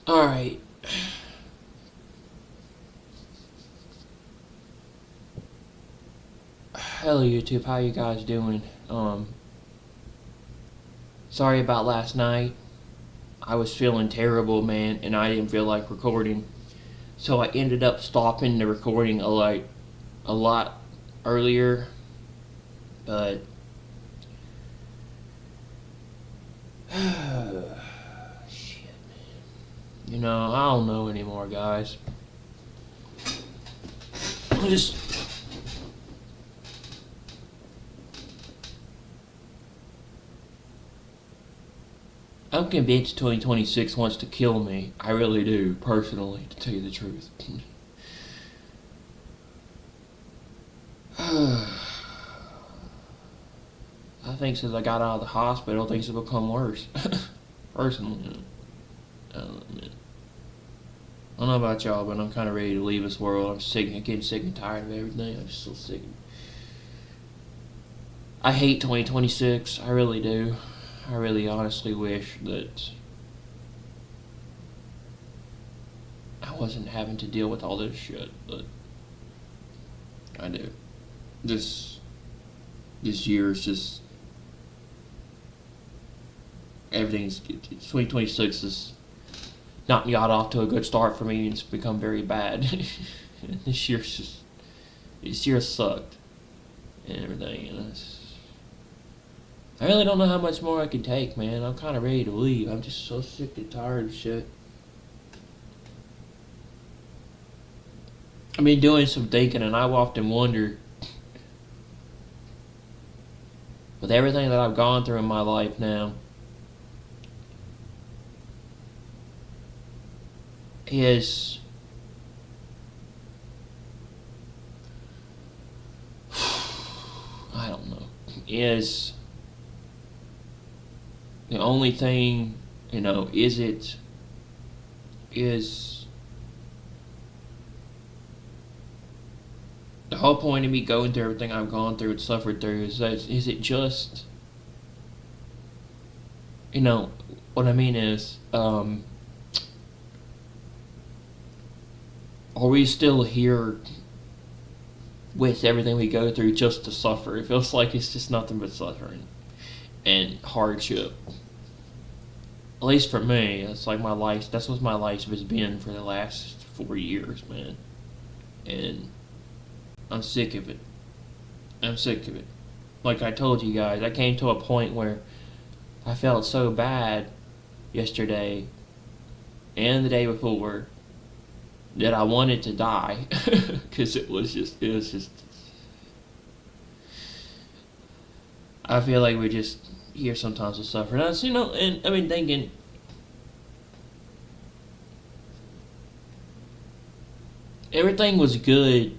Alright. Hello YouTube, how you guys doing? Sorry about last night. I was feeling terrible, man, and I didn't feel like recording. So I ended up stopping the recording a lot earlier, but shit. I don't know anymore, guys. I'm just I'm convinced 2026 wants to kill me. I really do, personally, to tell you the truth. I think since I got out of the hospital, things have become worse. Personally, I don't know about y'all, but I'm kind of ready to leave this world. I'm getting sick and tired of everything. I'm just so sick. I hate 2026. I really do. I really honestly wish that I wasn't having to deal with all this shit, but I do. This this year is just everything's 2026 is not got off to a good start for me, and it's become very bad. This year sucked and everything, and I really don't know how much more I can take, man. I'm kind of ready to leave. I'm just so sick and tired of shit. I've been doing some thinking, and I often wonder, with everything that I've gone through in my life now, is I don't know, is the only thing, is the whole point of me going through everything I've gone through and suffered through, is it just, what I mean is, are we still here with everything we go through just to suffer? It feels like it's just nothing but suffering and hardship. At least for me, that's like my life. That's what my life has been for the last 4 years, man. And I'm sick of it. I'm sick of it. Like I told you guys, I came to a point where I felt so bad yesterday and the day before that I wanted to die because it was just. I feel like we're just here sometimes to suffer. And and I've been thinking, everything was good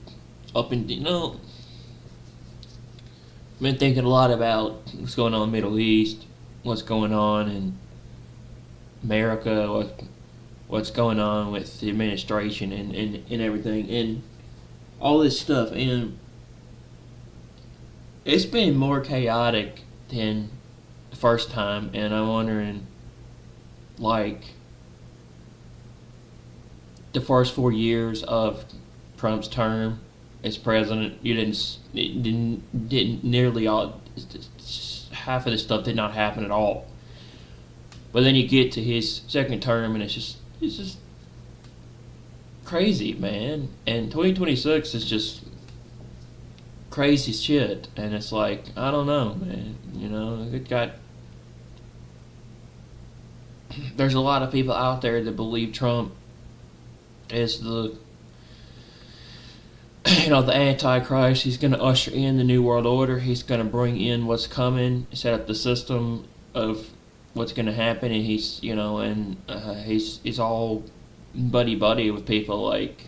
up and I've been thinking a lot about what's going on in the Middle East, what's going on in America, what's going on with the administration and everything, and all this stuff. And it's been more chaotic than the first time, and I'm wondering, like, the first 4 years of Trump's term as president, didn't nearly all, half of this stuff did not happen at all. But then you get to his second term, and it's just crazy, man. And 2026 is just crazy shit, and it's like, I don't know, man. There's a lot of people out there that believe Trump is the the Antichrist. He's going to usher in the New World Order. He's going to bring in what's coming, set up the system of what's going to happen, and he's all buddy with people like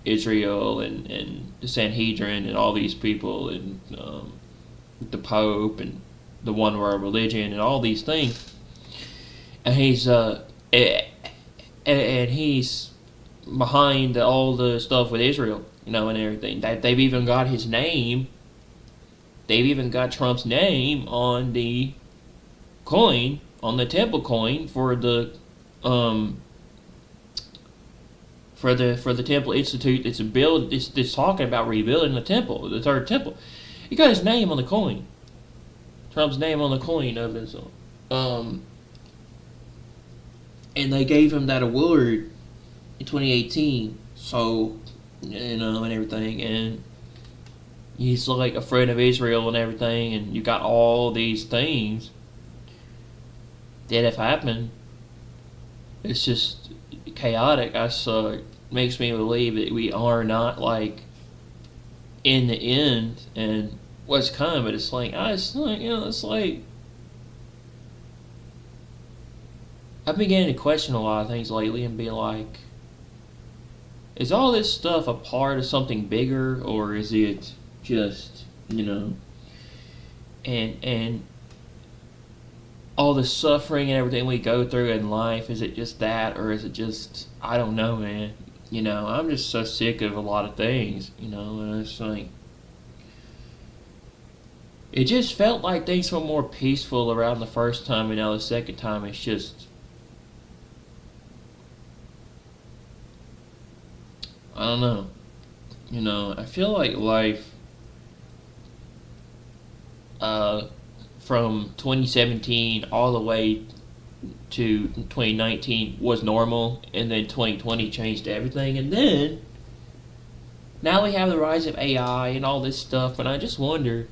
Israel and the Sanhedrin and all these people, and the Pope and the One World Religion and all these things, and he's behind all the stuff with Israel, and everything. They've even got his name. They've even got Trump's name on the coin, on the temple coin for the for the Temple Institute. It's talking about rebuilding the temple, the third temple. He got his name on the coin. Trump's name on the coin of his and they gave him that award in 2018. So, and everything, and he's like a friend of Israel and everything, and you got all these things that have happened. It's just chaotic. Makes me believe that we are not like in the end and what's coming, but it's like it's like I've been beginning to question a lot of things lately and be like, is all this stuff a part of something bigger, or is it just and all the suffering and everything we go through in life, is it just that, or is it just, I don't know, man. I'm just so sick of a lot of things, and it's like, it just felt like things were more peaceful around the first time, and now the second time it's just, I don't know. I feel like life from 2017 all the way to 2019 was normal, and then 2020 changed everything, and then now we have the rise of AI and all this stuff, and I just wonder,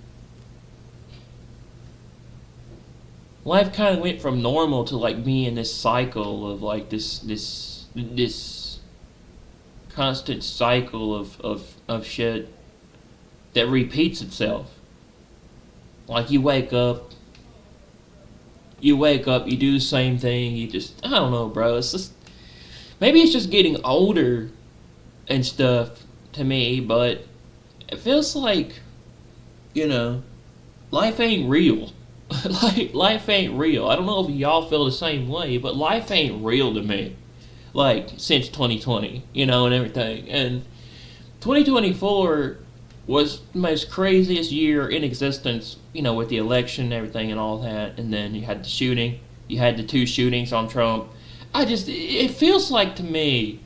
life kind of went from normal to like being this cycle of like this constant cycle of shit that repeats itself. Like you wake up, you do the same thing, you just, I don't know, bro. It's just, maybe it's just getting older and stuff to me, but it feels like, life ain't real. Like, life ain't real. I don't know if y'all feel the same way, but life ain't real to me. Like, since 2020, and everything. And 2024 was the most craziest year in existence, with the election and everything and all that. And then you had the shooting. You had the 2 shootings on Trump. It feels like to me,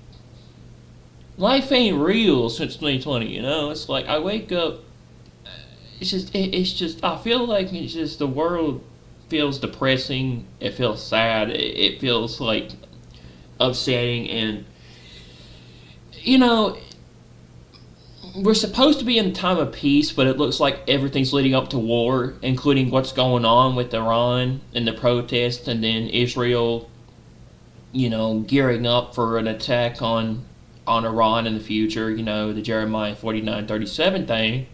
life ain't real since 2020, It's like, I wake up, it's just, I feel like it's just, the world feels depressing. It feels sad. It feels like upsetting, and, we're supposed to be in a time of peace, but it looks like everything's leading up to war, including what's going on with Iran and the protests, and then Israel, gearing up for an attack on Iran in the future, the Jeremiah 49:37 thing,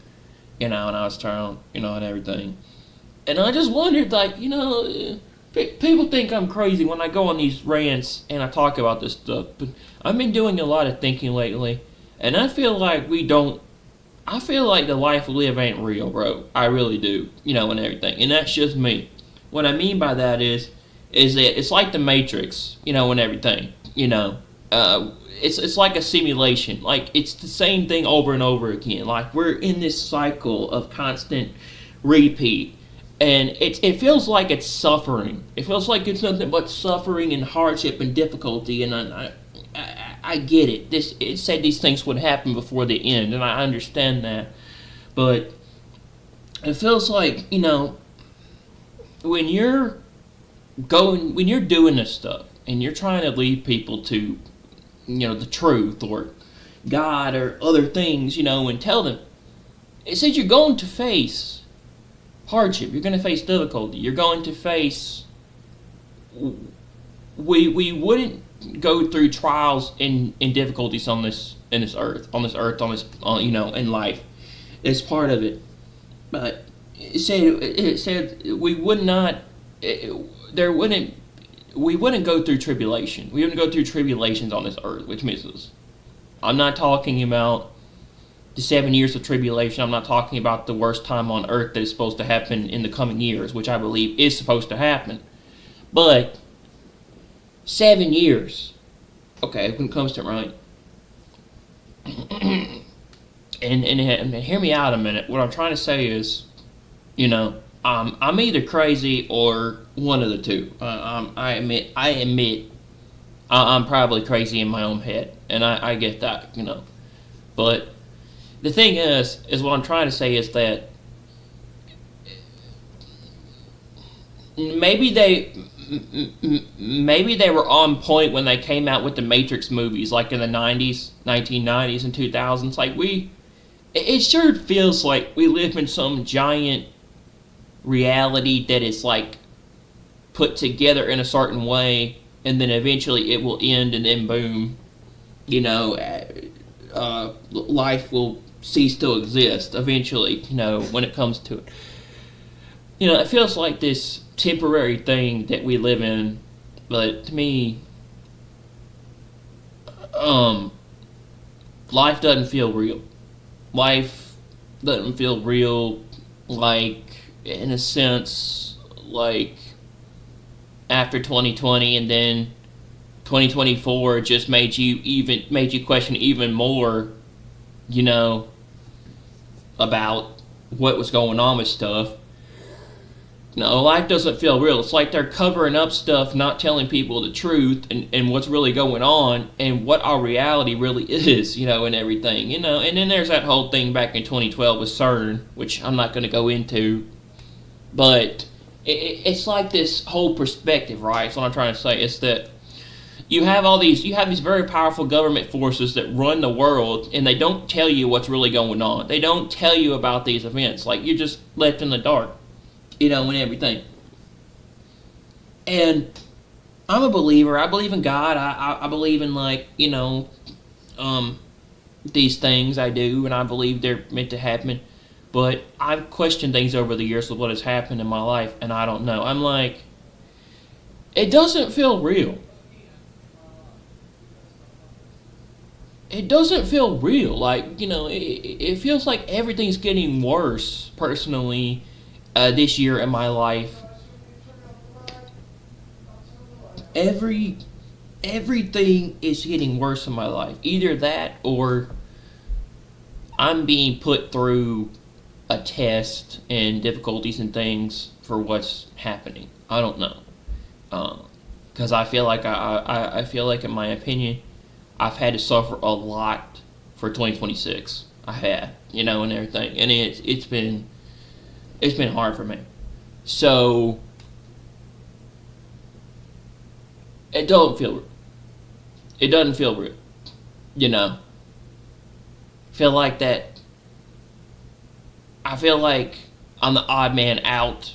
and I was trying, and everything. And I just wondered, like, people think I'm crazy when I go on these rants and I talk about this stuff, but I've been doing a lot of thinking lately. And I feel like I feel like the life we live ain't real, bro. I really do, and everything. And that's just me. What I mean by that is that it's like the Matrix, and everything, It's like a simulation. Like, it's the same thing over and over again. Like, we're in this cycle of constant repeat. And it feels like it's suffering. It feels like it's nothing but suffering and hardship and difficulty, and I get it. It said these things would happen before the end, and I understand that. But it feels like, when you're doing this stuff and you're trying to lead people to, the truth or God or other things, and tell them, it says you're going to face hardship. You're going to face difficulty. You're going to face. We wouldn't go through trials and difficulties in this earth, in life. It's part of it. But it said we would not. We wouldn't go through tribulation. We wouldn't go through tribulations on this earth, which misses. I'm not talking about the 7 years of tribulation. I'm not talking about the worst time on earth that is supposed to happen in the coming years, which I believe is supposed to happen. But 7 years. Okay, when it comes to it, right? and hear me out a minute. What I'm trying to say is, I'm either crazy or one of the two. I admit I'm probably crazy in my own head, and I get that, But the thing is what I'm trying to say is that maybe they were on point when they came out with the Matrix movies, like in the 90s, 1990s and 2000s. Like it sure feels like we live in some giant reality that is like put together in a certain way, and then eventually it will end, and then boom, life will cease to exist eventually, when it comes to it. It feels like this temporary thing that we live in, but to me, life doesn't feel real. Life doesn't feel real, like, in a sense, like, after 2020, and then 2024 just made you question even more, about what was going on with stuff. No, life doesn't feel real. It's like they're covering up stuff, not telling people the truth and what's really going on and what our reality really is, and everything, And then there's that whole thing back in 2012 with CERN, which I'm not going to go into, but it's like this whole perspective, right? That's what I'm trying to say. It's that you have these very powerful government forces that run the world, and they don't tell you what's really going on. They don't tell you about these events. Like, you're just left in the dark, and everything. And I'm a believer. I believe in God. I believe in, like, these things. I do, and I believe they're meant to happen. But I've questioned things over the years of what has happened in my life, and I don't know. I'm like, it doesn't feel real. It doesn't feel real. Like, it feels like everything's getting worse, personally, this year in my life. Everything is getting worse in my life. Either that or I'm being put through a test and difficulties and things for what's happening. I don't know. Because I feel like I feel like, in my opinion, I've had to suffer a lot for 2026. I had, and everything, and it's been hard for me. So it doesn't feel real. Feel like that. I feel like I'm the odd man out,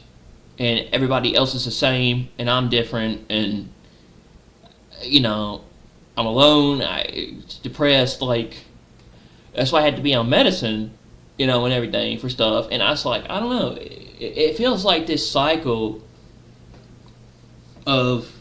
and everybody else is the same, and I'm different, and I'm alone. I'm depressed. Like, that's why I had to be on medicine, and everything for stuff. And I was like, I don't know. It feels like this cycle of,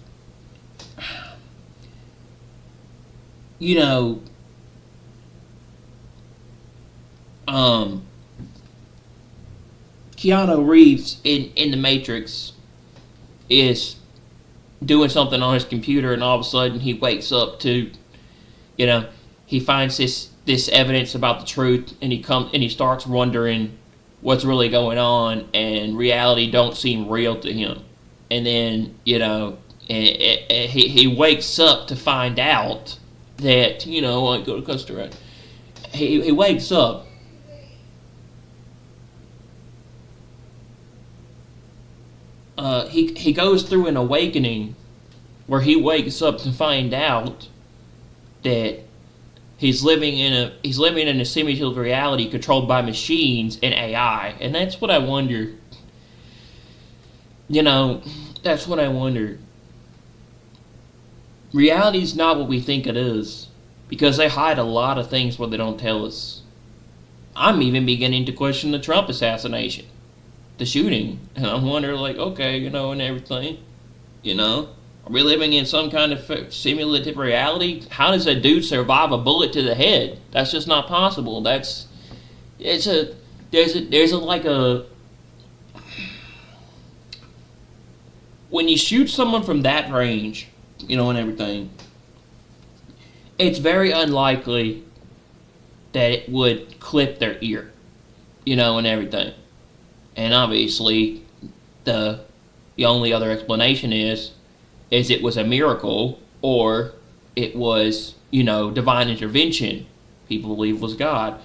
Keanu Reeves in The Matrix is doing something on his computer, and all of a sudden he wakes up to, he finds this evidence about the truth, and he starts wondering what's really going on, and reality don't seem real to him. And then, he wakes up to find out that, I go to Costa Rica. He wakes up. He goes through an awakening where he wakes up to find out that he's living in a simulated reality controlled by machines and AI, and that's what I wonder. That's what I wonder. Reality's not what we think it is, because they hide a lot of things where they don't tell us. I'm even beginning to question the Trump assassination, the shooting, and I'm wondering, like, okay, and everything, are we living in some kind of simulated reality? How does a dude survive a bullet to the head? That's just not possible. There's when you shoot someone from that range, and everything, it's very unlikely that it would clip their ear, and everything. And obviously, the only other explanation is it was a miracle, or it was, divine intervention. People believe was God.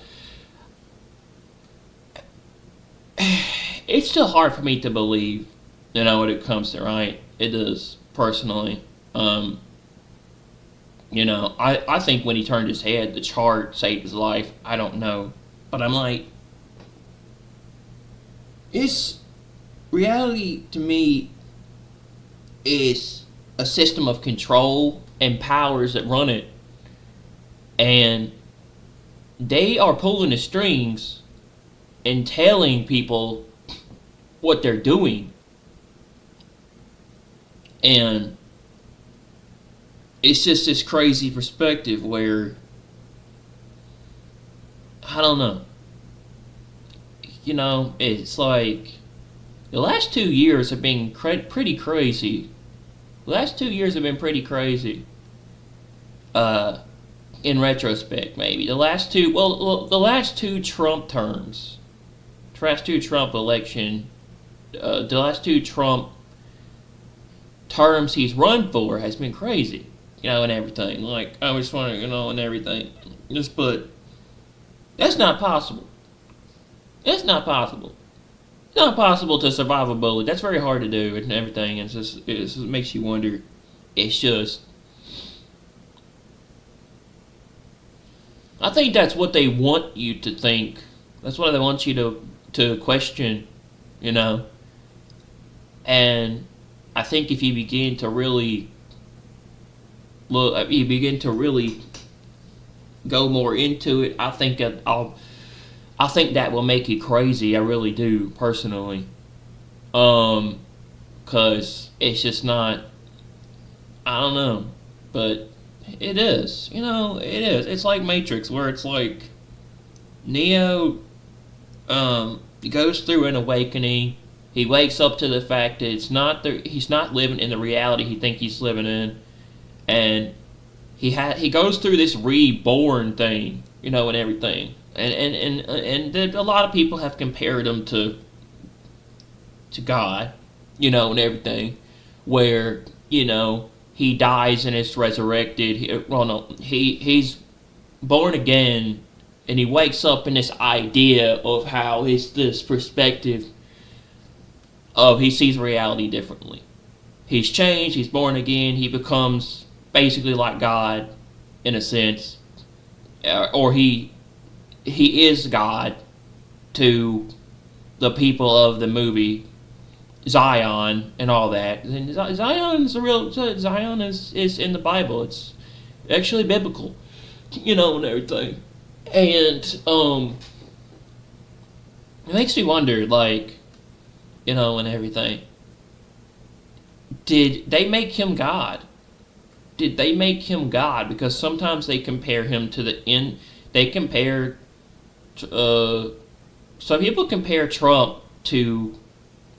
It's still hard for me to believe, when it comes to, right? It is, personally. I think when he turned his head, the chart saved his life. I don't know. But I'm like, reality to me is a system of control and powers that run it. And they are pulling the strings and telling people what they're doing. And it's just this crazy perspective where, I don't know. It's like, the last 2 years have been pretty crazy. The last 2 years have been pretty crazy. In retrospect, maybe. The last two Trump terms. The last two Trump election. The last two Trump terms he's run for has been crazy. And everything. Like, I just want to, and everything. But that's not possible. It's not possible. It's not possible to survive a bullet. That's very hard to do and everything. It just makes you wonder. It's just, I think that's what they want you to think. That's what they want you to question, And I think if you begin to really go more into it, I think that will make you crazy. I really do, personally. 'Cause it's just not, I don't know, but it is, it is. It's like Matrix, where it's like Neo goes through an awakening. He wakes up to the fact that he's not living in the reality he thinks he's living in, and he goes through this reborn thing, and everything. And a lot of people have compared him to God, and everything, where, he dies and is resurrected. He's born again, and he wakes up in this idea of how it's this perspective of he sees reality differently. He's changed, he's born again, he becomes basically like God, in a sense, or he is God to the people of the movie Zion and all that. And Zion is in the Bible. It's actually biblical, and everything. And it makes me wonder, like, and everything. Did they make him God? Did they make him God? Because sometimes they compare him to some people compare Trump to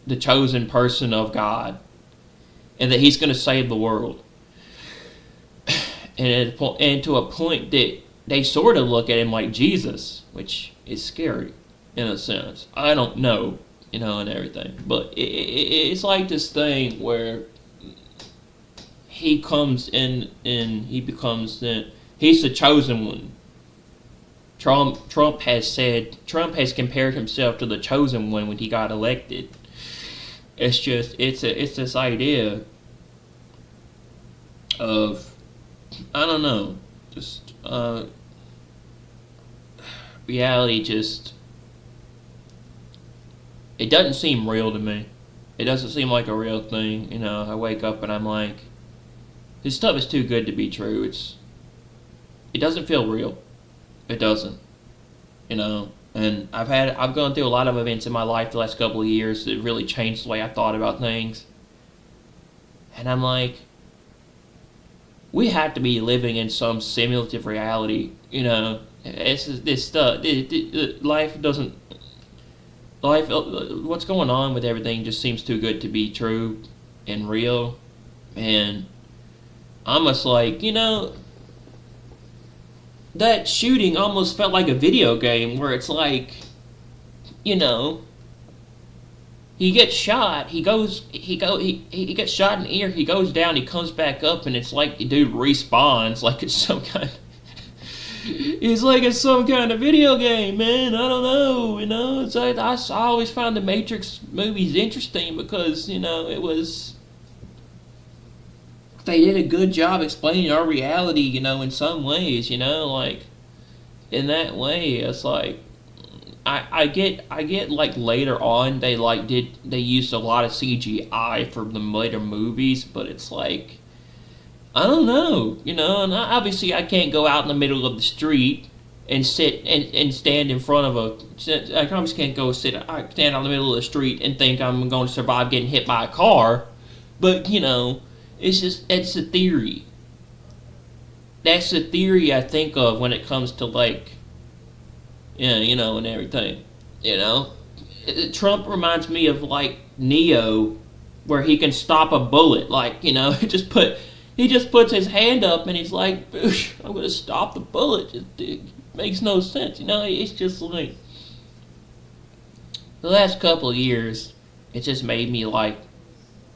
the chosen person of God, and that he's going to save the world. And to a point that they sort of look at him like Jesus, which is scary in a sense. I don't know, and everything. But it's like this thing where he comes in and he becomes he's the chosen one. Trump has compared himself to the chosen one when he got elected. It's this idea of, I don't know, just reality. Just, it doesn't seem real to me. It doesn't seem like a real thing. I wake up and I'm like, this stuff is too good to be true. It doesn't feel real. It doesn't, and I've gone through a lot of events in my life the last couple of years that really changed the way I thought about things. And I'm like, we have to be living in some simulative reality, It's this stuff. What's going on with everything just seems too good to be true and real. And I'm just like, that shooting almost felt like a video game where it's like, he gets shot. He gets shot in the ear. He goes down. He comes back up, and it's like the dude respawns, like it's some kind. It's like it's some kind of video game, man. I don't know. It's like I always found the Matrix movies interesting because it was. They did a good job explaining our reality, in some ways, like in that way, it's like I get like later on they used a lot of CGI for the later movies, but it's like I don't know, and obviously I can't go out in the middle of the street and sit and stand in front of I obviously can't go stand out in the middle of the street and think I'm going to survive getting hit by a car, but it's a theory. That's the theory I think of when it comes to like, and everything. Trump reminds me of like Neo, where he can stop a bullet. Like he just puts his hand up and he's like, "Boosh, I'm gonna stop the bullet." It makes no sense. It's just like the last couple of years, it just made me like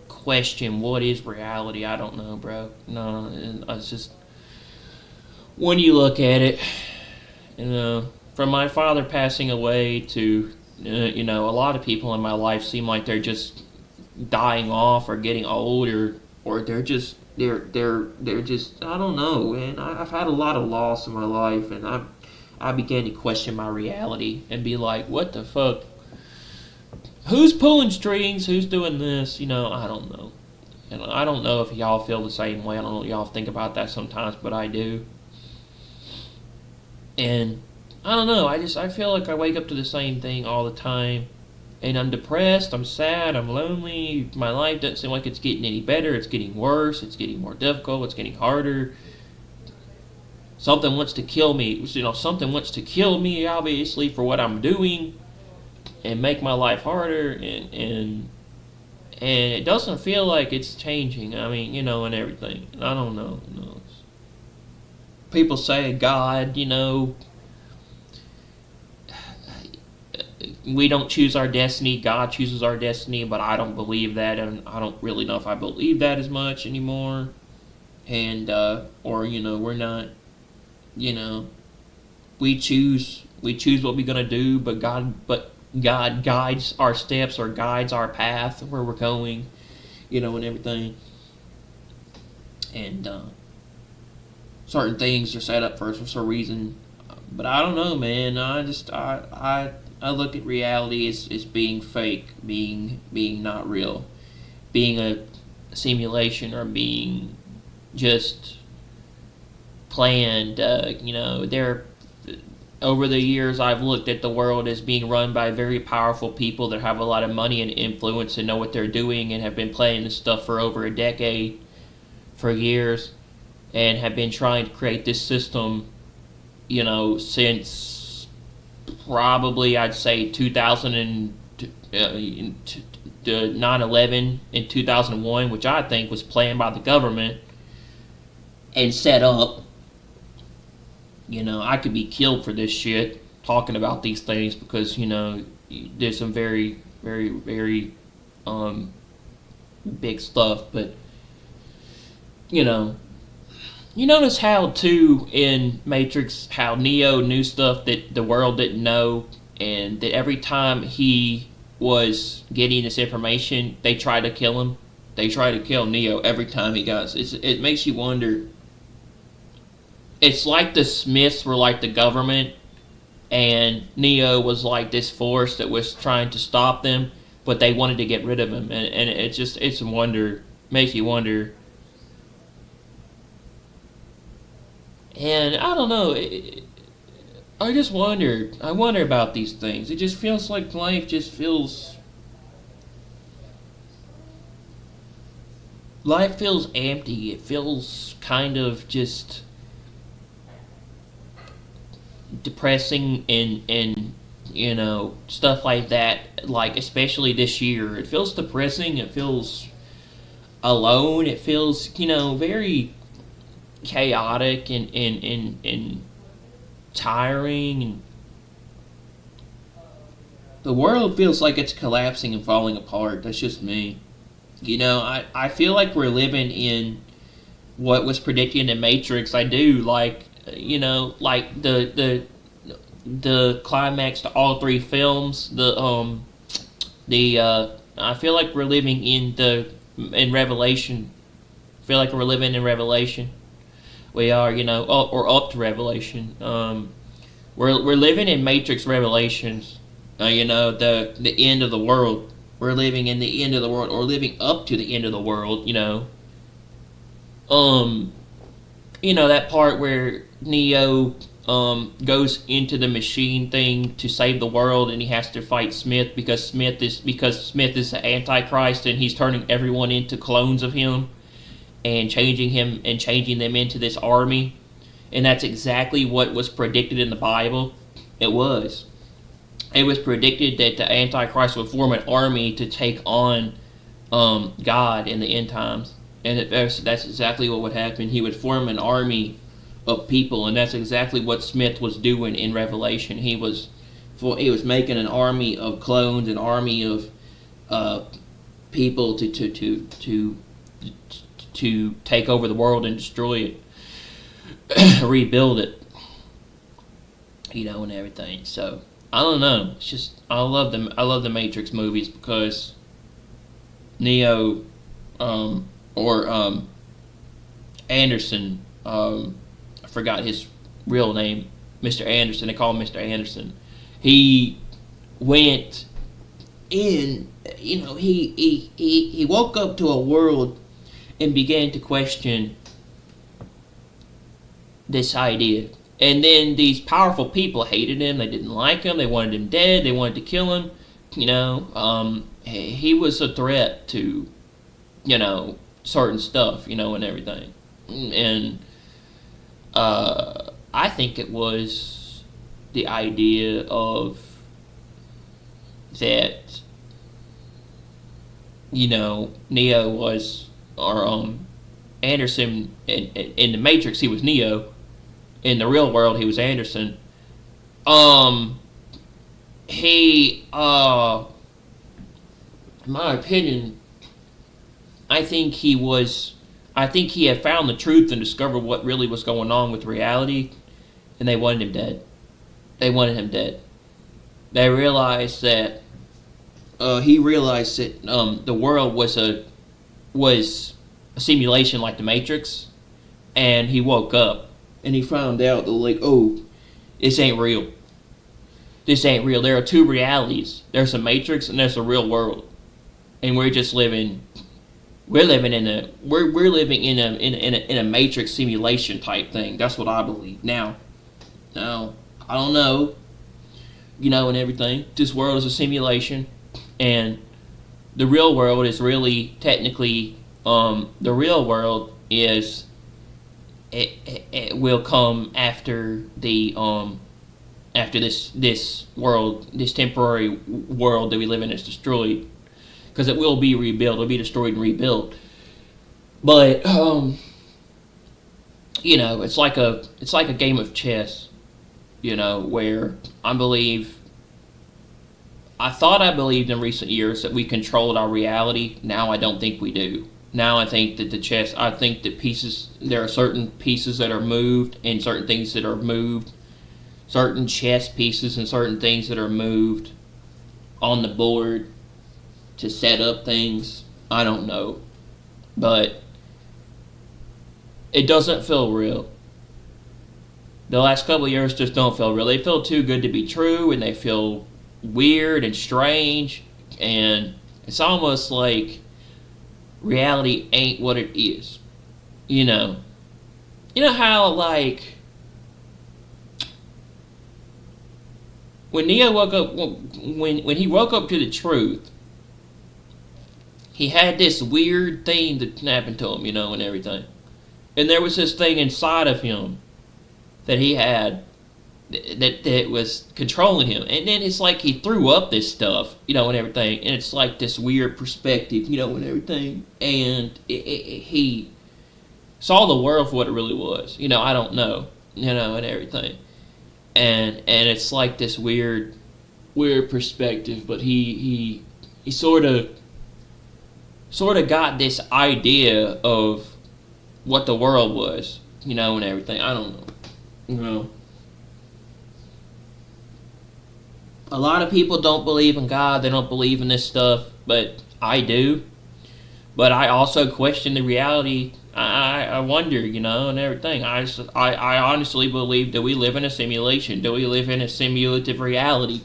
question what is reality. I don't know, bro. No, it's just when you look at it, from my father passing away to a lot of people in my life seem like they're just dying off or getting old or they're just I don't know, man. I've had a lot of loss in my life, and I began to question my reality and be like, what the fuck? Who's pulling strings? Who's doing this? I don't know. And I don't know if y'all feel the same way. I don't know if y'all think about that sometimes, but I do. And I don't know. I feel like I wake up to the same thing all the time. And I'm depressed, I'm sad, I'm lonely. My life doesn't seem like it's getting any better. It's getting worse. It's getting more difficult. It's getting harder. Something wants to kill me. Something wants to kill me, obviously, for what I'm doing and make my life harder. And it doesn't feel like it's changing. I mean, and everything. I don't know. People say God, we don't choose our destiny, God chooses our destiny, but I don't believe that, and I don't really know if I believe that as much anymore. And or we're not, we choose what we're gonna do, but God guides our steps or guides our path where we're going, and everything. And certain things are set up for some reason, but I don't know, man. I look at reality as being fake, being not real, being a simulation, or being just planned. Over the years, I've looked at the world as being run by very powerful people that have a lot of money and influence and know what they're doing and have been playing this stuff for over a decade, for years, and have been trying to create this system, since probably I'd say 2000 and 9/11 in 2001, which I think was planned by the government and set up. I could be killed for this shit, talking about these things, because, there's some very, very, very big stuff, but, you notice how, too, in Matrix, how Neo knew stuff that the world didn't know, and that every time he was getting this information, they tried to kill him. They tried to kill Neo every time he got it. It makes you wonder. It's like the Smiths were like the government, and Neo was like this force that was trying to stop them, but they wanted to get rid of him, and it's a wonder, makes you wonder. And I don't know, I just wonder. I wonder about these things. It just feels like life just feels. Life feels empty. It feels kind of just depressing and stuff like that. Like, especially this year, it feels depressing. It feels alone. It feels very chaotic and tiring, the world feels like it's collapsing and falling apart. That's just me. I feel like we're living in what was predicted in the Matrix. I do, like, like the climax to all three films. I feel like we're living in Revelation. I feel like we're living in Revelation. We are, or up to Revelation. We're living in Matrix Revelations. The end of the world. We're living in the end of the world, or living up to the end of the world. That part where Neo goes into the machine thing to save the world, and he has to fight Smith because Smith is the Antichrist, and he's turning everyone into clones of him, and changing them into this army. And that's exactly what was predicted in the Bible. It was predicted that the Antichrist would form an army to take on God in the end times. And that's exactly what would happen. He would form an army of people, and that's exactly what Smith was doing in Revelation. He was making an army of clones, an army of people to take over the world and destroy it, rebuild it, and everything. So I don't know. It's just I love the Matrix movies because Neo, or Anderson, I forgot his real name, Mr. Anderson. They call him Mr. Anderson. He went in. He woke up to a world and began to question this idea. And then these powerful people hated him. They didn't like him. They wanted him dead. They wanted to kill him. He was a threat to, certain stuff, and everything. And I think it was the idea of that, Neo was, or Anderson in the Matrix, he was Neo. In the real world, he was Anderson. He, in my opinion, I think he had found the truth and discovered what really was going on with reality, and they wanted him dead. They wanted him dead. They realized that, he realized that, the world was a simulation like the Matrix, and he woke up. And he found out that, like, oh, this ain't real. This ain't real. There are two realities. There's a Matrix and there's a real world. And we're just living. We're living in a Matrix simulation type thing. That's what I believe. Now, I don't know. And everything. This world is a simulation, and the real world is really technically. The real world is. It will come after the after this world, this temporary world that we live in is destroyed, because it will be rebuilt. It'll be destroyed and rebuilt. But it's like a game of chess, where I thought I believed in recent years that we controlled our reality. Now I don't think we do. Now I think that there are certain pieces that are moved and certain things that are moved, certain chess pieces and certain things that are moved on the board to set up things. I don't know. But it doesn't feel real. The last couple of years just don't feel real. They feel too good to be true, and they feel weird and strange, and it's almost like reality ain't what it is. How, like, when Neo woke up, when he woke up to the truth, he had this weird thing that happened to him, and everything. And there was this thing inside of him that he had that was controlling him. And then it's like he threw up this stuff, and everything. And it's like this weird perspective, and everything. And he saw the world for what it really was. I don't know, and everything. And it's like this weird weird perspective, but he sort of got this idea of what the world was, and everything. I don't know. A lot of people don't believe in God. They don't believe in this stuff, but I do. But I also question the reality. I wonder, and everything. I honestly believe that we live in a simulation. Do we live in a simulative reality?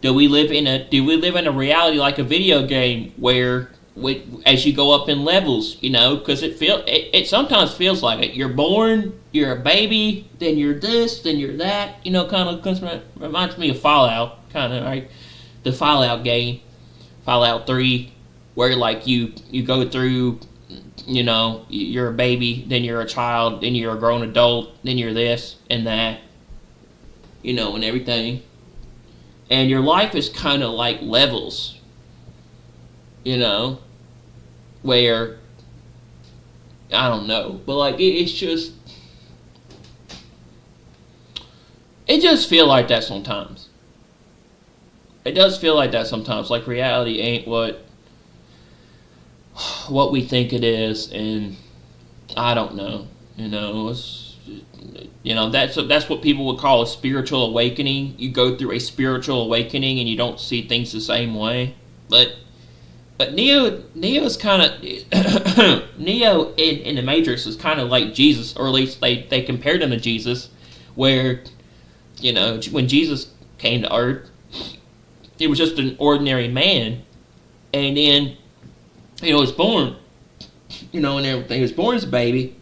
Do we live in a reality like a video game where as you go up in levels, because it sometimes feels like it. You're born, you're a baby, then you're this, then you're that, kind of reminds me of Fallout, kind of, right? The Fallout game, Fallout 3, where like you go through, you're a baby, then you're a child, then you're a grown adult, then you're this and that, and everything. And your life is kind of like levels, where, I don't know, but like it just feel like that sometimes. It does feel like that sometimes, like reality ain't what we think it is, and I don't know, that's what people would call a spiritual awakening. You go through a spiritual awakening and you don't see things the same way, but Neo's kind of Neo in the Matrix is kind of like Jesus, or at least they compared him to Jesus, where when Jesus came to Earth, he was just an ordinary man, and then he was born, and everything. He was born as a baby,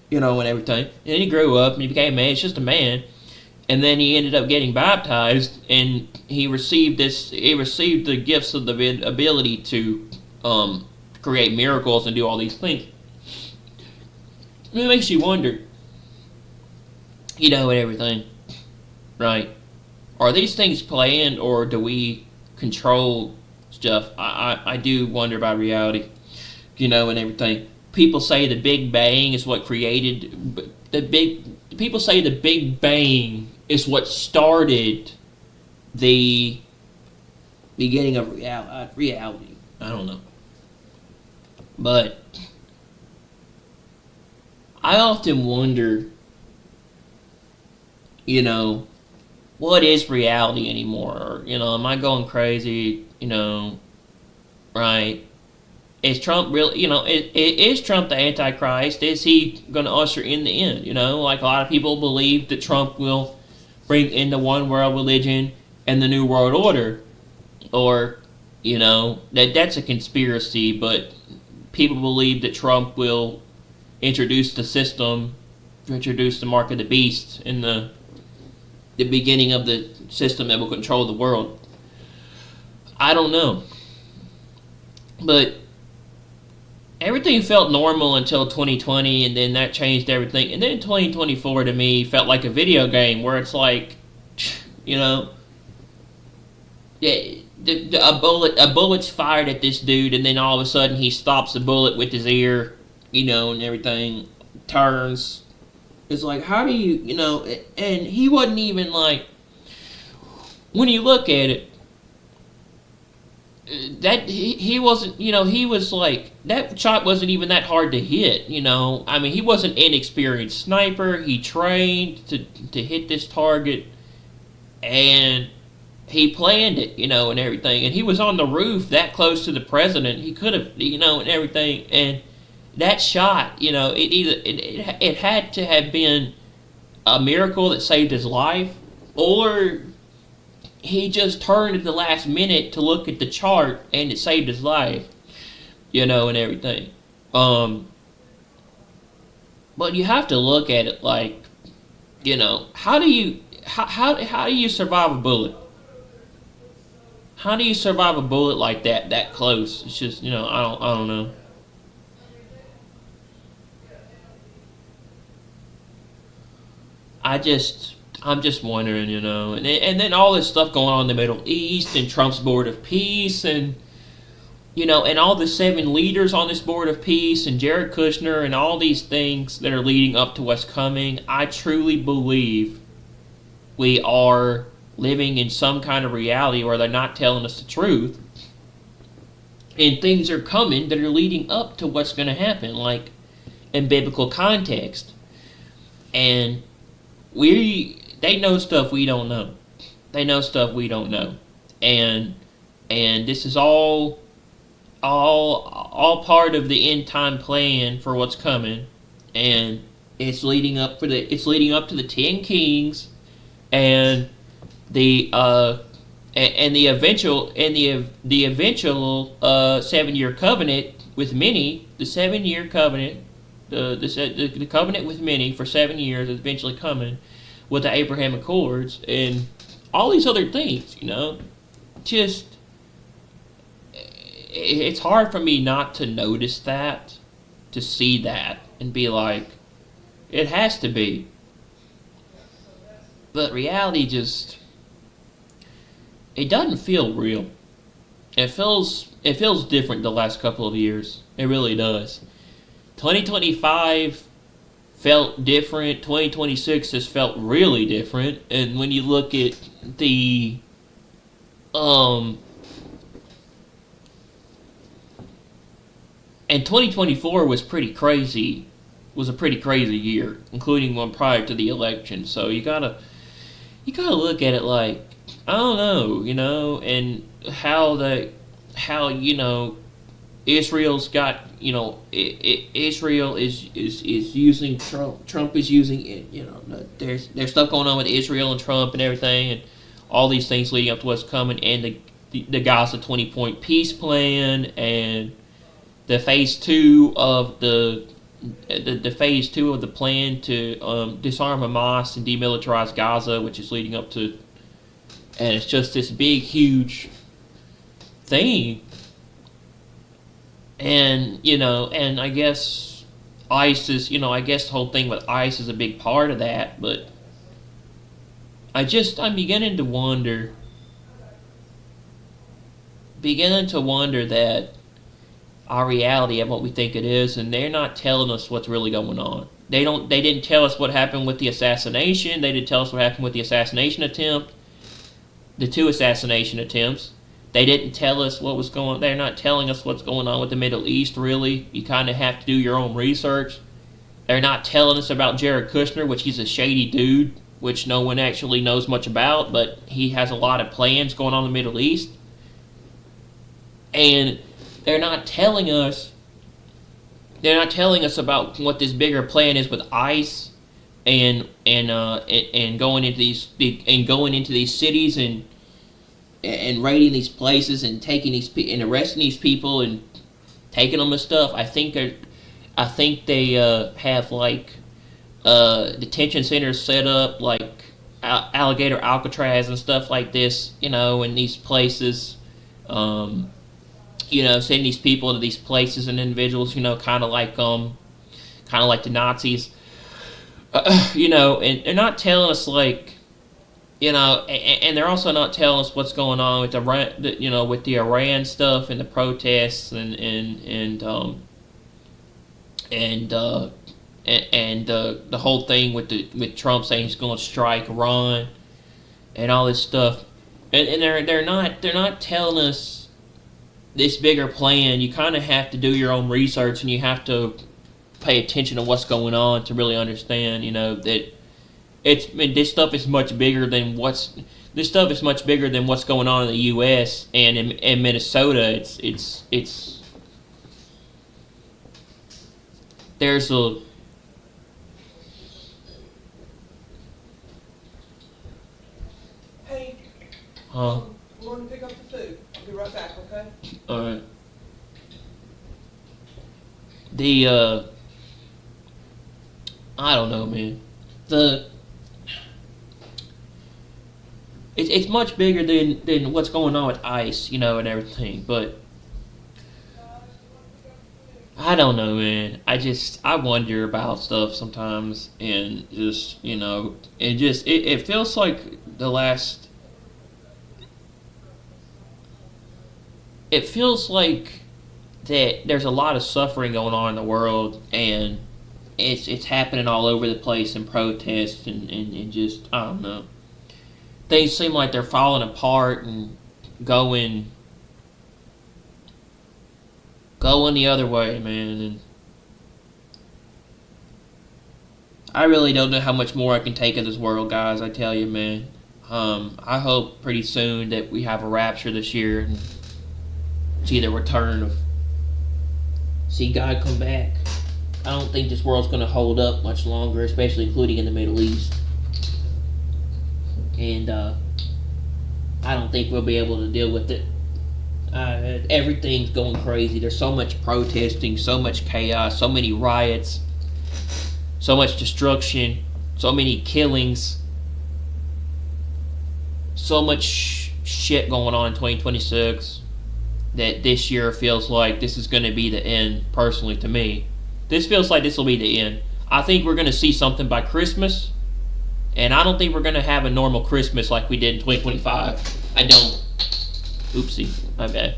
and everything, and then he grew up and he became a man. He's just a man. And then he ended up getting baptized, and he received the gifts of the ability to create miracles and do all these things. It makes you wonder, and everything, right? Are these things planned, or do we control stuff? I do wonder about reality, and everything. People say the Big Bang is what created People say the Big Bang is what started the beginning of reality. I don't know. But I often wonder, what is reality anymore? Or, am I going crazy? Right? Is Trump really, is Trump the Antichrist? Is he going to usher in the end? Like a lot of people believe that Trump will bring in the one world religion and the new world order. Or, that's a conspiracy, but people believe that Trump will introduce the mark of the beast in the beginning of the system that will control the world. I don't know. But everything felt normal until 2020, and then that changed everything. And then 2024 to me felt like a video game where it's like, yeah, a bullet's fired at this dude, and then all of a sudden he stops the bullet with his ear, and everything turns. It's like, how do you, and he wasn't even like, when you look at it, that he wasn't, he was like, that shot wasn't even that hard to hit, I mean, he wasn't an inexperienced sniper. He trained to hit this target, and he planned it, and everything, and he was on the roof that close to the president. He could have, and everything, and that shot, it had to have been a miracle that saved his life, or he just turned at the last minute to look at the chart and it saved his life, and everything. But you have to look at it like, how do you survive a bullet? How do you survive a bullet like that close? It's just, I don't know. I'm just wondering, and then all this stuff going on in the Middle East, and Trump's board of peace, and and all the 7 leaders on this board of peace, and Jared Kushner, and all these things that are leading up to what's coming. I truly believe we are living in some kind of reality where they're not telling us the truth, and things are coming that are leading up to what's going to happen, like in biblical context. And they know stuff we don't know. They know stuff we don't know, and this is all part of the end time plan for what's coming, and it's leading up to the 10 kings, and the eventual 7-year covenant with many, the 7-year covenant, the covenant with many for 7 years is eventually coming with the Abraham Accords and all these other things. Just it's hard for me not to notice that, to see that, and be like, it has to be. But reality just, it doesn't feel real. It feels different the last couple of years. It really does. 2025 felt different. 2026 has felt really different. And when you look at the and 2024 was pretty crazy. Was a pretty crazy year, including one prior to the election. So you gotta look at it like, I don't know, and how Israel's got, Israel is using Trump. Trump is using it. There's stuff going on with Israel and Trump and everything, and all these things leading up to what's coming, and the Gaza 20-point peace plan, and the phase 2 of the plan to disarm Hamas and demilitarize Gaza, which is leading up to, and it's just this big, huge thing. And and I guess ISIS, I guess the whole thing with ISIS is a big part of that. But I'm beginning to wonder that our reality and what we think it is, and they're not telling us what's really going on. They didn't tell us what happened with the assassination. They didn't tell us what happened with the assassination attempt, the 2 assassination attempts. They didn't tell us what was going on. They're not telling us what's going on with the Middle East, really. You kind of have to do your own research. They're not telling us about Jared Kushner, which he's a shady dude, which no one actually knows much about, but he has a lot of plans going on in the Middle East. And they're not telling us about what this bigger plan is with ICE and going into these cities and raiding these places and taking and arresting these people and taking them and stuff. I think they have like detention centers set up like Alligator Alcatraz and stuff like this, in these places. Sending these people to these places and individuals, kind of like the Nazis, and they're not telling us like, and they're also not telling us what's going on with with the Iran stuff and the protests and the whole thing with Trump saying he's going to strike Iran and all this stuff, and they're not telling us this bigger plan. You kind of have to do your own research, and you have to pay attention to what's going on to really understand, that this stuff is much bigger than what's going on in the U.S. and in Minnesota. It's there's a Hey. Huh? I'm going to pick up the food. I'll be right back, okay? Alright. I don't know, man. It's much bigger than what's going on with ICE, and everything, but I don't know, man. I wonder about stuff sometimes, and just, it feels like it feels like that there's a lot of suffering going on in the world, and it's happening all over the place in protests and just, I don't know. things seem like they're falling apart and going the other way, man. And I really don't know how much more I can take of this world, guys. I tell you, man. I hope pretty soon that we have a rapture this year and see the return of, see God come back. I don't think this world's going to hold up much longer, especially including in the Middle East. And I don't think we'll be able to deal with it. Everything's going crazy. There's so much protesting, so much chaos, so many riots, so much destruction, so many killings, so much shit going on in 2026 that this year feels like this is going to be the end, personally, to me. This feels like this will be the end. I think we're going to see something by Christmas, and I don't think we're going to have a normal Christmas like we did in 2025. I don't. Oopsie, my bad.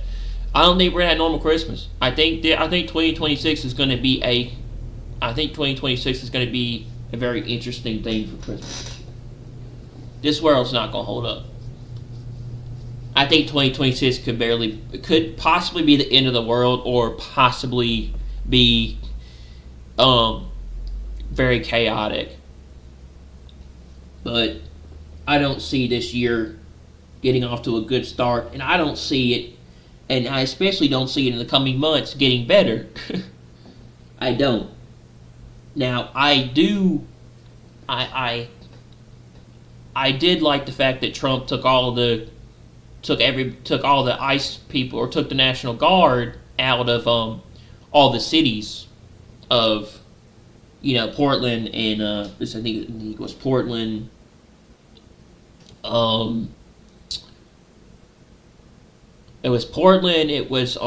I don't think we're going to have a normal Christmas. I think 2026 is going to be a very interesting thing for Christmas. This world's not going to hold up. I think 2026 could possibly be the end of the world, or possibly be very chaotic. But I don't see this year getting off to a good start, and I don't see it, and I especially don't see it in the coming months getting better. I don't. Now, I did like the fact that Trump took all the ICE people, or took the National Guard out of all the cities of, Portland and I think it was Portland. It was Portland. It was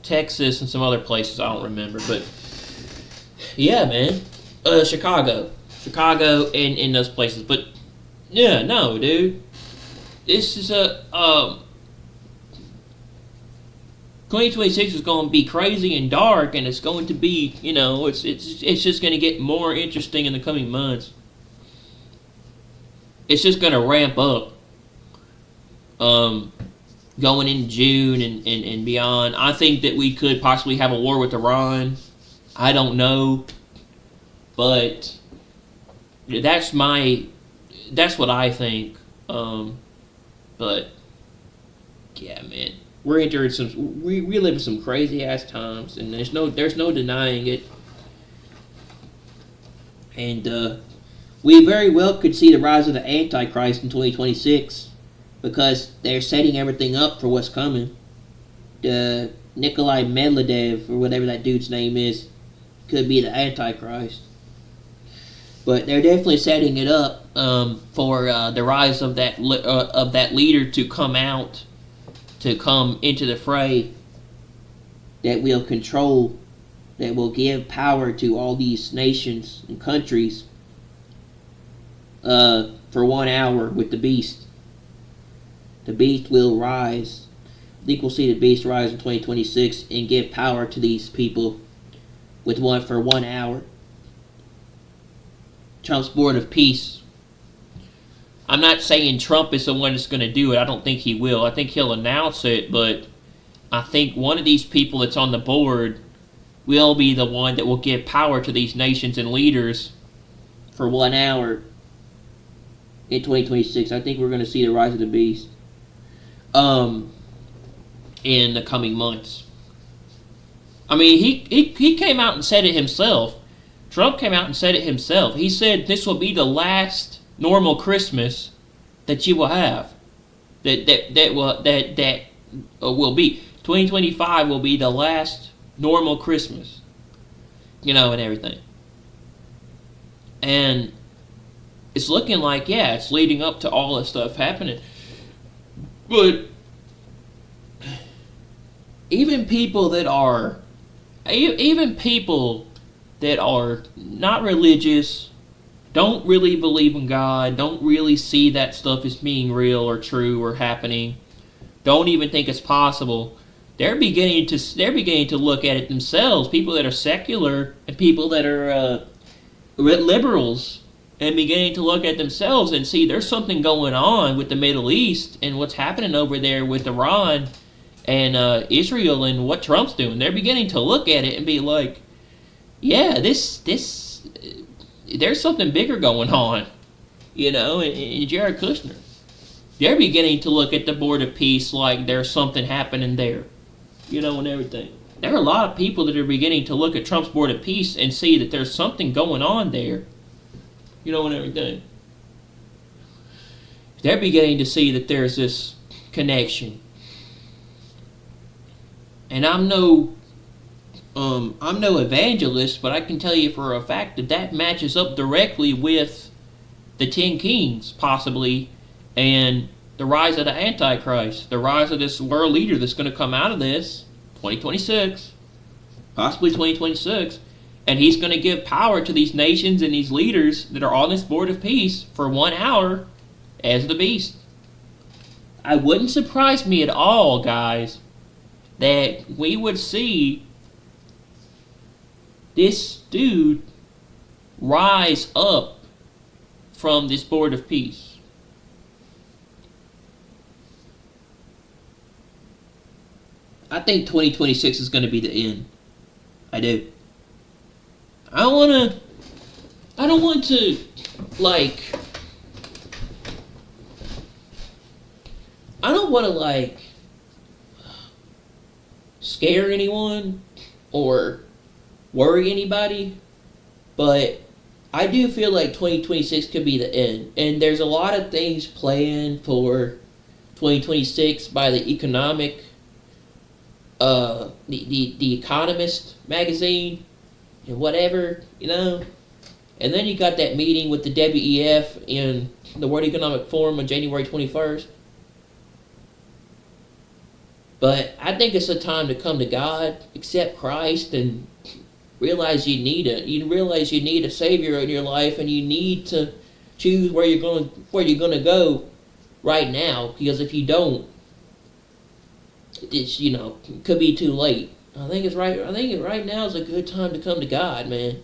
Texas and some other places I don't remember, but yeah, man, Chicago, and those places. But yeah, no, dude, this is 2026 is going to be crazy and dark, and it's going to be, it's just going to get more interesting in the coming months. It's just going to ramp up. Going in June and beyond. I think that we could possibly have a war with Iran. I don't know, but that's what I think. But yeah, man, we're entering we live in some crazy ass times, and there's no denying it. And we very well could see the rise of the Antichrist in 2026. Because they're setting everything up for what's coming. The Nikolai Medvedev, or whatever that dude's name is, could be the Antichrist. But they're definitely setting it up for the rise of that leader to come into the fray, that will control, that will give power to all these nations and countries for 1 hour with the beast. The beast will rise. I think we'll see the beast rise in 2026 and give power to these people for 1 hour. Trump's board of peace. I'm not saying Trump is the one that's going to do it. I don't think he will. I think he'll announce it, but I think one of these people that's on the board will be the one that will give power to these nations and leaders for 1 hour in 2026. I think we're going to see the rise of the beast in the coming months. I mean, he came out and said it himself. Trump came out and said it himself. He said this will be the last normal Christmas that you will have. That will be 2025 will be the last normal Christmas. And everything. And it's looking like, it's leading up to all this stuff happening. But even people that are not religious, don't really believe in God, don't really see that stuff as being real or true or happening, don't even think it's possible, they're beginning to look at it themselves. People that are secular and people that are liberals, and beginning to look at themselves and see there's something going on with the Middle East and what's happening over there with Iran and Israel and what Trump's doing. They're beginning to look at it and be like, yeah, this there's something bigger going on, and Jared Kushner. They're beginning to look at the Board of Peace like there's something happening there, and everything. There are a lot of people that are beginning to look at Trump's Board of Peace and see that there's something going on there, and everything. They're beginning to see that there's this connection. And I'm no evangelist, but I can tell you for a fact that matches up directly with the 10 Kings, possibly, and the rise of the Antichrist, the rise of this world leader that's going to come out of this, 2026, possibly 2026, and he's going to give power to these nations and these leaders that are on this Board of Peace for 1 hour as the beast. It wouldn't surprise me at all, guys, that we would see this dude rise up from this Board of Peace. I think 2026 is going to be the end. I do. I don't want to, scare anyone or worry anybody, but I do feel like 2026 could be the end. And there's a lot of things planned for 2026 by the economic, the Economist magazine and whatever, And then you got that meeting with the WEF in the World Economic Forum on January 21st. But I think it's a time to come to God, accept Christ, and realize you need a Savior in your life, and you need to choose where you're going to go right now. Because if you don't, it's it could be too late. I think right now is a good time to come to God, man.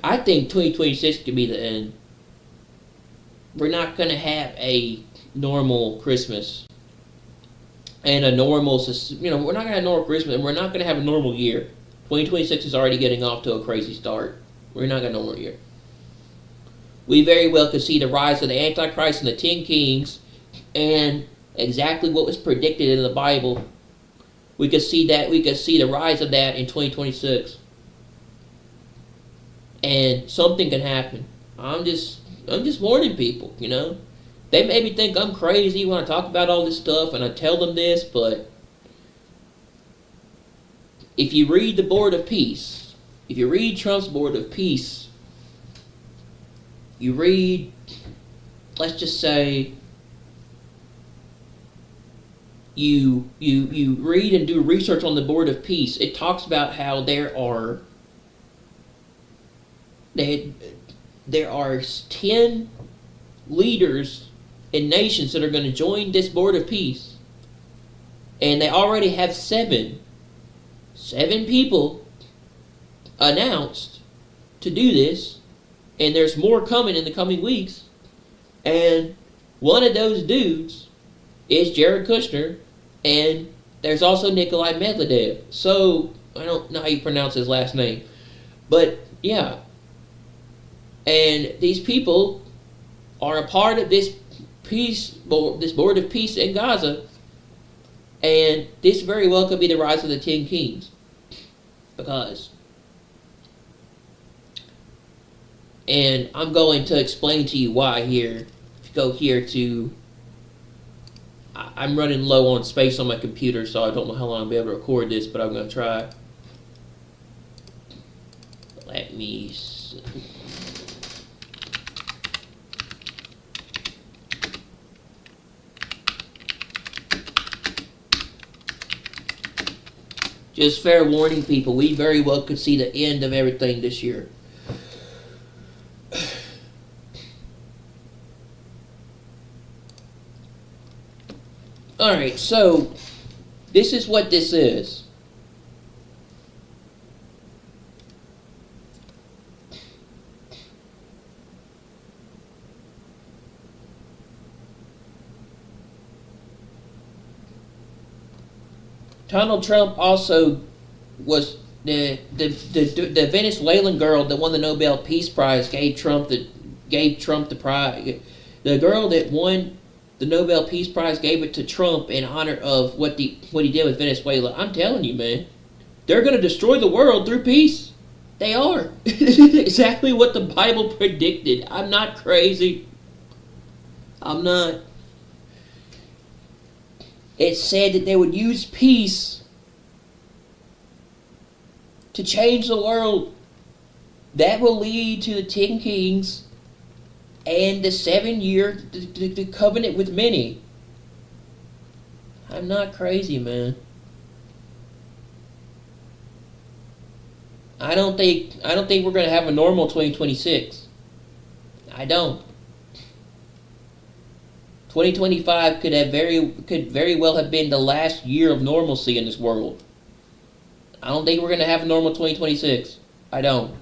I think 2026 could be the end. We're not going to have a normal Christmas and a normal, we're not going to have a normal Christmas, and we're not going to have a normal year. 2026 is already getting off to a crazy start. We're not going to have a normal year. We very well could see the rise of the Antichrist and the 10 Kings, and exactly what was predicted in the Bible. We could see that. We could see the rise of that in 2026. And something can happen. I'm just warning people, They maybe think I'm crazy when I talk about all this stuff and I tell them this, but if you read the Board of Peace, if you read Trump's Board of Peace, you read, let's just say, you read and do research on the Board of Peace, it talks about how there are 10 leaders and nations that are going to join this Board of Peace, and they already have seven people announced to do this, and there's more coming in the coming weeks, and one of those dudes is Jared Kushner, and there's also Nikolai Medvedev. So I don't know how you pronounce his last name, but yeah, and these people are a part of this Board of Peace in Gaza, and this very well could be the rise of the 10 Kings, because, and I'm going to explain to you why here. If you go here to, I'm running low on space on my computer, so I don't know how long I'll be able to record this, but I'm going to try. Let me see. Just fair warning, people, we very well could see the end of everything this year. Alright, so this is what this is. Donald Trump also was the Venezuelan girl that won the Nobel Peace Prize gave Trump the prize. The girl that won the Nobel Peace Prize gave it to Trump in honor of what he did with Venezuela. I'm telling you, man, they're going to destroy the world through peace. They are. Exactly what the Bible predicted. I'm not crazy. I'm not. It said that they would use peace to change the world. That will lead to the 10 kings and the 7-year the covenant with many. I'm not crazy, man. I don't think we're going to have a normal 2026. I don't. 2025 could very well have been the last year of normalcy in this world. I don't think we're going to have a normal 2026. I don't.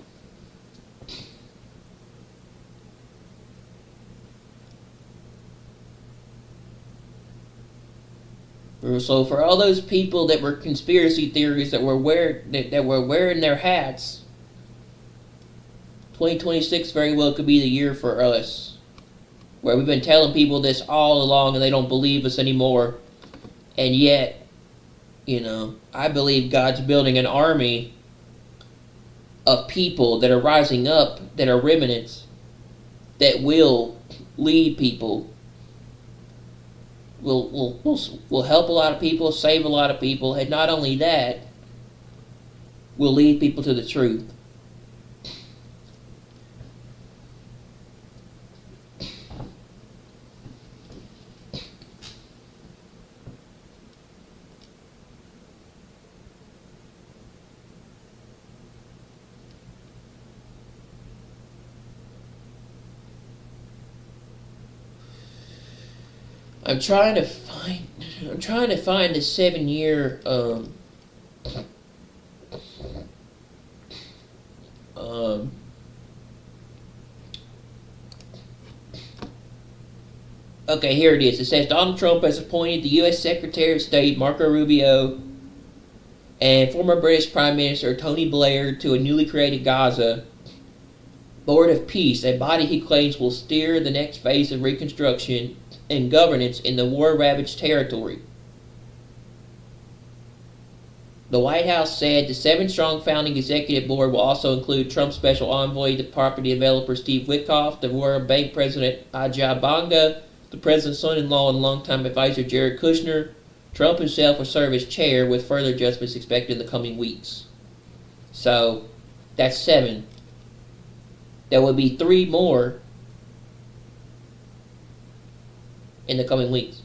So for all those people that were conspiracy theories that were wearing their hats, 2026 very well could be the year for us, where we've been telling people this all along and they don't believe us anymore, and yet, I believe God's building an army of people that are rising up, that are remnants, that will lead people. Will help a lot of people, save a lot of people, and not only that, will lead people to the truth. I'm trying to find the 7-year okay, here it is. It says Donald Trump has appointed the U.S. Secretary of State Marco Rubio and former British Prime Minister Tony Blair to a newly created Gaza Board of Peace, a body he claims will steer the next phase of reconstruction and governance in the war-ravaged territory. The White House said the 7-strong founding executive board will also include Trump's special envoy, the property developer Steve Witkoff, the World Bank president Ajay Banga, the president's son-in-law and longtime advisor Jared Kushner. Trump himself will serve as chair, with further adjustments expected in the coming weeks. So, that's 7. There will be 3 more in the coming weeks.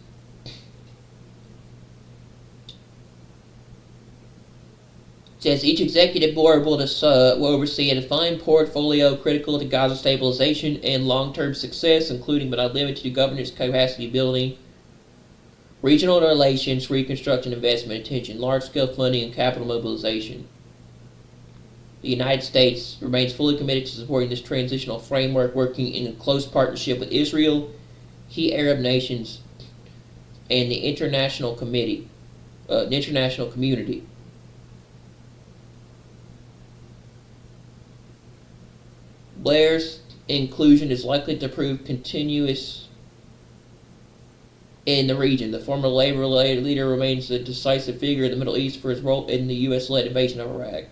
It says each executive board will oversee a defined portfolio critical to Gaza stabilization and long-term success, including but not limited to governance capacity building, regional relations, reconstruction, investment, attention, large-scale funding, and capital mobilization. The United States remains fully committed to supporting this transitional framework, working in a close partnership with Israel, key Arab nations, and the international community. Blair's inclusion is likely to prove continuous in the region. The former Labor leader remains a decisive figure in the Middle East for his role in the U.S.-led invasion of Iraq.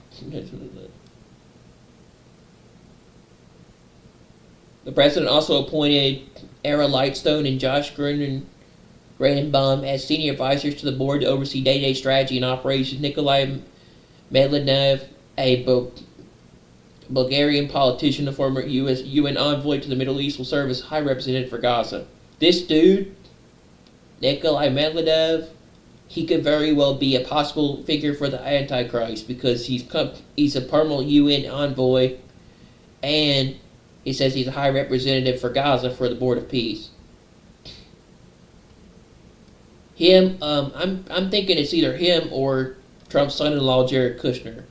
The president also appointed Era Lightstone and Josh Granenbaum as senior advisors to the board to oversee day-to-day strategy and operations. Nikolai Medvedev, a Bulgarian politician, the former UN envoy to the Middle East, will serve as high representative for Gaza. This dude, Nikolai Medvedev, he could very well be a possible figure for the Antichrist, because he's a permanent UN envoy, and he says he's a high representative for Gaza for the Board of Peace. Him, I'm thinking it's either him or Trump's son-in-law Jared Kushner.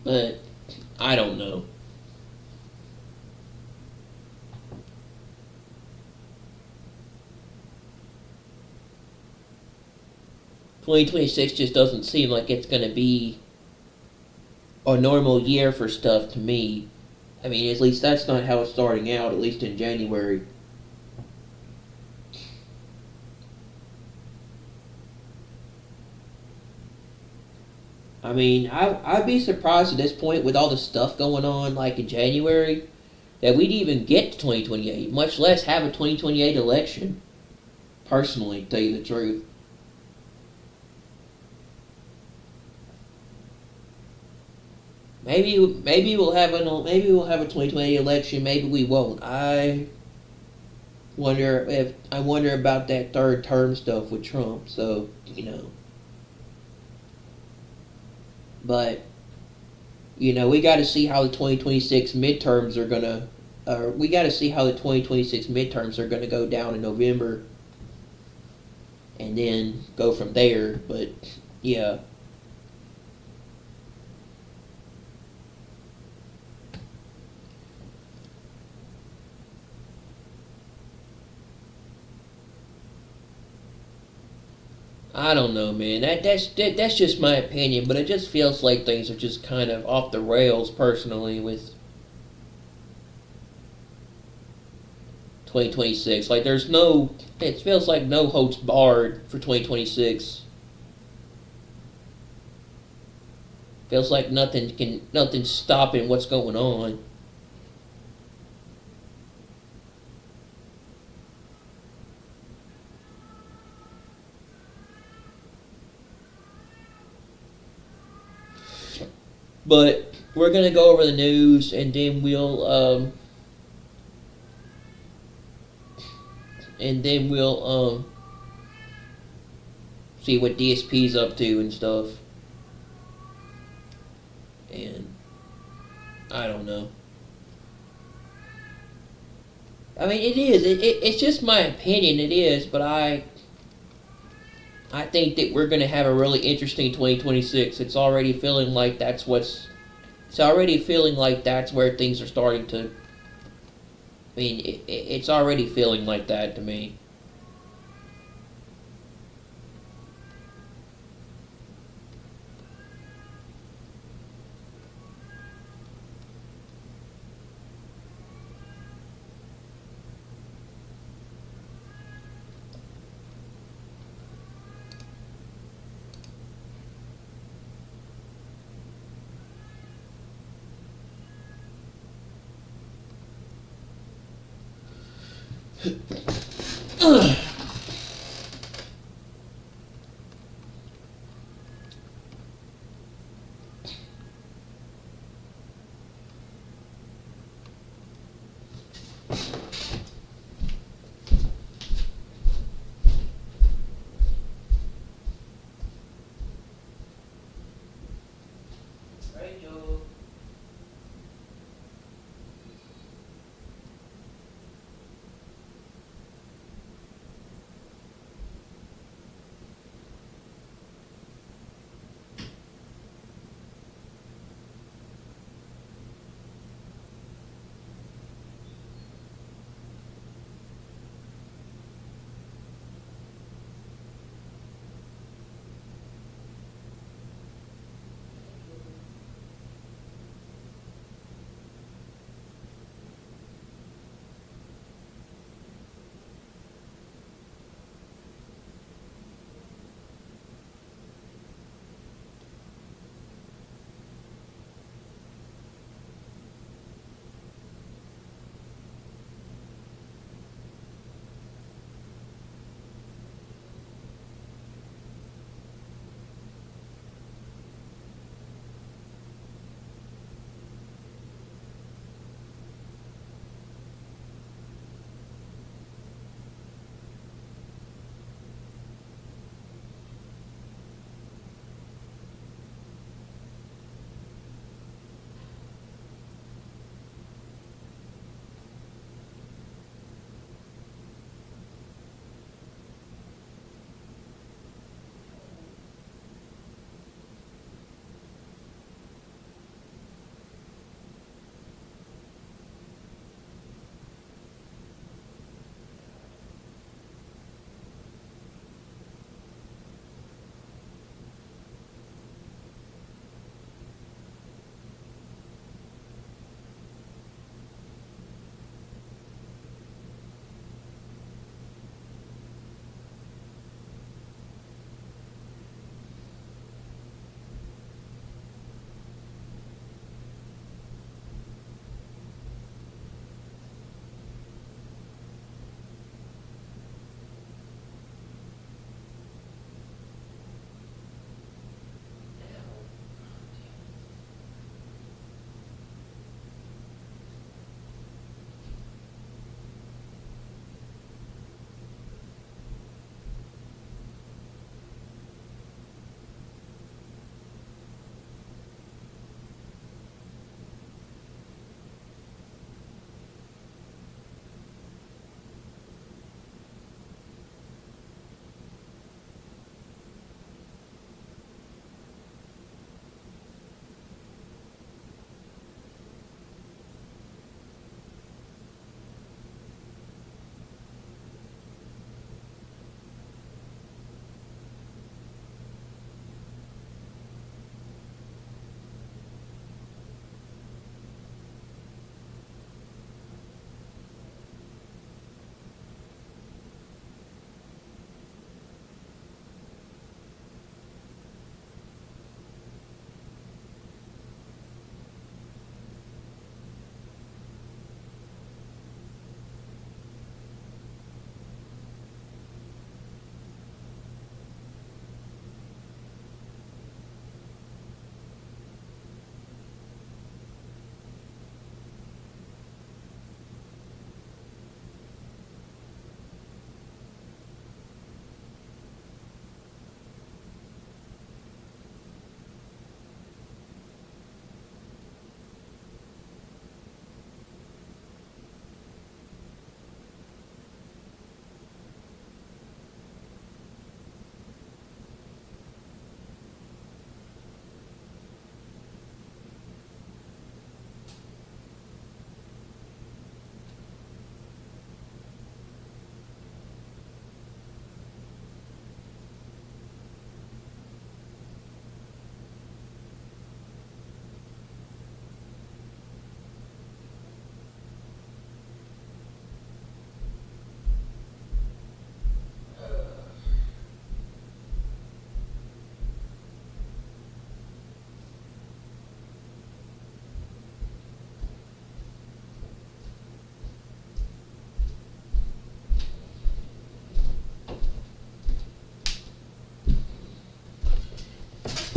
But I don't know. 2026 just doesn't seem like it's going to be a normal year for stuff to me. I mean, at least that's not how it's starting out, at least in January. I mean, I'd be surprised at this point with all the stuff going on, like in January, that we'd even get to 2028, much less have a 2028 election. Personally, to tell you the truth. Maybe we'll have a 2020 election. Maybe we won't. I wonder about that third term stuff with Trump. So but we got to see how the 2026 midterms are gonna. We got to see how the 2026 midterms are gonna go down in November, and then go from there. But yeah. I don't know, man. That's just my opinion, but it just feels like things are just kind of off the rails personally with 2026. Like there's no, it feels like no holds barred for 2026. Feels like nothing's stopping what's going on. But we're gonna go over the news, and then we'll see what DSP's up to and stuff. And I don't know. I mean, it is. It's just my opinion. It is, but I think that we're going to have a really interesting 2026. It's already feeling like that's what's. It's already feeling like that's where things are starting to. I mean, it's already feeling like that to me.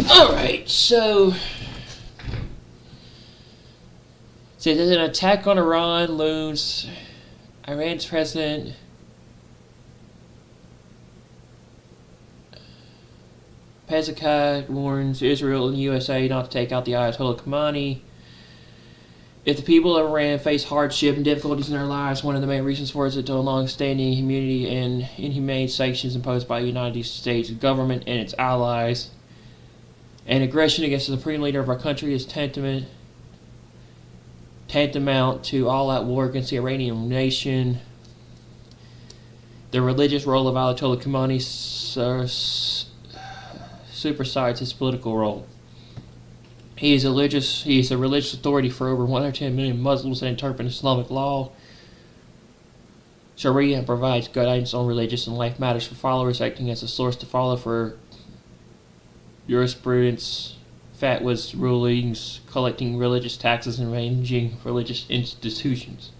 Alright, so there's an attack on Iran looms. Iran's president Pezeshkian warns Israel and USA not to take out the Ayatollah Khamenei. If the people of Iran face hardship and difficulties in their lives, one of the main reasons for it is the long-standing immunity and inhumane sanctions imposed by the United States government and its allies. And aggression against the supreme leader of our country is tantamount to all-out war against the Iranian nation. The religious role of Ayatollah Khamenei supersedes his political role. He is a religious authority for over 110 million Muslims that interpret Islamic law. Sharia provides guidance on religious and life matters for followers, acting as a source to follow for jurisprudence, fatwas, rulings, collecting religious taxes, and managing religious institutions.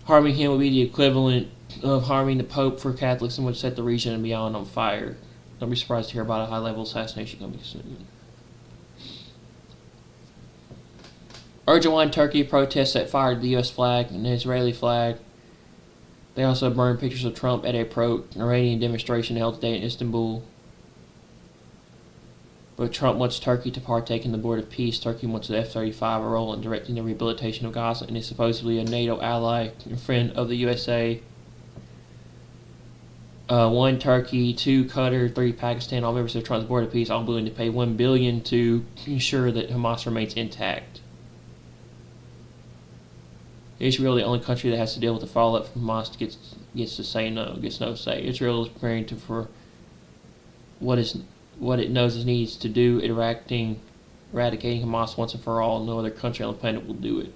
Harming him would be the equivalent of harming the Pope for Catholics and would set the region and beyond on fire. Don't be surprised to hear about a high-level assassination coming soon. Erdogan, Turkey protests set fire to the U.S. flag and the Israeli flag. They also burned pictures of Trump at a pro-Iranian demonstration held today in Istanbul. But Trump wants Turkey to partake in the Board of Peace. Turkey wants the F-35 a role in directing the rehabilitation of Gaza and is supposedly a NATO ally and friend of the USA. 1 Turkey, 2 Qatar, 3 Pakistan, all members of Trump's Board of Peace, all willing to pay $1 billion to ensure that Hamas remains intact. Israel, the only country that has to deal with the fallout from Hamas, gets to say no, gets no say. Israel is preparing for what it knows it needs to do, eradicating Hamas once and for all. No other country on the planet will do it.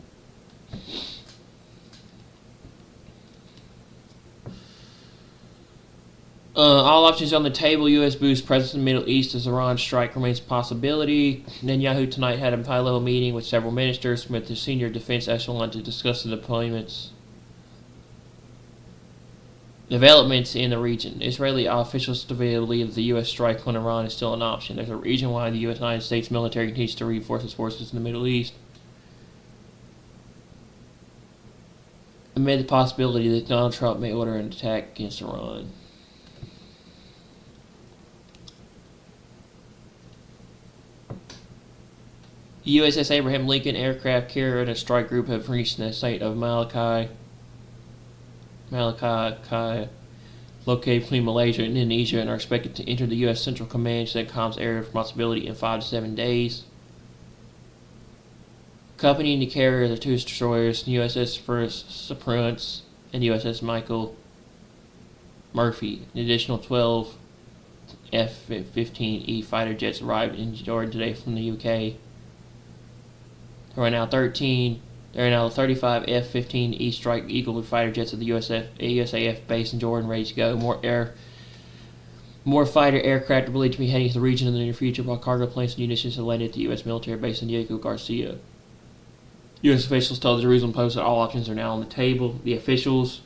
All options on the table. U.S. boosts presence in the Middle East as Iran strike remains a possibility. Netanyahu tonight had a high-level meeting with several ministers with the senior defense echelon to discuss the developments in the region. Israeli officials believe the U.S. strike on Iran is still an option. There's a reason why the United States military continues to reinforce its forces in the Middle East, amid the possibility that Donald Trump may order an attack against Iran. USS Abraham Lincoln aircraft carrier and a strike group have reached the state of Malacca, located between Malaysia and Indonesia, and are expected to enter the U.S. Central Command CENTCOM's area of responsibility in 5 to 7 days. Accompanying the carrier are the 2 destroyers, USS Surprise and USS Michael Murphy. An additional 12 F-15E fighter jets arrived in Jordan today from the UK. There are now 35 F-15E Strike Eagle fighter jets at the USAF base in Jordan ready to go. More fighter aircraft are believed to be heading to the region in the near future, while cargo planes and munitions have landed at the U.S. military base in Diego Garcia. U.S. officials told the Jerusalem Post that all options are now on the table. The officials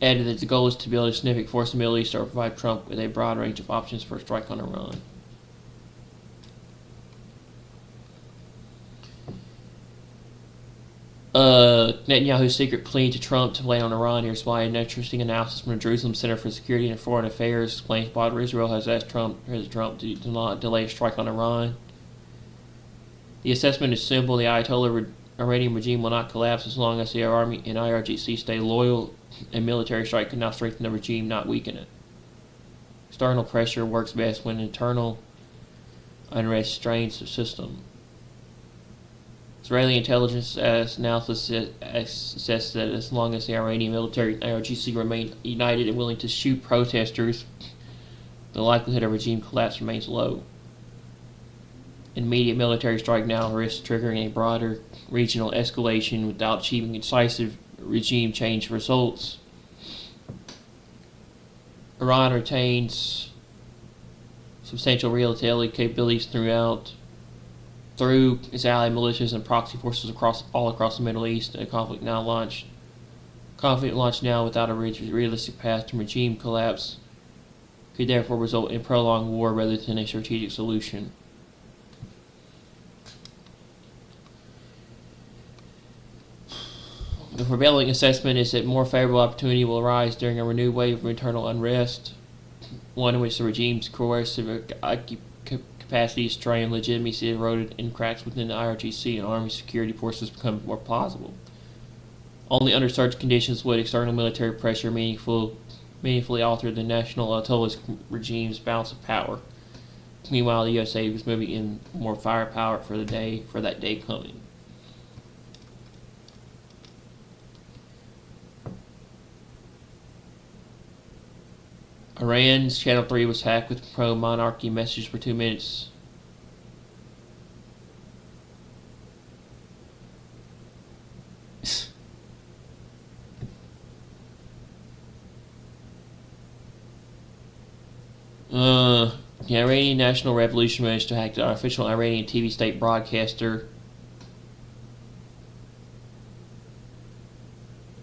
added that the goal is to build a significant force in the Middle East or provide Trump with a broad range of options for a strike on Iran. Netanyahu's secret plea to Trump to play on Iran. Here's why. An interesting analysis from the Jerusalem Center for Security and Foreign Affairs explains why Israel has asked President Trump to not delay a strike on Iran. The assessment is simple. The Ayatollah Iranian regime will not collapse as long as the Army and IRGC stay loyal. A military strike could now strengthen the regime, not weaken it. External pressure works best when internal unrest strains the system. Israeli intelligence analysis assessed that as long as the Iranian military and IRGC remain united and willing to shoot protesters, the likelihood of regime collapse remains low. An immediate military strike now risks triggering a broader regional escalation without achieving decisive regime change results. Iran retains substantial retaliatory capabilities through its allied militias and proxy forces all across the Middle East. A conflict now launched Conflict launched now without a realistic path to regime collapse could therefore result in prolonged war rather than a strategic solution. The prevailing assessment is that more favorable opportunity will arise during a renewed wave of internal unrest, one in which the regime's coercive capacity, strength, and legitimacy eroded and cracks within the IRGC and Army security forces become more plausible. Only under such conditions would external military pressure meaningfully alter the national totalitarian regime's balance of power. Meanwhile, the USA was moving in more firepower for that day coming. Iran's Channel 3 was hacked with pro-monarchy messages for 2 minutes. The Iranian National Revolution managed to hack the official Iranian TV state broadcaster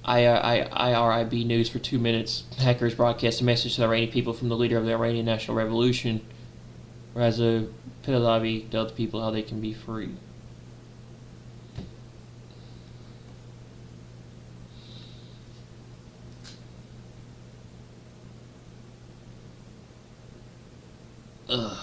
IRIB News for 2 minutes. Hackers broadcast a message to the Iranian people from the leader of the Iranian National Revolution, Reza Pahlavi, tell the people how they can be free. Ugh.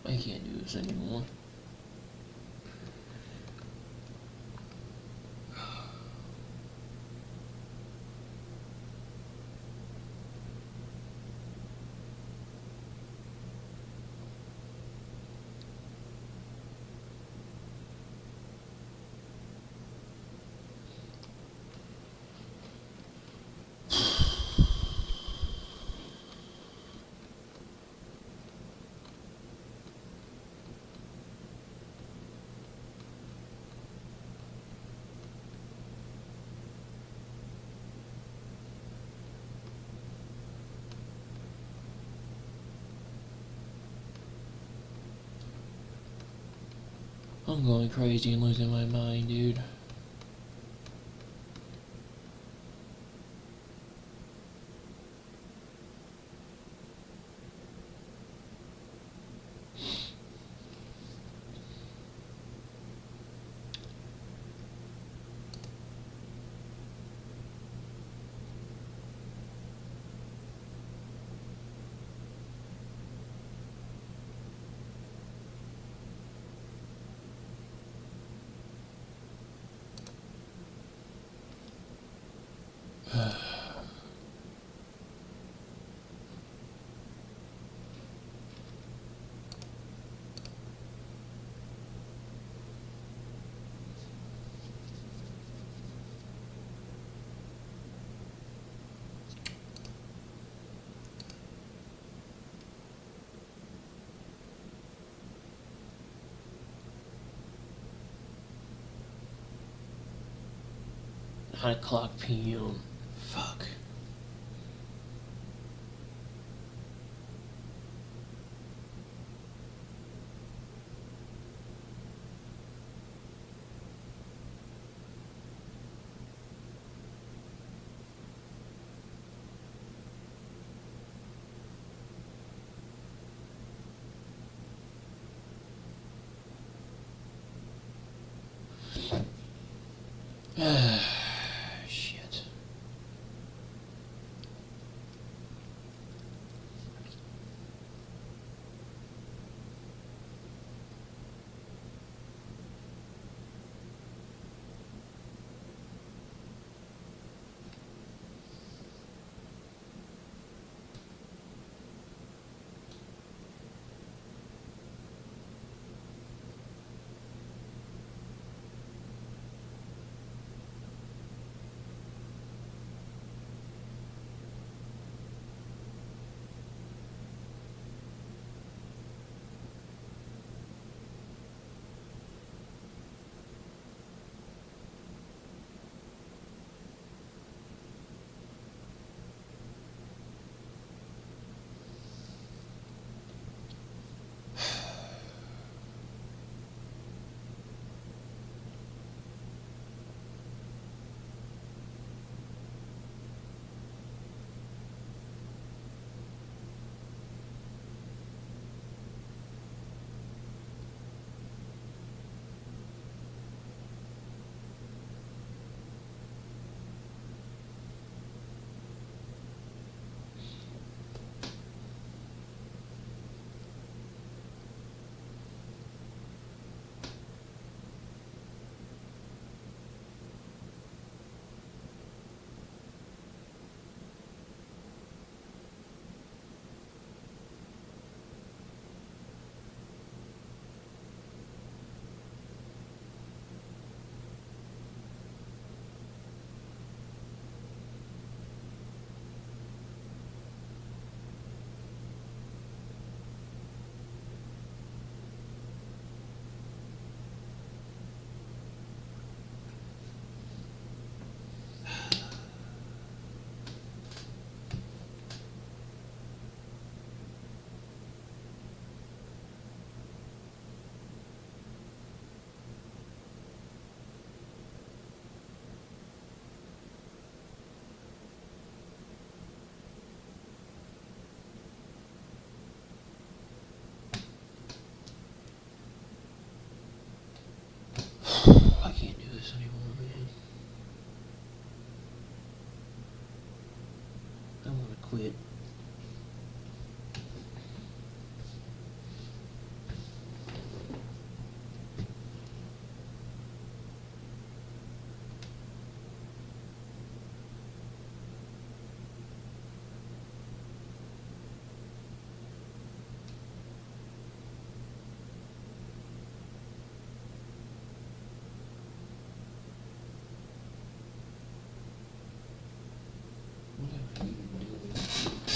I can't do this anymore. I'm going crazy and losing my mind, dude. Nine o'clock p.m. Fuck. Shit. this anymore, man. I want to quit. Whatever you do.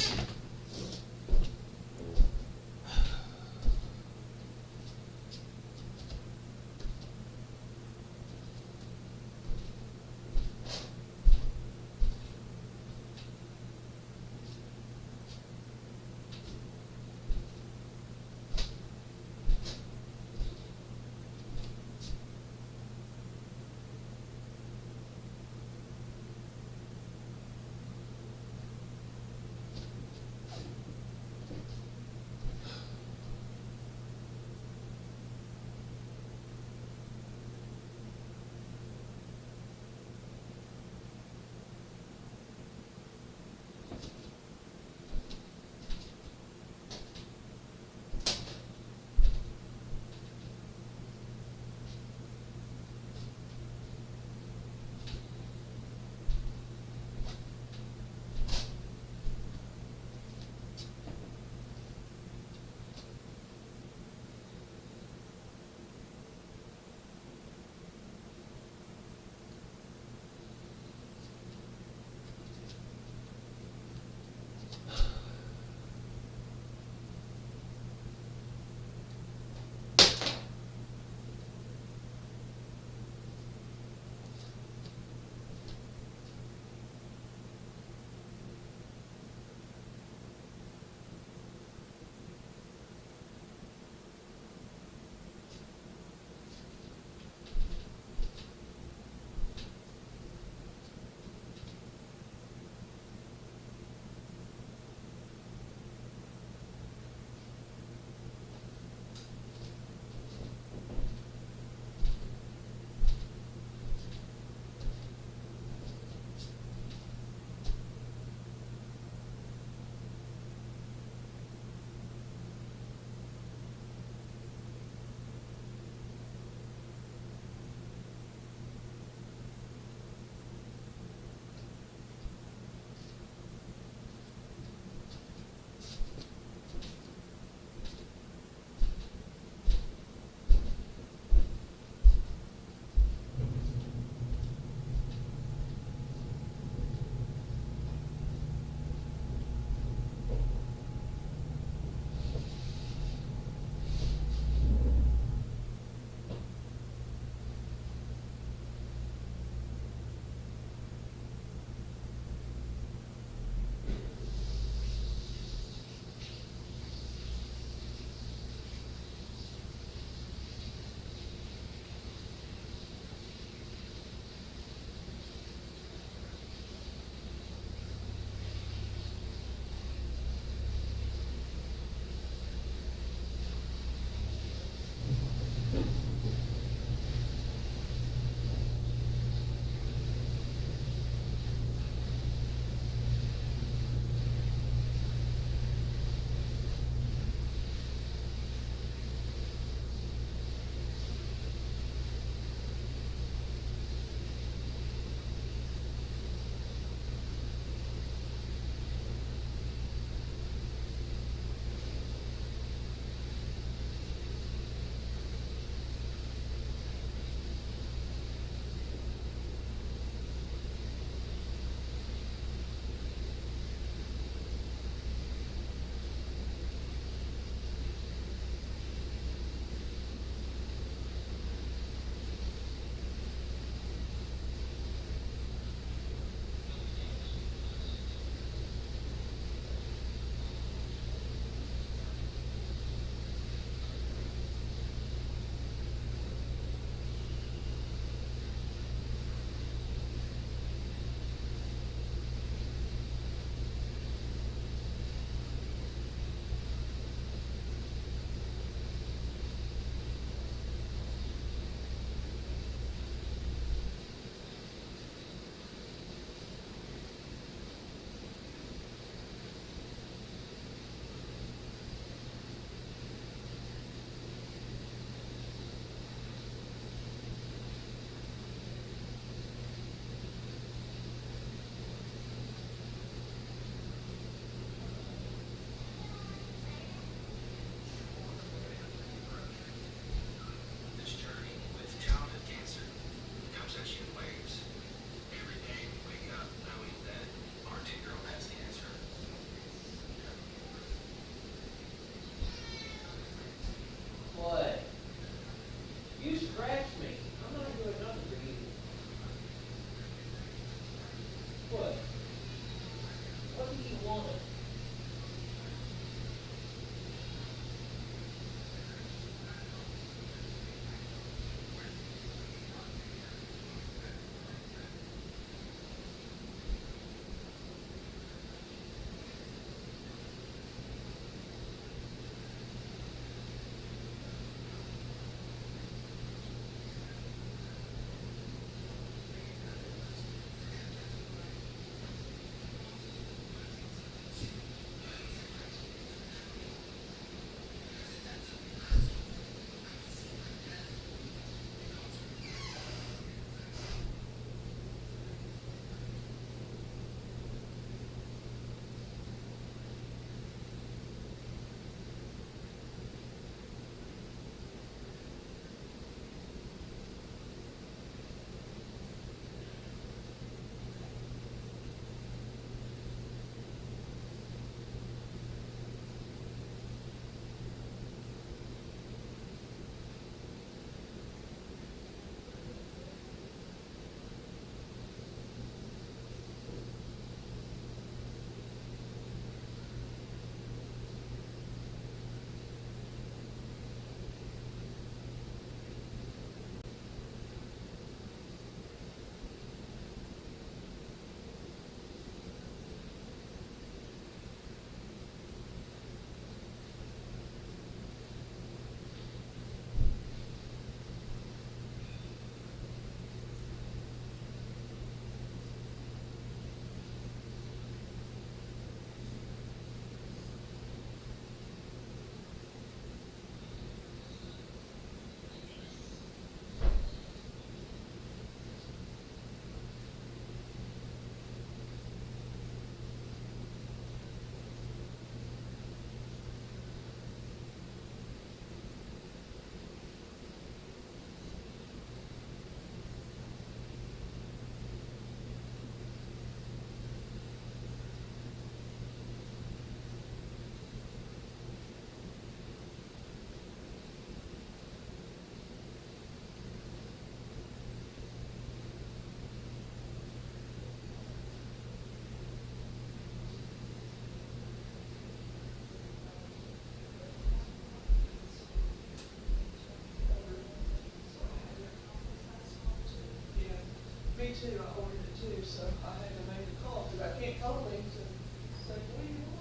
me too, I ordered it too, so I had to make a call, because I can't call him, so, it's like, what do you want?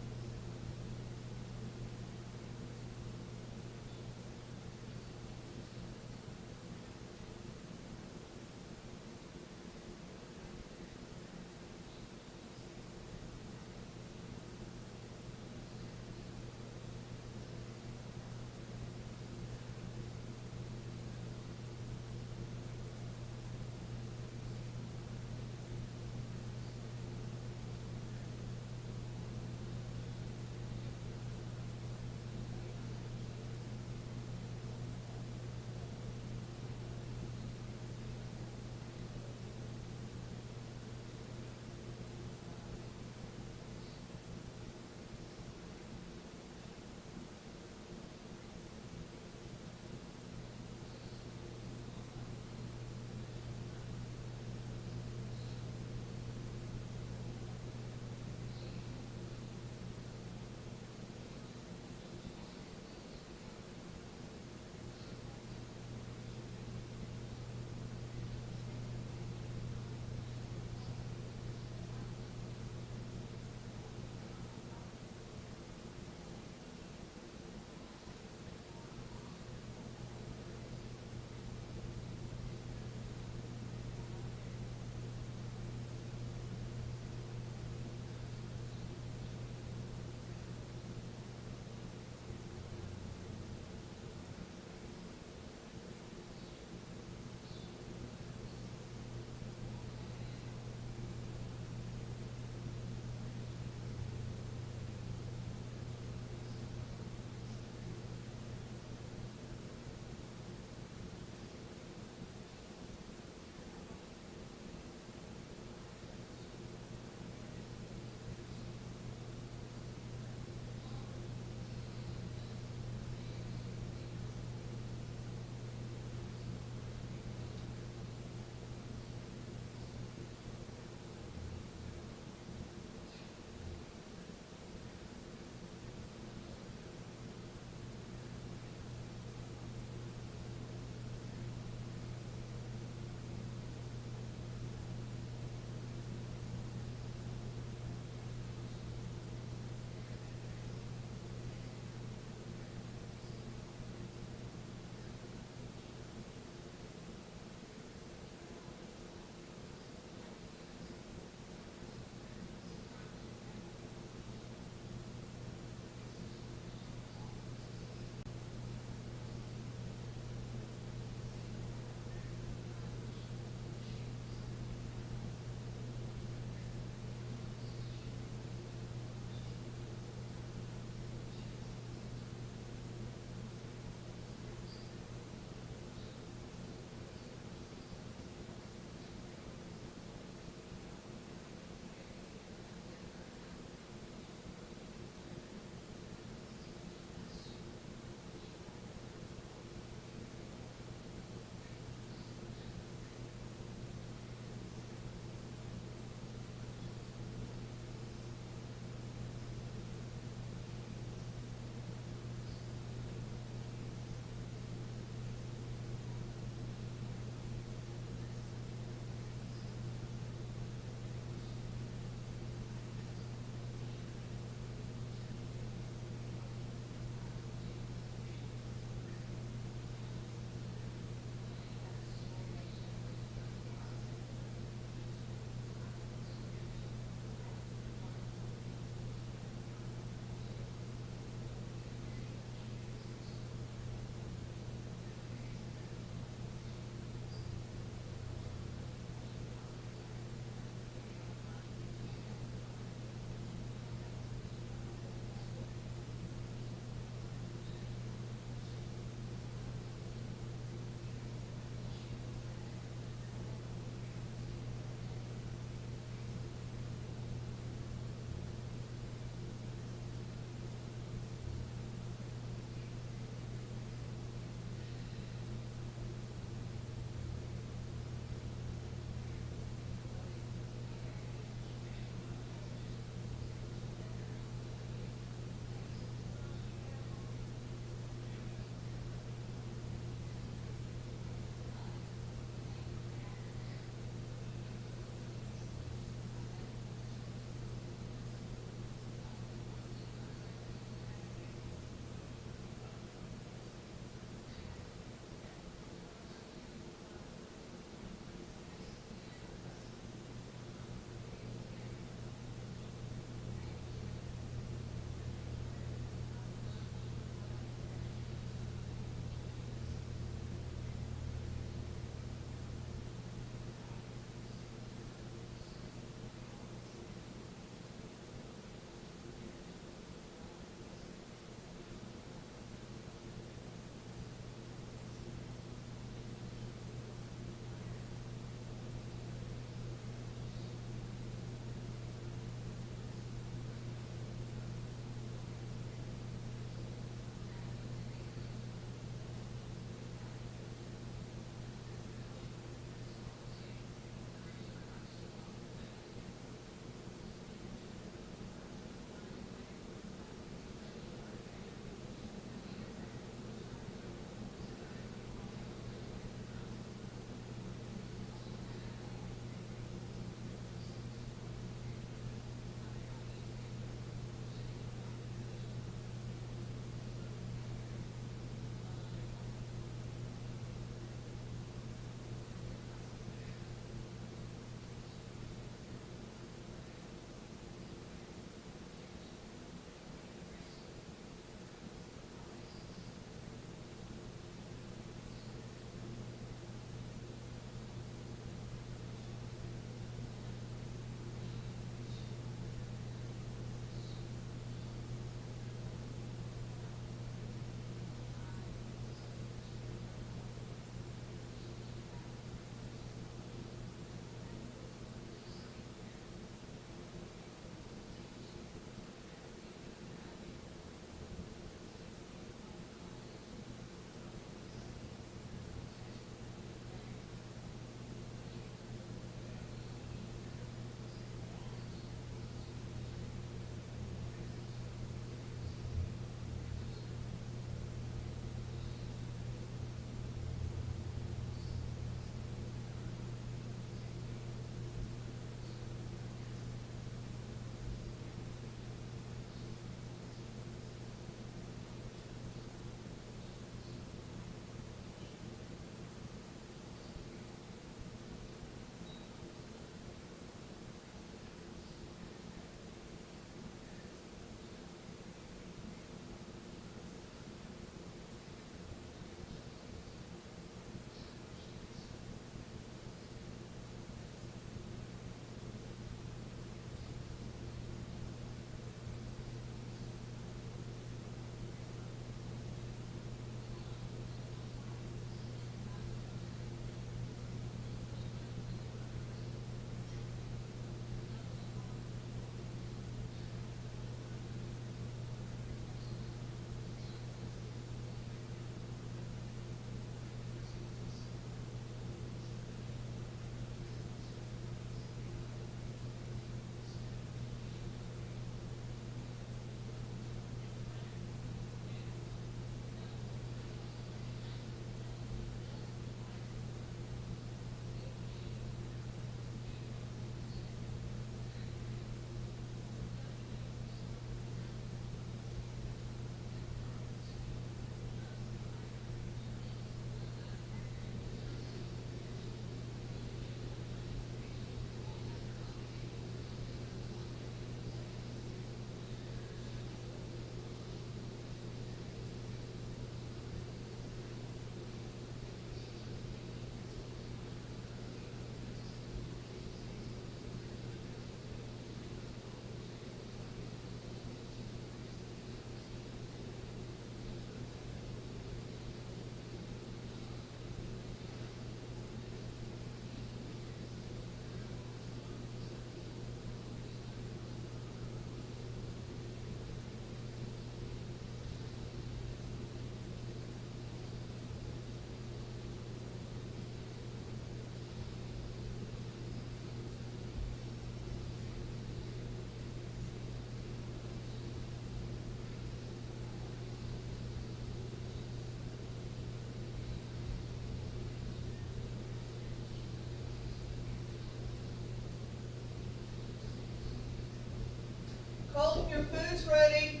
your food's ready.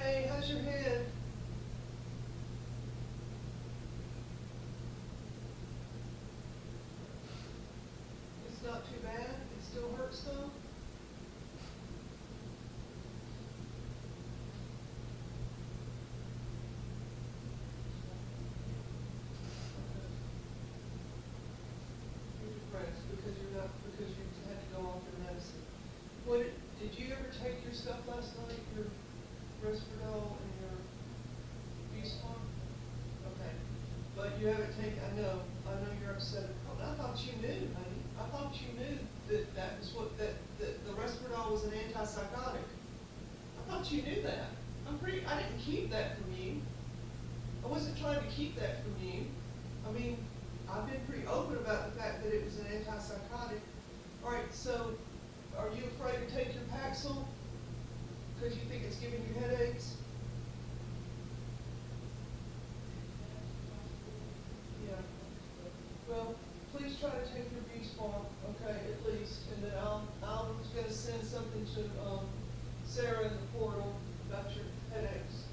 Hey, how's your head? It's not too bad? It still hurts though? You're depressed because you had to go off your medicine. Did you ever take your stuff last night, your Risperdal and your B-Spot? Okay, but you haven't taken, I know you're upset. I thought you knew, honey. I thought you knew that was what, that the Risperdal was an antipsychotic. I thought you knew that. I didn't keep that from you. I wasn't trying to keep that from you. I mean, I've been pretty open about the fact that it was an antipsychotic. All right, so are you afraid to take your Paxil because you think it's giving you headaches? Yeah. Well, please try to take your B-Spot, okay, at least, and then I'm going to send something to Sarah in the portal about your headaches.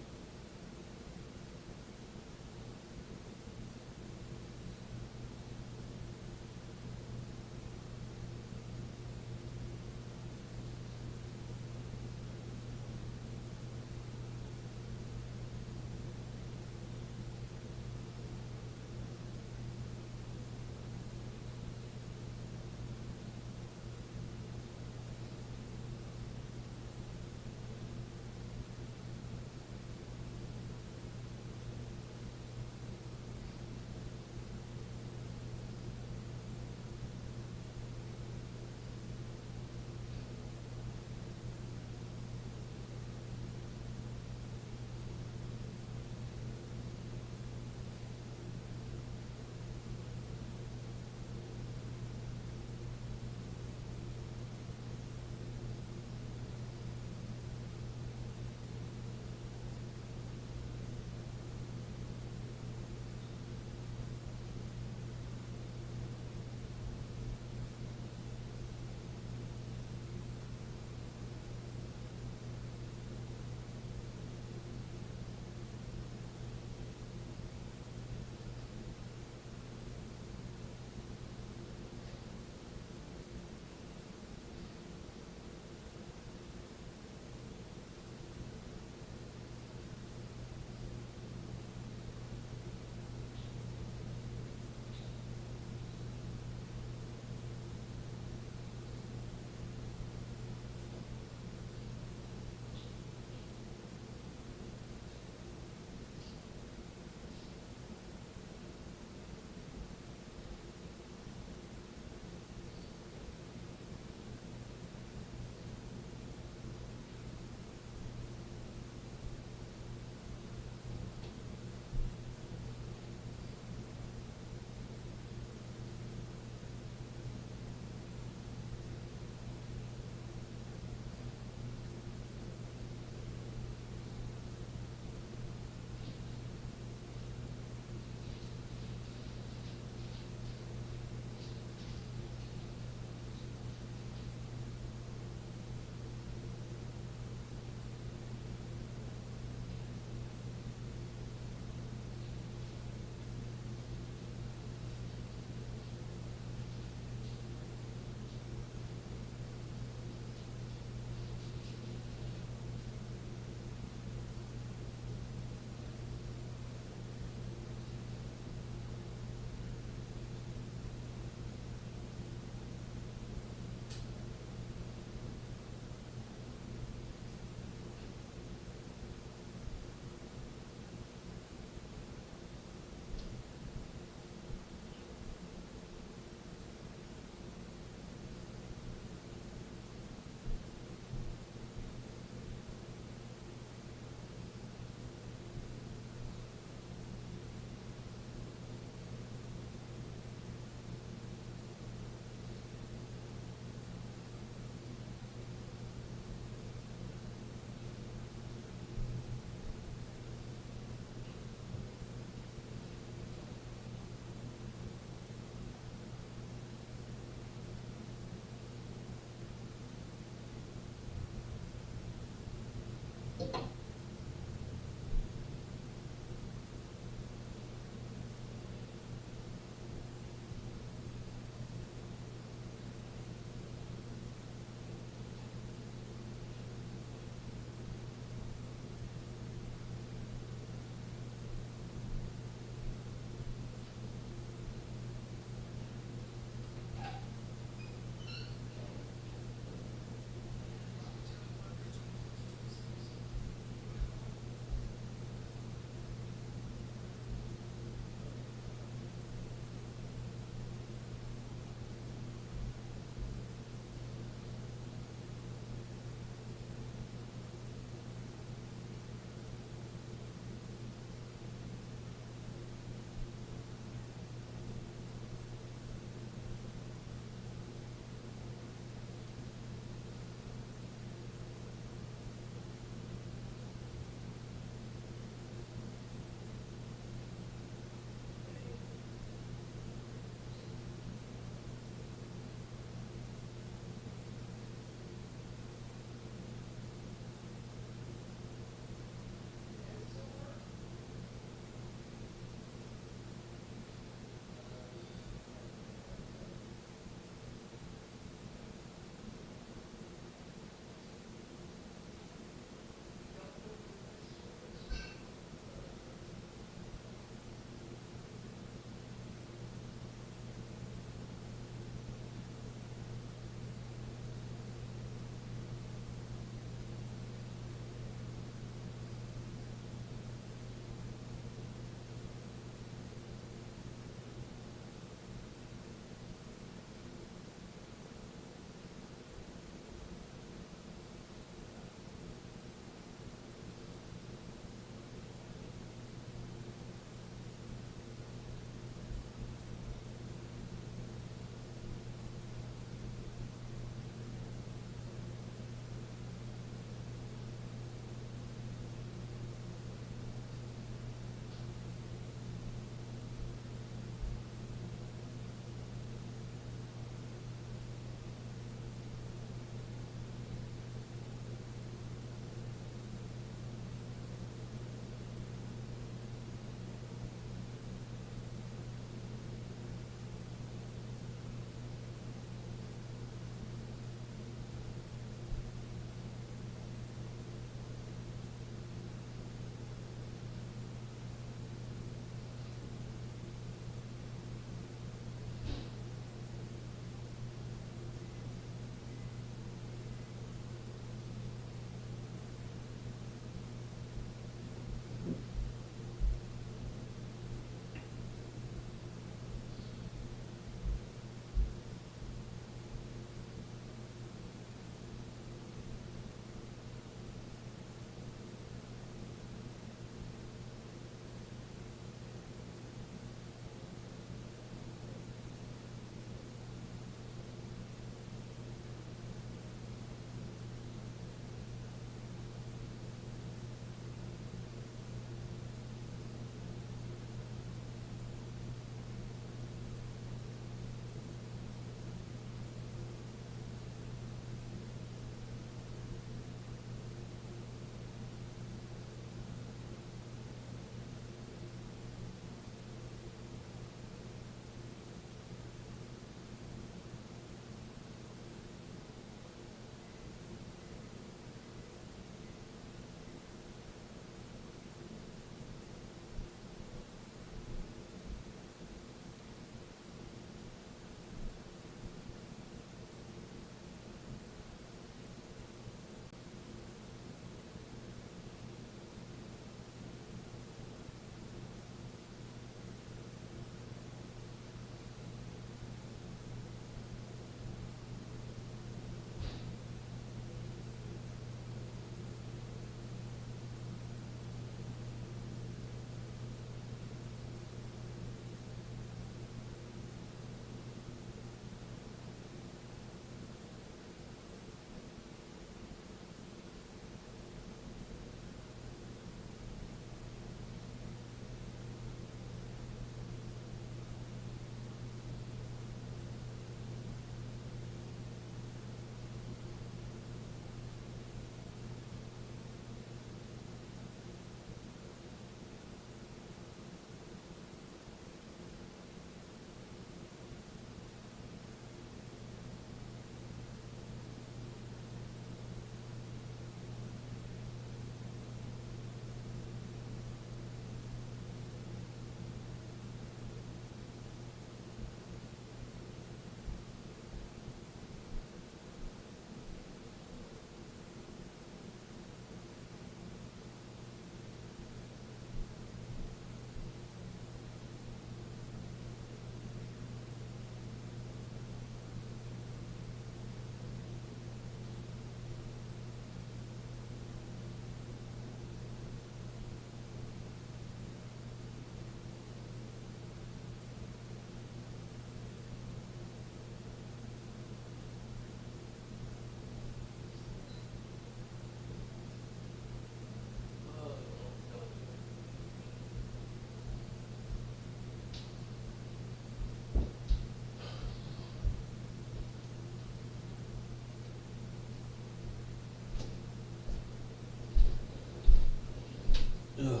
Ugh.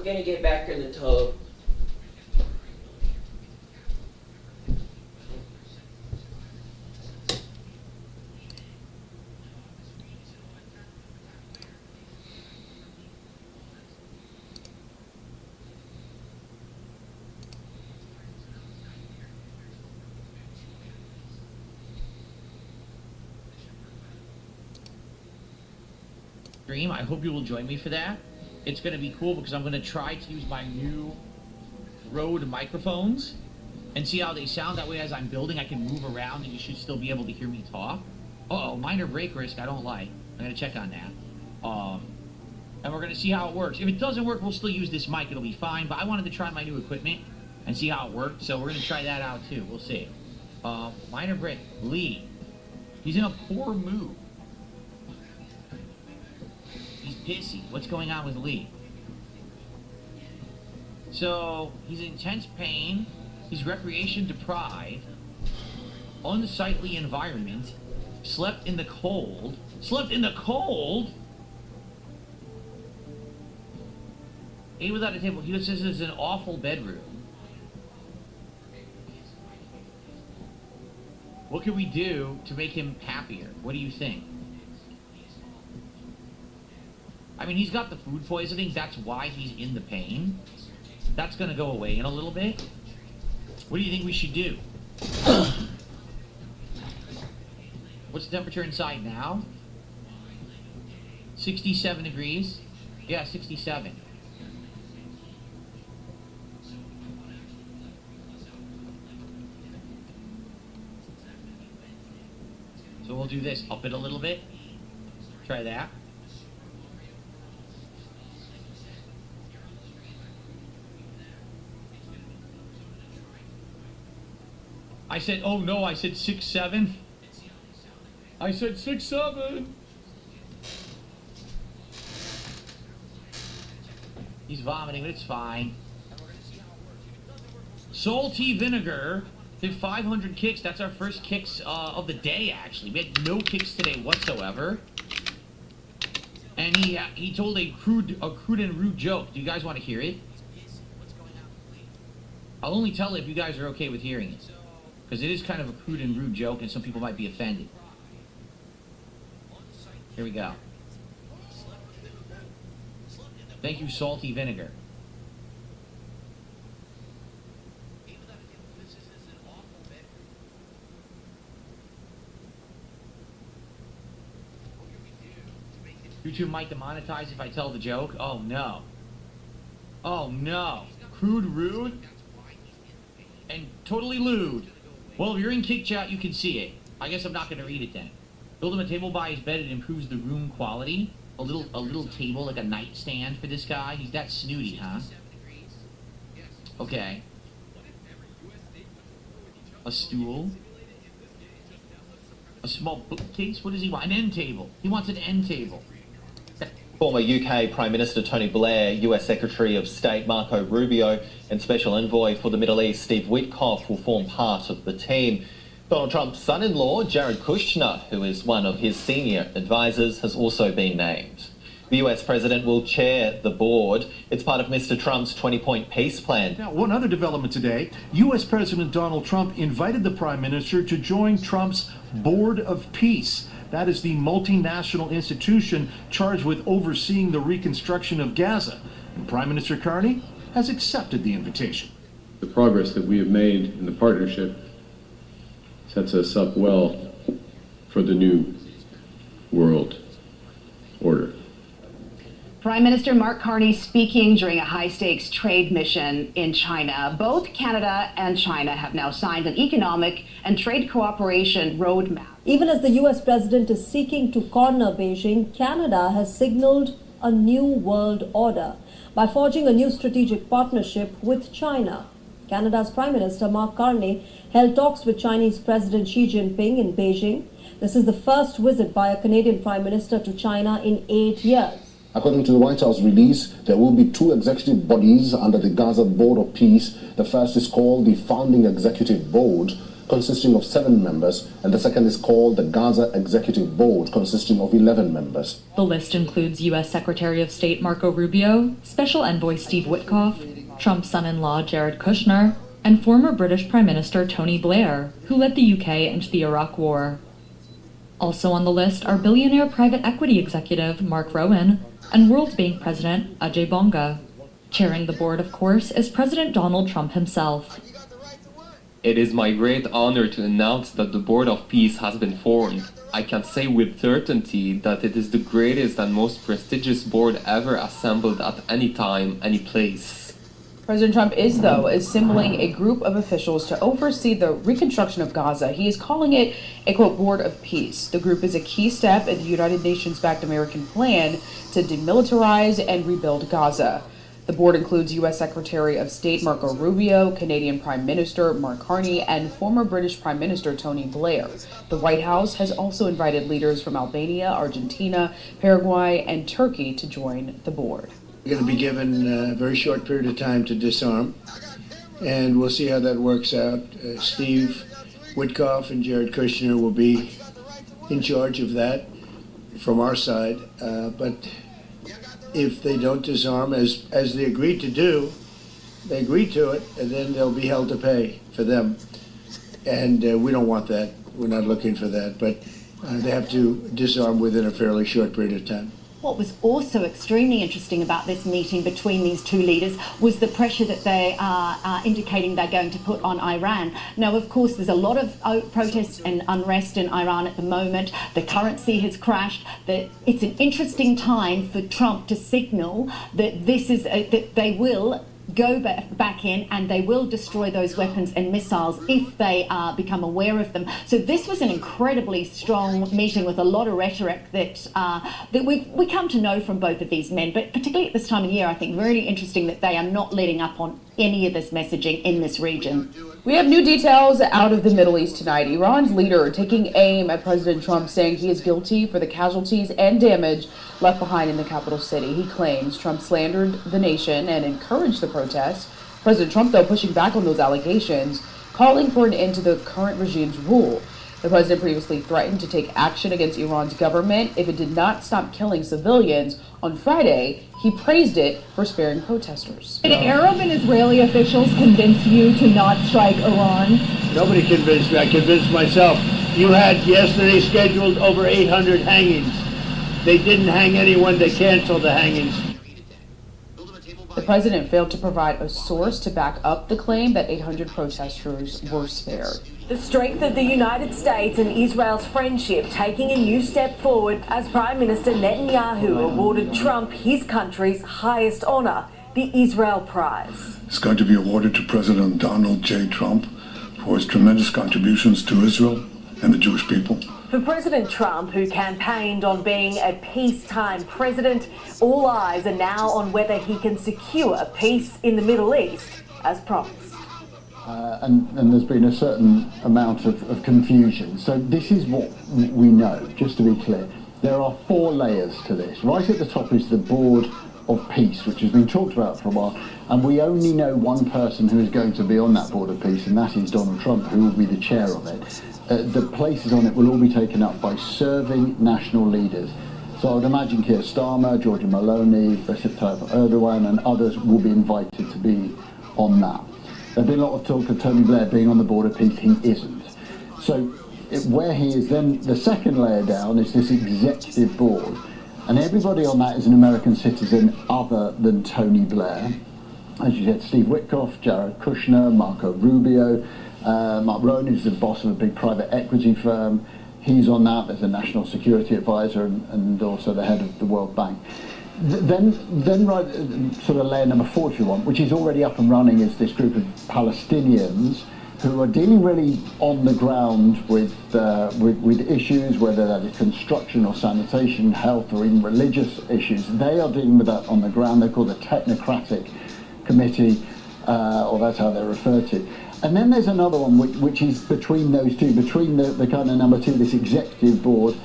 gonna get back in the tub. I hope you will join me for that. It's going to be cool because I'm going to try to use my new Rode microphones and see how they sound. That way, as I'm building, I can move around and you should still be able to hear me talk. Uh-oh, minor break risk, I don't like. I'm going to check on that. And we're going to see how it works. If it doesn't work, we'll still use this mic. It'll be fine. But I wanted to try my new equipment and see how it worked. So we're going to try that out, too. We'll see. Minor break. Lee. He's in a poor mood. He's pissy. What's going on with Lee? So, he's in intense pain. He's recreation deprived. Unsightly environment. Slept in the cold. Slept in the cold? Ate without a table. He says it's an awful bedroom. What can we do to make him happier? What do you think? I mean, he's got the food poisoning. That's why he's in the pain. That's going to go away in a little bit. What do you think we should do? What's the temperature inside now? 67 degrees. Yeah, 67. So we'll do this. Up it a little bit. Try that. I said, oh no, I said 6'7". I said 6'7". He's vomiting, but it's fine. Salty vinegar did 500 kicks. That's our first kicks of the day, actually. We had no kicks today whatsoever. And he told a crude and rude joke. Do you guys want to hear it? I'll only tell it if you guys are okay with hearing it. Because it is kind of a crude and rude joke, and some people might be offended. Here we go. Thank you, salty vinegar. YouTube might demonetize if I tell the joke. Oh no. Oh no. Crude, rude, and totally lewd. Well, if you're in Kick Chat, you can see it. I guess I'm not going to read it then. Build him a table by his bed. It improves the room quality. A little table, like a nightstand for this guy. He's that snooty, huh? Okay. A stool. A small bookcase. What does he want? An end table. He wants an end table. Former UK Prime Minister Tony Blair, US Secretary of State Marco Rubio, and Special Envoy for the Middle East Steve Witkoff will form part of the team. Donald Trump's son-in-law, Jared Kushner, who is one of his senior advisors, has also been named. The US President will chair the board. It's part of Mr. Trump's 20-point peace plan. Now, one other development today, US President Donald Trump invited the Prime Minister to join Trump's Board of Peace. That is the multinational institution charged with overseeing the reconstruction of Gaza. And Prime Minister Carney has accepted the invitation. The progress that we have made in the partnership sets us up well for the new world order. Prime Minister Mark Carney speaking during a high-stakes trade mission in China. Both Canada and China have now signed an economic and trade cooperation roadmap. Even as the US president is seeking to corner Beijing, Canada has signaled a new world order by forging a new strategic partnership with China. Canada's Prime Minister Mark Carney held talks with Chinese President Xi Jinping in Beijing. This is the first visit by a Canadian Prime Minister to China in 8 years. According to the White House release, there will be 2 executive bodies under the Gaza Board of Peace. The first is called the Founding Executive Board. consisting of 7 members, and the second is called the Gaza Executive Board, consisting of 11 members. The list includes U.S. Secretary of State Marco Rubio, Special Envoy Steve Witkoff, Trump's son-in-law Jared Kushner, and former British Prime Minister Tony Blair, who led the UK into the Iraq War. Also on the list are billionaire private equity executive Mark Rowan and World Bank President Ajay Banga. Chairing the board, of course, is President Donald Trump himself. It is my great honor to announce that the Board of Peace has been formed. I can say with certainty that it is the greatest and most prestigious board ever assembled at any time, any place. President Trump is, though, assembling a group of officials to oversee the reconstruction of Gaza. He is calling it a, quote, Board of Peace. The group is a key step in the United Nations-backed American plan to demilitarize and rebuild Gaza. The board includes U.S. Secretary of State Marco Rubio, Canadian Prime Minister Mark Carney, and former British Prime Minister Tony Blair. The White House has also invited leaders from Albania, Argentina, Paraguay, and Turkey to join the board. We're going to be given a very short period of time to disarm, and we'll see how that works out. Steve Witkoff and Jared Kushner will be in charge of that from our side, but if they don't disarm, as they agreed to do, they agreed to it, and then they'll be held to pay for them. And we don't want that. We're not looking for that. But they have to disarm within a fairly short period of time. What was also extremely interesting about this meeting between these two leaders was the pressure that they are indicating they're going to put on Iran. Now, of course, there's a lot of protests and unrest in Iran at the moment. The currency has crashed. It's an interesting time for Trump to signal that this is that they will go back in and they will destroy those weapons and missiles if they become aware of them. So this was an incredibly strong meeting with a lot of rhetoric that we come to know from both of these men, but particularly at this time of year, I think really interesting that they are not letting up on any of this messaging in this region. We have new details out of the Middle East tonight. Iran's leader taking aim at President Trump, saying he is guilty for the casualties and damage left behind in the capital city. He claims Trump slandered the nation and encouraged the protests. President Trump, though, pushing back on those allegations, calling for an end to the current regime's rule. The president previously threatened to take action against Iran's government if it did not stop killing civilians. On Friday, he praised it for sparing protesters. Did Arab and Israeli officials convince you to not strike Iran? Nobody convinced me. I convinced myself. You had yesterday scheduled over 800 hangings. They didn't hang anyone. They canceled the hangings. The president failed to provide a source to back up the claim that 800 protesters were spared. The strength of the United States and Israel's friendship taking a new step forward as Prime Minister Netanyahu awarded Trump his country's highest honor, the Israel Prize. It's going to be awarded to President Donald J. Trump for his tremendous contributions to Israel and the Jewish people. For President Trump, who campaigned on being a peacetime president, all eyes are now on whether he can secure peace in the Middle East, as promised. And there's been a certain amount of confusion. So this is what we know, just to be clear. There are 4 layers to this. Right at the top is the Board of Peace, which has been talked about for a while, and we only know one person who is going to be on that Board of Peace, and that is Donald Trump, who will be the chair of it. The places on it will all be taken up by serving national leaders. So I would imagine Keir Starmer, Giorgia Meloni, Recep Tayyip Erdogan and others will be invited to be on that. There's been a lot of talk of Tony Blair being on the Board of Peace. He isn't. So where he is then, the second layer down is this executive board. And everybody on that is an American citizen other than Tony Blair. As you said, Steve Witkoff, Jared Kushner, Marco Rubio, Mark Rowan, who's the boss of a big private equity firm. He's on that. There's a national security advisor and also the head of the World Bank. Then right, sort of layer number 4, if you want, which is already up and running, is this group of Palestinians who are dealing really on the ground with issues, whether that is construction or sanitation, health, or even religious issues. They are dealing with that on the ground. They're called the Technocratic Committee, or that's how they're referred to. And then there's another one which is between those two, between the kind of number 2, this executive board,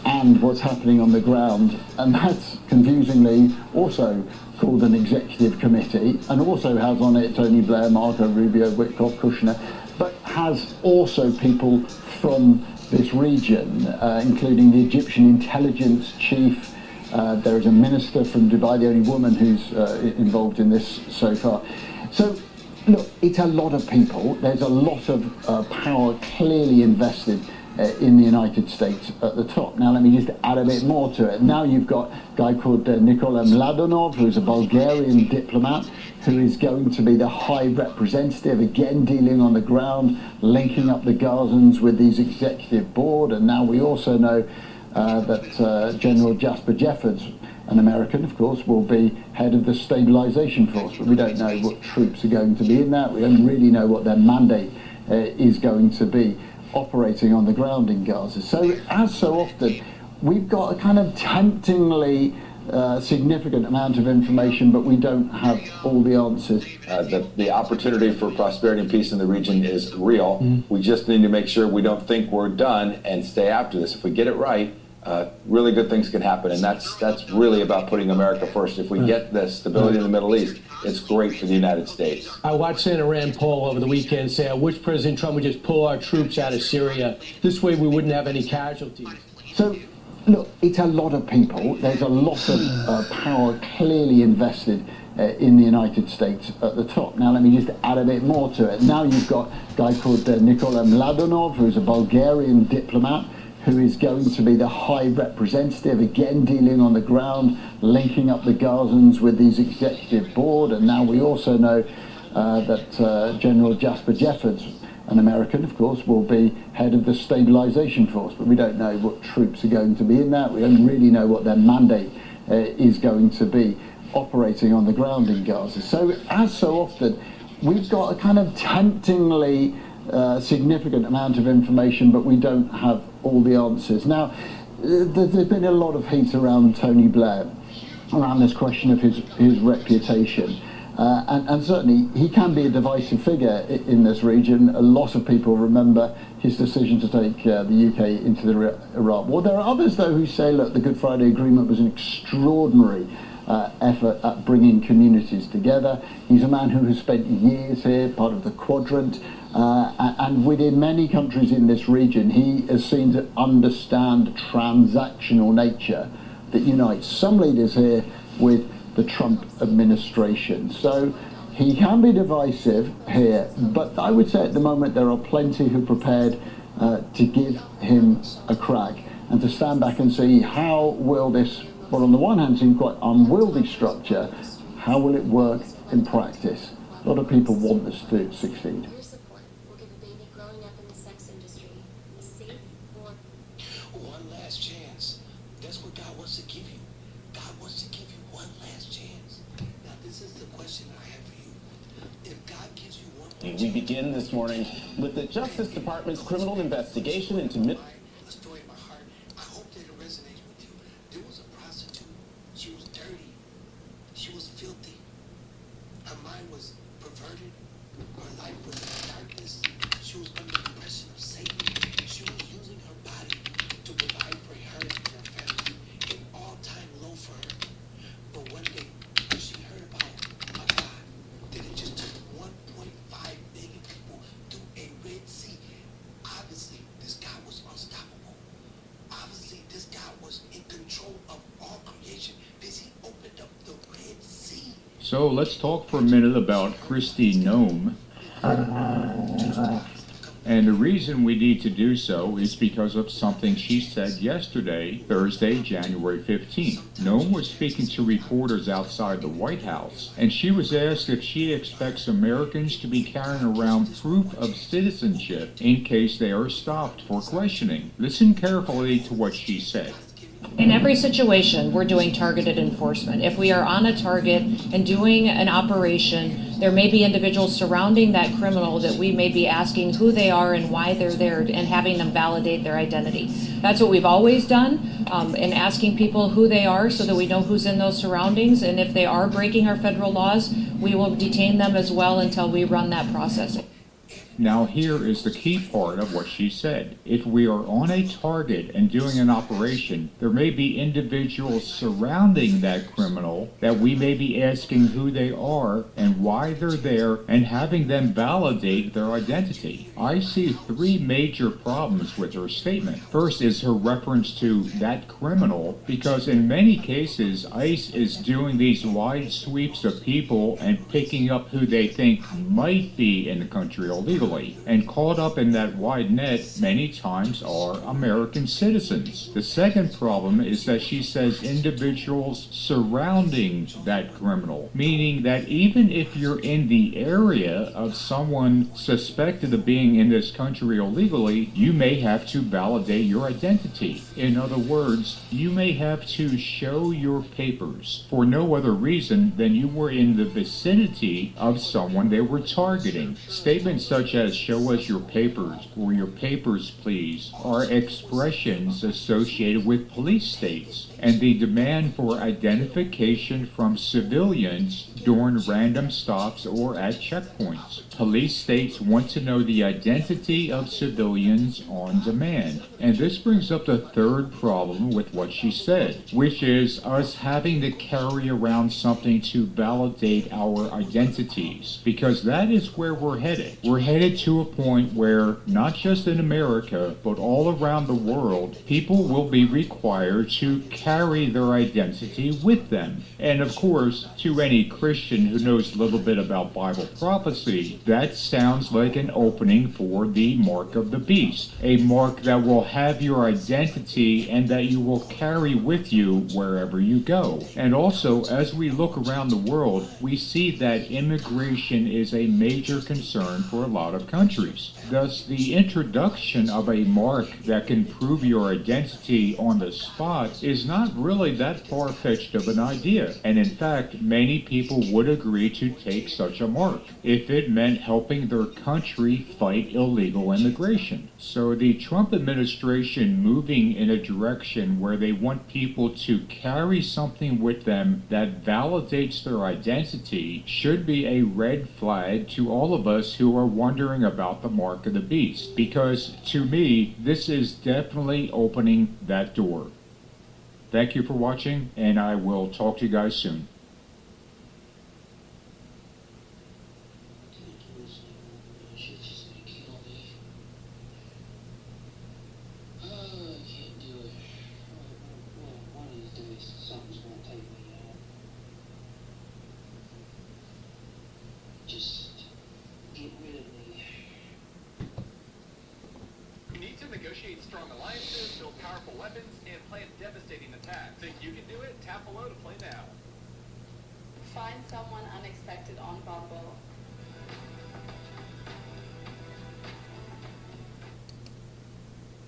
and what's happening on the ground, and that's confusingly also called an executive committee, and also has on it Tony Blair, Marco Rubio, Witkoff, Kushner. But has also people from this region, including the Egyptian intelligence chief. There is a minister from Dubai, the only woman who's involved in this so far. So, look, it's a lot of people. There's a lot of power clearly invested in the United States at the top. Now, let me just add a bit more to it. Now you've got a guy called Nikola Mladonov, who's a Bulgarian diplomat, who is going to be the high representative, again dealing on the ground, linking up the Gazans with these executive board. And now we also know that General Jasper Jeffords, an American, of course, will be head of the stabilization force, but we don't know what troops are going to be in that. We don't really know what their mandate is going to be operating on the ground in Gaza. So, as so often, we've got a kind of temptingly significant amount of information, but we don't have all the answers. The opportunity for prosperity and peace in the region is real. We just need to make sure we don't think we're done and stay after this. If we get it right, really good things can happen, and that's really about putting America first. If we get the stability in the Middle East, it's great for the United States. I watched Senator Rand Paul over the weekend say, I wish President Trump would just pull our troops out of Syria. This way we wouldn't have any casualties. So, look, it's a lot of people. There's a lot of power clearly invested in the United States at the top. Now, let me just add a bit more to it. Now you've got a guy called Nikola Mladonov, who's a Bulgarian diplomat, who is going to be the high representative, again dealing on the ground, linking up the Gazans with these executive board. And now we also know that General Jasper Jeffords, an American, of course, will be head of the stabilization force, but we don't know what troops are going to be in that. We don't really know what their mandate is going to be operating on the ground in Gaza. So, as so often, we've got a kind of temptingly significant amount of information, but we don't have all the answers. Now, there's been a lot of heat around Tony Blair, around this question of his reputation. And certainly he can be a divisive figure in this region. A lot of people remember his decision to take the UK into the Iraq War. There are others, though, who say, look, the Good Friday Agreement was an extraordinary effort at bringing communities together. He's a man who has spent years here, part of the Quadrant, and within many countries in this region, he has seemed to understand transactional nature that unites some leaders here with the Trump administration. So he can be divisive here, but I would say at the moment there are plenty who are prepared to give him a crack and to stand back and see how will this, what on the one hand seems quite unwieldy structure, how will it work in practice? A lot of people want this to succeed. One last chance. That's what God wants to give you. God wants to give you one last chance. Now, this is the question I have for you. If God gives you one more chance. We begin this morning with the Justice Department's criminal investigation into A story in my heart. I hope that it resonates with you. There was a prostitute. She was dirty. She was filthy. Her mind was perverted. Her life was in darkness. She was under the oppression of Satan. She was using her body to provide for her and her family, an all-time low for her. But one day, when she heard about a God that had just took 1.5 million people through a Red Sea, obviously this God was unstoppable. Obviously this God was in control of all creation because he opened up the Red Sea. So let's talk for a minute about Kristi Noem. And the reason we need to do so is because of something she said yesterday, Thursday, January 15th. Noem was speaking to reporters outside the White House, and she was asked if she expects Americans to be carrying around proof of citizenship in case they are stopped for questioning. Listen carefully to what she said. In every situation, we're doing targeted enforcement. If we are on a target and doing an operation, there may be individuals surrounding that criminal that we may be asking who they are and why they're there and having them validate their identity. That's what we've always done, in asking people who they are so that we know who's in those surroundings. And if they are breaking our federal laws, we will detain them as well until we run that process. Now here is the key part of what she said. If we are on a target and doing an operation, there may be individuals surrounding that criminal that we may be asking who they are and why they're there and having them validate their identity. I see three major problems with her statement. First is her reference to that criminal, because in many cases ICE is doing these wide sweeps of people and picking up who they think might be in the country illegally. And caught up in that wide net many times are American citizens. The second problem is that she says individuals surrounding that criminal, meaning that even if you're in the area of someone suspected of being in this country illegally, you may have to validate your identity. In other words, you may have to show your papers for no other reason than you were in the vicinity of someone they were targeting. Statements such as "show us your papers" or "your papers please" are expressions associated with police states and the demand for identification from civilians during random stops or at checkpoints. Police states want to know the identity of civilians on demand. And this brings up the third problem with what she said, which is us having to carry around something to validate our identities, because that is where we're headed. We're headed to a point where, not just in America, but all around the world, people will be required to carry their identity with them. And of course, to any Christian who knows a little bit about Bible prophecy, that sounds like an opening for the mark of the beast, a mark that will have your identity and that you will carry with you wherever you go. And also, as we look around the world, we see that immigration is a major concern for a lot of countries. Thus, the introduction of a mark that can prove your identity on the spot is not really that far-fetched of an idea. And in fact, many people would agree to take such a mark if it meant helping their country fight illegal immigration. So the Trump administration moving in a direction where they want people to carry something with them that validates their identity should be a red flag to all of us who are wondering about the mark of the beast, because to me, this is definitely opening that door. Thank you for watching, and I will talk to you guys soon. Negotiate strong alliances, build powerful weapons, and plan devastating attacks. Think you can do it? Tap below to play now. Find someone unexpected on Bumble.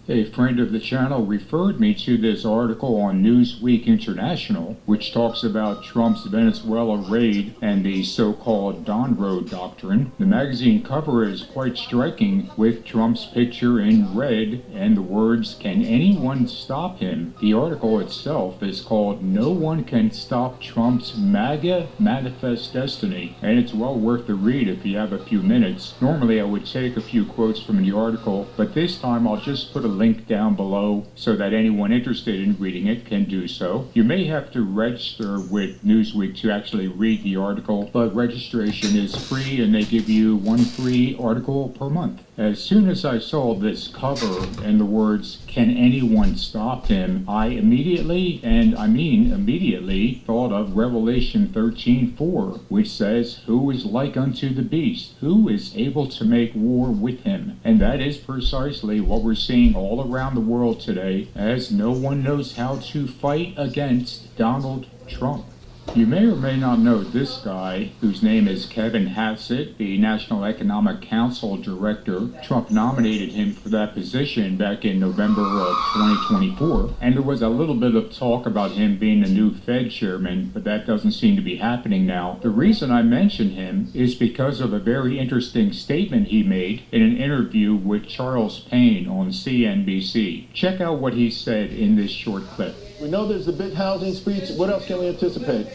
A friend of the channel referred me to this article on Newsweek International, which talks about Trump's Venezuela raid and the so-called Don Road doctrine. The magazine cover is quite striking, with Trump's picture in red and the words, "Can anyone stop him?" The article itself is called "No One Can Stop Trump's MAGA Manifest Destiny," and it's well worth the read if you have a few minutes. Normally I would take a few quotes from the article, but this time I'll just put a link down below so that anyone interested in reading it can do so. You may have to register with Newsweek to actually read the article, but registration is free and they give you one free article per month. As soon as I saw this cover and the words, "Can anyone stop him?" I immediately, and I mean immediately, thought of Revelation 13:4, which says, "Who is like unto the beast? Who is able to make war with him?" And that is precisely what we're seeing all around the world today, as no one knows how to fight against Donald Trump. You may or may not know this guy, whose name is Kevin Hassett, the National Economic Council Director. Trump nominated him for that position back in November of 2024, and there was a little bit of talk about him being the new Fed chairman, but that doesn't seem to be happening now. The reason I mention him is because of a very interesting statement he made in an interview with Charles Payne on CNBC. Check out what he said in this short clip. We know there's the big housing speech. What else can we anticipate?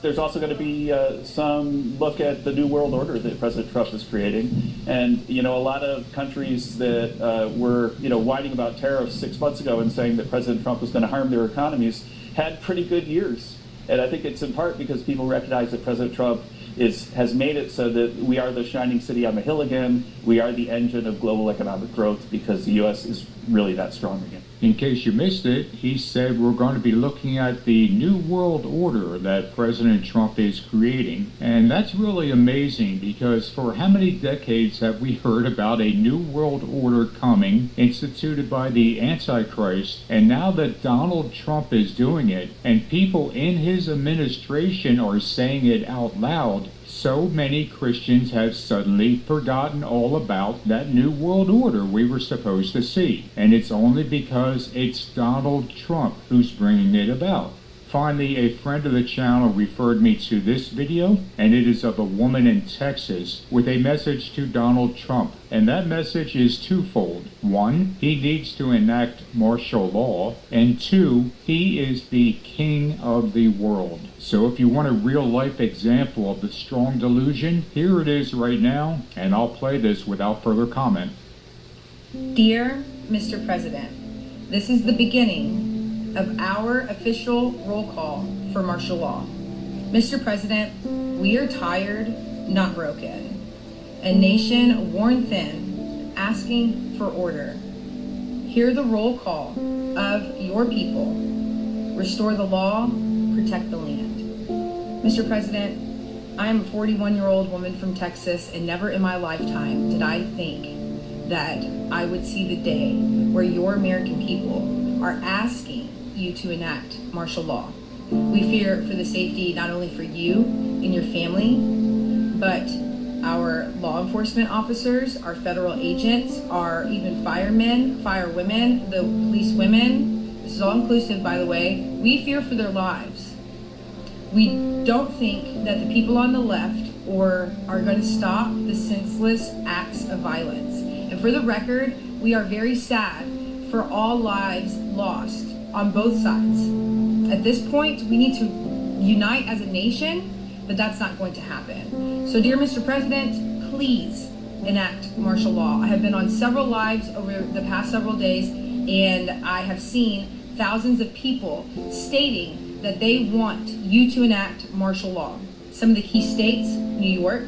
there's also going to be some look at the new world order that President Trump is creating. And, a lot of countries that were, whining about tariffs 6 months ago and saying that President Trump was going to harm their economies had pretty good years. And I think it's in part because people recognize that President Trump has made it so that we are the shining city on the hill again. We are the engine of global economic growth because the U.S. is really that strong again. In case you missed it, he said we're going to be looking at the new world order that President Trump is creating. And that's really amazing because for how many decades have we heard about a new world order coming, instituted by the Antichrist? And now that Donald Trump is doing it, and people in his administration are saying it out loud, so many Christians have suddenly forgotten all about that new world order we were supposed to see. And it's only because it's Donald Trump who's bringing it about. Finally, a friend of the channel referred me to this video, and it is of a woman in Texas with a message to Donald Trump. And that message is twofold. One, he needs to enact martial law. And two, he is the king of the world. So if you want a real-life example of the strong delusion, here it is right now, and I'll play this without further comment. Dear Mr. President, this is the beginning of our official roll call for martial law. Mr. President, we are tired, not broken. A nation worn thin, asking for order. Hear the roll call of your people. Restore the law, protect the land. Mr. President, I am a 41-year-old woman from Texas, and never in my lifetime did I think that I would see the day where your American people are asking you to enact martial law. We fear for the safety not only for you and your family, but our law enforcement officers, our federal agents, our even firemen, firewomen, the police women. This is all inclusive, by the way. We fear for their lives. We don't think that the people on the left are going to stop the senseless acts of violence. And for the record, we are very sad for all lives lost on both sides. At this point, we need to unite as a nation, but that's not going to happen. So dear Mr. President, please enact martial law. I have been on several lives over the past several days, and I have seen thousands of people stating that they want you to enact martial law. Some of the key states, New York,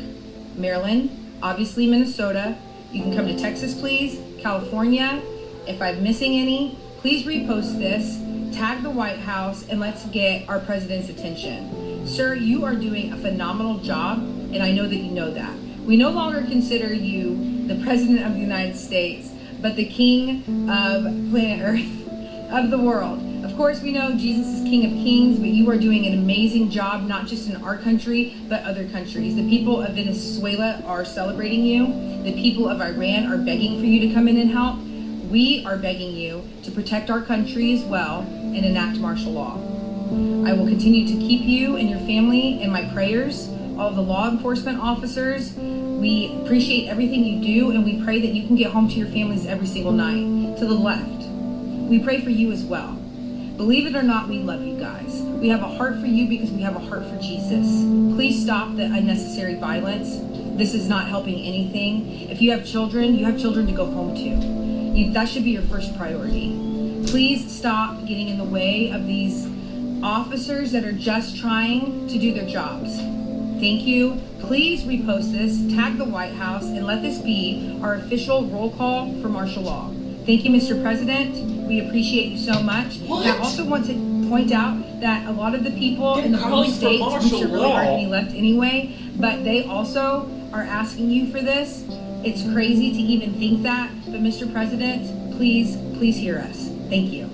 Maryland, obviously Minnesota. You can come to Texas, please, California. If I'm missing any, please repost this, tag the White House, and let's get our president's attention. Sir, you are doing a phenomenal job, and I know that you know that. We no longer consider you the president of the United States, but the king of planet Earth, of the world. Of course, we know Jesus is King of Kings, but you are doing an amazing job, not just in our country, but other countries. The people of Venezuela are celebrating you. The people of Iran are begging for you to come in and help. We are begging you to protect our country as well and enact martial law. I will continue to keep you and your family in my prayers. All of the law enforcement officers, we appreciate everything you do, and we pray that you can get home to your families every single night. To the left, we pray for you as well. Believe it or not, we love you guys. We have a heart for you because we have a heart for Jesus. Please stop the unnecessary violence. This is not helping anything. If you have children to go home to. That should be your first priority. Please stop getting in the way of these officers that are just trying to do their jobs. Thank you. Please repost this, tag the White House, and let this be our official roll call for martial law. Thank you, Mr. President. We appreciate you so much. And I also want to point out that a lot of the people in the blue states, which are really hard to be left anyway, but they also are asking you for this. It's crazy to even think that, but Mr. President, please hear us. Thank you.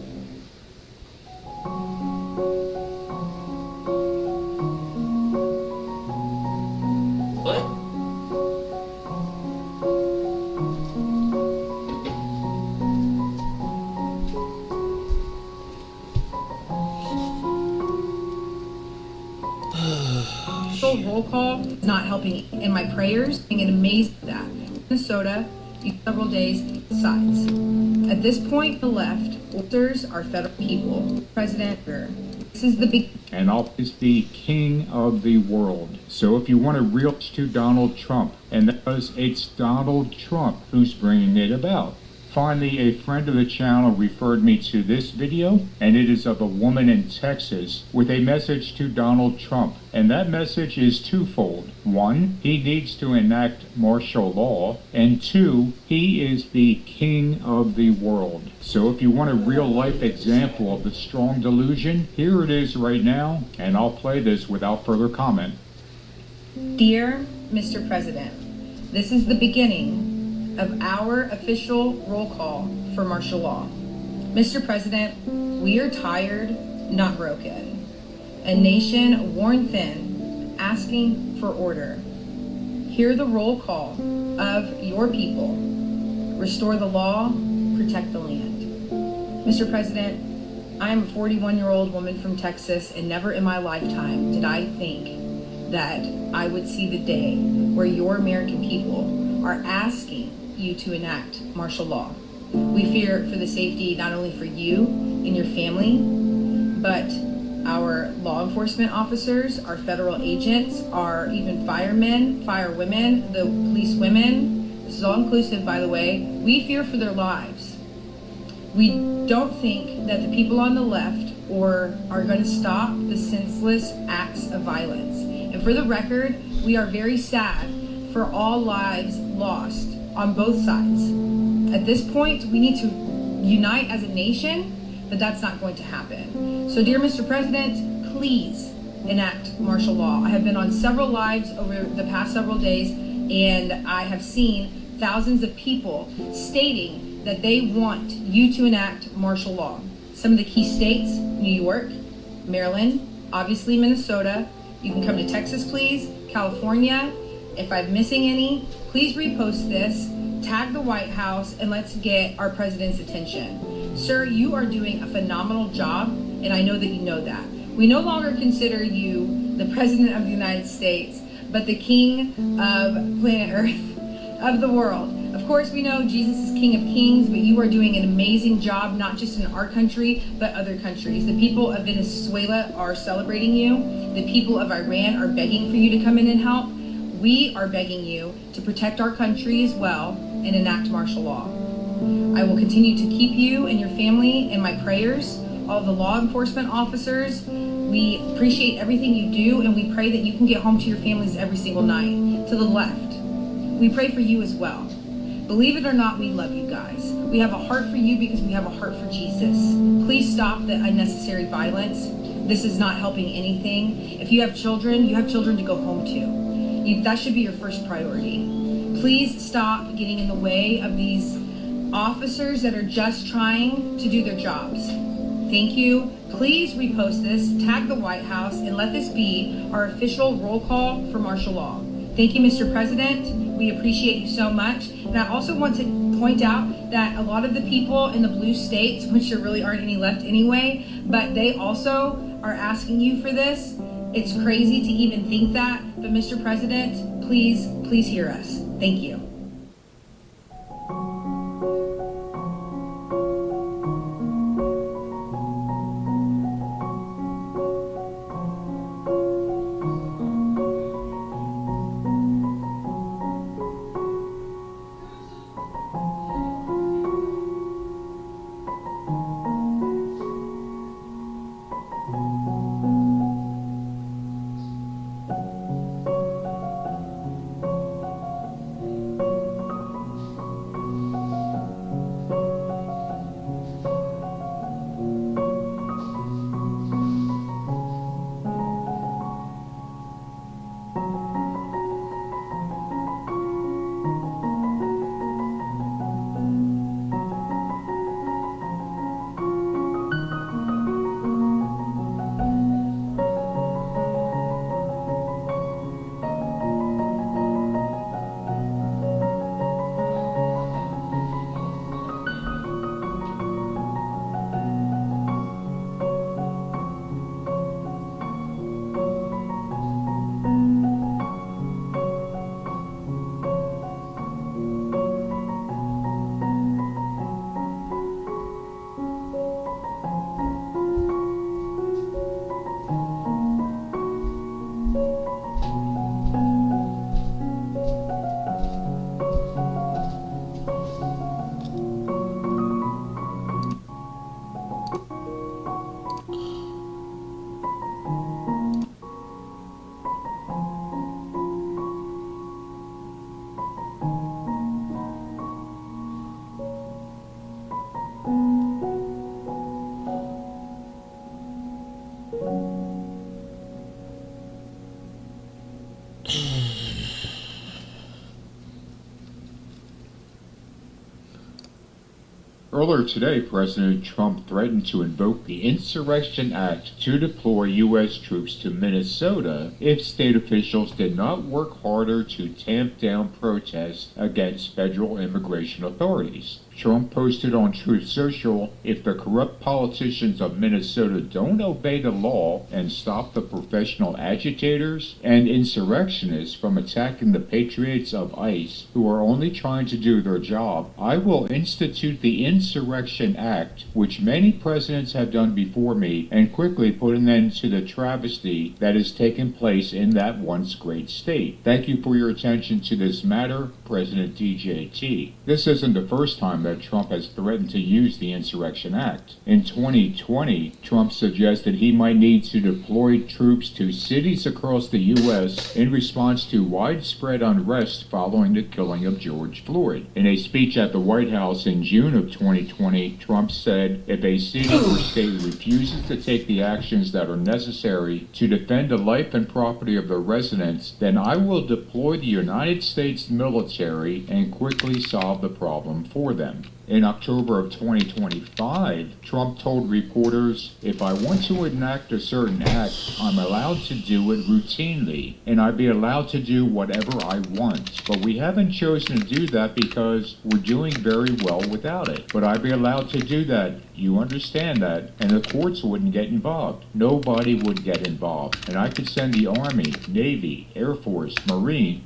Roll call is not helping in my prayers, and amazed that Minnesota, several days sides. At this point, the left, officers are federal people. President, This is the big. And I'll is the king of the world. So if you want to real to Donald Trump, and because it's Donald Trump who's bringing it about. Finally, a friend of the channel referred me to this video, and it is of a woman in Texas with a message to Donald Trump. And that message is twofold. One, he needs to enact martial law, and two, he is the king of the world. So if you want a real-life example of the strong delusion, here it is right now, and I'll play this without further comment. Dear Mr. President, this is the beginning of our official roll call for martial law. Mr. President, we are tired, not broken. A nation worn thin, asking for order. Hear the roll call of your people. Restore the law, protect the land. Mr. President, I am a 41-year-old woman from Texas, and never in my lifetime did I think that I would see the day where your American people are asking you to enact martial law. We fear for the safety not only for you and your family, but our law enforcement officers, our federal agents, our even firemen, firewomen, the police women. This is all inclusive, by the way. We fear for their lives. We don't think that the people on the left are going to stop the senseless acts of violence. And for the record, we are very sad for all lives lost on both sides. At this point, we need to unite as a nation, but that's not going to happen. So dear Mr. President, please enact martial law. I have been on several lives over the past several days, and I have seen thousands of people stating that they want you to enact martial law. Some of the key states, New York, Maryland, obviously Minnesota. You can come to Texas, please, California. If I'm missing any, please repost this, tag the White House, and let's get our president's attention. Sir, you are doing a phenomenal job, and I know that you know that. We no longer consider you the president of the United States, but the king of planet Earth, of the world. Of course, we know Jesus is King of Kings, but you are doing an amazing job, not just in our country, but other countries. The people of Venezuela are celebrating you. The people of Iran are begging for you to come in and help. We are begging you to protect our country as well and enact martial law. I will continue to keep you and your family in my prayers. All the law enforcement officers, we appreciate everything you do, and we pray that you can get home to your families every single night. To the left, we pray for you as well. Believe it or not, we love you guys. We have a heart for you because we have a heart for Jesus. Please stop the unnecessary violence. This is not helping anything. If you have children to go home to. That should be your first priority. Please stop getting in the way of these officers that are just trying to do their jobs. Thank you. Please repost this, tag the White House, and let this be our official roll call for martial law. Thank you, Mr. President. We appreciate you so much. And I also want to point out that a lot of the people in the blue states, which there really aren't any left anyway, but they also are asking you for this. It's crazy to even think that, but Mr. President, please hear us. Thank you. Earlier today, President Trump threatened to invoke the Insurrection Act to deploy U.S. troops to Minnesota if state officials did not work harder to tamp down protests against federal immigration authorities. Trump posted on Truth Social, "If the corrupt politicians of Minnesota don't obey the law and stop the professional agitators and insurrectionists from attacking the patriots of ICE who are only trying to do their job, I will institute the Insurrection Act, which many presidents have done before me, and quickly put an end to the travesty that has taken place in that once great state. Thank you for your attention to this matter, President DJT." This isn't the first time that Trump has threatened to use the Insurrection Act. In 2020, Trump suggested he might need to deploy troops to cities across the U.S. in response to widespread unrest following the killing of George Floyd. In a speech at the White House in June of 2020, Trump said, "If a city or state refuses to take the actions that are necessary to defend the life and property of their residents, then I will deploy the United States military and quickly solve the problem for them." In October of 2025, Trump told reporters, "If I want to enact a certain act, I'm allowed to do it routinely, and I'd be allowed to do whatever I want. But we haven't chosen to do that because we're doing very well without it. But I'd be allowed to do that. You understand that? And the courts wouldn't get involved. Nobody would get involved. And I could send the Army, Navy, Air Force, Marine."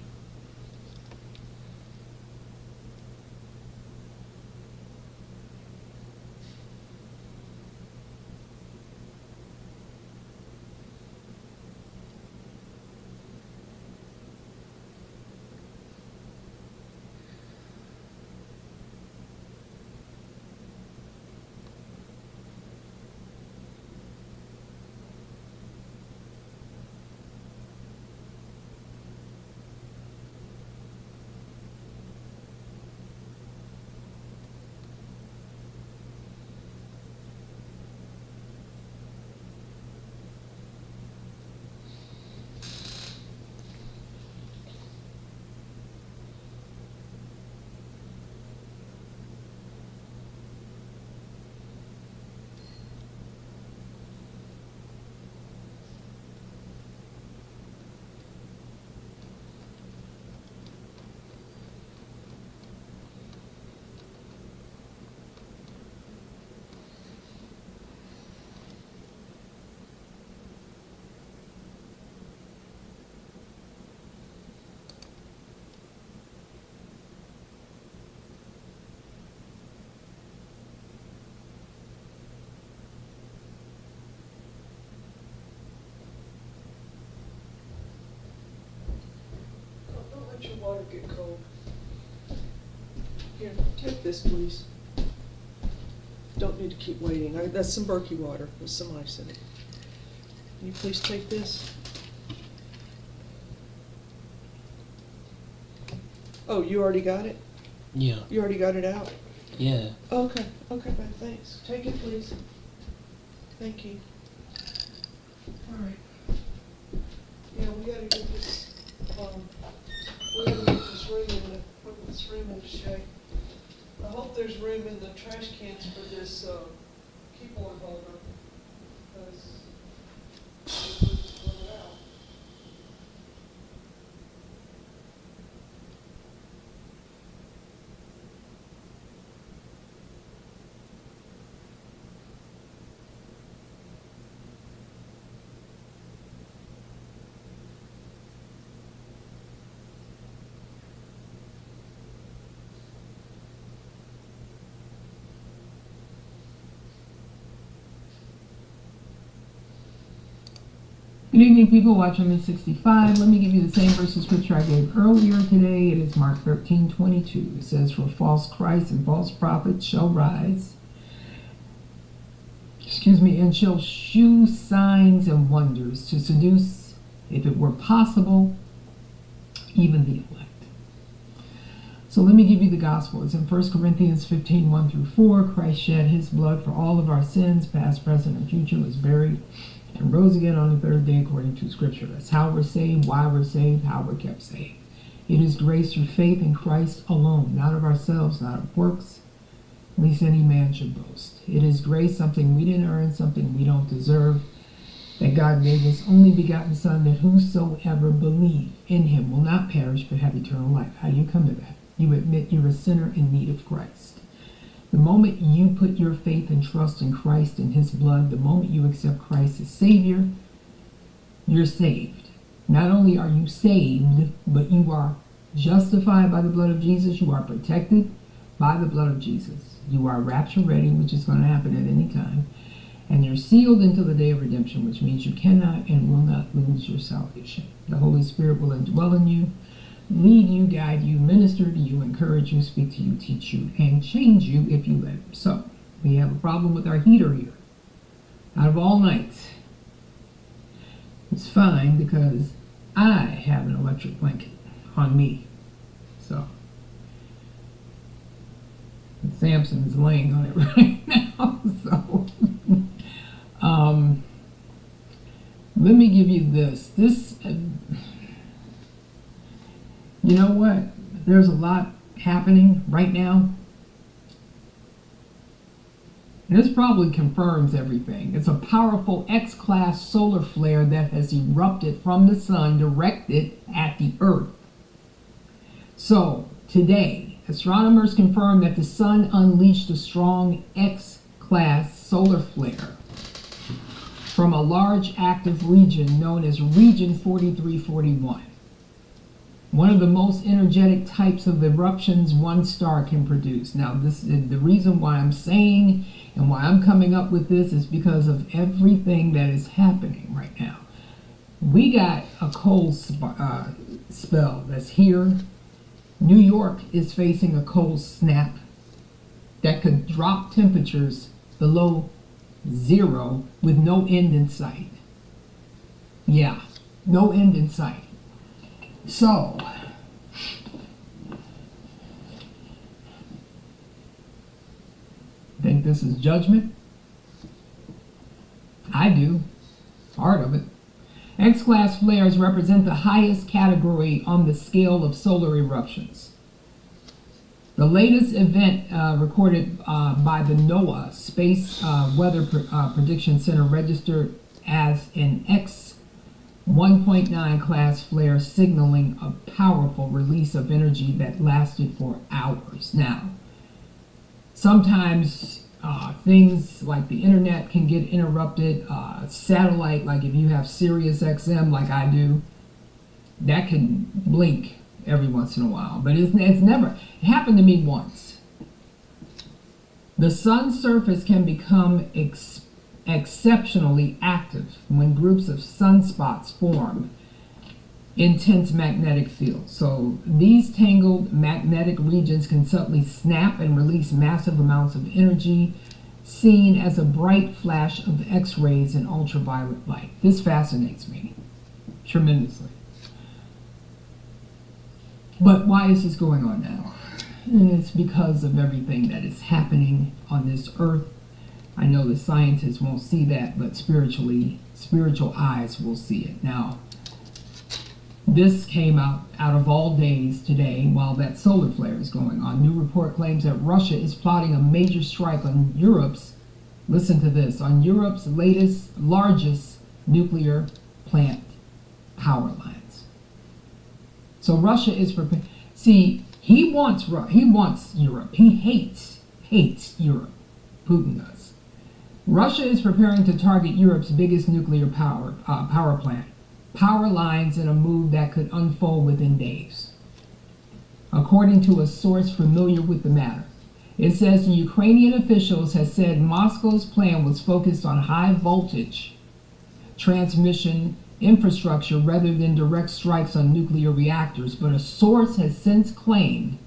Let your water get cold. Here, take this, please. Don't need to keep waiting. That's some Berkey water with some ice in it. Can you please take this? Oh, you already got it? Yeah. You already got it out? Yeah. Okay, okay, man, thanks. Take it, please. Thank you. All right. Yeah, we gotta get this, we gotta get this room put this room into shape. I hope there's room in the trash cans for this, keyboard holder, because we'll just throw it out. Good evening, people watching Miss 65. Let me give you the same verse of scripture I gave earlier today. It is Mark 13:22. It says, "For false Christs and false prophets shall rise, and shall shew signs and wonders to seduce, if it were possible, even the elect." So let me give you the gospel. It's in 1 Corinthians 15:1-4. Christ shed his blood for all of our sins, past, present, and future, was buried, and rose again on the third day according to Scripture. That's how we're saved, why we're saved, how we're kept saved. It is grace through faith in Christ alone, not of ourselves, not of works, least any man should boast. It is grace, something we didn't earn, something we don't deserve, that God gave His only begotten Son, that whosoever believe in Him will not perish but have eternal life. How do you come to that? You admit you're a sinner in need of Christ. The moment you put your faith and trust in Christ and His blood, the moment you accept Christ as Savior, you're saved. Not only are you saved, but you are justified by the blood of Jesus. You are protected by the blood of Jesus. You are rapture ready, which is going to happen at any time. And you're sealed until the day of redemption, which means you cannot and will not lose your salvation. The Holy Spirit will indwell in you, lead you, guide you, minister to you, encourage you, speak to you, teach you, and change you if you let Him. So, we have a problem with our heater here. Out of all nights, it's fine because I have an electric blanket on me. So, Samson is laying on it right now. So, let me give you this. You know what? There's a lot happening right now. This probably confirms everything. It's a powerful X-class solar flare that has erupted from the sun directed at the Earth. So, today, astronomers confirmed that the sun unleashed a strong X-class solar flare from a large active region known as Region 4341. One of the most energetic types of eruptions one star can produce. Now, the reason why I'm saying and why I'm coming up with this is because of everything that is happening right now. We got a cold spell that's here. New York is facing a cold snap that could drop temperatures below 0 with no end in sight. Yeah, no end in sight. So, think this is judgment? I do. Part of it. X-class flares represent the highest category on the scale of solar eruptions. The latest event recorded by the NOAA Space Weather Prediction Center registered as an X 1.9 class flare, signaling a powerful release of energy that lasted for hours. Now, sometimes things like the internet can get interrupted. Satellite, like if you have Sirius XM like I do, that can blink every once in a while. But it's never, it happened to me once. The sun's surface can become exceptionally active when groups of sunspots form intense magnetic fields. So these tangled magnetic regions can suddenly snap and release massive amounts of energy, seen as a bright flash of X-rays and ultraviolet light. This fascinates me tremendously. But why is this going on now? And it's because of everything that is happening on this earth. I know the scientists won't see that, but spiritual eyes will see it. Now, this came out of all days today while that solar flare is going on. New report claims that Russia is plotting a major strike on Europe's, listen to this, on Europe's largest nuclear plant power lines. So Russia is prepared. See, he wants Europe. He hates Europe. Putin does. Russia is preparing to target Europe's biggest nuclear power plant. Power lines in a move that could unfold within days. According to a source familiar with the matter, it says the Ukrainian officials have said Moscow's plan was focused on high voltage transmission infrastructure rather than direct strikes on nuclear reactors, but a source has since claimed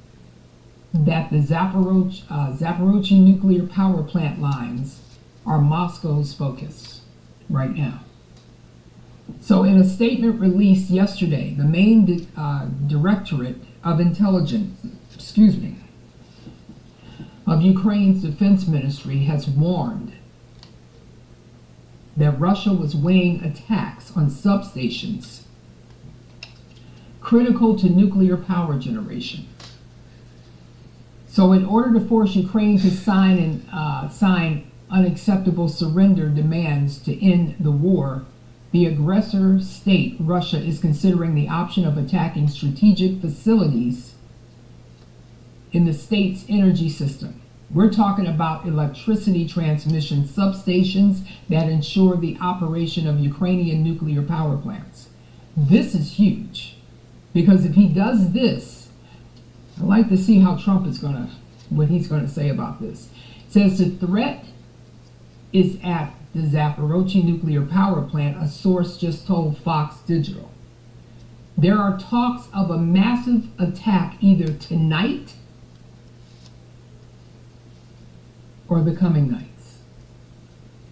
that the Zaporozhye nuclear power plant lines are Moscow's focus right now. So in a statement released yesterday, the main Directorate of Intelligence, of Ukraine's defense ministry has warned that Russia was weighing attacks on substations critical to nuclear power generation. So in order to force Ukraine to sign unacceptable surrender demands to end the war, the aggressor state, Russia, is considering the option of attacking strategic facilities in the state's energy system. We're talking about electricity transmission substations that ensure the operation of Ukrainian nuclear power plants. This is huge, because if he does this, I'd like to see how Trump is what he's gonna say about this. It says the threat is at the Zaporozhye nuclear power plant, a source just told Fox Digital. There are talks of a massive attack either tonight or the coming nights.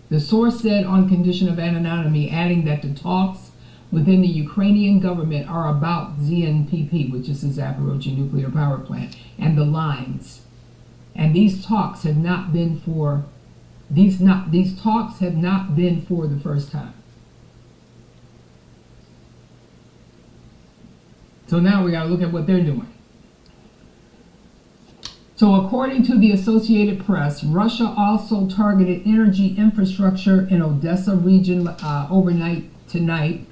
The source said on condition of anonymity, adding that the talks within the Ukrainian government are about ZNPP, which is the Zaporozhye nuclear power plant, and the lines. And these talks have not been for the first time. So now we got to look at what they're doing. So according to the Associated Press, Russia also targeted energy infrastructure in Odessa region overnight tonight,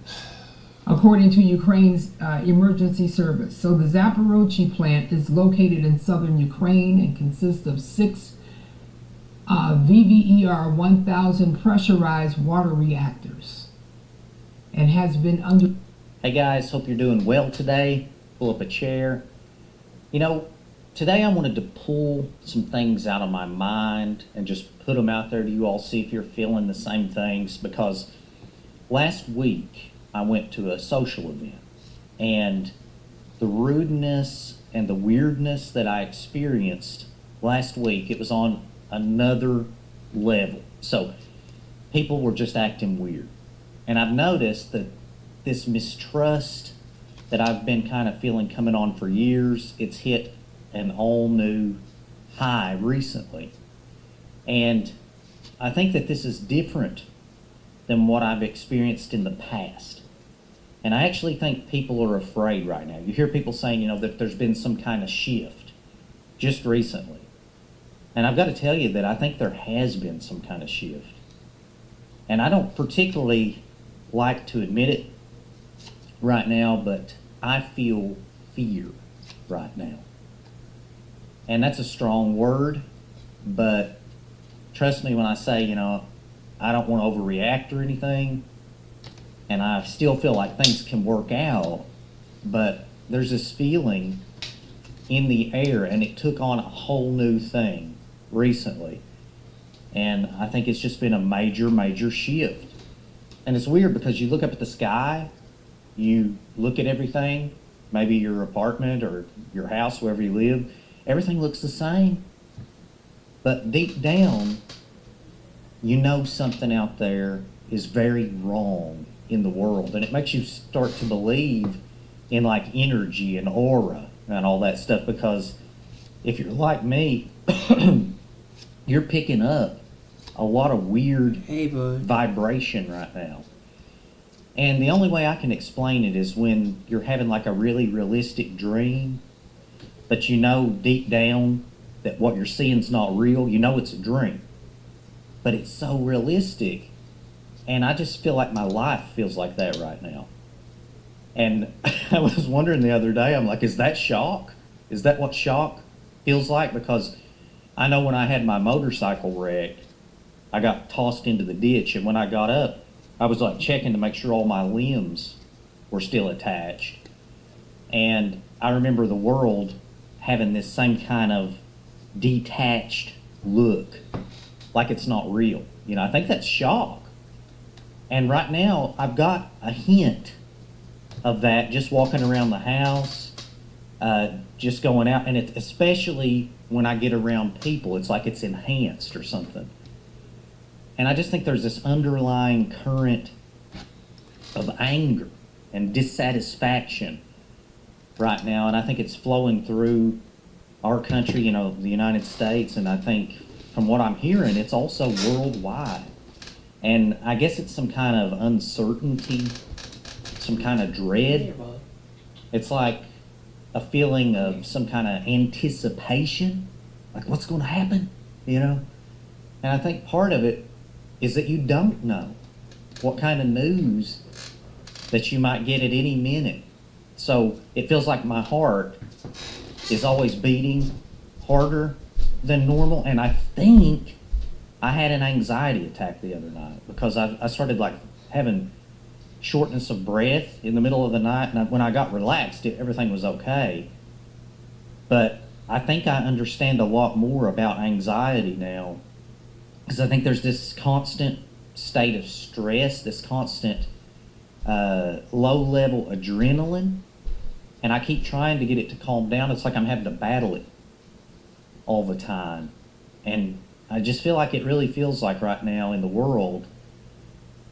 according to Ukraine's emergency service. So the Zaporozhye plant is located in southern Ukraine and consists of 6 VVER 1000 pressurized water reactors and has been under... Hey guys, hope you're doing well today. Pull up a chair. You know, today I wanted to pull some things out of my mind and just put them out there to you all, see if you're feeling the same things, because last week I went to a social event, and the rudeness and the weirdness that I experienced last week, it was on another level. So people were just acting weird. And I've noticed that this mistrust that I've been kind of feeling coming on for years, it's hit an all new high recently. And I think that this is different than what I've experienced in the past. And I actually think people are afraid right now. You hear people saying, you know, that there's been some kind of shift just recently. And I've got to tell you that I think there has been some kind of shift. And I don't particularly like to admit it right now, but I feel fear right now. And that's a strong word, but trust me when I say, you know, I don't want to overreact or anything, and I still feel like things can work out, but there's this feeling in the air, and it took on a whole new thing recently. And I think it's just been a major, major shift. And it's weird because you look up at the sky, you look at everything, maybe your apartment or your house, wherever you live, everything looks the same. But deep down, you know something out there is very wrong in the world. And it makes you start to believe in like energy and aura and all that stuff, because if you're like me, you're picking up a lot of weird vibration right now. And the only way I can explain it is when you're having like a really realistic dream, but you know deep down that what you're seeing is not real. You know it's a dream, but it's so realistic. And I just feel like my life feels like that right now. And I was wondering the other day, I'm like, is that shock? Is that what shock feels like? Because I know when I had my motorcycle wrecked, I got tossed into the ditch, and when I got up, I was like checking to make sure all my limbs were still attached. And I remember the world having this same kind of detached look, like it's not real. You know, I think that's shock. And right now, I've got a hint of that just walking around the house, just going out, and it's especially when I get around people, it's like it's enhanced or something. And I just think there's this underlying current of anger and dissatisfaction right now, and I think it's flowing through our country, you know, the United States, and I think from what I'm hearing, it's also worldwide. And I guess it's some kind of uncertainty, some kind of dread. It's like a feeling of some kind of anticipation Like, what's going to happen? You know? And I think part of it is that you don't know what kind of news that you might get at any minute. So it feels like my heart is always beating harder than normal. And I think I had an anxiety attack the other night because I started like having shortness of breath in the middle of the night. And when I got relaxed, everything was okay. But I think I understand a lot more about anxiety now, because I think there's this constant state of stress, this constant low-level adrenaline, and I keep trying to get it to calm down. It's like I'm having to battle it all the time. And I just feel like it really feels like right now in the world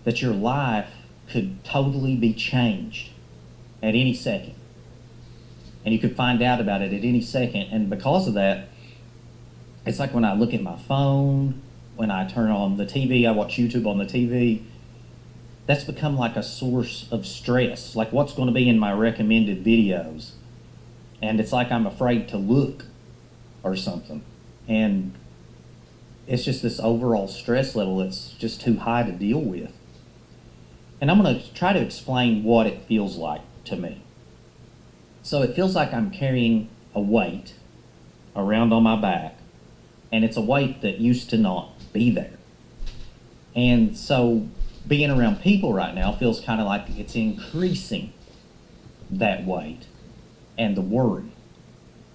that your life could totally be changed at any second. And you could find out about it at any second. And because of that, it's like when I look at my phone, when I turn on the TV, I watch YouTube on the TV, that's become like a source of stress. Like what's going to be in my recommended videos. And it's like I'm afraid to look or something. And it's just this overall stress level that's just too high to deal with. And I'm going to try to explain what it feels like to me. So it feels like I'm carrying a weight around on my back, and it's a weight that used to not be there. And so being around people right now feels kind of like it's increasing that weight and the worry.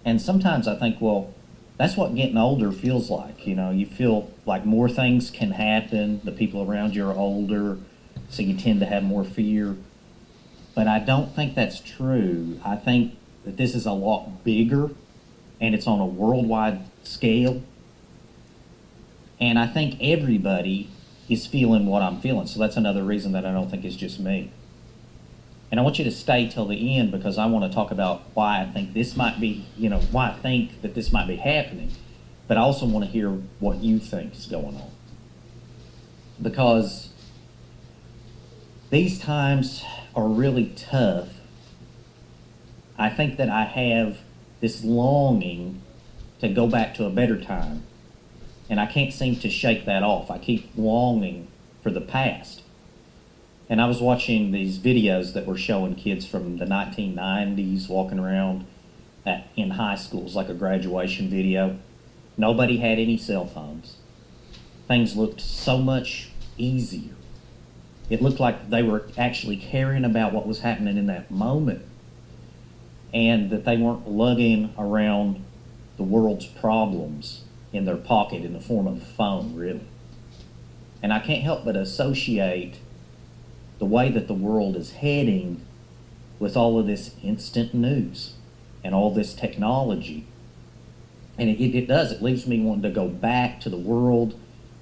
And sometimes I think, well, that's what getting older feels like. You know, you feel like more things can happen. The people around you are older, so you tend to have more fear. But I don't think that's true. I think that this is a lot bigger, and it's on a worldwide scale. And I think everybody is feeling what I'm feeling. So that's another reason that I don't think it's just me. And I want you to stay till the end, because I want to talk about why I think this might be, why I think that this might be happening. But I also want to hear what you think is going on. Because these times are really tough. I think that I have this longing to go back to a better time. And I can't seem to shake that off. I keep longing for the past. And I was watching these videos that were showing kids from the 1990s walking around in high schools, like a graduation video. Nobody had any cell phones. Things looked so much easier. It looked like they were actually caring about what was happening in that moment, and that they weren't lugging around the world's problems in their pocket in the form of a phone, really. And I can't help but associate the way that the world is heading with all of this instant news and all this technology. And it does. It leaves me wanting to go back to the world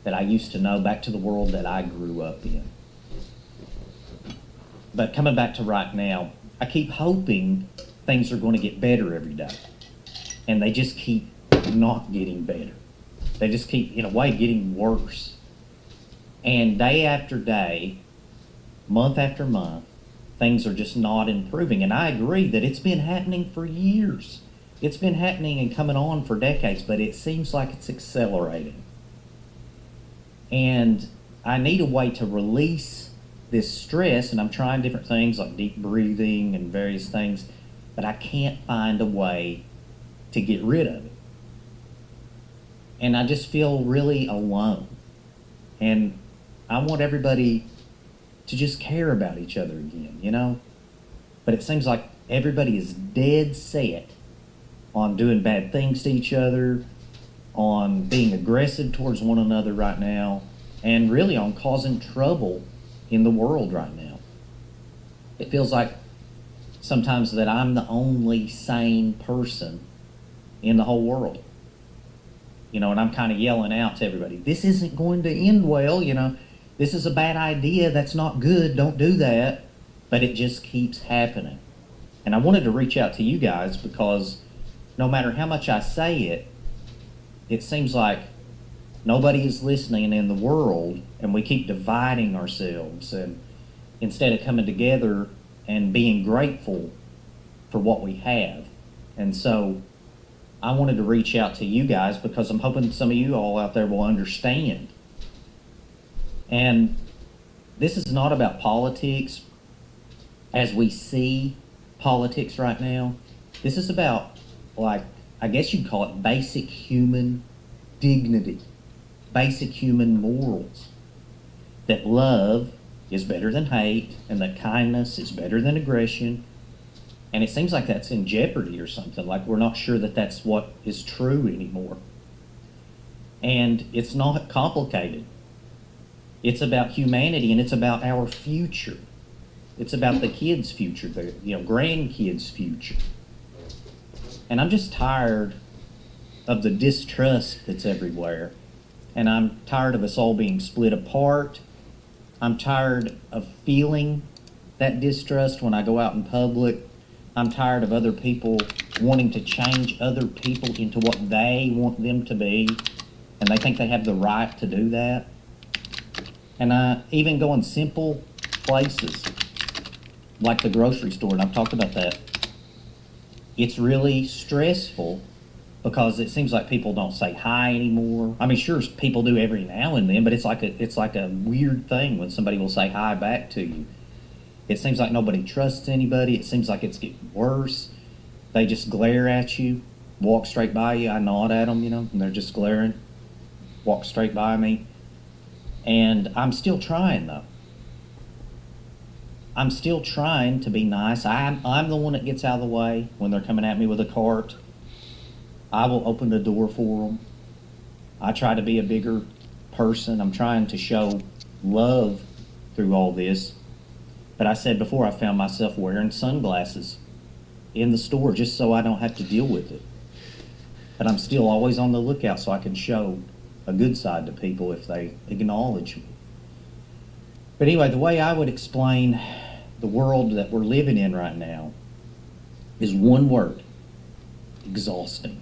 that I used to know, back to the world that I grew up in. But coming back to right now, I keep hoping things are going to get better every day. And they just keep not getting better. They just keep, in a way, getting worse. And day after day, month after month, things are just not improving. And I agree that it's been happening for years. It's been happening and coming on for decades, but it seems like it's accelerating. And I need a way to release this stress, and I'm trying different things like deep breathing and various things, but I can't find a way to get rid of it. And I just feel really alone. And I want everybody to just care about each other again, But it seems like everybody is dead set on doing bad things to each other, on being aggressive towards one another right now, and really on causing trouble in the world right now. It feels like sometimes that I'm the only sane person in the whole world. And I'm kind of yelling out to everybody, this isn't going to end well, this is a bad idea, that's not good, don't do that. But it just keeps happening. And I wanted to reach out to you guys because no matter how much I say it, it seems like nobody is listening in the world, and we keep dividing ourselves, and instead of coming together and being grateful for what we have. And so I wanted to reach out to you guys because I'm hoping some of you all out there will understand. And this is not about politics as we see politics right now. This is about, like, I guess you'd call it basic human dignity, basic human morals. That love is better than hate, and that kindness is better than aggression. And it seems like that's in jeopardy or something, like we're not sure that that's what is true anymore. And it's not complicated. It's about humanity, and it's about our future. It's about the kids' future, the grandkids' future. And I'm just tired of the distrust that's everywhere. And I'm tired of us all being split apart. I'm tired of feeling that distrust when I go out in public. I'm tired of other people wanting to change other people into what they want them to be. And they think they have the right to do that. And I even go in simple places, like the grocery store, and I've talked about that. It's really stressful because it seems like people don't say hi anymore. I mean, sure, people do every now and then, but it's like a weird thing when somebody will say hi back to you. It seems like nobody trusts anybody. It seems like it's getting worse. They just glare at you, walk straight by you. I nod at them, and they're just glaring, walk straight by me. And I'm still trying, though. I'm still trying to be nice. I'm the one that gets out of the way when they're coming at me with a cart. I will open the door for them. I try to be a bigger person. I'm trying to show love through all this. But I said before, I found myself wearing sunglasses in the store just so I don't have to deal with it. But I'm still always on the lookout so I can show a good side to people if they acknowledge me. But anyway, the way I would explain the world that we're living in right now is one word: exhausting.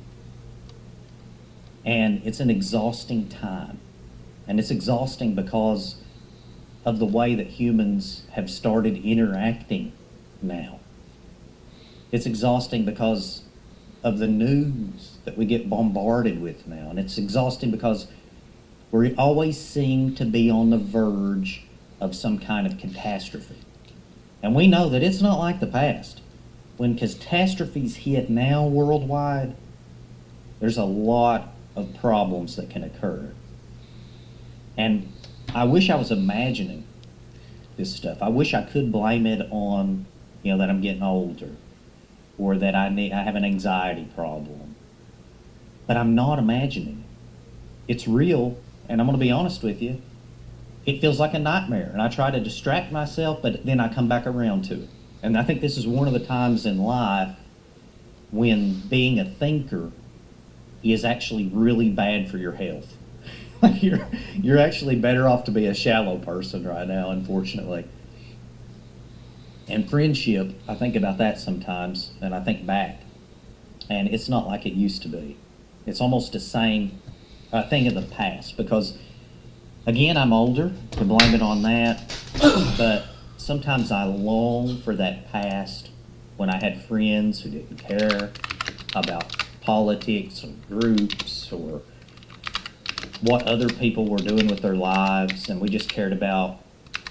And it's an exhausting time. And it's exhausting because of the way that humans have started interacting now. It's exhausting because of the news that we get bombarded with now. And it's exhausting because we always seem to be on the verge of some kind of catastrophe. And we know that it's not like the past. When catastrophes hit now worldwide, there's a lot of problems that can occur. And I wish I was imagining this stuff. I wish I could blame it on, that I'm getting older, or that I have an anxiety problem. But I'm not imagining it. It's real, and I'm going to be honest with you. It feels like a nightmare, and I try to distract myself, but then I come back around to it. And I think this is one of the times in life when being a thinker is actually really bad for your health. You're actually better off to be a shallow person right now, unfortunately. And friendship, I think about that sometimes, and I think back, and it's not like it used to be. It's almost the same thing of the past, because, again, I'm older, to blame it on that, but sometimes I long for that past when I had friends who didn't care about politics or groups or what other people were doing with their lives, and we just cared about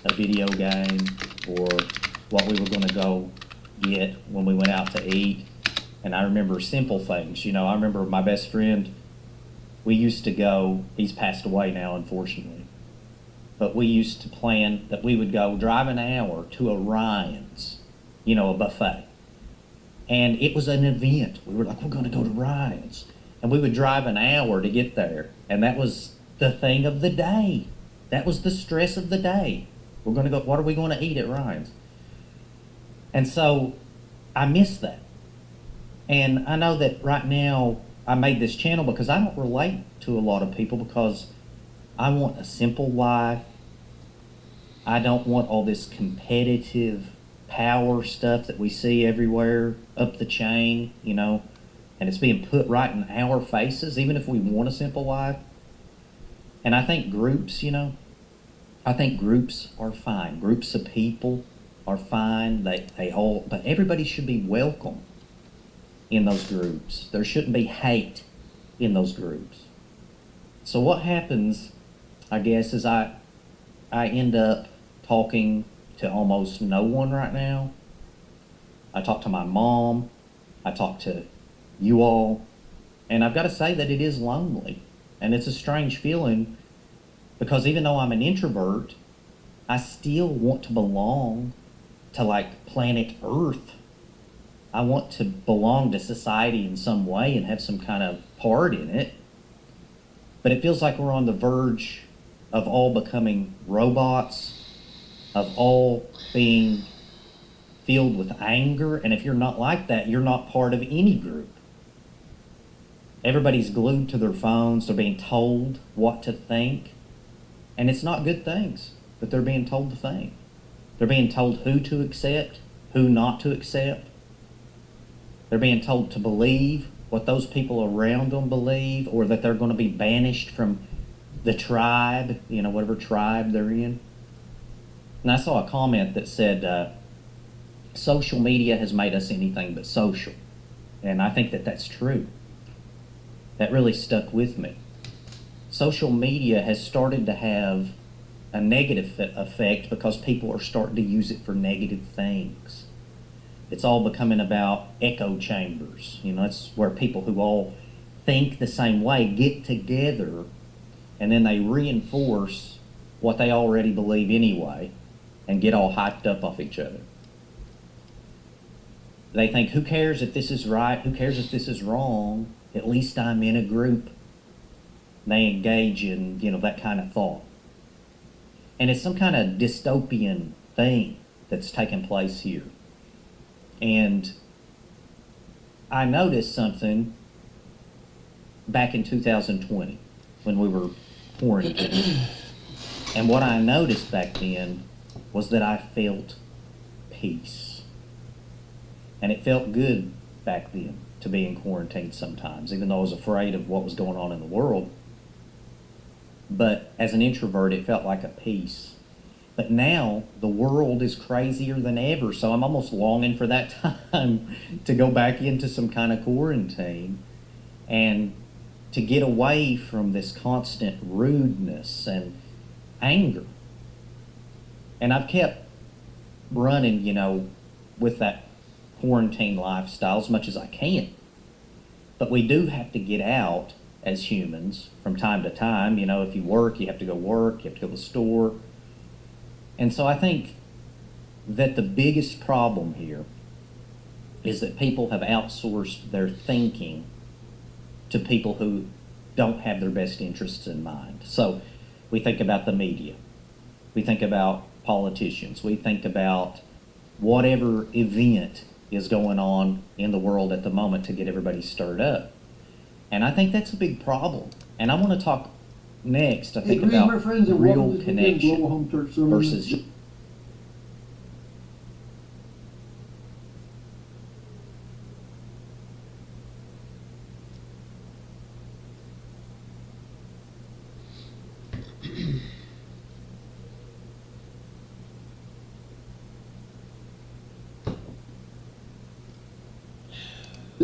a video game or what we were going to go get when we went out to eat. And I remember simple things. I remember my best friend, we used to go, he's passed away now, unfortunately, but we used to plan that we would go drive an hour to Orion's, a buffet. And it was an event. We were like, we're going to go to Ryan's. And we would drive an hour to get there. And that was the thing of the day. That was the stress of the day. We're going to go, what are we going to eat at Ryan's? And so I miss that. And I know that right now I made this channel because I don't relate to a lot of people, because I want a simple life. I don't want all this competitive power stuff that we see everywhere up the chain, and it's being put right in our faces, even if we want a simple life. And I think groups, I think groups are fine. Groups of people are fine. But everybody should be welcome. in those groups. There shouldn't be hate in those groups. So what happens, I guess, is I end up talking to almost no one right now. I talk to my mom, I talk to you all, and I've got to say that it is lonely. And it's a strange feeling because even though I'm an introvert, I still want to belong to like planet Earth. I want to belong to society in some way and have some kind of part in it. But it feels like we're on the verge of all becoming robots, of all being filled with anger. And if you're not like that, you're not part of any group. Everybody's glued to their phones. They're being told what to think. And it's not good things, but they're being told to think. They're being told who to accept, who not to accept. They're being told to believe what those people around them believe, or that they're going to be banished from the tribe, whatever tribe they're in. And I saw a comment that said, social media has made us anything but social. And I think that that's true. That really stuck with me. Social media has started to have a negative effect because people are starting to use it for negative things. It's all becoming about echo chambers. It's where people who all think the same way get together and then they reinforce what they already believe anyway and get all hyped up off each other. They think, who cares if this is right? Who cares if this is wrong? At least I'm in a group. They engage in, that kind of thought. And it's some kind of dystopian thing that's taking place here. And I noticed something back in 2020 when we were quarantined. And what I noticed back then was that I felt peace. And it felt good back then to be in quarantine sometimes, even though I was afraid of what was going on in the world. But as an introvert, it felt like a peace. But now the world is crazier than ever, so I'm almost longing for that time to go back into some kind of quarantine and to get away from this constant rudeness and anger. And I've kept running, with that quarantine lifestyle as much as I can. But we do have to get out as humans from time to time. If you work, you have to go work, you have to go to the store. And so I think that the biggest problem here is that people have outsourced their thinking to people who don't have their best interests in mind. So we think about the media. We think about politicians. We think about whatever event is going on in the world at the moment to get everybody stirred up. And I think that's a big problem. And I want to talk next, I think, about real connection versus...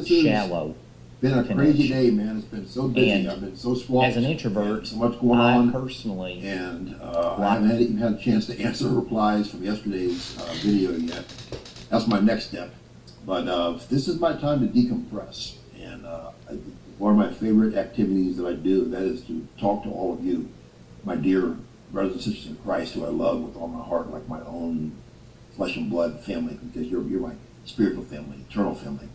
shallow. Been a crazy day, man. It's been so busy. And I've been so swamped. As an introvert, so much going on. I personally, and I haven't even had a chance to answer replies from yesterday's video yet. That's my next step. But this is my time to decompress. And one of my favorite activities that I do, that is to talk to all of you, my dear brothers and sisters in Christ, who I love with all my heart, like my own flesh and blood family, because you're my spiritual family, eternal family.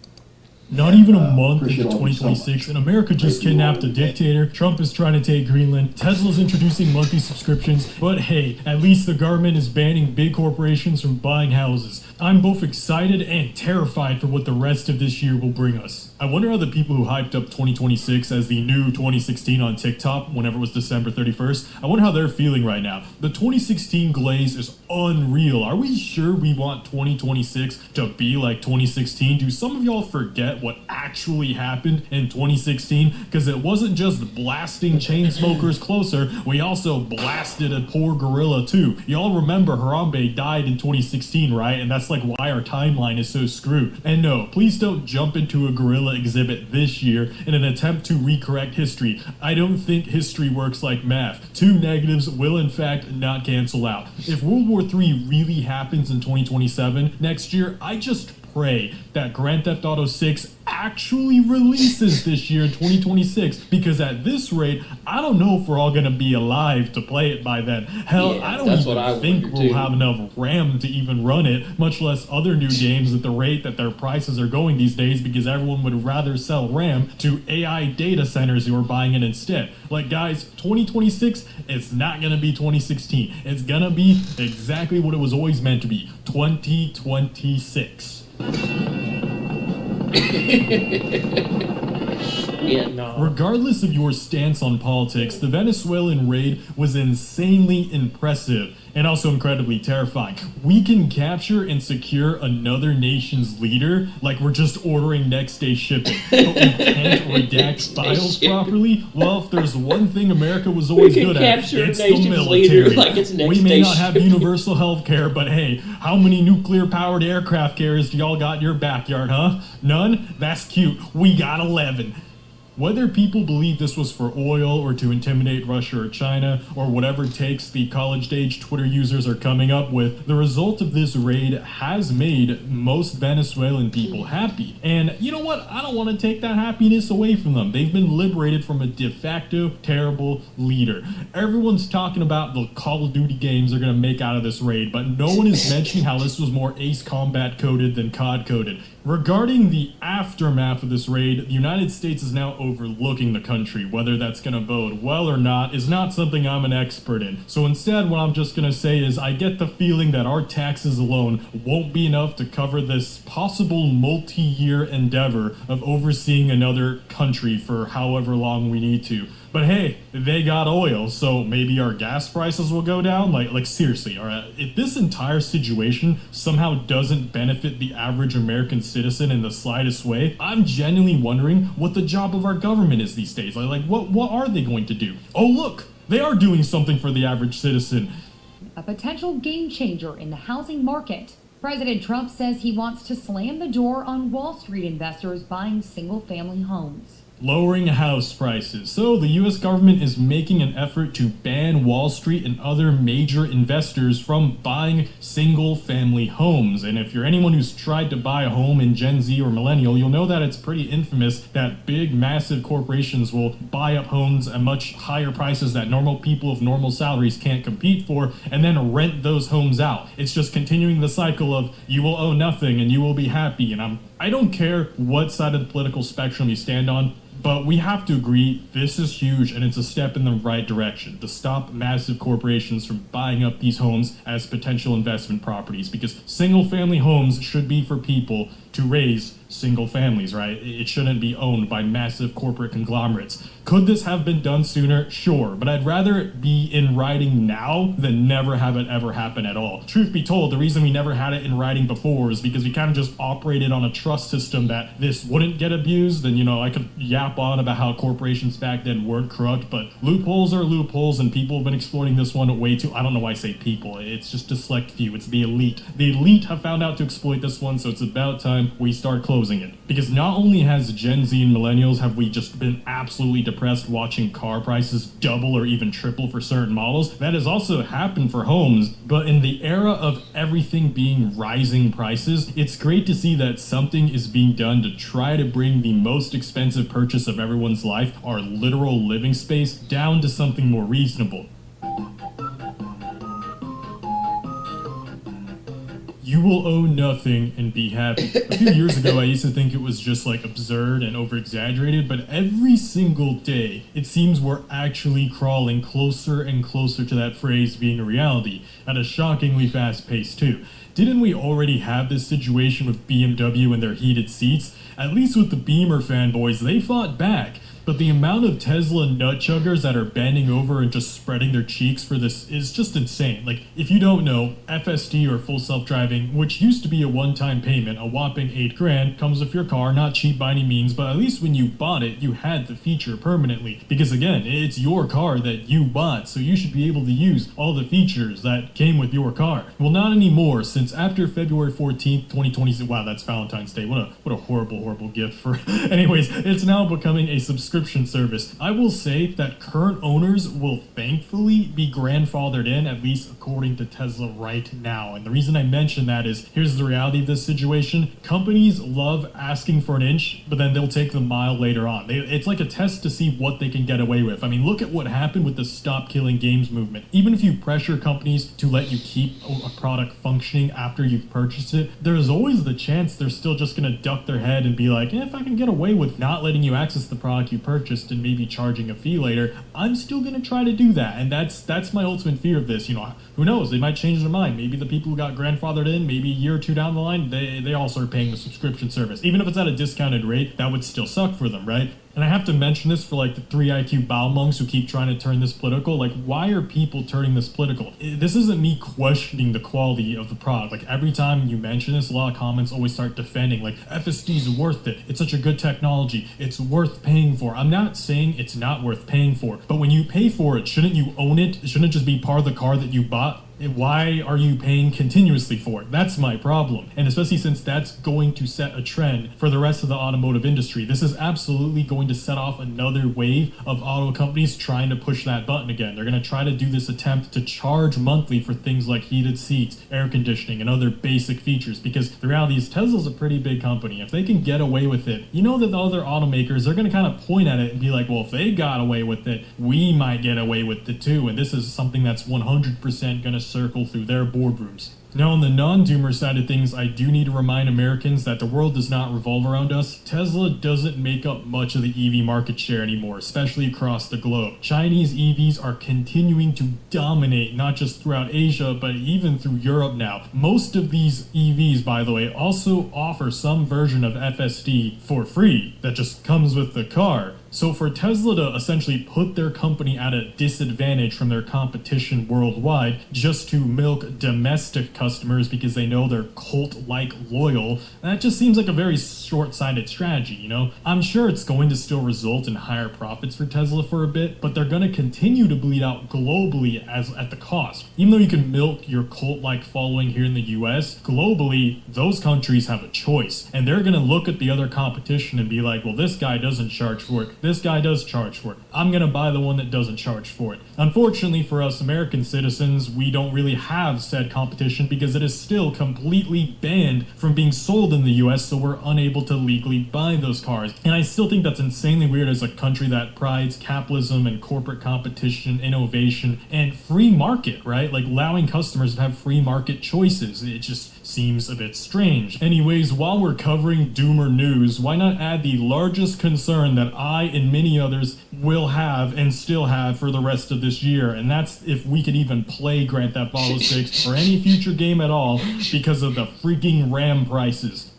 Not even a month into 2026, and America just kidnapped a dictator. Trump is trying to take Greenland. Tesla's introducing monthly subscriptions. But hey, at least the government is banning big corporations from buying houses. I'm both excited and terrified for what the rest of this year will bring us. I wonder how the people who hyped up 2026 as the new 2016 on TikTok, whenever it was December 31st, I wonder how they're feeling right now. The 2016 glaze is unreal. Are we sure we want 2026 to be like 2016? Do some of y'all forget what actually happened in 2016? Because it wasn't just blasting chain smokers closer, we also blasted a poor gorilla too. Y'all remember Harambe died in 2016, right? And that's That's like why our timeline is so screwed. And no, please don't jump into a gorilla exhibit this year in an attempt to recorrect history. I don't think history works like math. 2 negatives will in fact not cancel out. If World War III really happens in 2027 next year, I just pray that Grand Theft Auto 6 actually releases this year in 2026, because at this rate, I don't know if we're all going to be alive to play it by then. Hell, Yeah, I don't that's what I even think wonder, we'll too. have enough RAM to even run it, much less other new games at the rate that their prices are going these days, because everyone would rather sell RAM to AI data centers who are buying it instead. Like, guys, 2026, it's not going to be 2016. It's going to be exactly what it was always meant to be, 2026. Yeah, no. Regardless of your stance on politics, the Venezuelan raid was insanely impressive and also incredibly terrifying. We can capture and secure another nation's leader like we're just ordering next day shipping, but we can't redact files properly. Well, if there's one thing America was always We can good at, capture a it's the nation's leader military. like it's next We may day not have shipping. universal health care, but hey, how many nuclear-powered aircraft carriers do y'all got in your backyard, huh? None? That's cute. We got 11. Whether people believe this was for oil or to intimidate Russia or China, or whatever takes the college-age Twitter users are coming up with, the result of this raid has made most Venezuelan people happy. And you know what? I don't want to take that happiness away from them. They've been liberated from a de facto terrible leader. Everyone's talking about the Call of Duty games they're going to make out of this raid, but no one is mentioning how this was more Ace Combat coded than COD coded. Regarding the aftermath of this raid, the United States is now overlooking the country. Whether that's going to bode well or not is not something I'm an expert in. So instead, what I'm just going to say is I get the feeling that our taxes alone won't be enough to cover this possible multi-year endeavor of overseeing another country for however long we need to. But hey, they got oil, so maybe our gas prices will go down? Like seriously, alright, if this entire situation somehow doesn't benefit the average American citizen in the slightest way, I'm genuinely wondering what the job of our government is these days. Like what are they going to do? Oh look, they are doing something for the average citizen. A potential game changer in the housing market. President Trump says he wants to slam the door on Wall Street investors buying single-family homes. Lowering house prices. So the US government is making an effort to ban Wall Street and other major investors from buying single family homes. And if you're anyone who's tried to buy a home in Gen Z or millennial, you'll know that it's pretty infamous that big massive corporations will buy up homes at much higher prices that normal people of normal salaries can't compete for, and then rent those homes out. It's just continuing the cycle of you will owe nothing and you will be happy. And I don't care what side of the political spectrum you stand on, but we have to agree this is huge and it's a step in the right direction to stop massive corporations from buying up these homes as potential investment properties, because single family homes should be for people to raise single families, right? It shouldn't be owned by massive corporate conglomerates. Could this have been done sooner? Sure, but I'd rather it be in writing now than never have it ever happen at all. Truth be told, the reason we never had it in writing before is because we kind of just operated on a trust system that this wouldn't get abused. And I could yap on about how corporations back then weren't corrupt, but loopholes are loopholes, and people have been exploiting this one way too. I don't know why I say people, it's just a select few, it's the elite. The elite have found out to exploit this one, so it's about time we start closing it. Because not only has Gen Z and millennials have we just been absolutely depressed watching car prices double or even triple for certain models, that has also happened for homes. But in the era of everything being rising prices, it's great to see that something is being done to try to bring the most expensive purchase of everyone's life, our literal living space, down to something more reasonable. You will owe nothing and be happy. A few years ago, I used to think it was just absurd and over-exaggerated, but every single day, it seems we're actually crawling closer and closer to that phrase being a reality, at a shockingly fast pace too. Didn't we already have this situation with BMW and their heated seats? At least with the Beamer fanboys, they fought back. but the amount of Tesla nut chuggers that are bending over and just spreading their cheeks for this is just insane. Like, if you don't know, FSD or full self-driving, which used to be a one-time payment, a whopping $8,000, comes with your car, not cheap by any means, but at least when you bought it, you had the feature permanently. Because again, it's your car that you bought, so you should be able to use all the features that came with your car. Well, not anymore, since after February 14th, 2020, wow, that's Valentine's Day. What a horrible gift for... Anyways, it's now becoming a subscription service. I will say that current owners will thankfully be grandfathered in, at least according to Tesla right now. And the reason I mention that is, here's the reality of this situation. Companies love asking for an inch, but then they'll take the mile later on. It's like a test to see what they can get away with. I mean, look at what happened with the Stop Killing Games movement. Even if you pressure companies to let you keep a product functioning after you've purchased it, there's always the chance they're still just going to duck their head and be like, if I can get away with not letting you access the product you purchased and maybe charging a fee later, I'm still going to try to do that. And that's my ultimate fear of this. You know, who knows? They might change their mind. Maybe the people who got grandfathered in, maybe a year or two down the line, they all start paying the subscription service. Even if it's at a discounted rate, that would still suck for them, right? And I have to mention this for like the 3 IQ bow monks who keep trying to turn this political. Like, why are people turning this political? This isn't me questioning the quality of the product. Like, every time you mention this, a lot of comments always start defending, like, FSD is worth it. It's such a good technology. It's worth paying for. I'm not saying it's not worth paying for, but when you pay for it, shouldn't you own it? Shouldn't it just be part of the car that you bought? Why are you paying continuously for it? That's my problem. And especially since that's going to set a trend for the rest of the automotive industry. This is absolutely going to set off another wave of auto companies trying to push that button again. They're going to try to do this attempt to charge monthly for things like heated seats, air conditioning, and other basic features. Because the reality is Tesla's a pretty big company. If they can get away with it, you know that the other automakers, they're going to kind of point at it and be like, well, if they got away with it, we might get away with it too. And this is something that's 100% going to circle through their boardrooms. Now, on the non-doomer side of things, I do need to remind Americans that the world does not revolve around us. Tesla doesn't make up much of the EV market share anymore, especially across the globe. Chinese EVs are continuing to dominate, not just throughout Asia, but even through Europe now. Most of these EVs, by the way, also offer some version of FSD for free that just comes with the car. So for Tesla to essentially put their company at a disadvantage from their competition worldwide just to milk domestic customers because they know they're cult-like loyal, that just seems like a very short-sighted strategy, you know? I'm sure it's going to still result in higher profits for Tesla for a bit, but they're going to continue to bleed out globally as at the cost. Even though you can milk your cult-like following here in the US, globally, those countries have a choice. And they're going to look at the other competition and be like, well, this guy doesn't charge for it. This guy does charge for it. I'm going to buy the one that doesn't charge for it. Unfortunately for us American citizens, we don't really have said competition because it is still completely banned from being sold in the US, so we're unable to legally buy those cars. And I still think that's insanely weird as a country that prides capitalism and corporate competition, innovation, and free market, right? Like allowing customers to have free market choices. It just seems a bit strange. Anyways, while we're covering doomer news, why not add the largest concern that I and many others will have and still have for the rest of this year, and that's if we could even play Grand Theft Auto 6 or any future game at all because of the freaking RAM prices.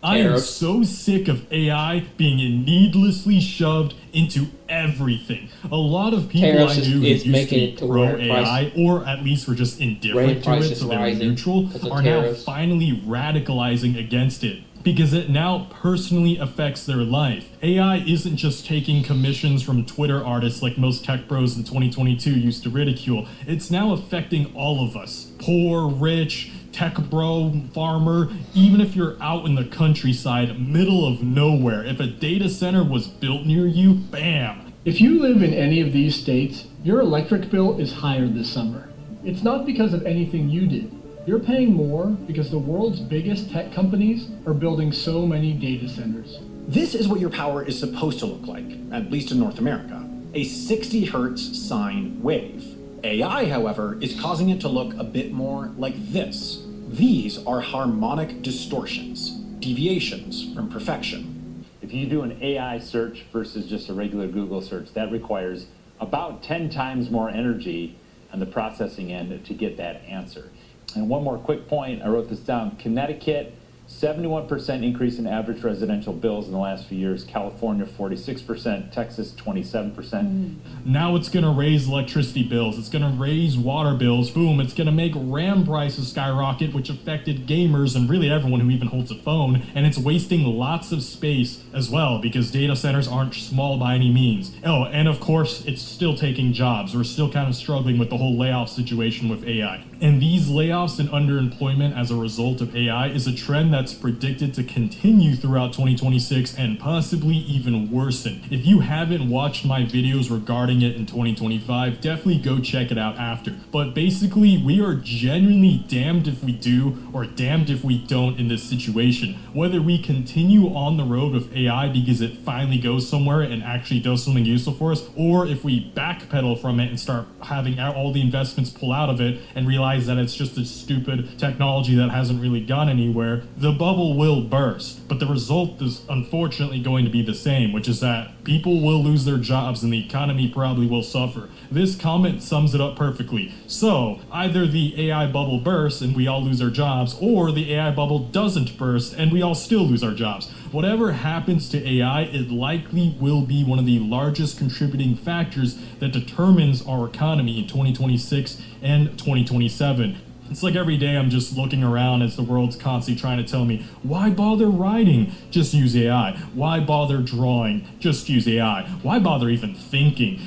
I am so sick of AI being needlessly shoved into everything. A lot of people I knew who used to be pro AI, or at least were just indifferent to it, so they were neutral, are now finally radicalizing against it, because it now personally affects their life. AI isn't just taking commissions from Twitter artists like most tech bros in 2022 used to ridicule. It's now affecting all of us. Poor, rich, tech bro, farmer, even if you're out in the countryside, middle of nowhere. If a data center was built near you, bam. If you live in any of these states, your electric bill is higher this summer. It's not because of anything you did. You're paying more because the world's biggest tech companies are building so many data centers. This is what your power is supposed to look like, at least in North America. A 60 hertz sine wave. AI, however, is causing it to look a bit more like this. These are harmonic distortions, deviations from perfection. If you do an AI search versus just a regular Google search, that requires about 10 times more energy on the processing end to get that answer. And one more quick point, I wrote this down. Connecticut 71% increase in average residential bills in the last few years. California 46%, Texas 27%. Now it's going to raise electricity bills. It's going to raise water bills. Boom. It's going to make RAM prices skyrocket, which affected gamers and really everyone who even holds a phone. And it's wasting lots of space as well because data centers aren't small by any means. Oh, and of course, it's still taking jobs. We're still kind of struggling with the whole layoff situation with AI. And these layoffs and underemployment as a result of AI is a trend that's predicted to continue throughout 2026 and possibly even worsen. If you haven't watched my videos regarding it in 2025, definitely go check it out after. But basically, we are genuinely damned if we do or damned if we don't in this situation. Whether we continue on the road with AI because it finally goes somewhere and actually does something useful for us, or if we backpedal from it and start having all the investments pull out of it and realize that it's just a stupid technology that hasn't really gone anywhere, the bubble will burst. But the result is unfortunately going to be the same, which is that people will lose their jobs and the economy probably will suffer. This comment sums it up perfectly. So either the AI bubble bursts and we all lose our jobs, or the AI bubble doesn't burst and we all still lose our jobs. Whatever happens to AI, it likely will be one of the largest contributing factors that determines our economy in 2026 and 2027. It's like every day I'm just looking around as the world's constantly trying to tell me, why bother writing? Just use AI. Why bother drawing? Just use AI. Why bother even thinking?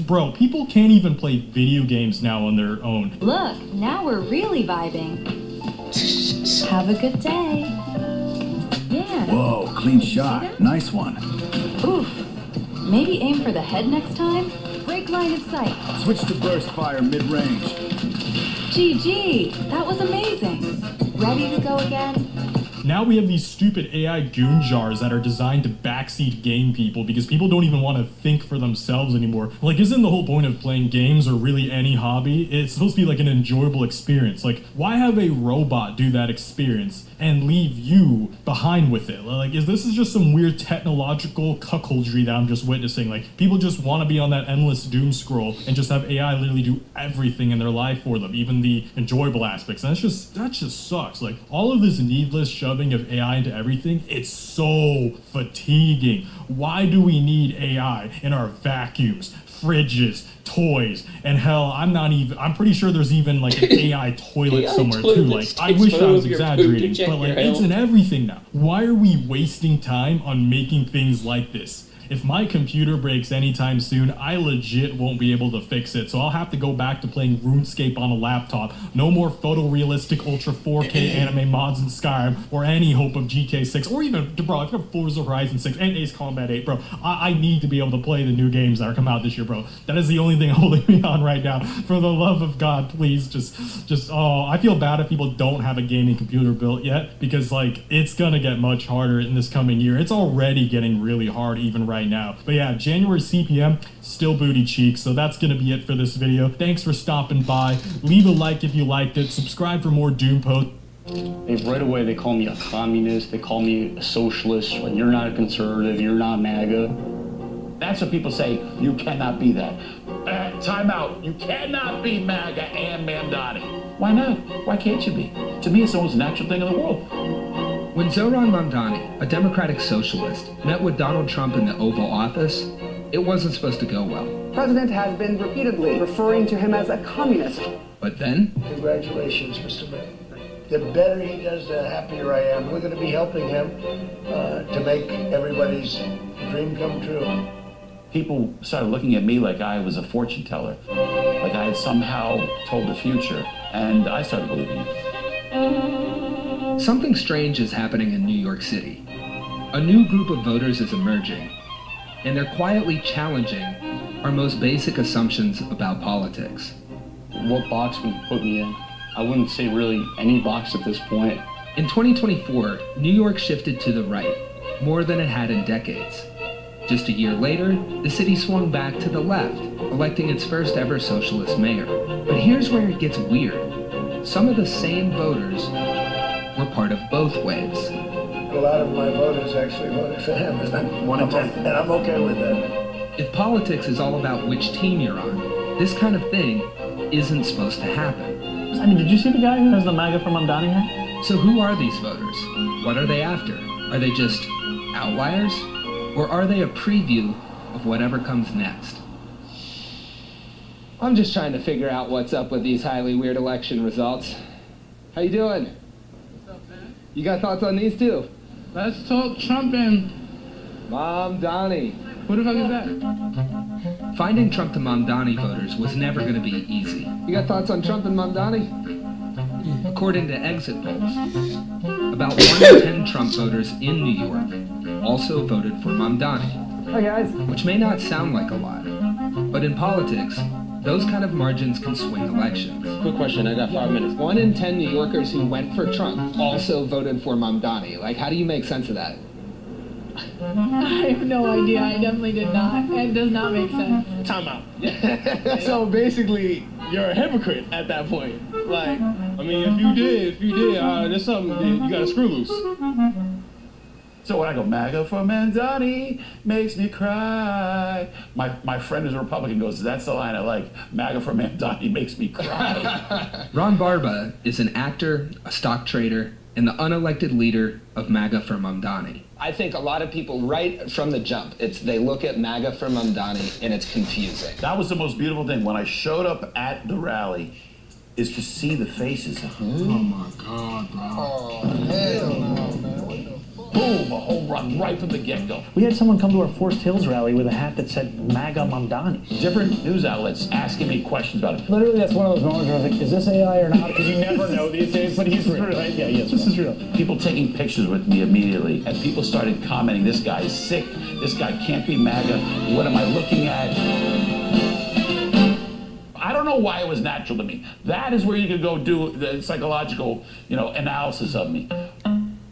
Bro, people can't even play video games now on their own. Look, now we're really vibing. Have a good day. Yeah. Whoa, clean shot. Nice one. Oof. Maybe aim for the head next time? Break line of sight. Switch to burst fire mid-range. GG, that was amazing. Ready to go again? Now we have these stupid AI goon jars that are designed to backseat game people because people don't even want to think for themselves anymore. Like, isn't the whole point of playing games or really any hobby? It's supposed to be like an enjoyable experience. Like, why have a robot do that experience and leave you behind with it? Like, this is just some weird technological cuckoldry that I'm just witnessing. Like, people just want to be on that endless doom scroll and just have AI literally do everything in their life for them, even the enjoyable aspects. And that just sucks. Like, all of this needless shoving of AI into everything, it's so fatiguing. Why do we need AI in our vacuums, fridges, toys, and hell, I'm pretty sure there's even like an AI toilet somewhere too. Like, I wish I was exaggerating, but like, it's in everything now. Why are we wasting time on making things like this? If my computer breaks anytime soon, I legit won't be able to fix it. So I'll have to go back to playing RuneScape on a laptop. No more photorealistic Ultra 4K anime mods in Skyrim or any hope of GTA 6 or even, bro, I've got Forza Horizon 6 and Ace Combat 8, bro. I need to be able to play the new games that are coming out this year, bro. That is the only thing holding me on right now. For the love of God, please I feel bad if people don't have a gaming computer built yet because like it's gonna get much harder in this coming year. It's already getting really hard even right now. But yeah, January CPM, still booty cheeks. So that's gonna be it for this video. Thanks for stopping by. Leave a like if you liked it. Subscribe for more Doom posts. Right away they call me a communist, they call me a socialist. When you're not a conservative, you're not MAGA. That's what people say, you cannot be that. Time out, you cannot be MAGA and Mamdani. Why not? Why can't you be? To me, it's the most natural thing in the world. When Zohran Mamdani, a Democratic socialist, met with Donald Trump in the Oval Office, it wasn't supposed to go well. The president has been repeatedly referring to him as a communist. But then... Congratulations, Mr. Mayor. The better he does, the happier I am. We're going to be helping him to make everybody's dream come true. People started looking at me like I was a fortune teller, like I had somehow told the future, and I started believing it. Something strange is happening in New York City. A new group of voters is emerging, and they're quietly challenging our most basic assumptions about politics. What box would you put me in? I wouldn't say really any box at this point. In 2024, New York shifted to the right, more than it had in decades. Just a year later, the city swung back to the left, electing its first ever socialist mayor. But here's where it gets weird. Some of the same voters were part of both waves. A lot of my voters actually voted for him, and I'm okay with that. If politics is all about which team you're on, this kind of thing isn't supposed to happen. I mean, did you see the guy who has the MAGA from Mamdani hat? So who are these voters? What are they after? Are they just outliers? Or are they a preview of whatever comes next? I'm just trying to figure out what's up with these highly weird election results. How you doing? What's up, man? You got thoughts on these too? Let's talk Trump and Mamdani. who the fuck is that? Finding Trump to Mamdani voters was never going to be easy. You got thoughts on Trump and Mamdani? According to exit polls, about 1 in 10 Trump voters in New York also voted for Mamdani. Hi guys. Which may not sound like a lot, but in politics, those kind of margins can swing elections. Quick question, I got 5 minutes. 1 in 10 New Yorkers who went for Trump also voted for Mamdani. Like, how do you make sense of that? I have no idea. I definitely did not. It does not make sense. Time out. So basically, you're a hypocrite at that point. Like, I mean, if you did, there's something that you gotta screw loose. So when I go, MAGA for Mamdani makes me cry. My friend who's a Republican goes, that's the line I like. MAGA for Mamdani makes me cry. Ron Barba is an actor, a stock trader, and the unelected leader of MAGA for Mamdani. I think a lot of people, right from the jump, they look at MAGA for Mamdani and it's confusing. That was the most beautiful thing. When I showed up at the rally, is to see the faces. Oh my God, bro. Oh, hell no, man. Boom, a home run right from the get-go. We had someone come to our Forest Hills rally with a hat that said MAGA Mamdani. Different news outlets asking me questions about it. Literally, that's one of those moments where I was like, is this AI or not? Because you never know these days, but he's real, right? Yeah, he is. This is real. People taking pictures with me immediately, and people started commenting, this guy is sick, this guy can't be MAGA, what am I looking at? I don't know why it was natural to me. That is where you could go do the psychological, analysis of me.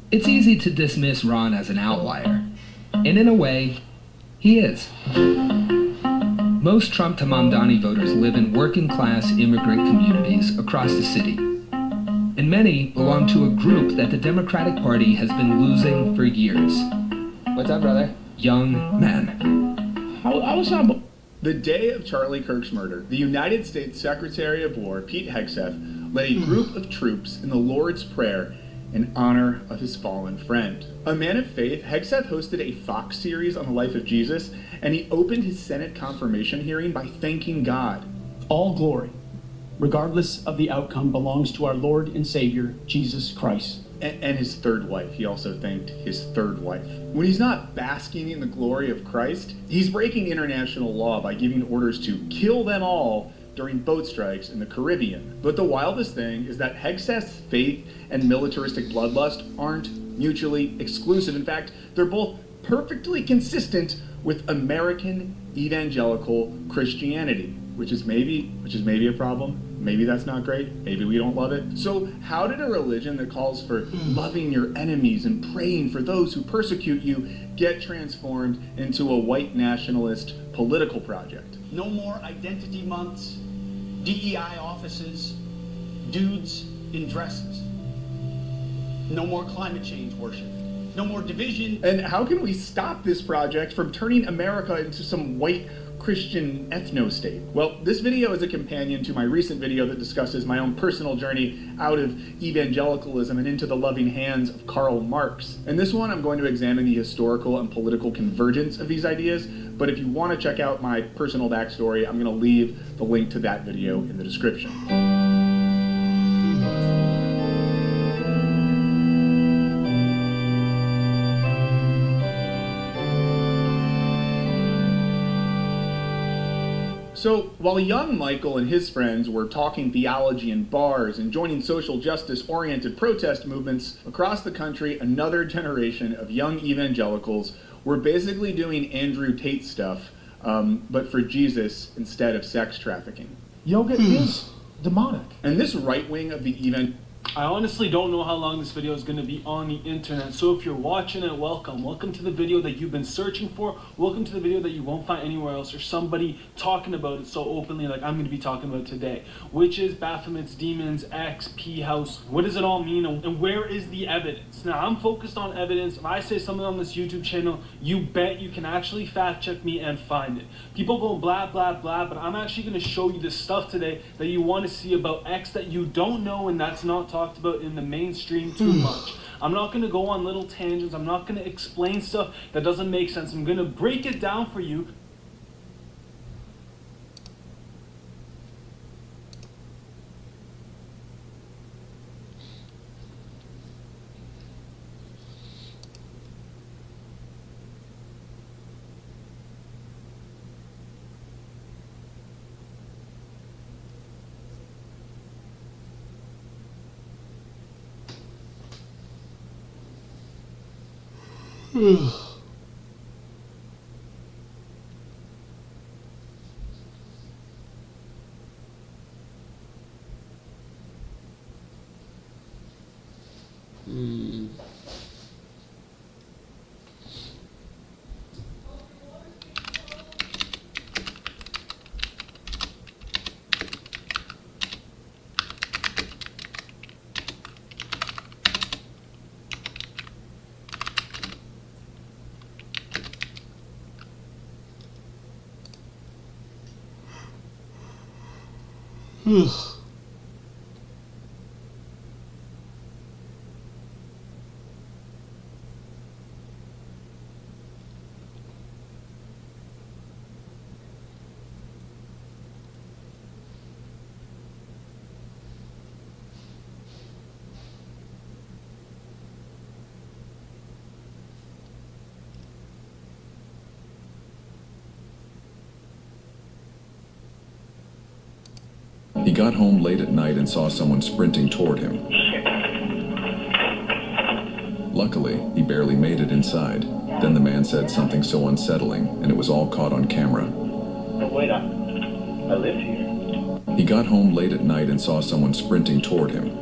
It's easy to dismiss Ron as an outlier, and in a way, he is. Most Trump to Mamdani voters live in working-class immigrant communities across the city, and many belong to a group that the Democratic Party has been losing for years. What's up, brother? Young men. How was that? The day of Charlie Kirk's murder, the United States Secretary of War, Pete Hegseth, led a group of troops in the Lord's Prayer in honor of his fallen friend. A man of faith, Hegseth hosted a Fox series on the life of Jesus, and he opened his Senate confirmation hearing by thanking God. All glory, regardless of the outcome, belongs to our Lord and Savior, Jesus Christ. And his third wife. He also thanked his third wife. When he's not basking in the glory of Christ, he's breaking international law by giving orders to kill them all during boat strikes in the Caribbean. But the wildest thing is that Hegseth's faith and militaristic bloodlust aren't mutually exclusive. In fact, they're both perfectly consistent with American evangelical Christianity, which is maybe a problem. Maybe that's not great. Maybe we don't love it. So how did a religion that calls for loving your enemies and praying for those who persecute you get transformed into a white nationalist political project? No more identity months, DEI offices, dudes in dresses. No more climate change worship. No more division. And how can we stop this project from turning America into some white Christian ethno-state? Well, this video is a companion to my recent video that discusses my own personal journey out of evangelicalism and into the loving hands of Karl Marx. In this one, I'm going to examine the historical and political convergence of these ideas, but if you want to check out my personal backstory, I'm going to leave the link to that video in the description. So, while young Michael and his friends were talking theology in bars and joining social justice-oriented protest movements across the country, another generation of young evangelicals were basically doing Andrew Tate stuff, but for Jesus instead of sex trafficking. Yoga is demonic. And this right wing of the I honestly don't know how long this video is going to be on the internet, so if you're watching it, welcome. Welcome to the video that you've been searching for. Welcome to the video that you won't find anywhere else, or somebody talking about it so openly like I'm going to be talking about today. Witches, Baphomets, demons, X, P house. What does it all mean, and where is the evidence? Now, I'm focused on evidence. If I say something on this YouTube channel, you bet you can actually fact check me and find it. People go blah, blah, blah, but I'm actually going to show you the stuff today that you want to see about X that you don't know and that's not talked about in the mainstream too much. I'm not going to go on little tangents. I'm not going to explain stuff that doesn't make sense. I'm going to break it down for you. He got home late at night and saw someone sprinting toward him. Luckily, he barely made it inside. Then the man said something so unsettling, and it was all caught on camera. But wait, I live here. He got home late at night and saw someone sprinting toward him.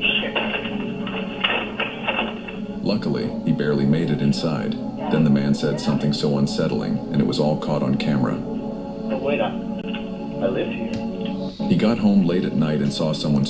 Luckily, he barely made it inside. Then the man said something so unsettling, and it was all caught on camera. But wait, I live here. He got home late at night and saw someone...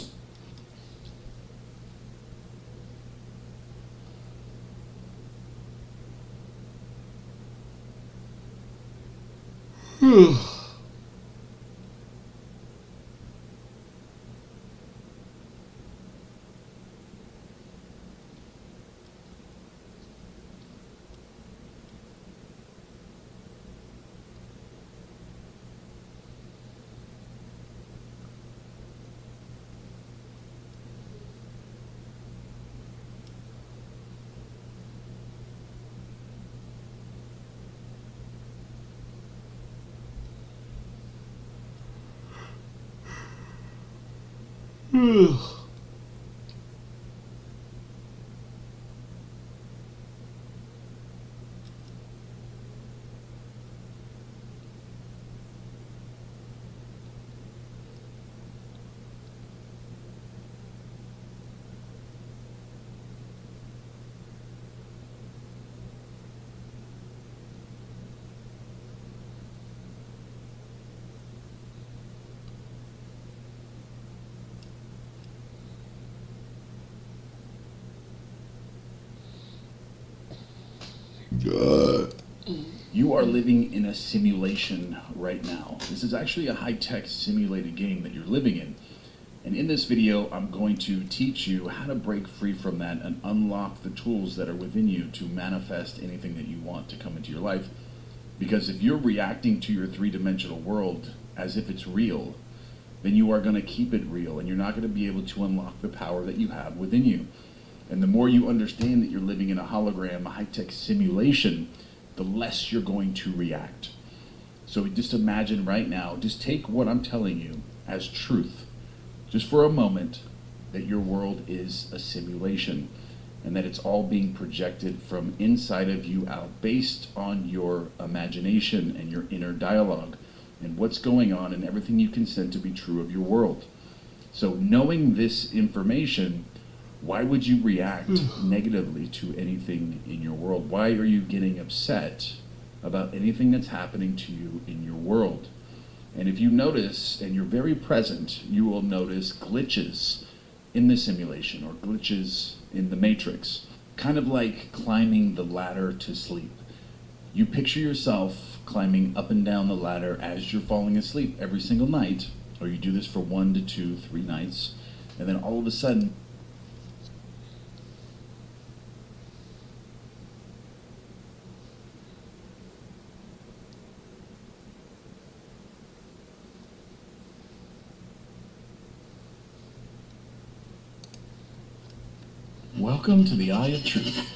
You are living in a simulation right now. This is actually a high-tech simulated game that you're living in. And in this video, I'm going to teach you how to break free from that and unlock the tools that are within you to manifest anything that you want to come into your life. Because if you're reacting to your three-dimensional world as if it's real, then you are going to keep it real, and you're not going to be able to unlock the power that you have within you. And the more you understand that you're living in a hologram, a high-tech simulation, the less you're going to react. So just imagine right now, just take what I'm telling you as truth, just for a moment, that your world is a simulation and that it's all being projected from inside of you out based on your imagination and your inner dialogue and what's going on and everything you consent to be true of your world. So knowing this information, why would you react negatively to anything in your world? Why are you getting upset about anything that's happening to you in your world? And if you notice, and you're very present, you will notice glitches in the simulation or glitches in the matrix, kind of like climbing the ladder to sleep. You picture yourself climbing up and down the ladder as you're falling asleep every single night, or you do this for 1 to 2, 3 nights, and then all of a sudden, Welcome to the Eye of Truth.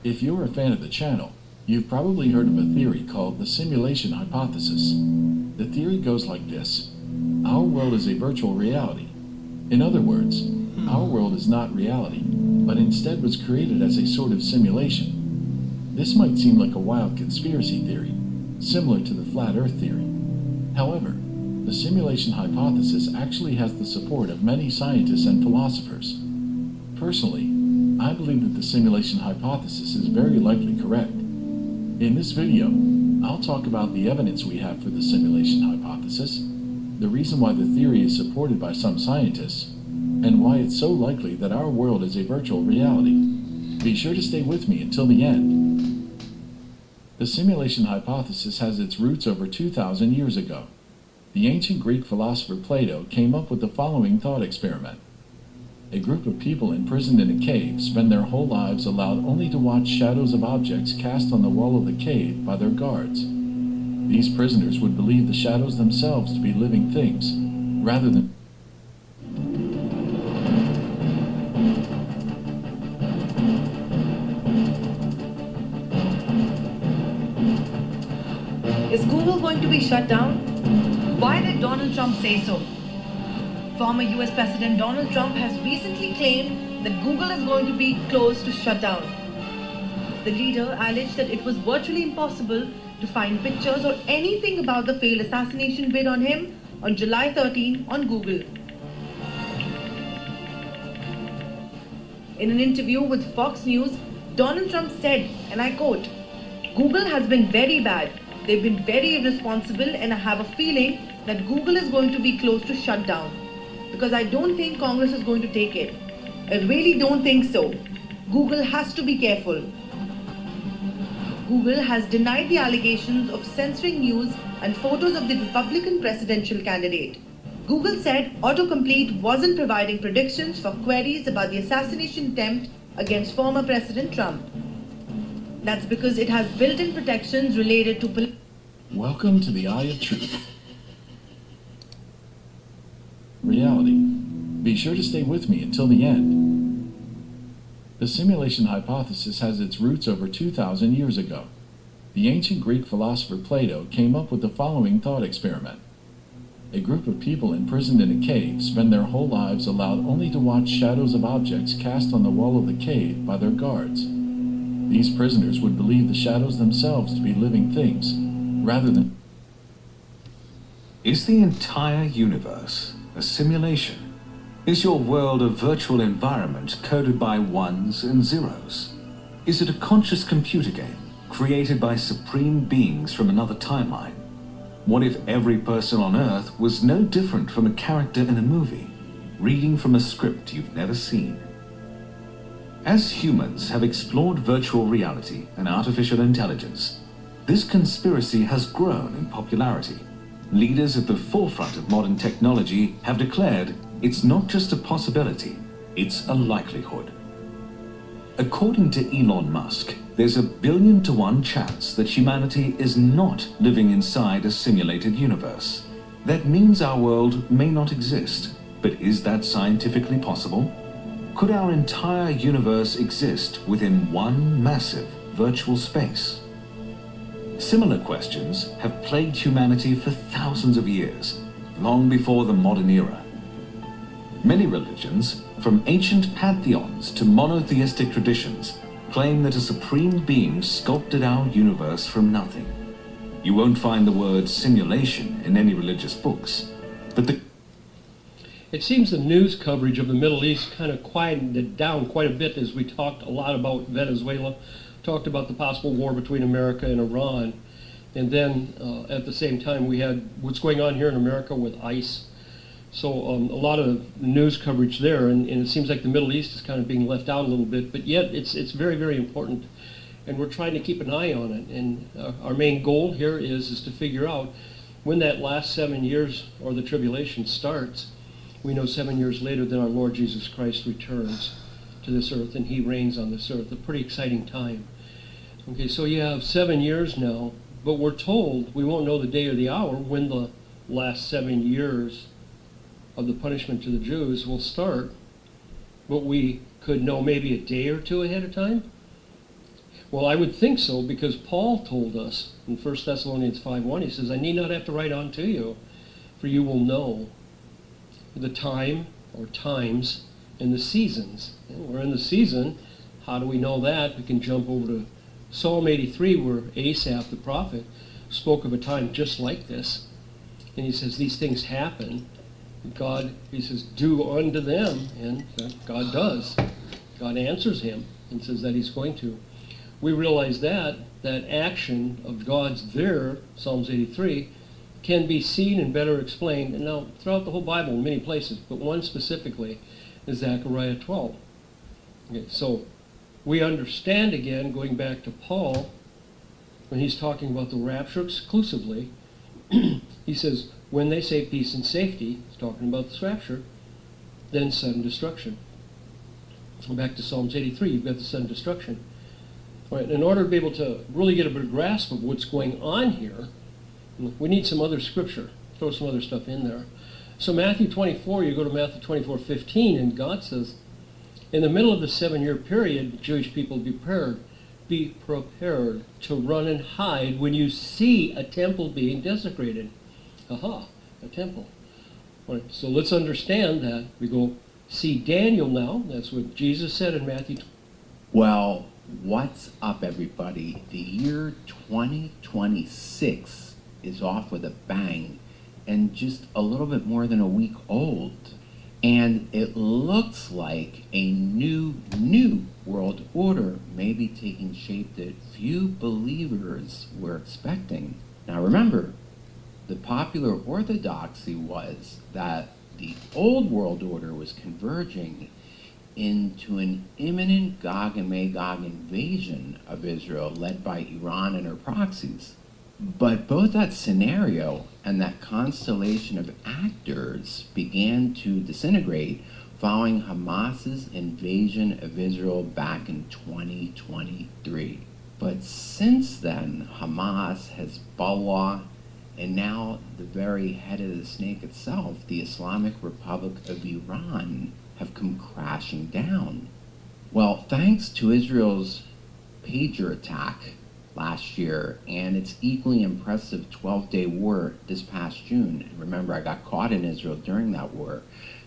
If you're a fan of the channel, you've probably heard of a theory called the simulation hypothesis. The theory goes like this. Our world is a virtual reality. In other words, our world is not reality, but instead was created as a sort of simulation. This might seem like a wild conspiracy theory, similar to the flat earth theory. However, the simulation hypothesis actually has the support of many scientists and philosophers. Personally, I believe that the simulation hypothesis is very likely correct. In this video, I'll talk about the evidence we have for the simulation hypothesis, the reason why the theory is supported by some scientists, and why it's so likely that our world is a virtual reality. Be sure to stay with me until the end. The simulation hypothesis has its roots over 2,000 years ago. The ancient Greek philosopher Plato came up with the following thought experiment. A group of people imprisoned in a cave spend their whole lives allowed only to watch shadows of objects cast on the wall of the cave by their guards. These prisoners would believe the shadows themselves to be living things, rather than Is Google going to be shut down? Why did Donald Trump say so? Former US President Donald Trump has recently claimed that Google is going to be closed to shut down. The leader alleged that it was virtually impossible to find pictures or anything about the failed assassination bid on him on July 13 on Google. In an interview with Fox News, Donald Trump said, and I quote, "Google has been very bad. They've been very irresponsible, and I have a feeling that Google is going to be close to shut down. Because I don't think Congress is going to take it. I really don't think so. Google has to be careful." Google has denied the allegations of censoring news and photos of the Republican presidential candidate. Google said autocomplete wasn't providing predictions for queries about the assassination attempt against former President Trump. That's because it has built-in protections related to Welcome to the Eye of Truth. Reality. Be sure to stay with me until the end. The simulation hypothesis has its roots over 2,000 years ago. The ancient Greek philosopher Plato came up with the following thought experiment. A group of people imprisoned in a cave spend their whole lives allowed only to watch shadows of objects cast on the wall of the cave by their guards. These prisoners would believe the shadows themselves to be living things, rather than... Is the entire universe a simulation? Is your world a virtual environment coded by ones and zeros? Is it a conscious computer game created by supreme beings from another timeline? What if every person on Earth was no different from a character in a movie, reading from a script you've never seen? As humans have explored virtual reality and artificial intelligence, this conspiracy has grown in popularity. Leaders at the forefront of modern technology have declared it's not just a possibility, it's a likelihood. According to Elon Musk, there's a 1,000,000,000 to 1 chance that humanity is not living inside a simulated universe. That means our world may not exist, but is that scientifically possible? Could our entire universe exist within one massive virtual space? Similar questions have plagued humanity for thousands of years, long before the modern era. Many religions, from ancient pantheons to monotheistic traditions, claim that a supreme being sculpted our universe from nothing. You won't find the word simulation in any religious books, but It seems the news coverage of the Middle East kind of quietened it down quite a bit as we talked a lot about Venezuela, talked about the possible war between America and Iran, and then at the same time we had what's going on here in America with ICE. So a lot of news coverage there, and it seems like the Middle East is kind of being left out a little bit, but yet it's very, very important, and we're trying to keep an eye on it. And our main goal here is to figure out when that last 7 years or the tribulation starts. We know 7 years later that our Lord Jesus Christ returns to this earth and he reigns on this earth. A pretty exciting time. Okay, so you have 7 years now, but we're told we won't know the day or the hour when the last 7 years of the punishment to the Jews will start. but we could know maybe a day or two ahead of time? Well, I would think so, because Paul told us in 1 Thessalonians 5:1, he says, I need not have to write on to you, for you will know the time or times and the seasons. And we're in the season. How do we know that? We can jump over to Psalm 83, where Asaph the prophet spoke of a time just like this. And he says, these things happen. God, he says, do unto them, and God does. God answers him and says that he's going to. We realize that action of God's there, Psalms 83, can be seen and better explained, and now throughout the whole Bible in many places, but one specifically is Zechariah 12. Okay, so we understand again, going back to Paul, when he's talking about the rapture exclusively, he says, when they say peace and safety, he's talking about this rapture, then sudden destruction. Back to Psalms 83, you've got the sudden destruction. All right, in order to be able to really get a better grasp of what's going on here, we need some other scripture. Throw some other stuff in there. So Matthew 24, you go to Matthew 24:15, and God says, in the middle of the 7-year period, the Jewish people be prepared to run and hide when you see a temple being desecrated. Aha, a temple. All right, so let's understand that. We go see Daniel now. That's what Jesus said in Matthew. Well, what's up, everybody? The year 2026 is off with a bang and just a little bit more than a week old. And it looks like a new world order may be taking shape that few believers were expecting. Now remember, the popular orthodoxy was that the old world order was converging into an imminent Gog and Magog invasion of Israel led by Iran and her proxies. But both that scenario and that constellation of actors began to disintegrate following Hamas's invasion of Israel back in 2023. But since then, Hamas, Hezbollah, and now the very head of the snake itself, the Islamic Republic of Iran, have come crashing down. Well, thanks to Israel's pager attack last year and its equally impressive 12-day war this past June, and remember, I got caught in Israel during that war,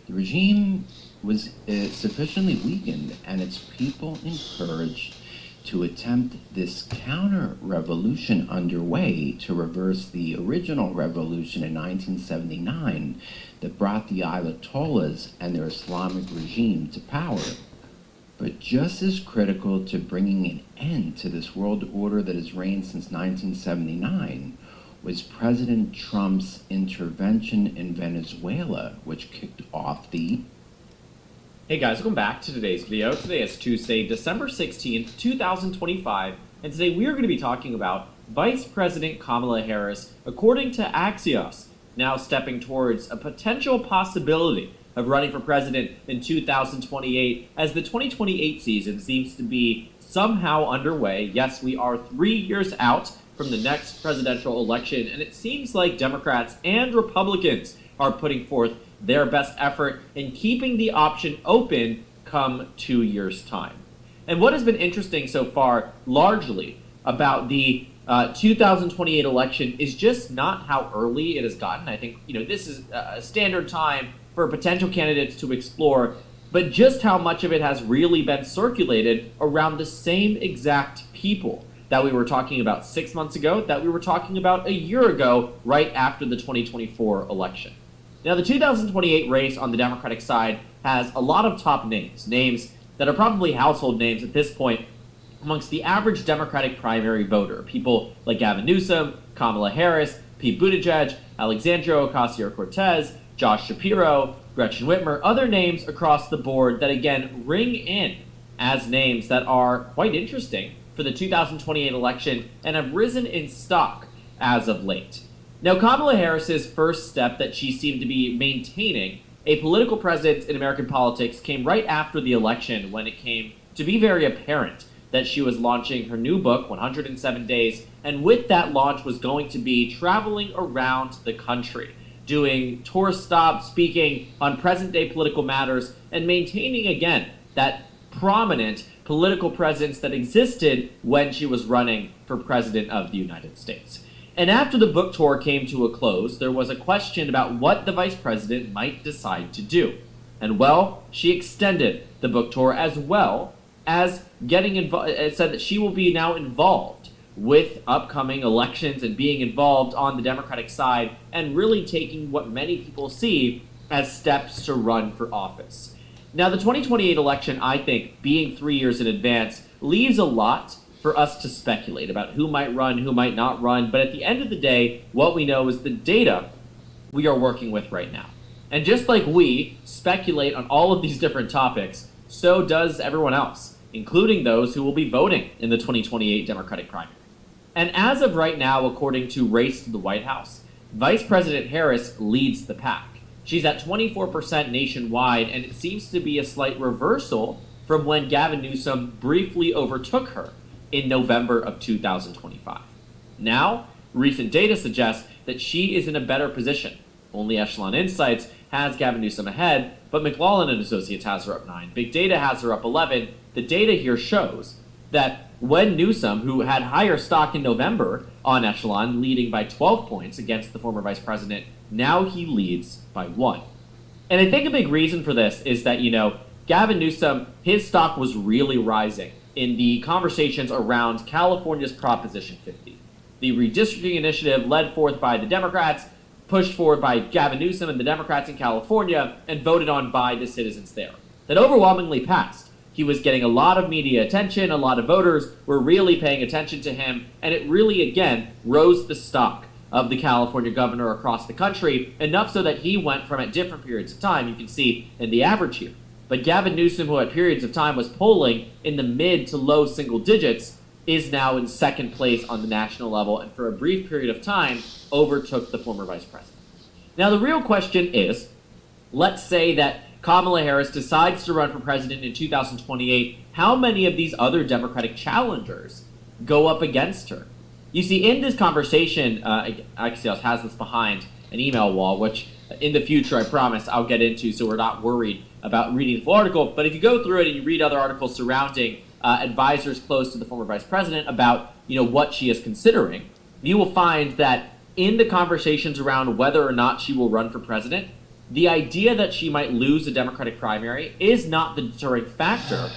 the regime was sufficiently weakened and its people encouraged to attempt this counter-revolution underway to reverse the original revolution in 1979 that brought the Ayatollahs and their Islamic regime to power. But just as critical to bringing an end to this world order that has reigned since 1979 was President Trump's intervention in Venezuela, which kicked off the... Hey guys, welcome back to today's video. Today is Tuesday, December 16th, 2025, and today we are going to be talking about Vice President Kamala Harris, according to Axios, now stepping towards a potential possibility of running for president in 2028, as the 2028 season seems to be somehow underway. Yes, we are 3 years out from the next presidential election, and it seems like Democrats and Republicans are putting forth their best effort in keeping the option open come 2 years' time. And what has been interesting so far, largely, about the 2028 election is just not how early it has gotten. I think, this is a standard time for potential candidates to explore, but just how much of it has really been circulated around the same exact people that we were talking about 6 months ago, that we were talking about a year ago, right after the 2024 election. Now, the 2028 race on the Democratic side has a lot of top names that are probably household names at this point amongst the average Democratic primary voter. People like Gavin Newsom, Kamala Harris, Pete Buttigieg, Alexandria Ocasio-Cortez, Josh Shapiro, Gretchen Whitmer, other names across the board that again ring in as names that are quite interesting for the 2028 election and have risen in stock as of late. Now, Kamala Harris's first step that she seemed to be maintaining a political presence in American politics came right after the election, when it came to be very apparent that she was launching her new book, 107 Days, and with that launch was going to be traveling around the country, doing tour stops, speaking on present-day political matters, and maintaining, again, that prominent political presence that existed when she was running for president of the United States. And after the book tour came to a close, there was a question about what the vice president might decide to do. And well, she extended the book tour as well as getting involved. It said that she will be now involved with upcoming elections and being involved on the Democratic side and really taking what many people see as steps to run for office. Now, the 2028 election, I think, being 3 years in advance, leaves a lot for us to speculate about who might run, who might not run. But at the end of the day, what we know is the data we are working with right now. And just like we speculate on all of these different topics, so does everyone else, including those who will be voting in the 2028 Democratic primary. And as of right now, according to Race to the White House, Vice President Harris leads the pack. She's at 24% nationwide, and it seems to be a slight reversal from when Gavin Newsom briefly overtook her in November of 2025. Now, recent data suggests that she is in a better position. Only Echelon Insights has Gavin Newsom ahead, but McLaughlin and Associates has her up 9. Big Data has her up 11. The data here shows that when Newsom, who had higher stock in November on Echelon, leading by 12 points against the former vice president, now he leads by 1. And I think a big reason for this is that, Gavin Newsom, his stock was really rising in the conversations around California's Proposition 50. The redistricting initiative led forth by the Democrats, pushed forward by Gavin Newsom and the Democrats in California, and voted on by the citizens there. That overwhelmingly passed. He was getting a lot of media attention, a lot of voters were really paying attention to him, and it really, again, rose the stock of the California governor across the country, enough so that he went from, at different periods of time, you can see in the average here. But Gavin Newsom, who at periods of time was polling in the mid to low single digits, is now in second place on the national level, and for a brief period of time, overtook the former vice president. Now, the real question is, let's say that Kamala Harris decides to run for president in 2028, how many of these other Democratic challengers go up against her? You see, in this conversation, Axios has this behind an email wall, which in the future, I promise, I'll get into, so we're not worried about reading the full article. But if you go through it and you read other articles surrounding advisors close to the former vice president about, what she is considering, you will find that in the conversations around whether or not she will run for president, the idea that she might lose a Democratic primary is not the deterring factor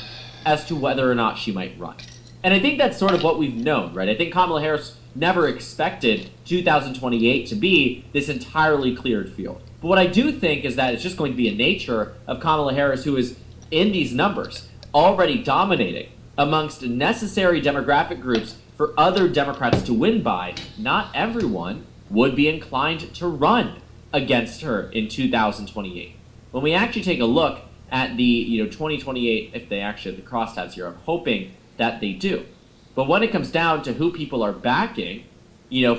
as to whether or not she might run. And I think that's sort of what we've known, right? I think Kamala Harris never expected 2028 to be this entirely cleared field. But what I do think is that it's just going to be a nature of Kamala Harris, who is in these numbers already dominating amongst necessary demographic groups for other Democrats to win by. Not everyone would be inclined to run against her in 2028. When we actually take a look at the 2028, if they actually have the crosstabs here, I'm hoping that they do. But when it comes down to who people are backing,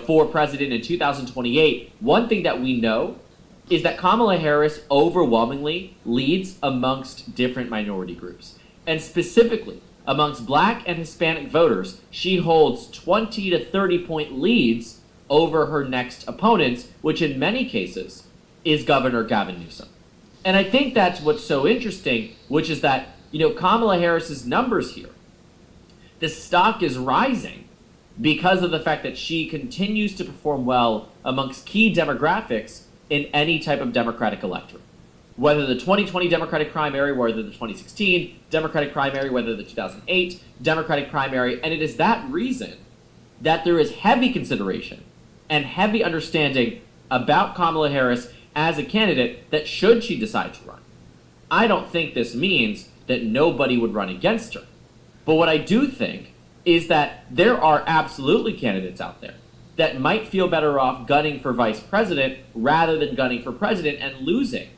for president in 2028, one thing that we know is that Kamala Harris overwhelmingly leads amongst different minority groups. And specifically, amongst Black and Hispanic voters, she holds 20 to 30 point leads over her next opponents, which in many cases is Governor Gavin Newsom. And I think that's what's so interesting, which is that, Kamala Harris's numbers here, the stock is rising because of the fact that she continues to perform well amongst key demographics in any type of Democratic electorate. Whether the 2020 Democratic primary, whether the 2016 Democratic primary, whether the 2008 Democratic primary, and it is that reason that there is heavy consideration and heavy understanding about Kamala Harris as a candidate that should she decide to run. I don't think this means that nobody would run against her. But what I do think is that there are absolutely candidates out there that might feel better off gunning for vice president rather than gunning for president and losing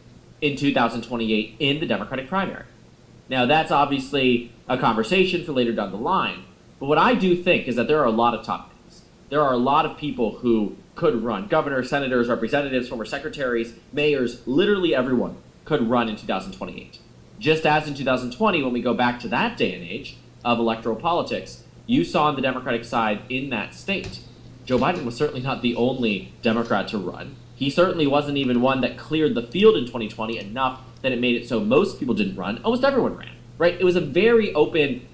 in 2028 in the Democratic primary. Now, that's obviously a conversation for later down the line, but what I do think is that there are a lot of top names. There are a lot of people who could run. Governors, senators, representatives, former secretaries, mayors, literally everyone could run in 2028. Just as in 2020, when we go back to that day and age of electoral politics, you saw on the Democratic side in that state, Joe Biden was certainly not the only Democrat to run. He certainly wasn't even one that cleared the field in 2020 enough that it made it so most people didn't run. Almost everyone ran, right? It was a very open...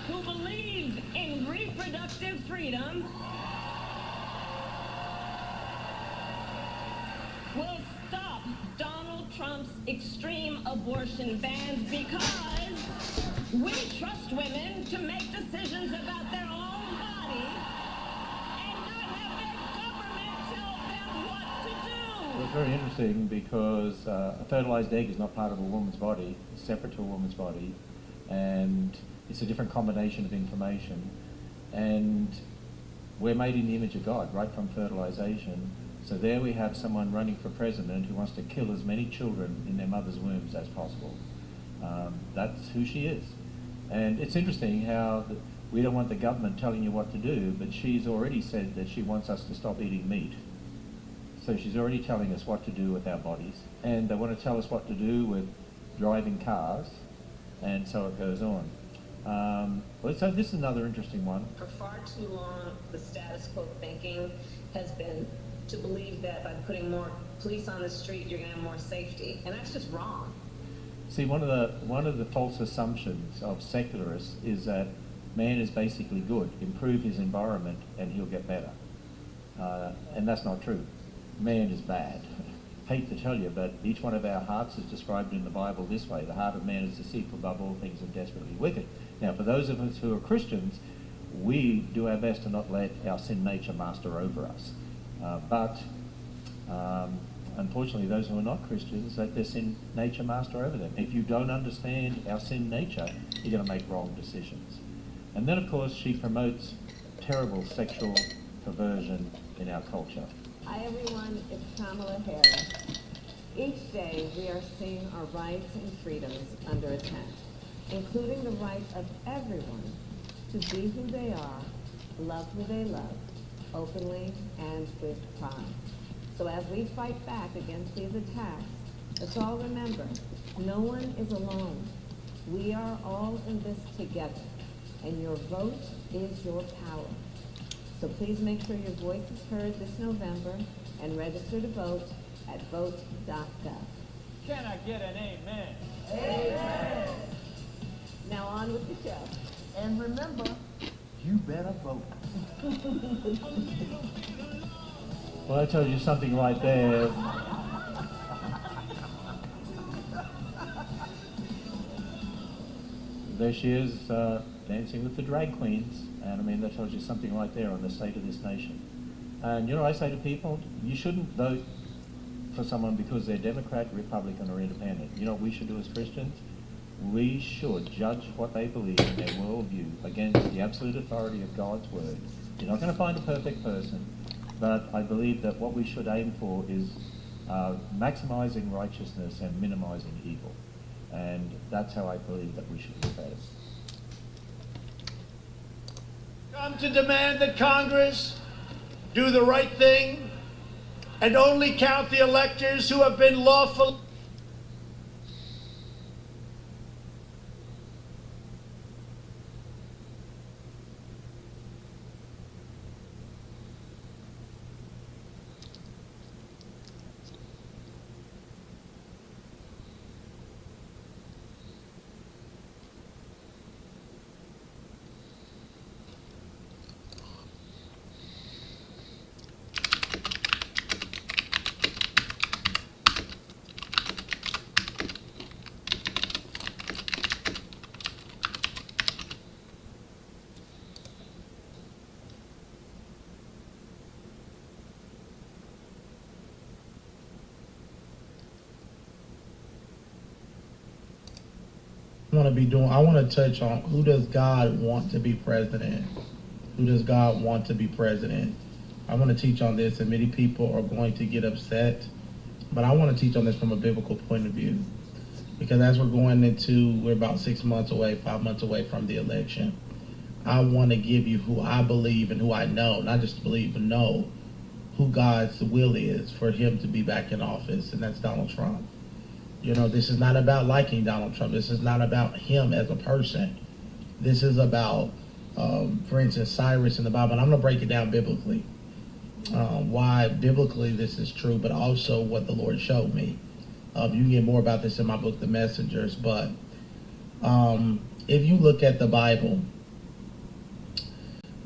who believe in reproductive freedom will stop Donald Trump's extreme abortion bans because we trust women to make decisions about their own body and not have their government tell them what to do. It's very interesting because a fertilized egg is not part of a woman's body, it's separate to a woman's body, and it's a different combination of information. And we're made in the image of God, right from fertilization. So there we have someone running for president who wants to kill as many children in their mother's wombs as possible. That's who she is. And it's interesting how we don't want the government telling you what to do, but she's already said that she wants us to stop eating meat. So she's already telling us what to do with our bodies. And they want to tell us what to do with driving cars, and so it goes on. So this is another interesting one. For far too long, the status quo thinking has been to believe that by putting more police on the street, you're going to have more safety. And that's just wrong. See, one of the false assumptions of secularists is that man is basically good. Improve his environment and he'll get better. And that's not true. Man is bad. Hate to tell you, but each one of our hearts is described in the Bible this way. The heart of man is deceitful above all things and desperately wicked. Now, for those of us who are Christians, we do our best to not let our sin nature master over us. But unfortunately, those who are not Christians let their sin nature master over them. If you don't understand our sin nature, you're going to make wrong decisions. And then, of course, she promotes terrible sexual perversion in our culture. Hi everyone, it's Kamala Harris. Each day we are seeing our rights and freedoms under attack, including the right of everyone to be who they are, love who they love, openly and with pride. So as we fight back against these attacks, let's all remember, no one is alone. We are all in this together, and your vote is your power. So please make sure your voice is heard this November and register to vote at vote.gov. Can I get an amen? Amen. Now on with the show. And remember, you better vote. Well, I told you something right there. There she is, dancing with the drag queens. And I mean, that tells you something right there on the state of this nation. And you know, I say to people, you shouldn't vote for someone because they're Democrat, Republican, or Independent. You know what we should do as Christians? We should judge what they believe in their worldview against the absolute authority of God's Word. You're not going to find a perfect person, but I believe that what we should aim for is maximizing righteousness and minimizing evil. And that's how I believe that we should look at it. Come to demand that Congress do the right thing and only count the electors who have been lawfully. I want to touch on who does God want to be president? Who does God want to be president? I want to teach on this, and many people are going to get upset, but I want to teach on this from a biblical point of view. Because as we're about 6 months away, 5 months away from the election, I want to give you who I believe and who I know, not just believe, but know who God's will is for him to be back in office, and that's Donald Trump. You know, this is not about liking Donald Trump. This is not about him as a person. This is about, for instance, Cyrus in the Bible. And I'm going to break it down biblically. why biblically this is true, but also what the Lord showed me. You can get more about this in my book, The Messengers, but if you look at the Bible,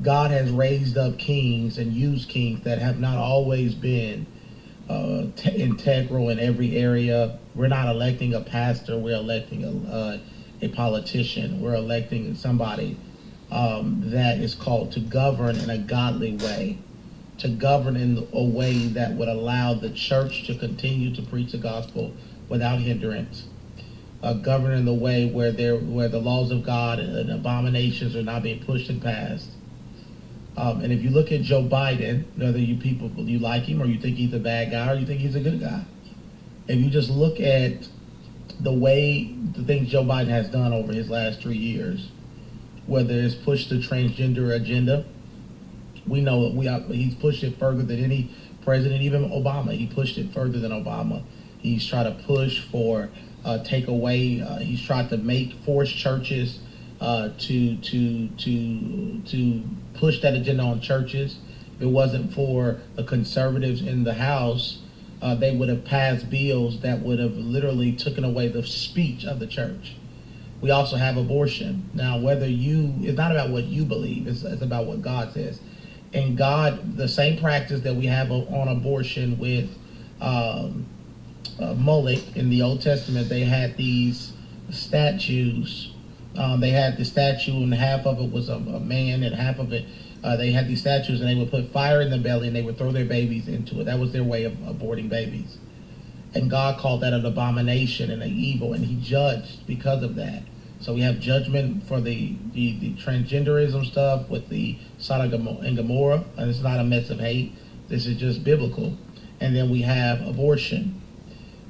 God has raised up kings and used kings that have not always been integral in every area. We're not electing a pastor, we're electing a politician. We're electing somebody that is called to govern in a godly way, to govern in a way that would allow the church to continue to preach the gospel without hindrance, govern in the way where the laws of God and abominations are not being pushed and passed. And if you look at Joe Biden, whether you like him or you think he's a bad guy or you think he's a good guy, if you just look at the things Joe Biden has done over his last 3 years, whether it's pushed the transgender agenda, we know he's pushed it further than any president, even Obama. He pushed it further than Obama. He's tried to push for take away. He's tried to force churches to push that agenda on churches. If it wasn't for the conservatives in the House, they would have passed bills that would have literally taken away the speech of the church. We also have abortion. Now, it's not about what you believe, it's about what God says. And God, the same practice that we have on abortion with Moloch in the Old Testament, they had these statues. They had the statue, and half of it was a man, and half of it, they had these statues, and they would put fire in the belly, and they would throw their babies into it. That was their way of aborting babies. And God called that an abomination and an evil, and he judged because of that. So we have judgment for the transgenderism stuff with the Sodom and Gomorrah, and it's not a mess of hate. This is just biblical. And then we have abortion.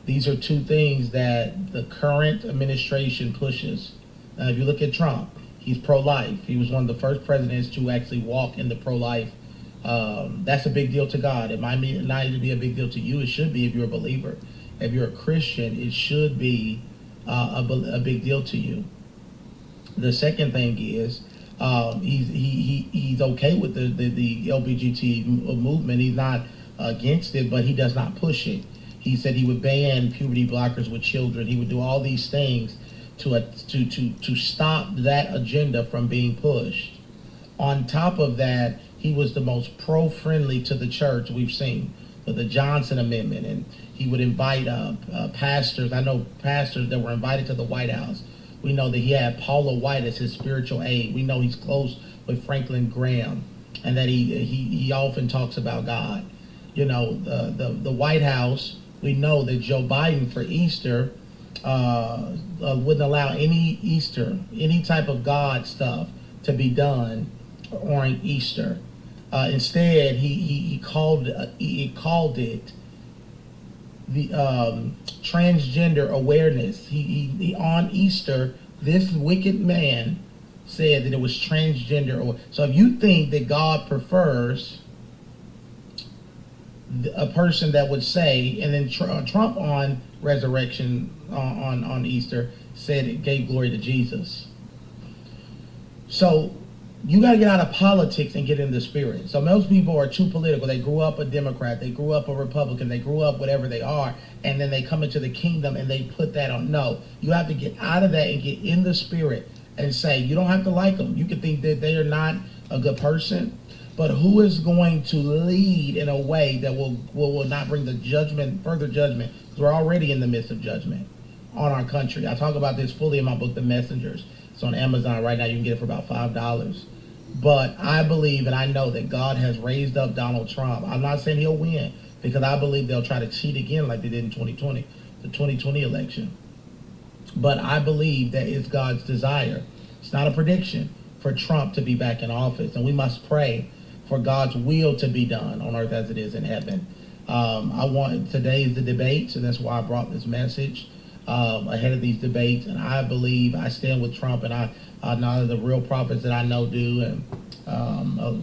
These are two things that the current administration pushes. Now, if you look at Trump, he's pro-life. He was one of the first presidents to actually walk in the pro-life. That's a big deal to God. It might not even be a big deal to you. It should be if you're a believer. If you're a Christian, it should be a big deal to you. The second thing is he's okay with the LGBT movement. He's not against it, but he does not push it. He said he would ban puberty blockers with children. He would do all these things to stop that agenda from being pushed. On top of that, he was the most pro-friendly to the church we've seen with the Johnson Amendment, and he would invite pastors. I know pastors that were invited to the White House. We know that he had Paula White as his spiritual aide. We know he's close with Franklin Graham, and that he often talks about God. You know, the White House, we know that Joe Biden for Easter wouldn't allow any type of God stuff to be done on Easter. Instead, he called it the transgender awareness. He on Easter, this wicked man said that it was transgender. So if you think that God prefers a person that would say, and then Trump on resurrection on Easter said it gave glory to Jesus. So you got to get out of politics and get in the spirit. So most people are too political. They grew up a Democrat, they grew up a Republican, they grew up whatever they are, and then they come into the kingdom and they put that on. No, you have to get out of that and get in the spirit and say, you don't have to like them. You can think that they are not a good person, but who is going to lead in a way that will not bring the further judgment? Because we're already in the midst of judgment on our country. I talk about this fully in my book, The Messengers. It's on Amazon right now. You can get it for about $5. But I believe and I know that God has raised up Donald Trump. I'm not saying he'll win, because I believe they'll try to cheat again like they did in 2020, the 2020 election. But I believe that it's God's desire. It's not a prediction for Trump to be back in office. And we must pray for God's will to be done on earth as it is in heaven. Today is the debates, and that's why I brought this message ahead of these debates. And I believe I stand with Trump, and none of the real prophets that I know do, and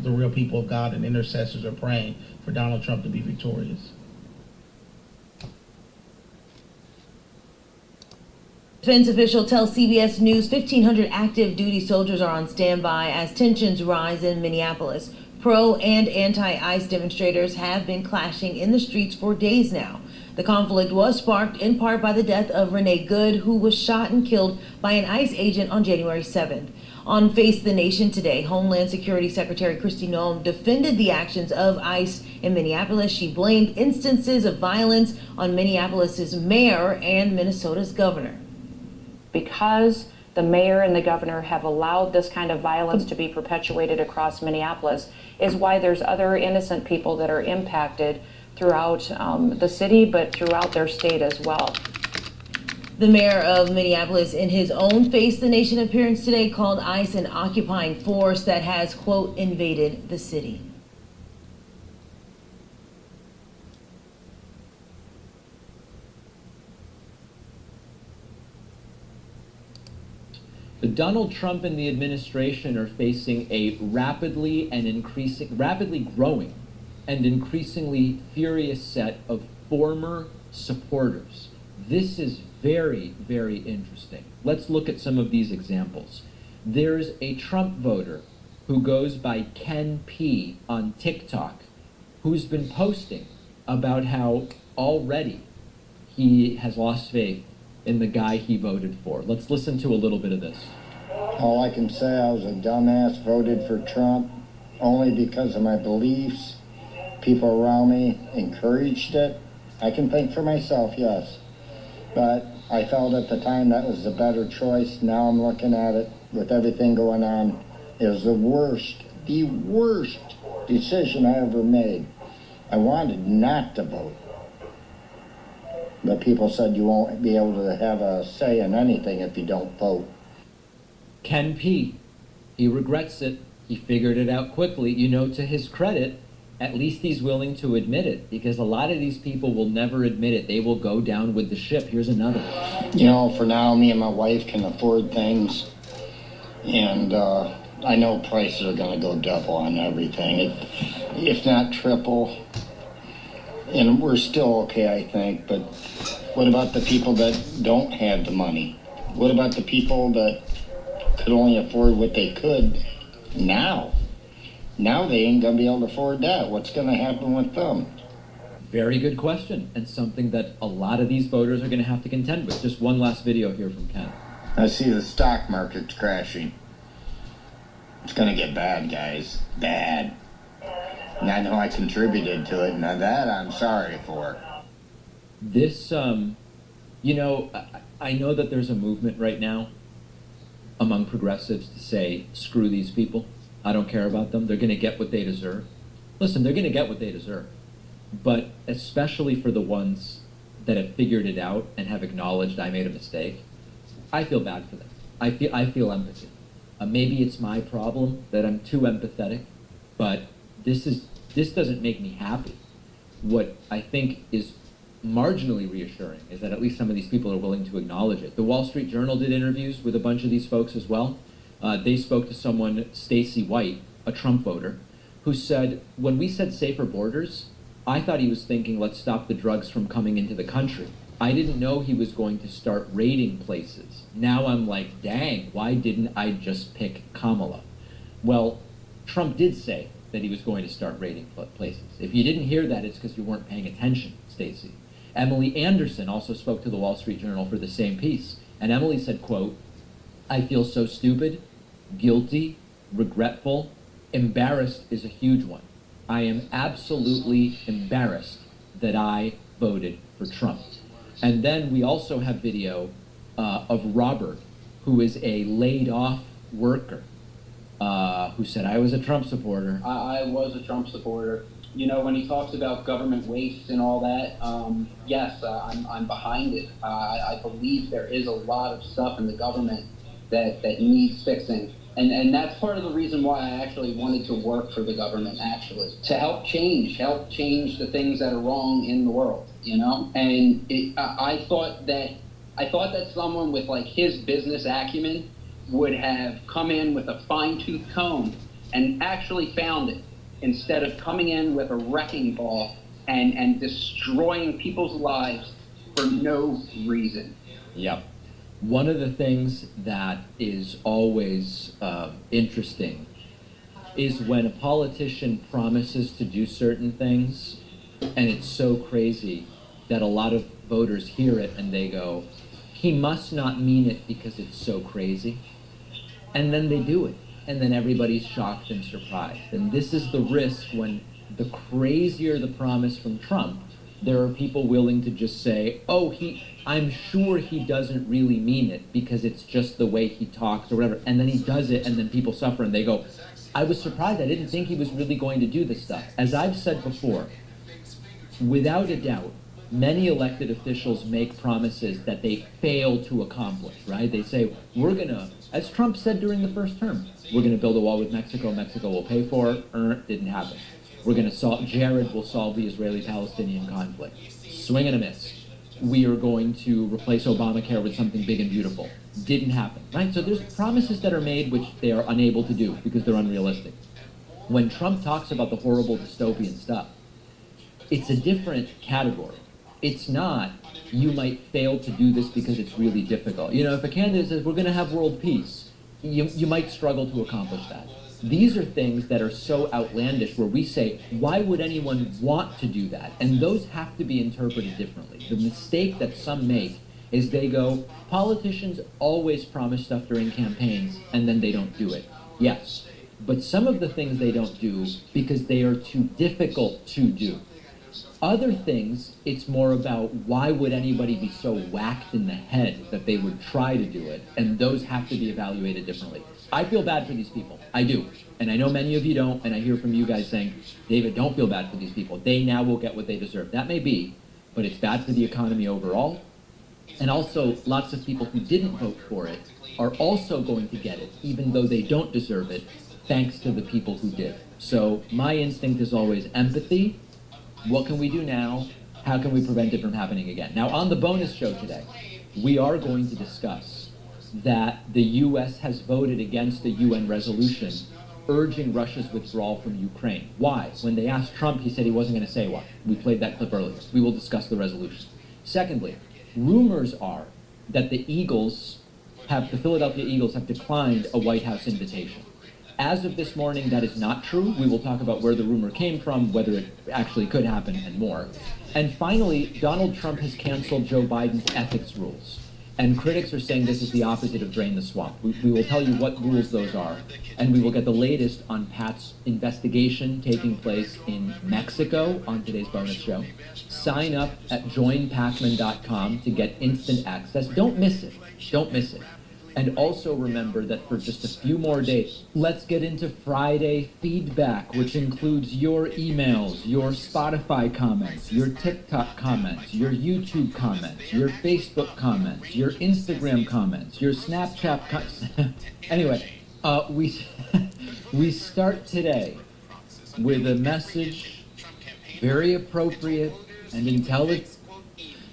the real people of God and intercessors are praying for Donald Trump to be victorious. Defense official tells CBS News 1,500 active duty soldiers are on standby as tensions rise in Minneapolis. Pro and anti-ICE demonstrators have been clashing in the streets for days now. The conflict was sparked in part by the death of Renee Good, who was shot and killed by an ICE agent on January 7th. On Face the Nation today, Homeland Security Secretary Kristi Noem defended the actions of ICE in Minneapolis. She blamed instances of violence on Minneapolis's mayor and Minnesota's governor. Because the mayor and the governor have allowed this kind of violence to be perpetuated across Minneapolis is why there's other innocent people that are impacted throughout the city, but throughout their state as well. The mayor of Minneapolis, in his own Face the Nation appearance today, called ICE an occupying force that has, quote, invaded the city. Donald Trump and the administration are facing a rapidly growing and increasingly furious set of former supporters. This is very, very interesting. Let's look at some of these examples. There's a Trump voter who goes by Ken P on TikTok, who's been posting about how already he has lost faith in the guy he voted for. Let's listen to a little bit of this. All I can say, I was a dumbass, voted for Trump only because of my beliefs. People around me encouraged it. I can think for myself, yes. But I felt at the time that was the better choice. Now I'm looking at it with everything going on. It was the worst decision I ever made. I wanted not to vote. But people said you won't be able to have a say in anything if you don't vote. Ken P, he regrets it. He figured it out quickly. You know, to his credit, at least he's willing to admit it, because a lot of these people will never admit it. They will go down with the ship. Here's another one. You know, for now, me and my wife can afford things. And I know prices are going to go double on everything, if not triple. And we're still okay, I think. But what about the people that don't have the money? What about the people that could only afford what they could now? Now they ain't going to be able to afford that. What's going to happen with them? Very good question, and something that a lot of these voters are going to have to contend with. Just one last video here from Ken. I see the stock market's crashing. It's going to get bad, guys. Bad. And I know I contributed to it. Now that I'm sorry for. This, you know, I know that there's a movement right now among progressives to say, screw these people. I don't care about them. They're going to get what they deserve. Listen, they're going to get what they deserve. But especially for the ones that have figured it out and have acknowledged I made a mistake, I feel bad for them. I feel empathy. Maybe it's my problem that I'm too empathetic, but this doesn't make me happy. What I think is marginally reassuring is that at least some of these people are willing to acknowledge it. The Wall Street Journal did interviews with a bunch of these folks as well. They spoke to someone, Stacey White, a Trump voter, who said, when we said safer borders, I thought he was thinking, let's stop the drugs from coming into the country. I didn't know he was going to start raiding places. Now I'm like, dang, why didn't I just pick Kamala? Well, Trump did say that he was going to start raiding places. If you didn't hear that, it's because you weren't paying attention, Stacey. Emily Anderson also spoke to the Wall Street Journal for the same piece. And Emily said, quote, I feel so stupid, guilty, regretful, embarrassed is a huge one. I am absolutely embarrassed that I voted for Trump. And then we also have video of Robert, who is a laid-off worker, who said, I was a Trump supporter. I was a Trump supporter. You know, when he talks about government waste and all that, yes, I'm behind it. I believe there is a lot of stuff in the government that needs fixing. And that's part of the reason why I actually wanted to work for the government, actually, to help change the things that are wrong in the world, you know? And I thought that someone with like his business acumen would have come in with a fine-tooth comb and actually found it, instead of coming in with a wrecking ball and destroying people's lives for no reason. Yep. One of the things that is always interesting is when a politician promises to do certain things, and it's so crazy that a lot of voters hear it and they go, he must not mean it because it's so crazy. And then they do it. And then everybody's shocked and surprised. And this is the risk when the crazier the promise from Trump, there are people willing to just say, oh, I'm sure he doesn't really mean it because it's just the way he talks or whatever. And then he does it and then people suffer and they go, I was surprised. I didn't think he was really going to do this stuff. As I've said before, without a doubt, many elected officials make promises that they fail to accomplish, right? They say, we're going to, as Trump said during the first term, we're going to build a wall with Mexico. Mexico will pay for it. Didn't happen. We're going to solve, Jared will solve the Israeli-Palestinian conflict. Swing and a miss. We are going to replace Obamacare with something big and beautiful. Didn't happen, right? So there's promises that are made which they are unable to do because they're unrealistic. When Trump talks about the horrible dystopian stuff, it's a different category. It's not, you might fail to do this because it's really difficult. You know, if a candidate says, we're going to have world peace, you might struggle to accomplish that. These are things that are so outlandish where we say, why would anyone want to do that? And those have to be interpreted differently. The mistake that some make is they go, politicians always promise stuff during campaigns and then they don't do it. Yes, but some of the things they don't do because they are too difficult to do. Other things, it's more about why would anybody be so whacked in the head that they would try to do it, and those have to be evaluated differently. I feel bad for these people. I do. And I know many of you don't, and I hear from you guys saying, David, don't feel bad for these people. They now will get what they deserve. That may be, but it's bad for the economy overall. And also, lots of people who didn't vote for it are also going to get it, even though they don't deserve it, thanks to the people who did. So my instinct is always empathy. What can we do now? How can we prevent it from happening again? Now, on the bonus show today, we are going to discuss that the U.S. has voted against a UN resolution urging Russia's withdrawal from Ukraine. Why? When they asked Trump, he said he wasn't going to say why. We played that clip earlier. We will discuss the resolution. Secondly, rumors are that the Philadelphia Eagles have declined a White House invitation. As of this morning, that is not true. We will talk about where the rumor came from, whether it actually could happen, and more. And finally, Donald Trump has canceled Joe Biden's ethics rules. And critics are saying this is the opposite of drain the swamp. We will tell you what rules those are, and we will get the latest on Pat's investigation taking place in Mexico on today's bonus show. Sign up at joinpacman.com to get instant access. Don't miss it. Don't miss it. And also remember that for just a few more days, let's get into Friday feedback, which includes your emails, your Spotify comments, your TikTok comments, your YouTube comments, your Facebook comments, your Instagram comments, your Snapchat comments. Anyway, we start today with a message very appropriate and intelligent.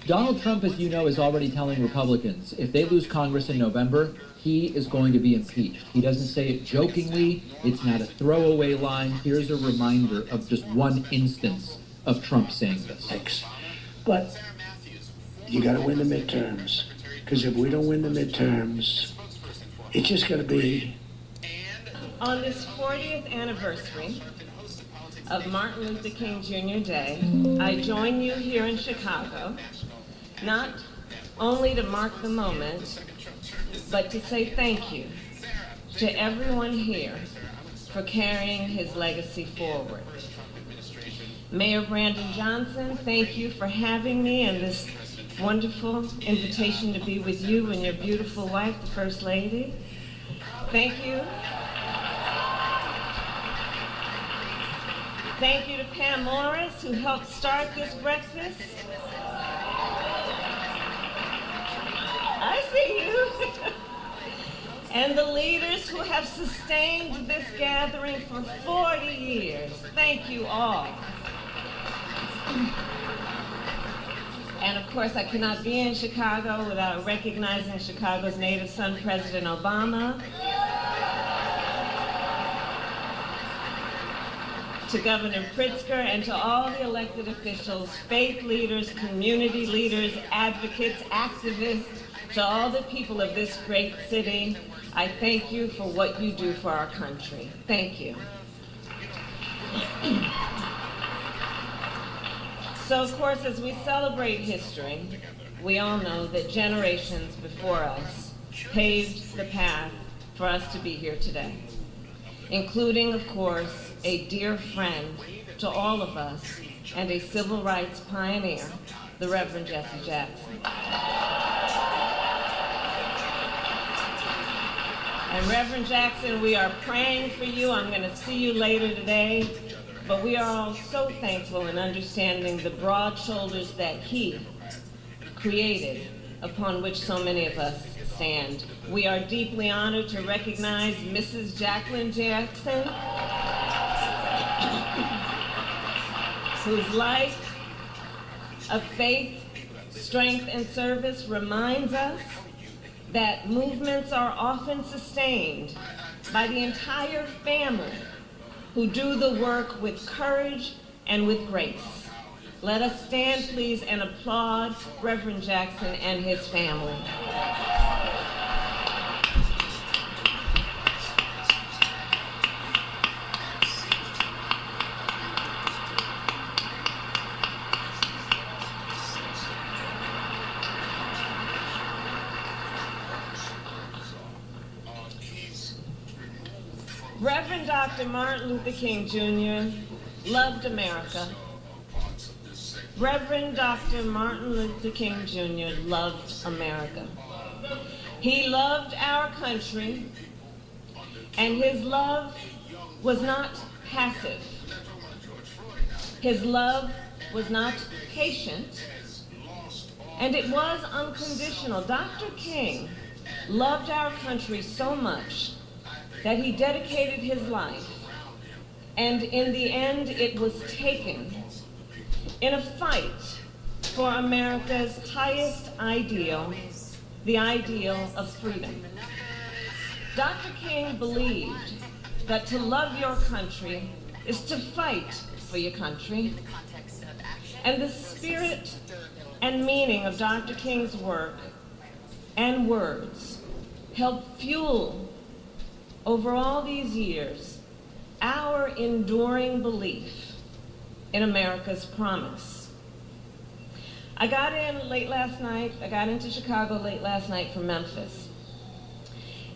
Donald Trump, as you know, is already telling Republicans, if they lose Congress in November, he is going to be impeached. He doesn't say it jokingly. It's not a throwaway line. Here's a reminder of just one instance of Trump saying this. Thanks. But you got to win the midterms. Because if we don't win the midterms, it's just going to be... On this 40th anniversary of Martin Luther King Jr. Day, I join you here in Chicago, not only to mark the moment, but to say thank you to everyone here for carrying his legacy forward. Mayor Brandon Johnson, thank you for having me and this wonderful invitation to be with you and your beautiful wife, the First Lady. Thank you. Thank you to Pam Morris, who helped start this breakfast. I see you. And the leaders who have sustained this gathering for 40 years. Thank you all. And of course, I could not be in Chicago without recognizing Chicago's native son, President Obama. To Governor Pritzker and to all the elected officials, faith leaders, community leaders, advocates, activists, to all the people of this great city, I thank you for what you do for our country. Thank you. So, of course, as we celebrate history, we all know that generations before us paved the path for us to be here today, including, of course, a dear friend to all of us and a civil rights pioneer, the Reverend Jesse Jackson. And Reverend Jackson, we are praying for you. I'm going to see you later today. But we are all so thankful and understanding the broad shoulders that he created, upon which so many of us stand. We are deeply honored to recognize Mrs. Jacqueline Jackson, whose life of faith, strength, and service reminds us that movements are often sustained by the entire family who do the work with courage and with grace. Let us stand, please, and applaud Reverend Jackson and his family. Reverend Dr. Martin Luther King Jr. loved America. Reverend Dr. Martin Luther King Jr. loved America. He loved our country, and his love was not passive. His love was not patient, and it was unconditional. Dr. King loved our country so much that he dedicated his life, and in the end it was taken in a fight for America's highest ideal, the ideal of freedom. Dr. King believed that to love your country is to fight for your country, and the spirit and meaning of Dr. King's work and words helped fuel over all these years our enduring belief in America's promise. I got into Chicago late last night from Memphis.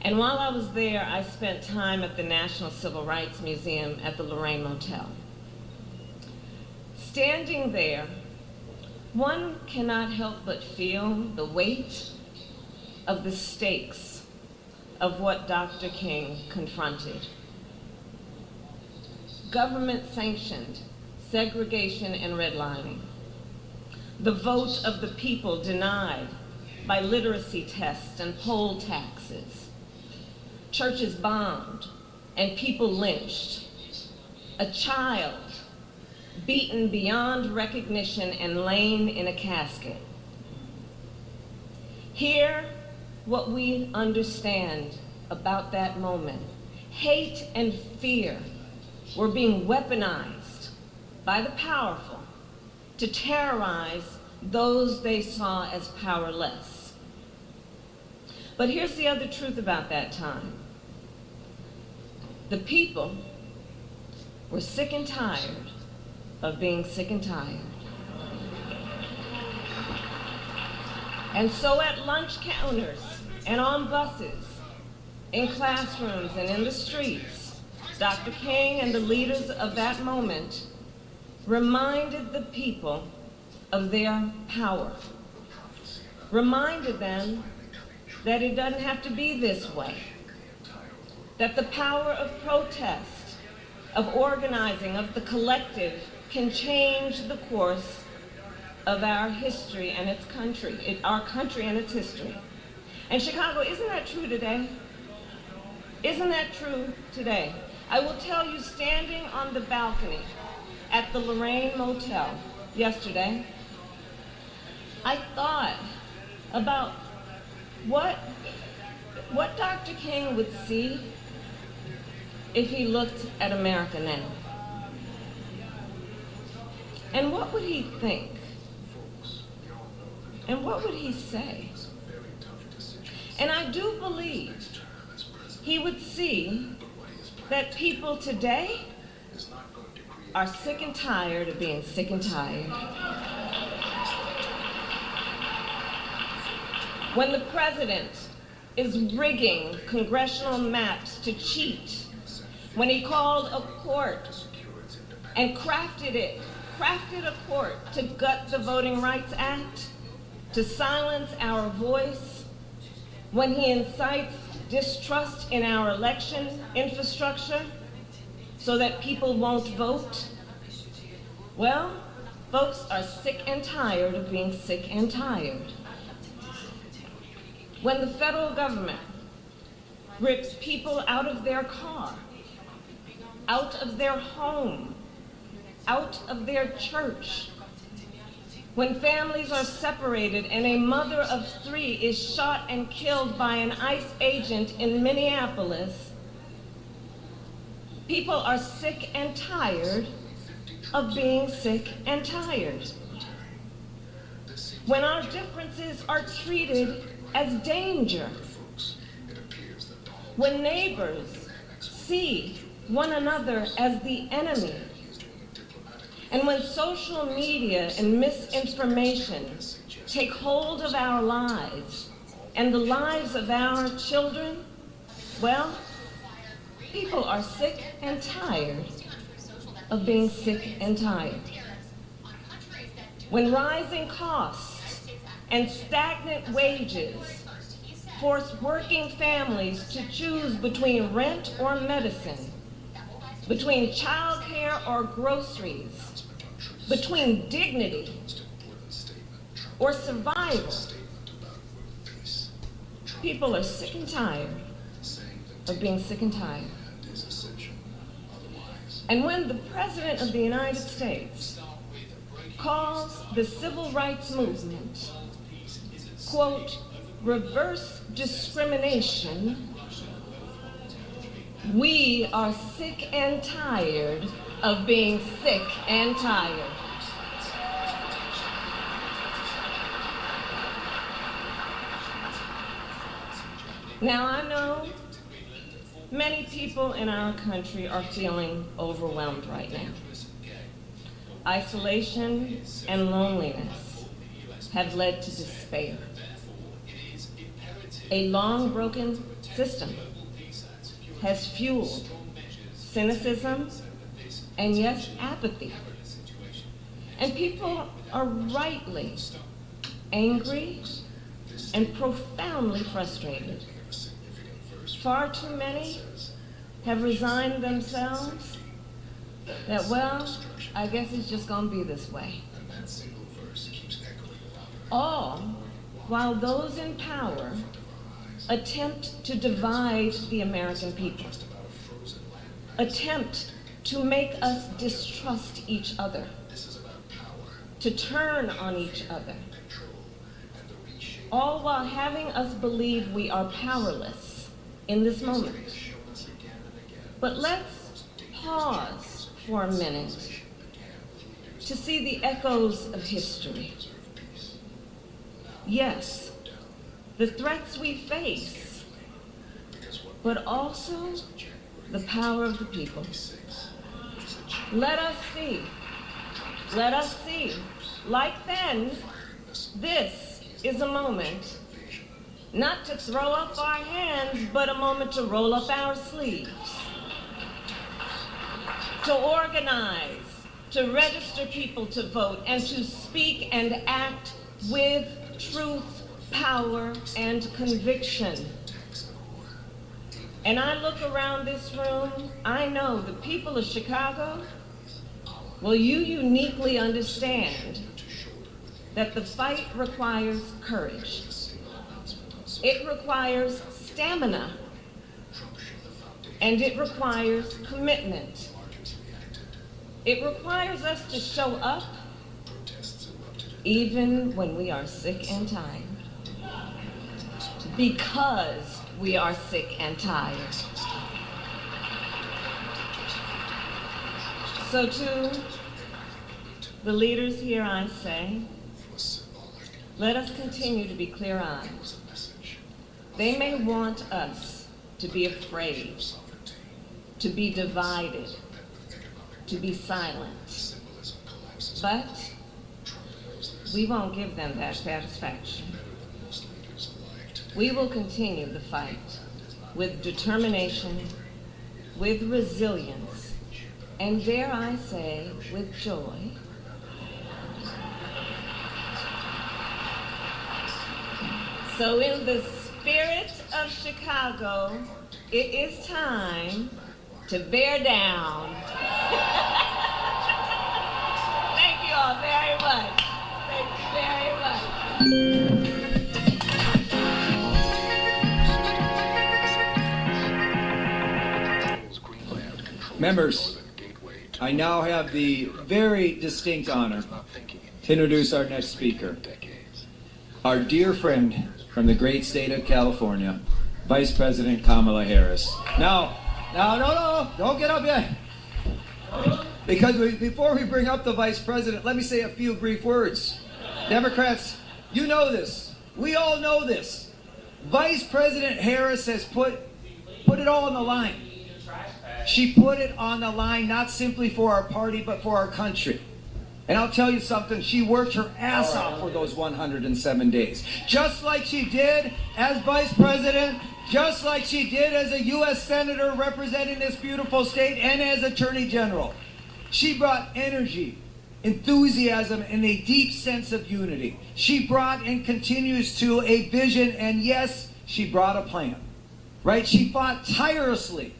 And while I was there, I spent time at the National Civil Rights Museum at the Lorraine Motel. Standing there, one cannot help but feel the weight of the stakes of what Dr. King confronted. Government-sanctioned segregation and redlining. The vote of the people denied by literacy tests and poll taxes. Churches bombed and people lynched. A child beaten beyond recognition and laying in a casket. Here, what we understand about that moment. Hate and fear were being weaponized by the powerful to terrorize those they saw as powerless. But here's the other truth about that time. The people were sick and tired of being sick and tired. And so at lunch counters and on buses, in classrooms and in the streets, Dr. King and the leaders of that moment reminded the people of their power, reminded them that it doesn't have to be this way, that the power of protest, of organizing, of the collective can change the course of our history and its country, our country and its history. And Chicago, isn't that true today? Isn't that true today? I will tell you, standing on the balcony at the Lorraine Motel yesterday, I thought about what Dr. King would see if he looked at America now. And what would he think? And what would he say? And I do believe he would see that people today are sick and tired of being sick and tired. When the president is rigging congressional maps to cheat, when he called a court and crafted a court to gut the Voting Rights Act, to silence our voice, when he incites distrust in our election infrastructure so that people won't vote, well, folks are sick and tired of being sick and tired. When the federal government rips people out of their car, out of their home, out of their church, when families are separated and a mother of 3 is shot and killed by an ICE agent in Minneapolis, people are sick and tired of being sick and tired. When our differences are treated as danger, when neighbors see one another as the enemy, and when social media and misinformation take hold of our lives and the lives of our children, well, people are sick and tired of being sick and tired. When rising costs and stagnant wages force working families to choose between rent or medicine, between childcare or groceries, between dignity or survival, people are sick and tired of being sick and tired. And when the President of the United States calls the civil rights movement, quote, reverse discrimination, we are sick and tired of being sick and tired. Now, I know many people in our country are feeling overwhelmed right now. Isolation and loneliness have led to despair. A long broken system has fueled cynicism and, yes, apathy. And people are rightly angry and profoundly frustrated. Far too many have resigned themselves that, well, I guess it's just gonna be this way. All while those in power attempt to divide the American people, attempt to make us distrust each other, to turn on each other, all while having us believe we are powerless in this moment. But let's pause for a minute to see the echoes of history. Yes, the threats we face, but also the power of the people. Let us see, like then, this is a moment not to throw up our hands, but a moment to roll up our sleeves, to organize, to register people to vote, and to speak and act with truth, power, and conviction. And I look around this room, I know the people of Chicago, well, you uniquely understand that the fight requires courage. It requires stamina, and it requires commitment. It requires us to show up even when we are sick and tired, because we are sick and tired. So to the leaders here, I say, let us continue to be clear-eyed. They may want us to be afraid, to be divided, to be silent. But we won't give them that satisfaction. We will continue the fight with determination, with resilience, and dare I say, with joy. So in the spirit of Chicago, it is time to bear down. Thank you all very much. Thank you very much. Members, I now have the very distinct honor to introduce our next speaker, our dear friend from the great state of California, Vice President Kamala Harris. No, don't get up yet. Because before we bring up the Vice President, let me say a few brief words. Democrats, you know this. We all know this. Vice President Harris has put it all on the line. She put it on the line not simply for our party, but for our country. And I'll tell you something, she worked her ass off for those 107 days. Just like she did as Vice President, just like she did as a U.S. Senator representing this beautiful state and as Attorney General. She brought energy, enthusiasm, and a deep sense of unity. She brought and continues to a vision, and yes, she brought a plan. Right? She fought tirelessly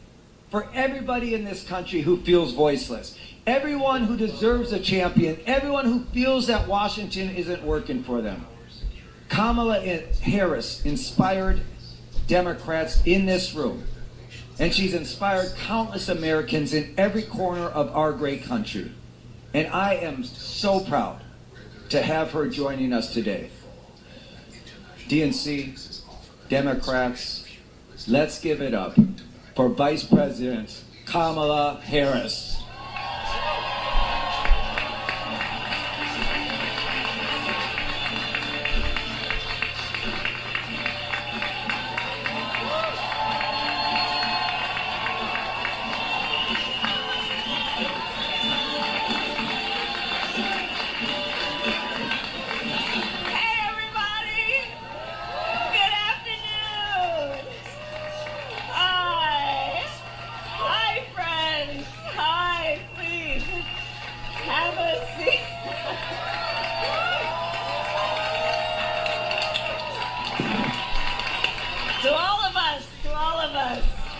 for everybody in this country who feels voiceless. Everyone who deserves a champion, everyone who feels that Washington isn't working for them. Kamala Harris inspired Democrats in this room, and she's inspired countless Americans in every corner of our great country. And I am so proud to have her joining us today. DNC, Democrats, let's give it up for Vice President Kamala Harris.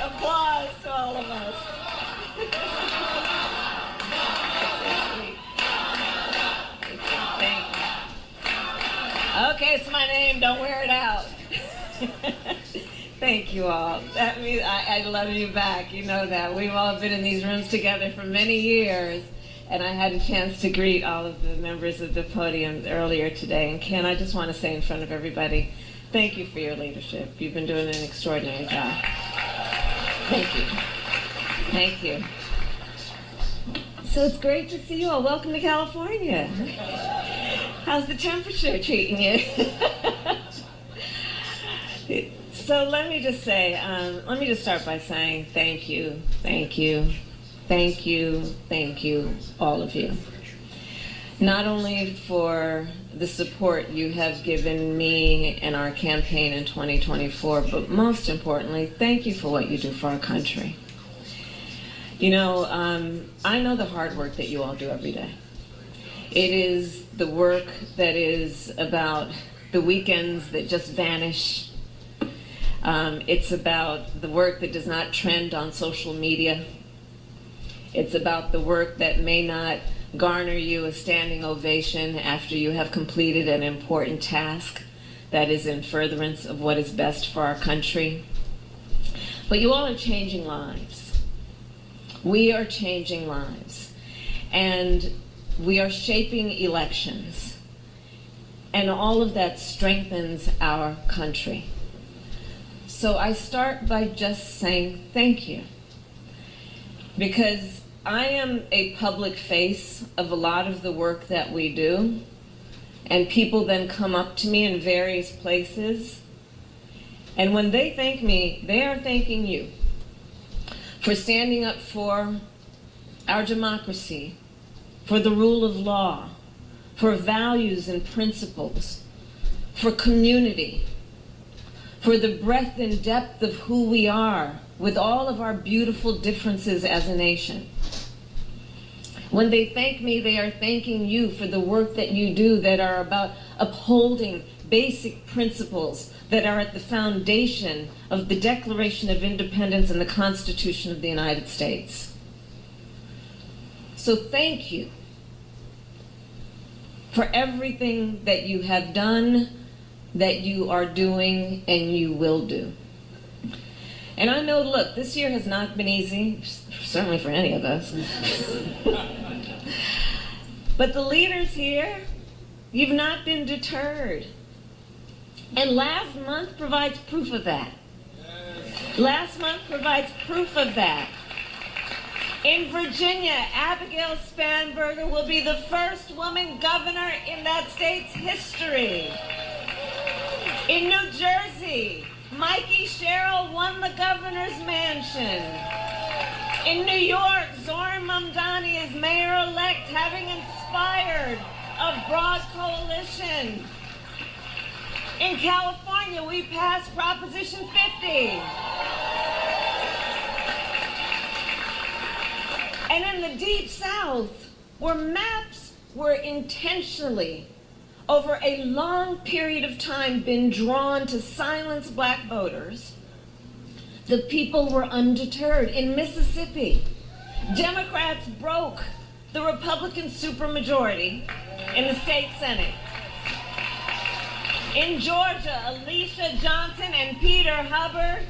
Applause to all of us. Thank you. Okay, it's my name. Don't wear it out. Thank you all. That means I love you back. You know that. We've all been in these rooms together for many years, and I had a chance to greet all of the members of the podium earlier today. And Ken, I just want to say in front of everybody, thank you for your leadership. You've been doing an extraordinary job. Thank you. Thank you. So it's great to see you all. Welcome to California. How's the temperature treating you? So let me just say, let me just start by saying thank you, thank you, thank you, thank you, all of you. Not only for the support you have given me and our campaign in 2024, but most importantly, thank you for what you do for our country. You know, I know the hard work that you all do every day. It is the work that is about the weekends that just vanish. It's about the work that does not trend on social media. It's about the work that may not garner you a standing ovation after you have completed an important task that is in furtherance of what is best for our country. But you all are changing lives. We are changing lives. And we are shaping elections. And all of that strengthens our country. So I start by just saying thank you. Because I am a public face of a lot of the work that we do, and people then come up to me in various places, and when they thank me, they are thanking you for standing up for our democracy, for the rule of law, for values and principles, for community, for the breadth and depth of who we are with all of our beautiful differences as a nation. When they thank me, they are thanking you for the work that you do that are about upholding basic principles that are at the foundation of the Declaration of Independence and the Constitution of the United States. So thank you for everything that you have done, that you are doing, and you will do. And I know, look, this year has not been easy, certainly for any of us. But the leaders here, you've not been deterred. And last month provides proof of that. Last month provides proof of that. In Virginia, Abigail Spanberger will be the first woman governor in that state's history. In New Jersey, Mikey Sherrill won the governor's mansion. In New York, Zohran Mamdani is mayor-elect, having inspired a broad coalition. In California, we passed Proposition 50. And in the Deep South, where maps were intentionally, over a long period of time, been drawn to silence black voters, the people were undeterred. In Mississippi, Democrats broke the Republican supermajority in the state Senate. In Georgia, Alicia Johnson and Peter Hubbard,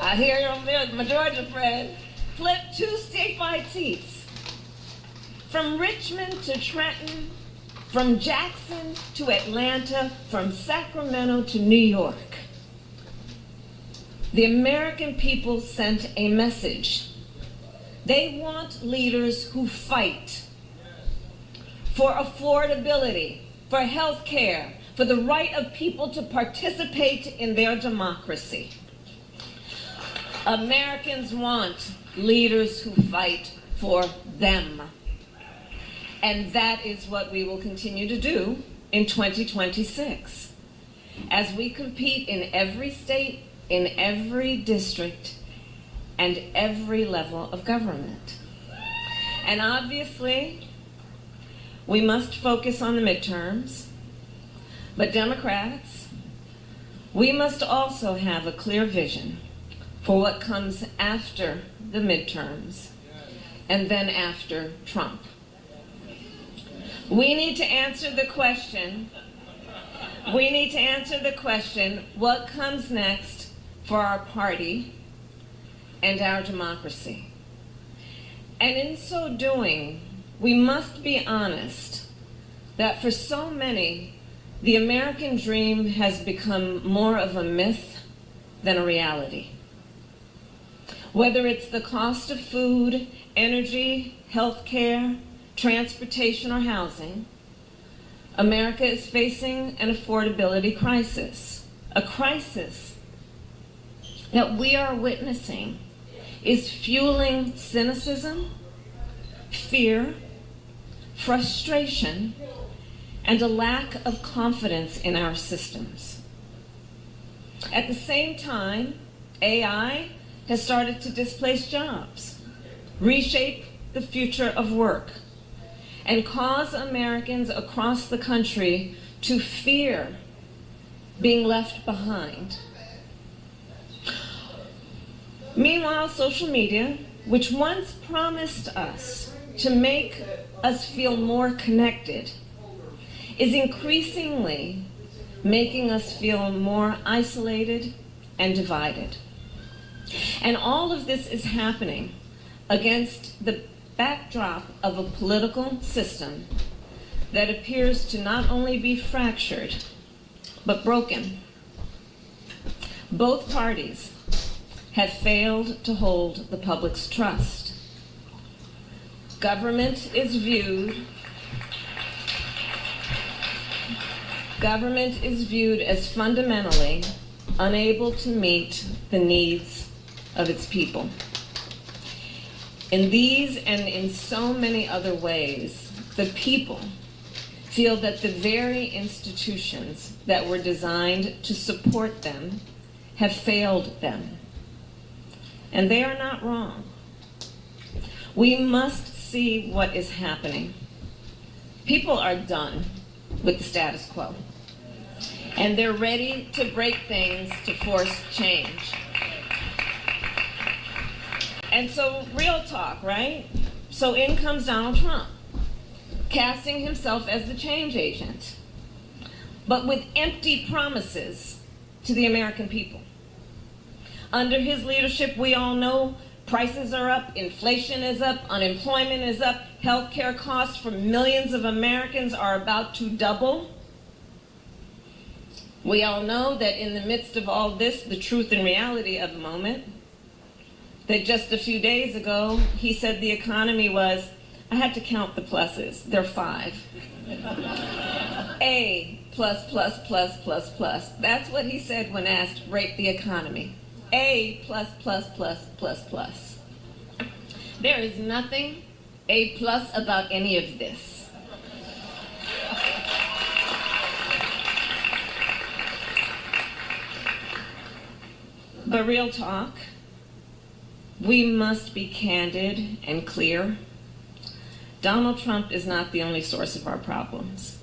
I hear you're my Georgia friends, flipped 2 statewide seats. From Richmond to Trenton, from Jackson to Atlanta, from Sacramento to New York. The American people sent a message. They want leaders who fight for affordability, for health care, for the right of people to participate in their democracy. Americans want leaders who fight for them. And that is what we will continue to do in 2026. As we compete in every state, in every district, and every level of government. And obviously, we must focus on the midterms. But Democrats, we must also have a clear vision for what comes after the midterms and then after Trump. We need to answer the question, what comes next for our party and our democracy? And in so doing, we must be honest that for so many, the American dream has become more of a myth than a reality. Whether it's the cost of food, energy, health care, transportation, or housing, America is facing an affordability crisis. A crisis that we are witnessing is fueling cynicism, fear, frustration, and a lack of confidence in our systems. At the same time, AI has started to displace jobs, reshape the future of work, and cause Americans across the country to fear being left behind. Meanwhile, social media, which once promised us to make us feel more connected, is increasingly making us feel more isolated and divided. And all of this is happening against the backdrop of a political system that appears to not only be fractured, but broken. Both parties have failed to hold the public's trust. Government is viewed as fundamentally unable to meet the needs of its people. In these and in so many other ways, the people feel that the very institutions that were designed to support them have failed them. And they are not wrong. We must see what is happening. People are done with the status quo, and they're ready to break things to force change. And so, real talk, right? So in comes Donald Trump, casting himself as the change agent, but with empty promises to the American people. Under his leadership, we all know prices are up, inflation is up, unemployment is up, healthcare costs for millions of Americans are about to double. We all know that in the midst of all this, the truth and reality of the moment, that just a few days ago, he said the economy was, I had to count the pluses, they're 5. A plus, plus, plus, plus, plus. That's what he said when asked, rate the economy. A plus, plus, plus, plus, plus. There is nothing A plus about any of this. But real talk, we must be candid and clear. Donald Trump is not the only source of our problems.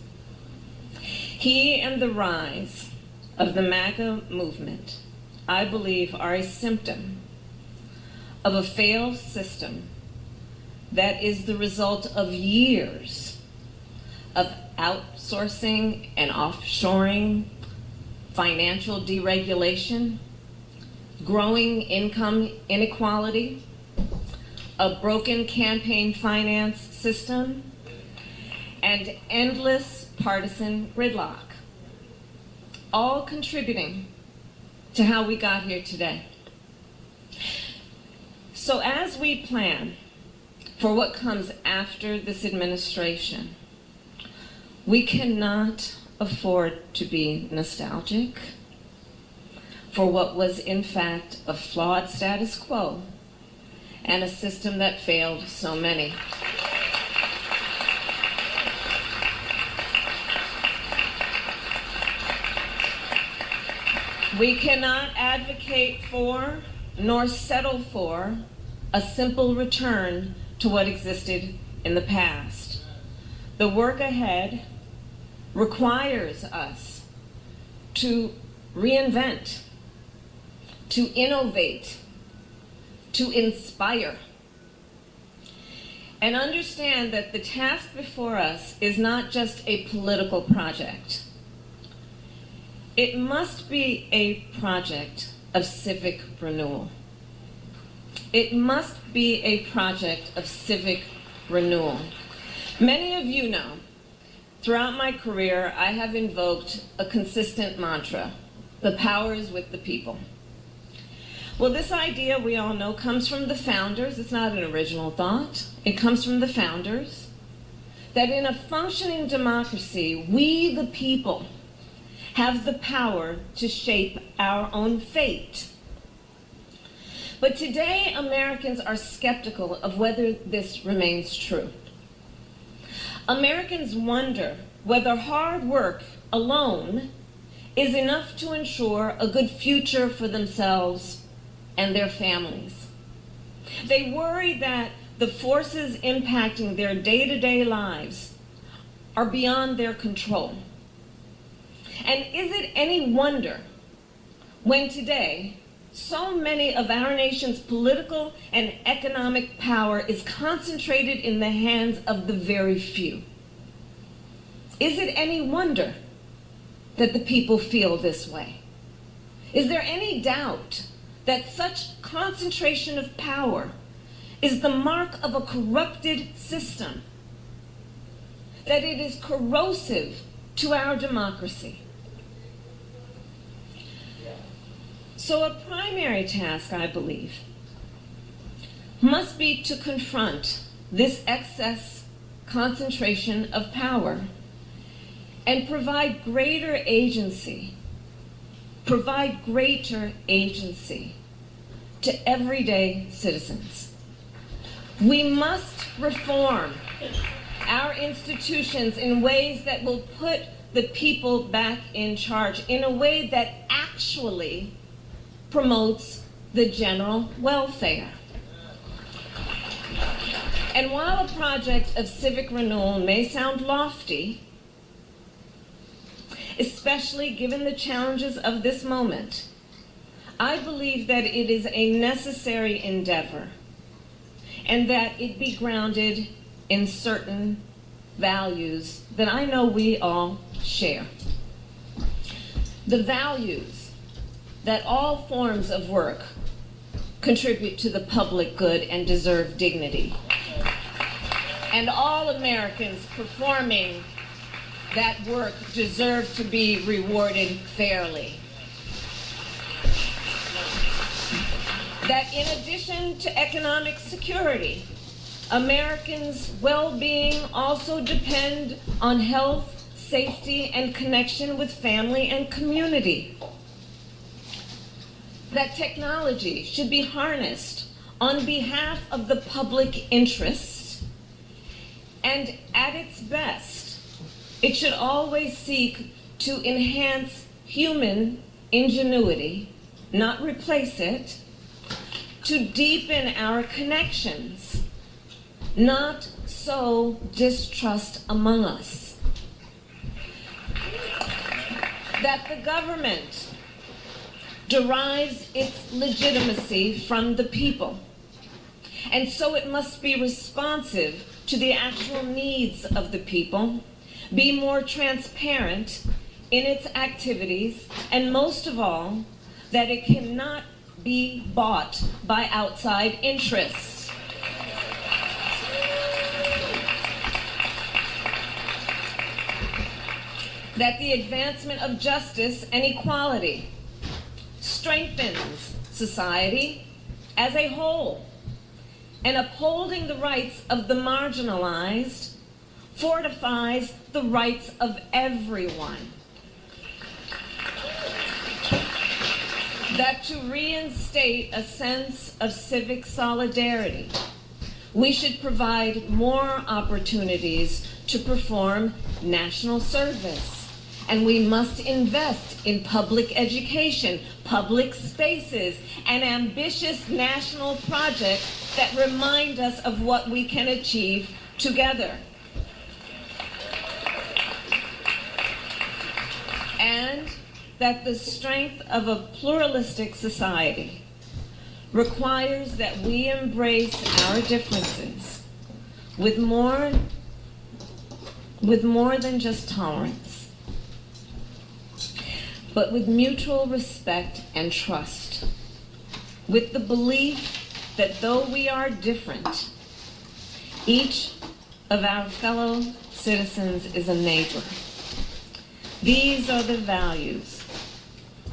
He and the rise of the MAGA movement, I believe, are a symptom of a failed system that is the result of years of outsourcing and offshoring, financial deregulation, growing income inequality, a broken campaign finance system, and endless partisan gridlock, all contributing to how we got here today. So as we plan for what comes after this administration, we cannot afford to be nostalgic for what was in fact a flawed status quo and a system that failed so many. We cannot advocate for nor settle for a simple return to what existed in the past. The work ahead requires us to reinvent, to innovate, to inspire, and understand that the task before us is not just a political project. It must be a project of civic renewal. It must be a project of civic renewal. Many of you know, throughout my career, I have invoked a consistent mantra: the power is with the people. Well, this idea, we all know, comes from the founders. It's not an original thought. It comes from the founders, that in a functioning democracy, we, the people, have the power to shape our own fate. But today, Americans are skeptical of whether this remains true. Americans wonder whether hard work alone is enough to ensure a good future for themselves and their families. They worry that the forces impacting their day-to-day lives are beyond their control. And is it any wonder when today so many of our nation's political and economic power is concentrated in the hands of the very few? Is it any wonder that the people feel this way? Is there any doubt that such concentration of power is the mark of a corrupted system, that it is corrosive to our democracy? So a primary task, I believe, must be to confront this excess concentration of power and provide greater agency to everyday citizens. We must reform our institutions in ways that will put the people back in charge, in a way that actually promotes the general welfare. And while a project of civic renewal may sound lofty, especially given the challenges of this moment, I believe that it is a necessary endeavor and that it be grounded in certain values that I know we all share. The values that all forms of work contribute to the public good and deserve dignity, and all Americans performing that work deserve to be rewarded fairly. That in addition to economic security, Americans' well-being also depend on health, safety, and connection with family and community. That technology should be harnessed on behalf of the public interest, and at its best, it should always seek to enhance human ingenuity, not replace it, to deepen our connections, not sow distrust among us. That the government derives its legitimacy from the people, and so it must be responsive to the actual needs of the people, be more transparent in its activities, and most of all, that it cannot be bought by outside interests. That the advancement of justice and equality strengthens society as a whole, and upholding the rights of the marginalized fortifies the rights of everyone. That to reinstate a sense of civic solidarity, we should provide more opportunities to perform national service, and we must invest in public education, public spaces, and ambitious national projects that remind us of what we can achieve together. And that the strength of a pluralistic society requires that we embrace our differences with more than just tolerance, but with mutual respect and trust, with the belief that though we are different, each of our fellow citizens is a neighbor. These are the values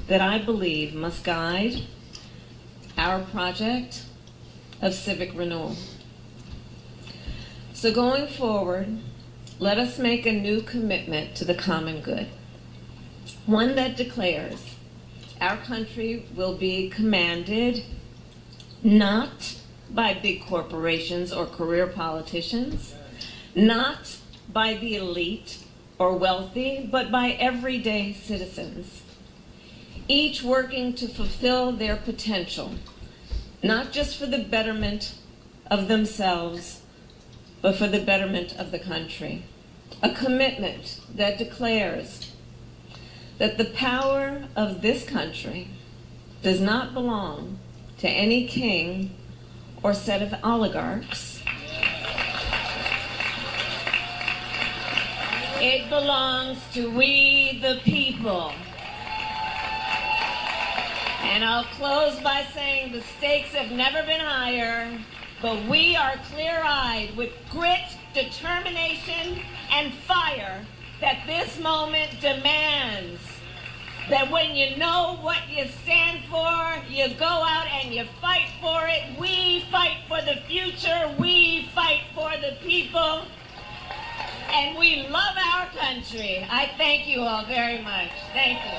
that I believe must guide our project of civic renewal. So going forward, let us make a new commitment to the common good, one that declares our country will be commanded not by big corporations or career politicians, not by the elite or wealthy, but by everyday citizens, each working to fulfill their potential, not just for the betterment of themselves, but for the betterment of the country. A commitment that declares that the power of this country does not belong to any king or set of oligarchs. It belongs to we the people. And I'll close by saying the stakes have never been higher, but we are clear-eyed with grit, determination, and fire that this moment demands. That when you know what you stand for, you go out and you fight for it. We fight for the future. We fight for the people. And we love our country. I thank you all very much. Thank you.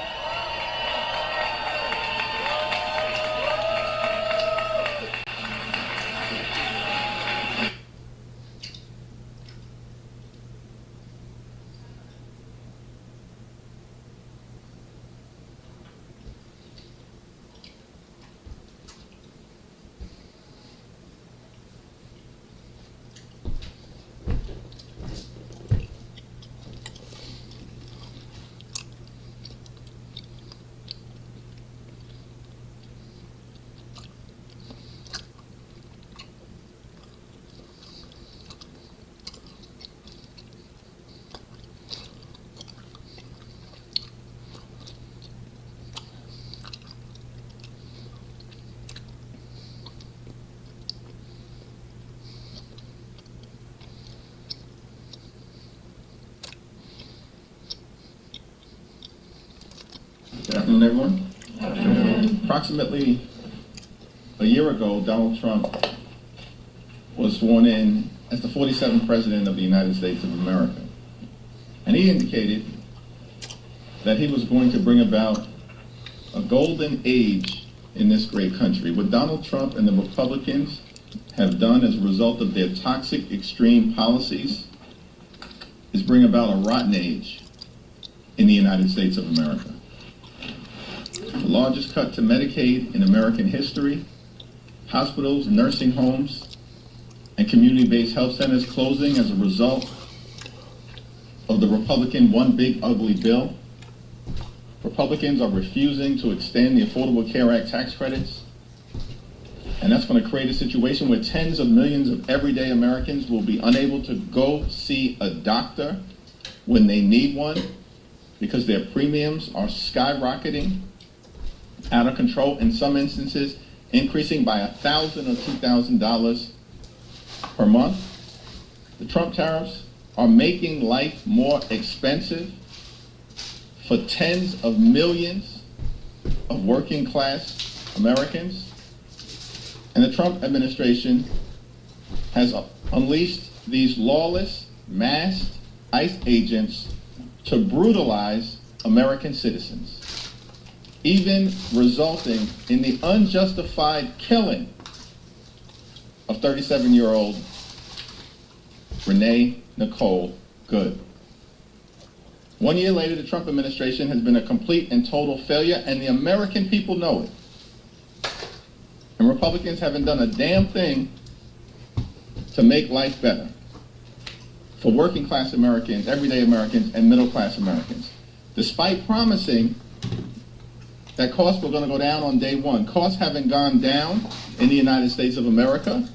afternoon, everyone. Approximately a year ago, Donald Trump was sworn in as the 47th President of the United States of America. And he indicated that he was going to bring about a golden age in this great country. What Donald Trump and the Republicans have done as a result of their toxic, extreme policies is bring about a rotten age in the United States of America. The largest cut to Medicaid in American history, hospitals, nursing homes, and community-based health centers closing as a result of the Republican One Big Ugly Bill. Republicans are refusing to extend the Affordable Care Act tax credits, and that's going to create a situation where tens of millions of everyday Americans will be unable to go see a doctor when they need one because their premiums are skyrocketing out of control, in some instances increasing by $1,000 or $2,000 per month. The Trump tariffs are making life more expensive for tens of millions of working class Americans. And the Trump administration has unleashed these lawless, masked ICE agents to brutalize American citizens, even resulting in the unjustified killing of 37-year-old Renee Nicole Good. 1 year later, the Trump administration has been a complete and total failure, and the American people know it. And Republicans haven't done a damn thing to make life better for working class Americans, everyday Americans, and middle class Americans. Despite promising that costs were going to go down on day one, costs haven't gone down in the United States of America.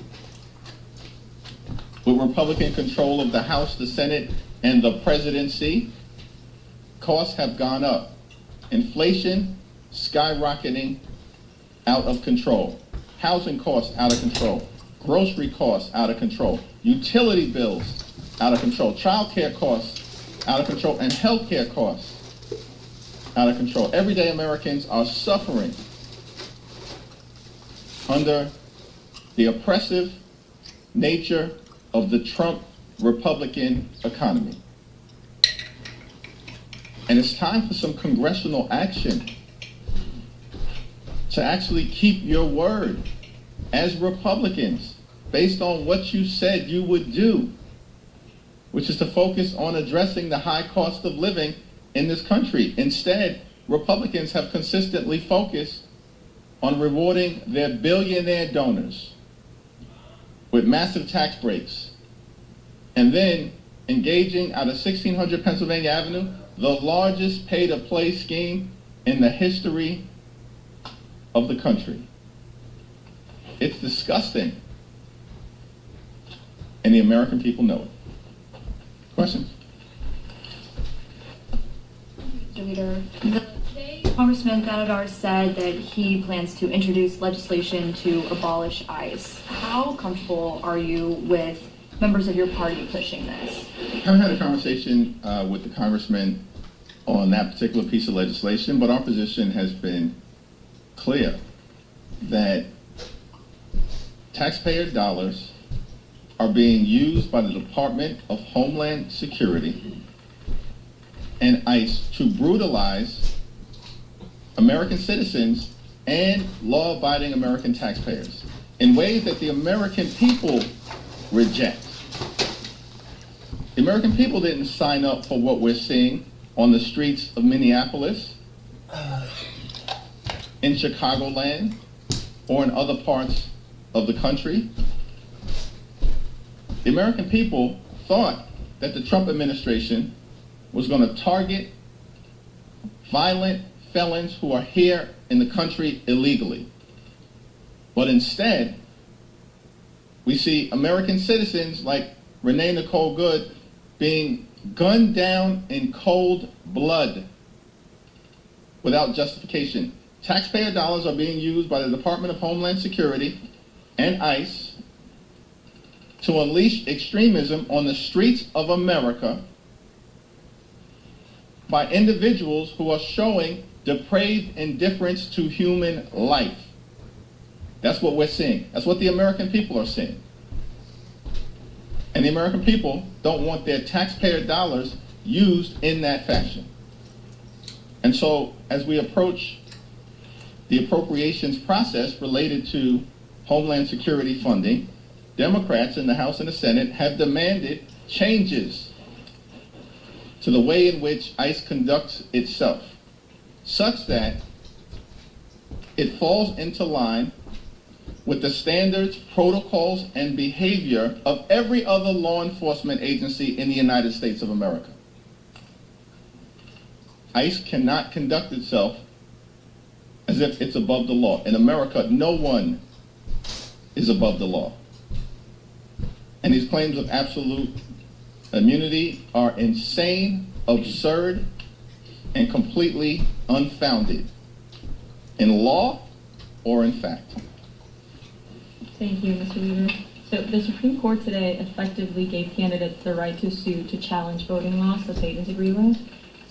With Republican control of the House, the Senate, and the presidency, costs have gone up. Inflation skyrocketing out of control. Housing costs out of control. Grocery costs out of control. Utility bills out of control. Child care costs out of control. And health care costs out of control. Everyday Americans are suffering under the oppressive nature of the Trump Republican economy. And it's time for some congressional action to actually keep your word as Republicans based on what you said you would do, which is to focus on addressing the high cost of living in this country. Instead, Republicans have consistently focused on rewarding their billionaire donors with massive tax breaks, and then engaging out of 1600 Pennsylvania Avenue, the largest pay-to-play scheme in the history of the country. It's disgusting, and the American people know it. Questions? Mr. Leader, today Congressman Ganadar said that he plans to introduce legislation to abolish ICE. How comfortable are you with members of your party pushing this? I haven't had a conversation with the congressman on that particular piece of legislation, but our position has been clear that taxpayer dollars are being used by the Department of Homeland Security and ICE to brutalize American citizens and law-abiding American taxpayers in ways that the American people reject. The American people didn't sign up for what we're seeing on the streets of Minneapolis, in Chicagoland, or in other parts of the country. The American people thought that the Trump administration was going to target violent felons who are here in the country illegally. But instead, we see American citizens like Renee Nicole Good being gunned down in cold blood without justification. Taxpayer dollars are being used by the Department of Homeland Security and ICE to unleash extremism on the streets of America by individuals who are showing depraved indifference to human life. That's what we're seeing. That's what the American people are seeing. And the American people don't want their taxpayer dollars used in that fashion. And so as we approach the appropriations process related to Homeland Security funding, Democrats in the House and the Senate have demanded changes to the way in which ICE conducts itself, such that it falls into line with the standards, protocols, and behavior of every other law enforcement agency in the United States of America. ICE cannot conduct itself as if it's above the law. In America, no one is above the law. And these claims of absolute immunity are insane, absurd, and completely unfounded in law or in fact. Thank you, Mr. Weaver. So the Supreme Court today effectively gave candidates the right to sue to challenge voting laws that they disagree with.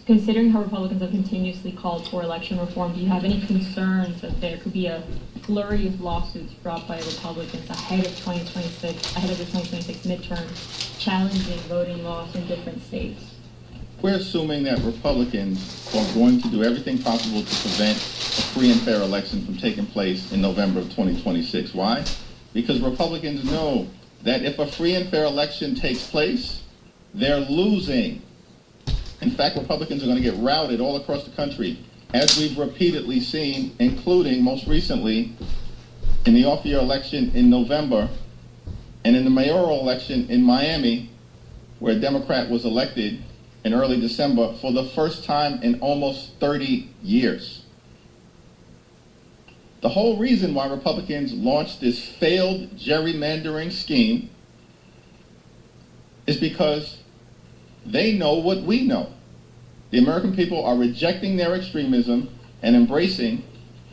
Considering how Republicans have continuously called for election reform, do you have any concerns that there could be a flurry of lawsuits brought by Republicans ahead of 2026, ahead of the 2026 midterm, challenging voting laws in different states? We're assuming that Republicans are going to do everything possible to prevent a free and fair election from taking place in November of 2026. Why? Because Republicans know that if a free and fair election takes place, they're losing. In fact, Republicans are going to get routed all across the country, as we've repeatedly seen, including most recently in the off-year election in November and in the mayoral election in Miami, where a Democrat was elected in early December for the first time in almost 30 years. The whole reason why Republicans launched this failed gerrymandering scheme is because they know what we know. The American people are rejecting their extremism and embracing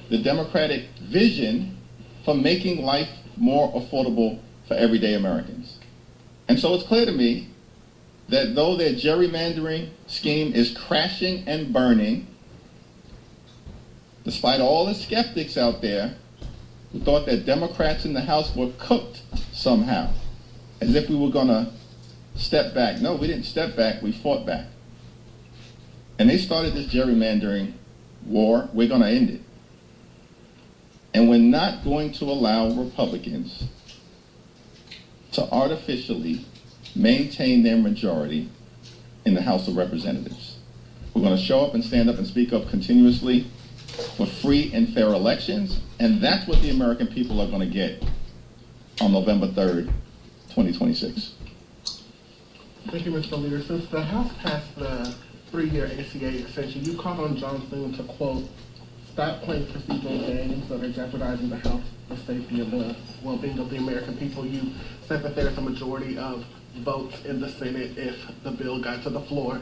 the Democratic vision for making life more affordable for everyday Americans. And so it's clear to me that though their gerrymandering scheme is crashing and burning, despite all the skeptics out there who thought that Democrats in the House were cooked somehow, as if we were going to step back. No, we didn't step back, we fought back. And they started this gerrymandering war. We're going to end it. And we're not going to allow Republicans to artificially maintain their majority in the House of Representatives. We're going to show up and stand up and speak up continuously for free and fair elections, and that's what the American people are going to get on November 3rd, 2026. Thank you, Mr. Leader. Since the House passed the 3-year ACA extension, you called on Johnson to, quote, stop playing procedural games so they're jeopardizing the health, the safety, and the well-being of the American people. You said that there's a majority of votes in the Senate if the bill got to the floor.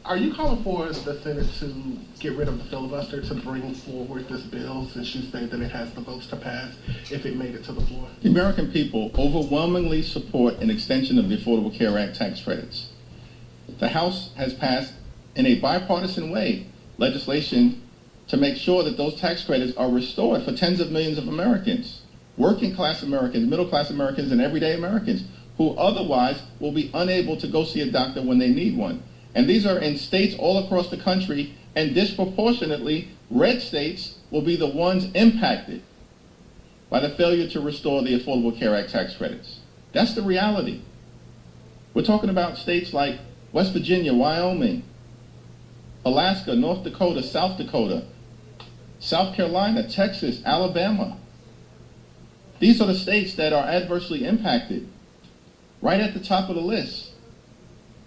Are you calling for the Senate to get rid of the filibuster to bring forward this bill, since you say that it has the votes to pass if it made it to the floor? The American people overwhelmingly support an extension of the Affordable Care Act tax credits. The House has passed, in a bipartisan way, legislation to make sure that those tax credits are restored for tens of millions of Americans, working class Americans, middle class Americans, and everyday Americans who otherwise will be unable to go see a doctor when they need one. And these are in states all across the country, and disproportionately, red states will be the ones impacted by the failure to restore the Affordable Care Act tax credits. That's the reality. We're talking about states like West Virginia, Wyoming, Alaska, North Dakota, South Dakota, South Carolina, Texas, Alabama. These are the states that are adversely impacted, right at the top of the list.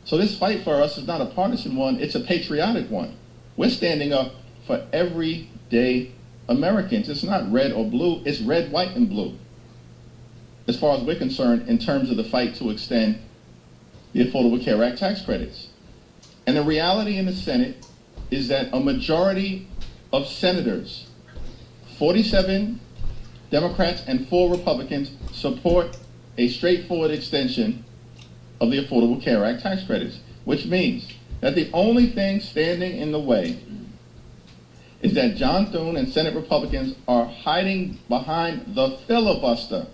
So this fight for us is not a partisan one, it's a patriotic one. We're standing up for everyday Americans. It's not red or blue, it's red, white, and blue, as far as we're concerned, in terms of the fight to extend the Affordable Care Act tax credits. And the reality in the Senate is that a majority of senators, 47 Democrats and 4 Republicans, support a straightforward extension of the Affordable Care Act tax credits, which means that the only thing standing in the way is that John Thune and Senate Republicans are hiding behind the filibuster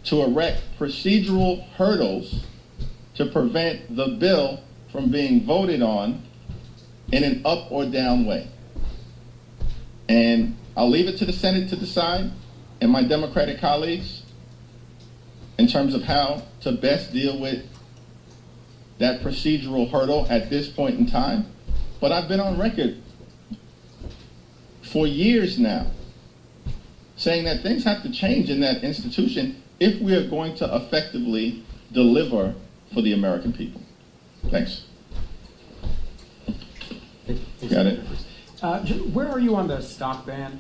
to erect procedural hurdles to prevent the bill from being voted on in an up or down way. And I'll leave it to the Senate to decide, and my Democratic colleagues, in terms of how to best deal with that procedural hurdle at this point in time. But I've been on record for years now saying that things have to change in that institution if we are going to effectively deliver for the American people. Thanks. Got it. Where are you on the stock ban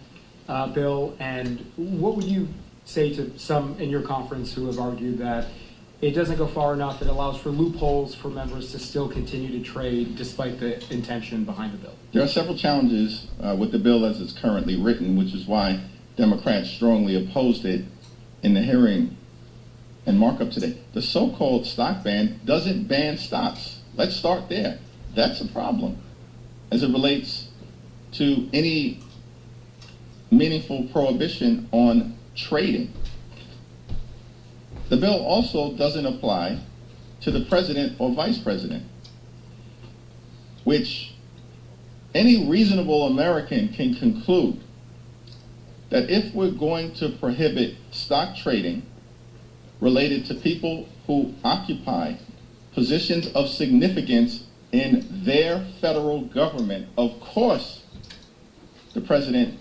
bill, and what would you say to some in your conference who have argued that it doesn't go far enough, it allows for loopholes for members to still continue to trade despite the intention behind the bill? There are several challenges with the bill as it's currently written, which is why Democrats strongly opposed it in the hearing and markup today. The so-called stock ban doesn't ban stocks. Let's start there. That's a problem as it relates to any meaningful prohibition on trading. The bill also doesn't apply to the president or vice president, which any reasonable American can conclude that if we're going to prohibit stock trading related to people who occupy positions of significance in their federal government, of course the president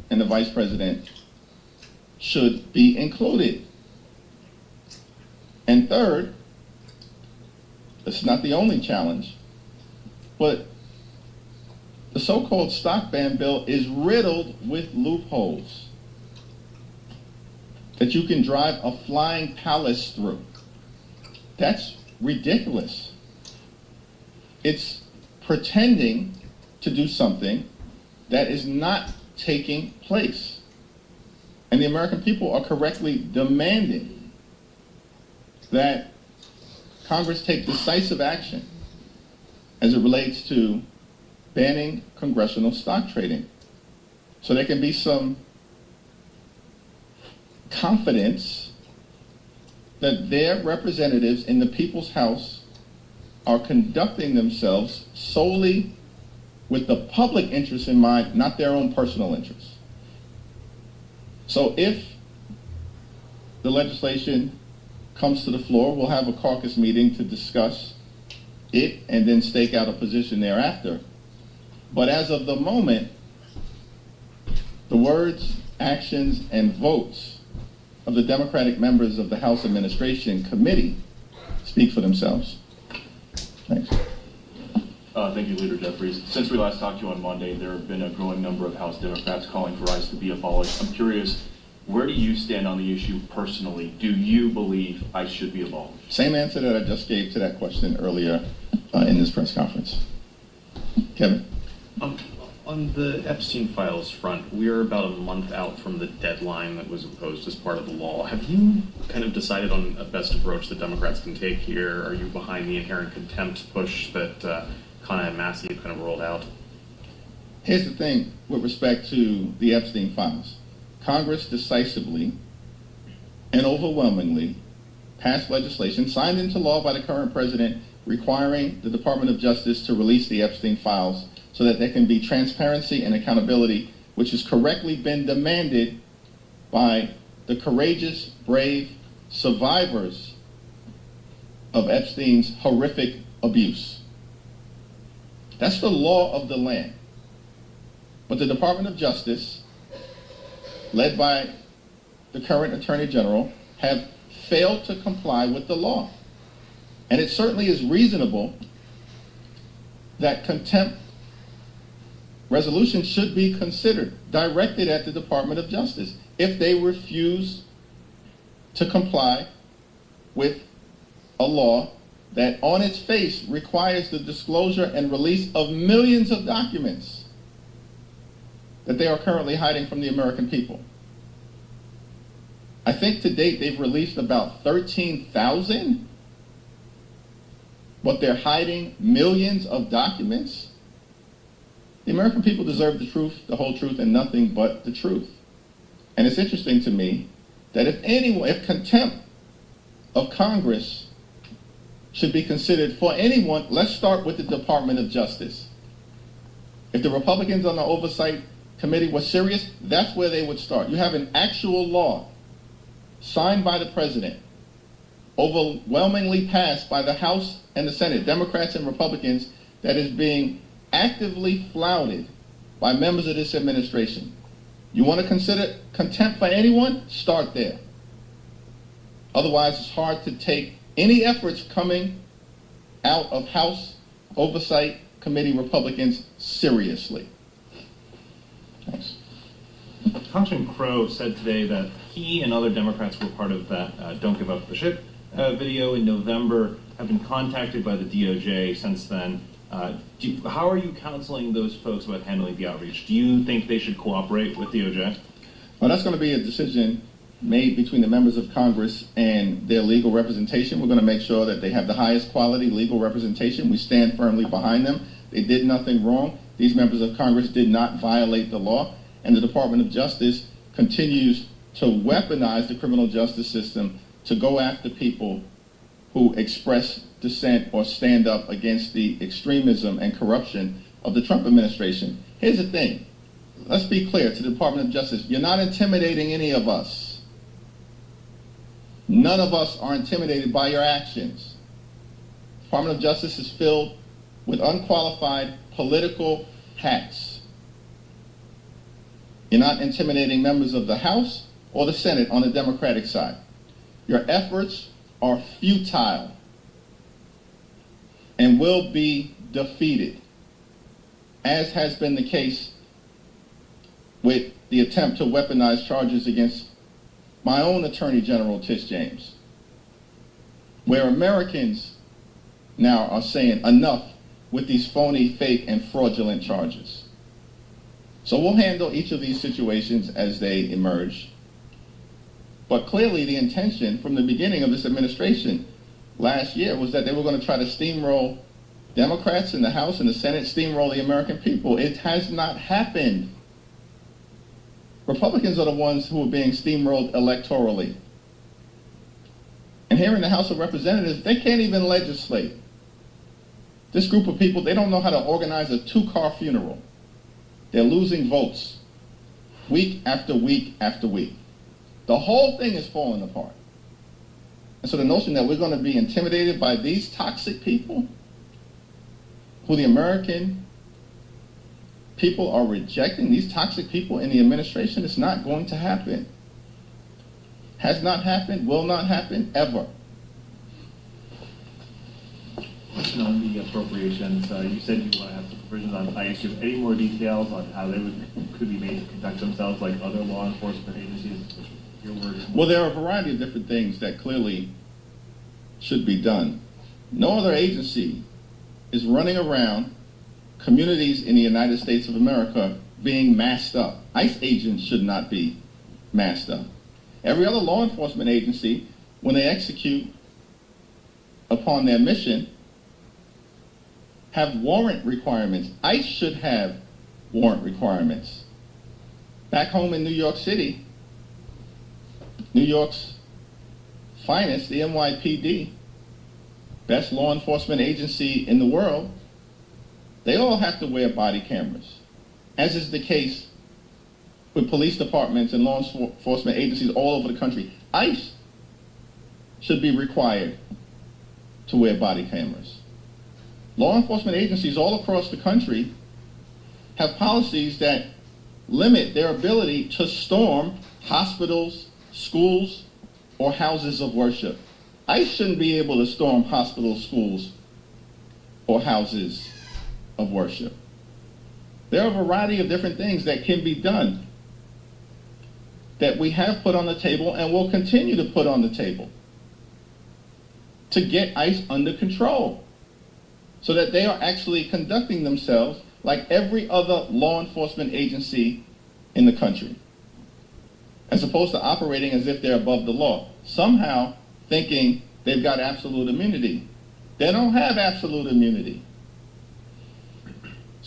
and the vice president should be included. And third, it's not the only challenge, but the so-called stock ban bill is riddled with loopholes that you can drive a flying palace through. That's ridiculous. It's pretending to do something that is not taking place. And the American people are correctly demanding that Congress take decisive action as it relates to banning congressional stock trading, so there can be some confidence that their representatives in the People's House are conducting themselves solely with the public interest in mind, not their own personal interests. So if the legislation comes to the floor, we'll have a caucus meeting to discuss it and then stake out a position thereafter. But as of the moment, the words, actions, and votes of the Democratic members of the House Administration Committee speak for themselves. Thanks. Thank you, Leader Jeffries. Since we last talked to you on Monday, there have been a growing number of House Democrats calling for ICE to be abolished. I'm curious, where do you stand on the issue personally? Do you believe ICE should be abolished? Same answer that I just gave to that question earlier in this press conference. Kevin? On the Epstein files front, we're about a month out from the deadline that was imposed as part of the law. Have you kind of decided on a best approach that Democrats can take here? Are you behind the inherent contempt push that Conrad and Massey have kind of rolled out? Here's the thing with respect to the Epstein files. Congress decisively and overwhelmingly passed legislation signed into law by the current president requiring the Department of Justice to release the Epstein files so that there can be transparency and accountability, which has correctly been demanded by the courageous, brave survivors of Epstein's horrific abuse. That's the law of the land. But the Department of Justice, led by the current Attorney General, have failed to comply with the law. And it certainly is reasonable that contempt resolutions should be considered, directed at the Department of Justice, if they refuse to comply with a law that on its face requires the disclosure and release of millions of documents that they are currently hiding from the American people. I think to date they've released about 13,000, but they're hiding millions of documents. The American people deserve the truth, the whole truth, and nothing but the truth. And it's interesting to me that if contempt of Congress should be considered for anyone, let's start with the Department of Justice. If the Republicans on the Oversight Committee were serious, that's where they would start. You have an actual law signed by the president, overwhelmingly passed by the House and the Senate, Democrats and Republicans, that is being actively flouted by members of this administration. You want to consider contempt for anyone? Start there. Otherwise, it's hard to take any efforts coming out of House Oversight Committee Republicans seriously. Thanks. Congressman Crow said today that he and other Democrats who were part of that Don't Give Up the Ship video in November, have been contacted by the DOJ since then. How are you counseling those folks about handling the outreach? Do you think they should cooperate with DOJ? Well, that's going to be a decision made between the members of Congress and their legal representation. We're going to make sure that they have the highest quality legal representation. We stand firmly behind them. They did nothing wrong. These members of Congress did not violate the law, and the Department of Justice continues to weaponize the criminal justice system to go after people who express dissent or stand up against the extremism and corruption of the Trump administration. Here's the thing. Let's be clear to the Department of Justice. You're not intimidating any of us. None of us are intimidated by your actions. The Department of Justice is filled with unqualified political hacks. You're not intimidating members of the House or the Senate on the Democratic side. Your efforts are futile and will be defeated, as has been the case with the attempt to weaponize charges against my own Attorney General, Tish James, where Americans now are saying enough with these phony, fake, and fraudulent charges. So we'll handle each of these situations as they emerge. But clearly the intention from the beginning of this administration last year was that they were going to try to steamroll Democrats in the House and the Senate, steamroll the American people. It has not happened. Republicans are the ones who are being steamrolled electorally. And here in the House of Representatives, they can't even legislate. This group of people, they don't know how to organize a 2-car funeral. They're losing votes week after week after week. The whole thing is falling apart. And so the notion that we're going to be intimidated by these toxic people, who the American people are rejecting, these toxic people in the administration, it's not going to happen. Has not happened, will not happen, ever. Question on the appropriations. You said you want to have some provisions on ICE. Do you have any more details on how they could be made to conduct themselves like other law enforcement agencies? Your word. Well, there are a variety of different things that clearly should be done. No other agency is running around communities in the United States of America being masked up. ICE agents should not be masked up. Every other law enforcement agency, when they execute upon their mission, have warrant requirements. ICE should have warrant requirements. Back home in New York City, New York's finest, the NYPD, best law enforcement agency in the world, they all have to wear body cameras, as is the case with police departments and law enforcement agencies all over the country. ICE should be required to wear body cameras. Law enforcement agencies all across the country have policies that limit their ability to storm hospitals, schools, or houses of worship. ICE shouldn't be able to storm hospitals, schools, or houses of worship. There are a variety of different things that can be done that we have put on the table and will continue to put on the table to get ICE under control so that they are actually conducting themselves like every other law enforcement agency in the country, as opposed to operating as if they're above the law, somehow thinking they've got absolute immunity. They don't have absolute immunity.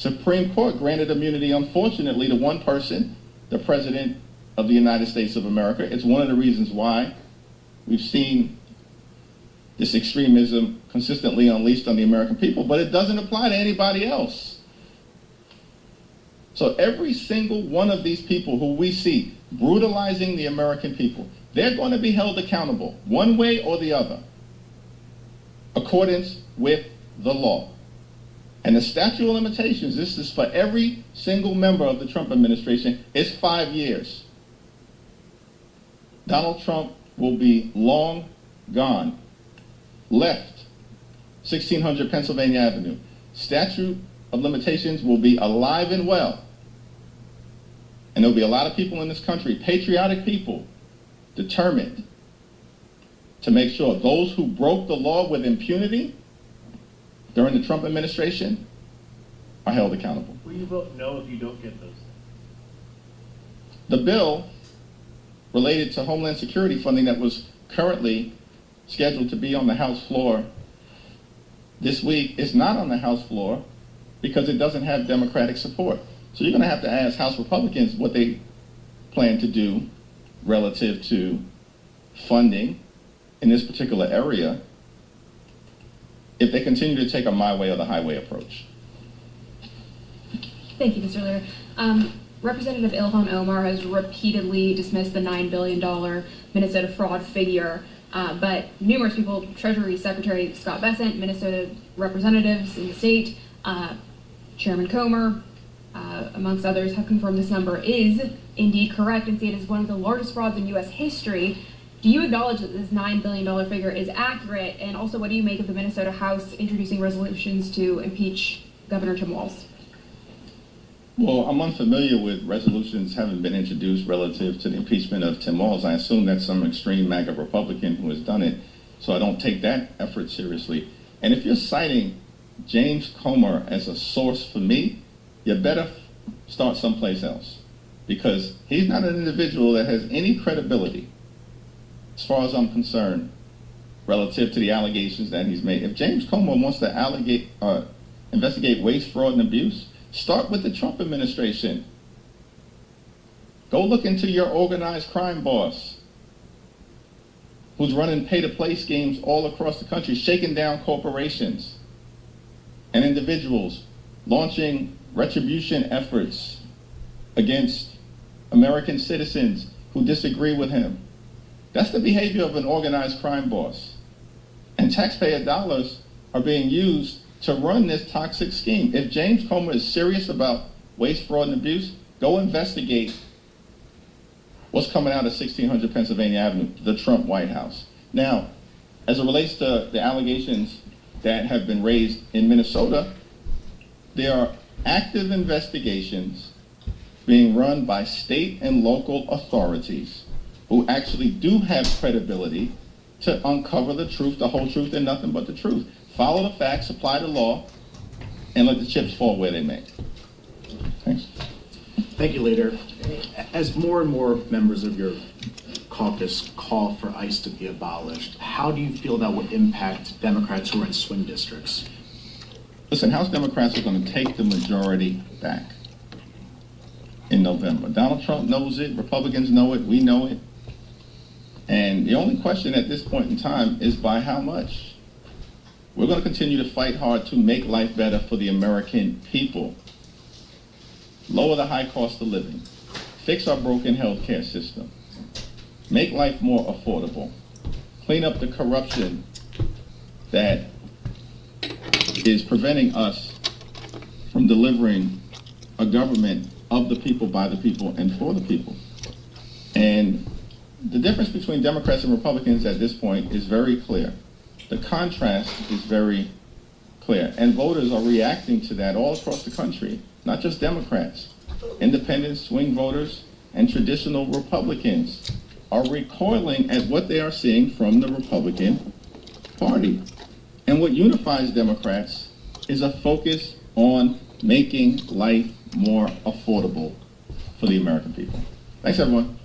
Supreme Court granted immunity, unfortunately, to one person, the President of the United States of America. It's one of the reasons why we've seen this extremism consistently unleashed on the American people, but it doesn't apply to anybody else. So every single one of these people who we see brutalizing the American people, they're going to be held accountable one way or the other, accordance with the law. And the statute of limitations, this is for every single member of the Trump administration, is 5 years. Donald Trump will be long gone. Left 1600 Pennsylvania Avenue. Statute of limitations will be alive and well. And there'll be a lot of people in this country, patriotic people, determined to make sure those who broke the law with impunity during the Trump administration are held accountable. Will you vote no if you don't get those? The bill related to Homeland Security funding that was currently scheduled to be on the House floor this week is not on the House floor because it doesn't have Democratic support. So you're going to have to ask House Republicans what they plan to do relative to funding in this particular area if they continue to take a my way or the highway approach. Thank you, Mr. Leader. Representative Ilhan Omar has repeatedly dismissed the $9 billion Minnesota fraud figure, but numerous people, Treasury Secretary Scott Bessent, Minnesota representatives in the state, Chairman Comer, amongst others, have confirmed this number is indeed correct and see it as one of the largest frauds in U.S. history. Do you acknowledge that this $9 billion figure is accurate? And also, what do you make of the Minnesota House introducing resolutions to impeach Governor Tim Walz? Well, I'm unfamiliar with resolutions having been introduced relative to the impeachment of Tim Walz. I assume that's some extreme MAGA Republican who has done it, so I don't take that effort seriously. And if you're citing James Comer as a source for me, you better start someplace else, because he's not an individual that has any credibility, as far as I'm concerned, relative to the allegations that he's made. If James Comer wants to investigate waste, fraud, and abuse, start with the Trump administration. Go look into your organized crime boss, who's running pay-to-play schemes all across the country, shaking down corporations and individuals, launching retribution efforts against American citizens who disagree with him. That's the behavior of an organized crime boss. And taxpayer dollars are being used to run this toxic scheme. If James Comer is serious about waste, fraud, and abuse, go investigate what's coming out of 1600 Pennsylvania Avenue, the Trump White House. Now, as it relates to the allegations that have been raised in Minnesota, there are active investigations being run by state and local authorities who actually do have credibility to uncover the truth, the whole truth, and nothing but the truth. Follow the facts, apply the law, and let the chips fall where they may. Thanks. Thank you, Leader. As more and more members of your caucus call for ICE to be abolished, how do you feel that will impact Democrats who are in swing districts? Listen, House Democrats are going to take the majority back in November. Donald Trump knows it, Republicans know it, we know it. And the only question at this point in time is by how much. We're going to continue to fight hard to make life better for the American people. Lower the high cost of living. Fix our broken health care system. Make life more affordable. Clean up the corruption that is preventing us from delivering a government of the people, by the people, and for the people. And the difference between Democrats and Republicans at this point is very clear. The contrast is very clear. And voters are reacting to that all across the country, not just Democrats. Independents, swing voters, and traditional Republicans are recoiling at what they are seeing from the Republican Party. And what unifies Democrats is a focus on making life more affordable for the American people. Thanks, everyone.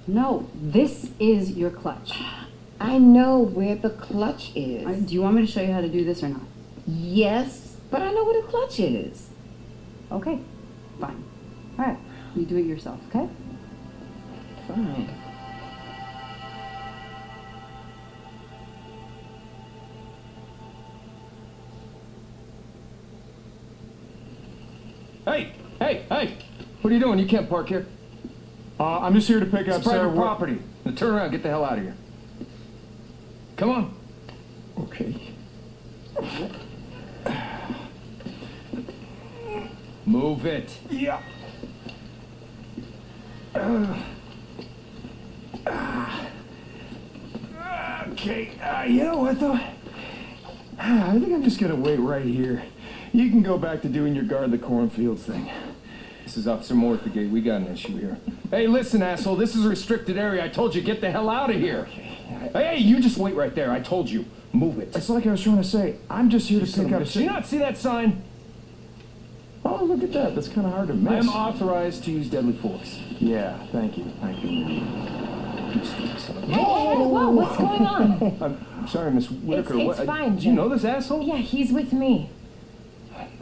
No, this is your clutch. I know where the clutch is. Do you want me to show you how to do this or not? Yes, but I know where the clutch is. Okay, fine. All right, you do it yourself, okay? Fine. Hey, hey, hey! What are you doing? You can't park here. I'm just here to pick up It's private Sarah. property. Now turn around, get the hell out of here. Come on. Okay. Move it. Yeah. Okay. You know what though? I think I'm just gonna wait right here. You can go back to doing your guard the cornfields thing. This is Officer Moore at the gate. We got an issue here. Hey, listen, asshole. This is a restricted area. I told you, get the hell out of here. Hey, you just wait right there. I told you. Move it. It's like I was trying to say. I'm just here to pick up... Do you not see that sign? Oh, look at that. That's kind of hard to miss. I am authorized to use deadly force. Yeah, thank you. Thank you. Whoa, what's going on? I'm sorry, Miss Whitaker. It's fine. Do you know this asshole? Yeah, he's with me.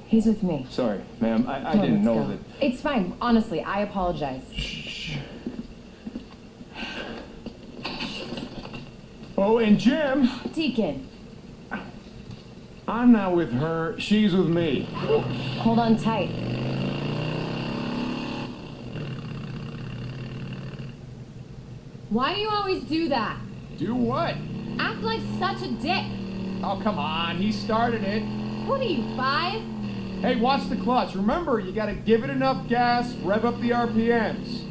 He's with me. Sorry, ma'am. I Come on, didn't let's know go. that... It's fine. Honestly, I apologize. Shh. Oh, and Jim. Deacon. I'm not with her. She's with me. Hold on tight. Why do you always do that? Do what? Act like such a dick. Oh, come on. He started it. What are you, 5? Hey, watch the clutch. Remember, you gotta give it enough gas, rev up the RPMs.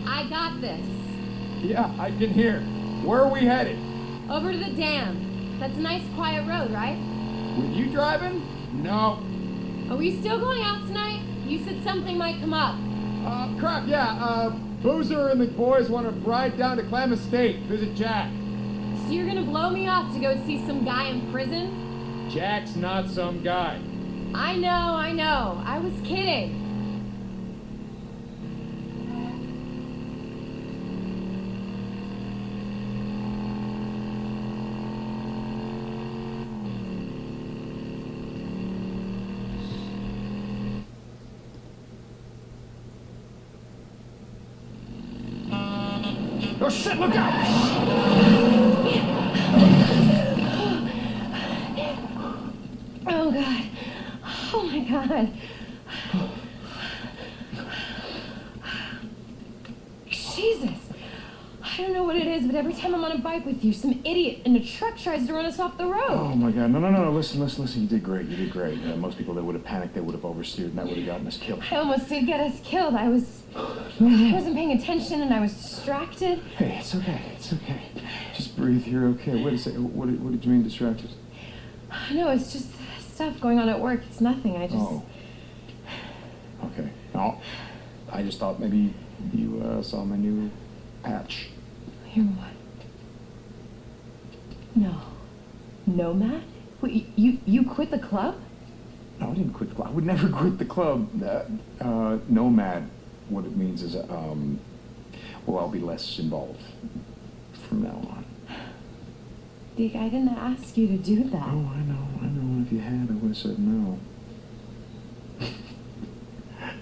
I got this. Yeah, I can hear. Where are we headed? Over to the dam. That's a nice quiet road, right? With you driving? No. Are we still going out tonight? You said something might come up. Crap, yeah. Boozer and the boys want to ride down to Klamath State, visit Jack. So you're gonna blow me off to go see some guy in prison? Jack's not some guy. I know. I was kidding. Oh shit, look out! Oh, God. Oh, my God. Jesus. I don't know what it is, but every time I'm on a bike with you, some idiot in a truck tries to run us off the road. Oh my God, no, listen, you did great, most people that would have panicked, they would have oversteered, and that would have gotten us killed. I almost did get us killed. I wasn't paying attention and I was distracted. Hey, it's okay. Just breathe, you're okay. Wait a second, what did you mean distracted? No, it's just stuff going on at work. It's nothing, I just... Oh. Okay, now, I just thought maybe you saw my new patch. Your what? No. Nomad? Wait, you quit the club? No, I didn't quit the club. I would never quit the club. Nomad, what it means is, well, I'll be less involved from now on. Deke, I didn't ask you to do that. Oh, I know. If you had, I would have said no.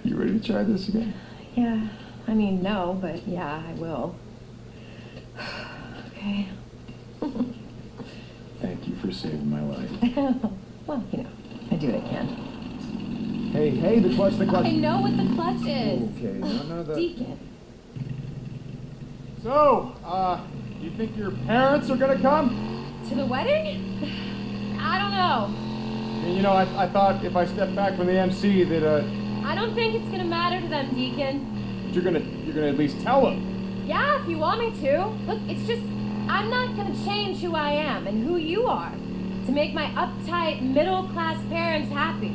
You ready to try this again? Yeah, I mean, no, but yeah, I will. Okay. Thank you for saving my life. Well, you know, I do what I can. Hey, the clutch. I know what the clutch is. Okay, no, Deacon. So, do you think your parents are gonna come? To the wedding? I don't know. You know, I thought if I stepped back from the MC that, I don't think it's gonna matter to them, Deacon. you're gonna at least tell them. Yeah, if you want me to. Look, it's just, I'm not gonna change who I am and who you are to make my uptight, middle-class parents happy.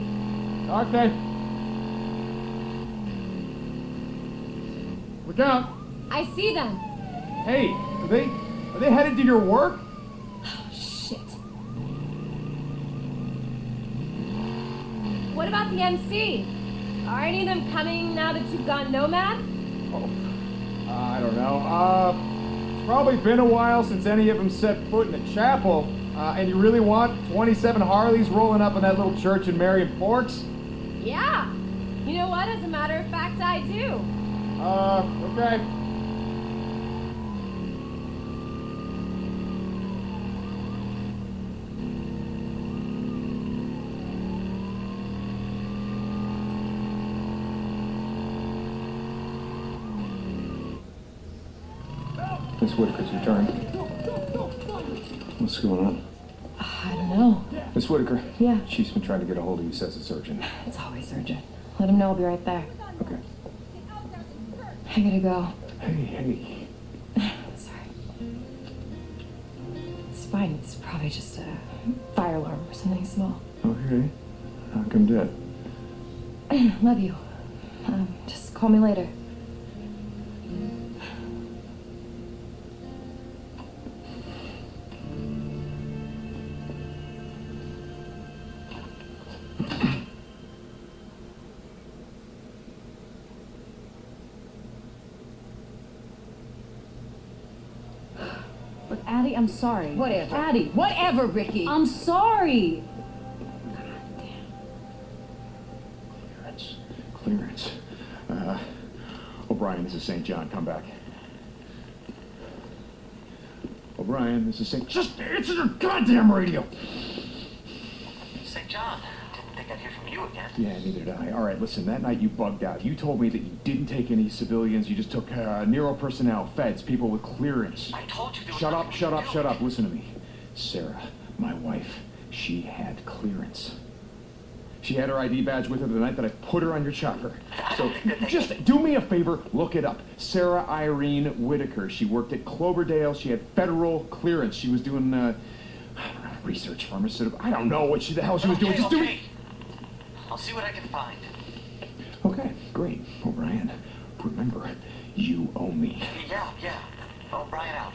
Okay. Look out. I see them. Hey, are they headed to your work? Shit. What about the MC? Are any of them coming now that you've gone nomad? I don't know. It's probably been a while since any of them set foot in a chapel. And you really want 27 Harleys rolling up in that little church in Marion Forks? Yeah. You know what? As a matter of fact, I do. Okay. Miss Whitaker's returned. What's going on? I don't know. Miss Whitaker? Yeah. She's been trying to get a hold of you, says it's urgent. It's always urgent. Let him know I'll be right there. Okay. I gotta go. Hey. Sorry. It's fine. It's probably just a fire alarm or something small. Okay. How come dead? Love you. Just call me later. Look, Addie, I'm sorry. Whatever. Addie. Whatever, Ricky. I'm sorry. Clearance. O'Brien, this is St. John. Come back. O'Brien, this is St. Just answer your goddamn radio! St. John, didn't think I'd hear from you again. Yeah, neither did I. All right, listen, that night you bugged out. You told me that you didn't take any civilians. You just took Nero personnel, feds, people with clearance. I told you there was Shut nothing we could up. do. Listen to me. Sarah, my wife, she had clearance. She had her ID badge with her the night that I put her on your chopper. So just do me a favor, look it up. Sarah Irene Whitaker. She worked at Cloverdale. She had federal clearance. She was doing, I don't know, research, pharmaceutical. I don't know what the hell she was doing. Just do me. I'll see what I can find. Okay, great. O'Brien, remember, you owe me. Yeah. O'Brien out.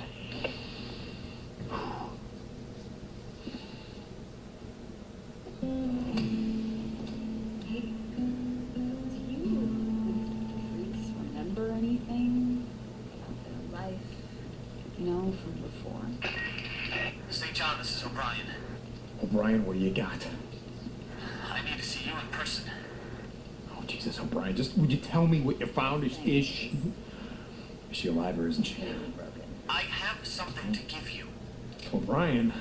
Remember anything about their life, you know, from before? St. John, this is O'Brien. O'Brien, what do you got? I need to see you in person. Oh, Jesus, O'Brien, just would you tell me what you found? Is she alive or isn't she? I have something to give you. O'Brien?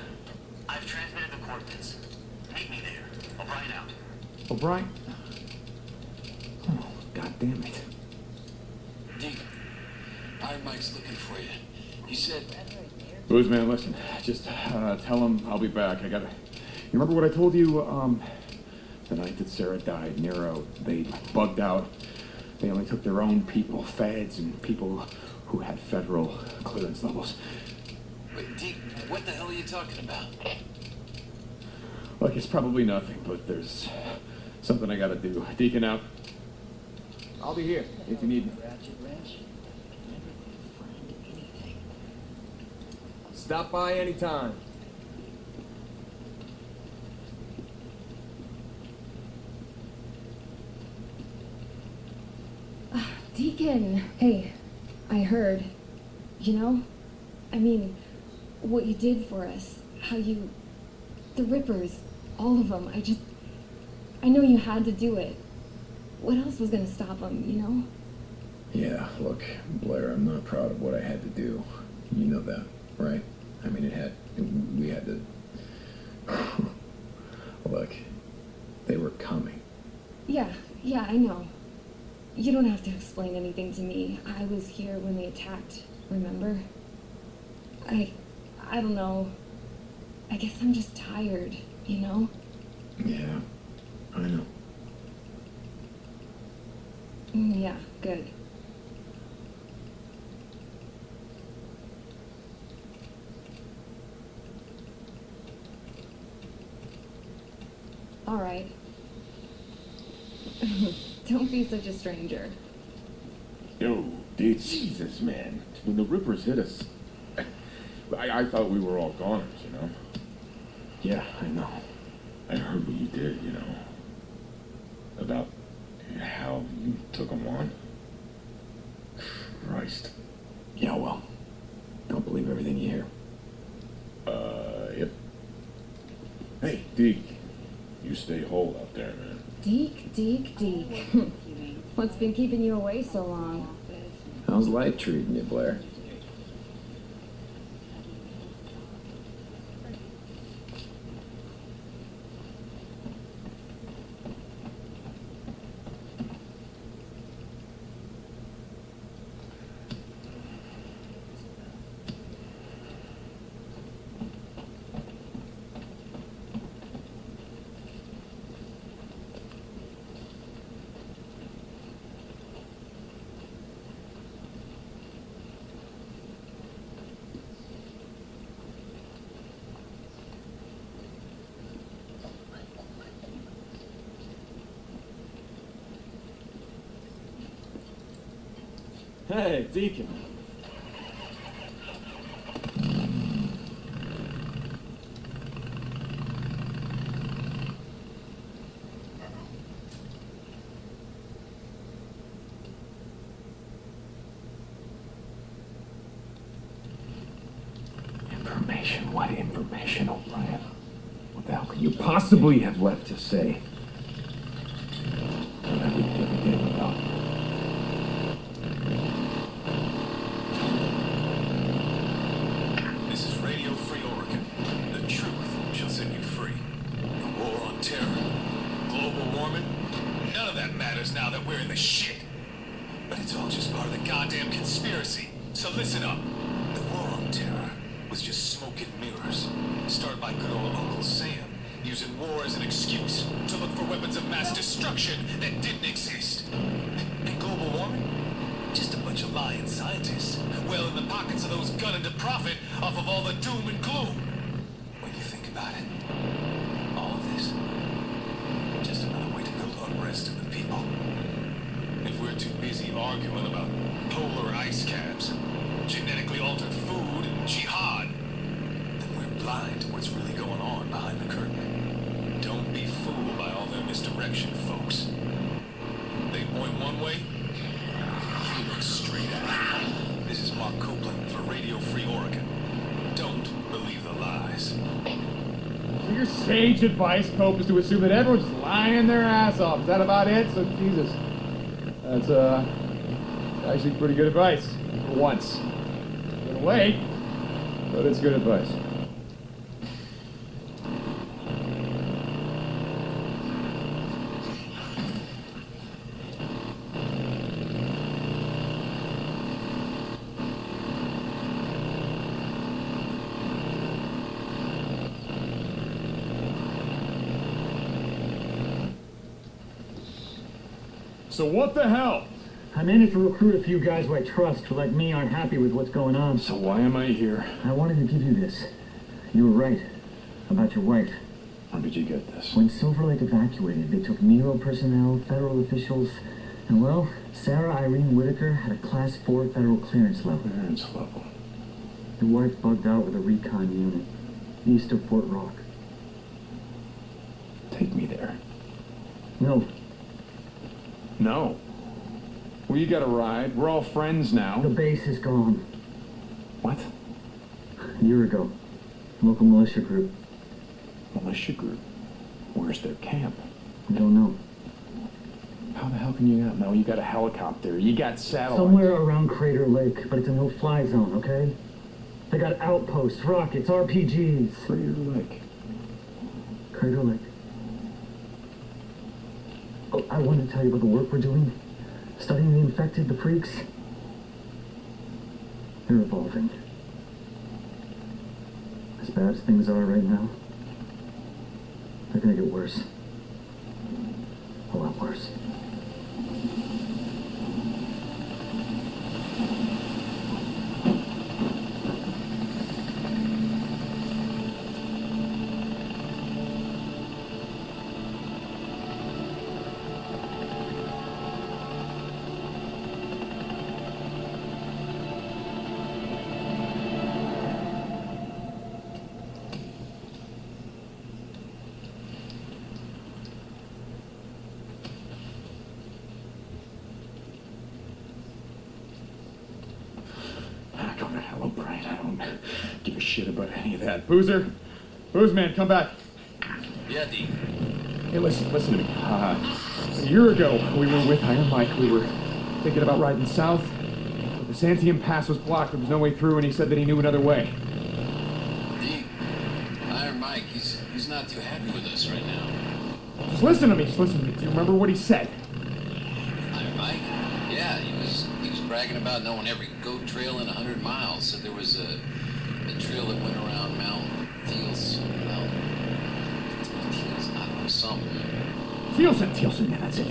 I've transmitted the coordinates. Meet me there. O'Brien out. O'Brien? Oh, God damn it. Deke, Iron Mike's looking for you. He said... Booze, man, listen. Just tell him I'll be back. You remember what I told you, the night that Sarah died, Nero, they bugged out. They only took their own people, feds, and people who had federal clearance levels. Wait, Deke, what the hell are you talking about? Look, it's probably nothing, but there's something I gotta do. Deacon out. I'll be here if you need me. Stop by anytime. Deacon, hey, I heard, I mean, what you did for us, how you, the Rippers, all of them, I know you had to do it. What else was gonna stop them, Yeah, look, Blair, I'm not proud of what I had to do. You know that, right? I mean, we had to, look, they were coming. Yeah, I know. You don't have to explain anything to me. I was here when they attacked, remember? I don't know. I guess I'm just tired, Yeah, I know. Yeah, good. All right. Don't be such a stranger. Yo, dude, Jesus, man. When the Rippers hit us, I thought we were all goners, Yeah, I know. I heard what you did, about how you took them on. Christ. Yeah, well, don't believe everything you hear. Yep. Hey, Deke, you stay whole out there, man. Deke. What's been keeping you away so long? How's life treating you, Blair? Hey, Deacon. Information? What information, O'Brien? What the hell could you possibly have left to say? Everything about This is Radio Free Oregon. The truth shall set you free. The war on terror, global warming, none of that matters now that we're in the shit. But it's all just part of the goddamn conspiracy. So listen up. The war on terror was just smoke and mirrors. Started by good old Uncle Sam, using war as an excuse to look for weapons of mass destruction that didn't exist. And global warming? Just a bunch of lying scientists, well in the pockets of those gunning to profit off of all the doom and gloom. When you think about it, all of this, just another way to build unrest in the people. If we're too busy arguing about polar ice caps, genetically altered food, and jihad, then we're blind to what's really going on behind the curtain. Don't be fooled by all their misdirection, folks. They point one way, you look straight at it. This is Mark Copeland for Radio Free Oregon. Don't believe the lies. So your sage advice, Cope, is to assume that everyone's just lying their ass off. Is that about it? So, Jesus. That's, actually pretty good advice. For once. A little late, but it's good advice. So what the hell? I managed to recruit a few guys who I trust who, like me, aren't happy with what's going on. So why am I here? I wanted to give you this. You were right about your wife. When did you get this? When Silver Lake evacuated, they took Nero personnel, federal officials, And well, Sarah Irene Whitaker had a Class 4 federal clearance level. Clearance level. Your wife bugged out with a recon unit east of Fort Rock. Take me there. No, No. Well, you got a ride. We're all friends now. the base is gone. What? A year ago, local militia group. Militia group? Where's their camp? I don't know. How the hell can you not know? You got a helicopter. You got satellites. Somewhere around Crater Lake, but it's a no-fly zone, okay? They got outposts, rockets, RPGs. Crater Lake. Crater Lake. Oh, I wanted to tell you about the work we're doing. Studying the infected, the freaks. They're evolving. As bad as things are right now, they're gonna get worse. A lot worse. Go to hell, O'Brien. I don't give a shit about any of that. Boozer? Boozman, come back. Yeah, D. Hey, listen to me. A year ago, we were with Iron Mike. We were thinking about riding south. The Santiam Pass was blocked. There was no way through, and he said that he knew another way. D. Iron Mike, he's not too happy with us right now. Just listen to me. Just listen to me. Do you remember what he said? Iron Mike? Yeah, he was bragging about knowing every goat trail in 100 miles. Said there was a trail that went around Mount Thiel's, I don't know, something. Thielsen, yeah, that's it.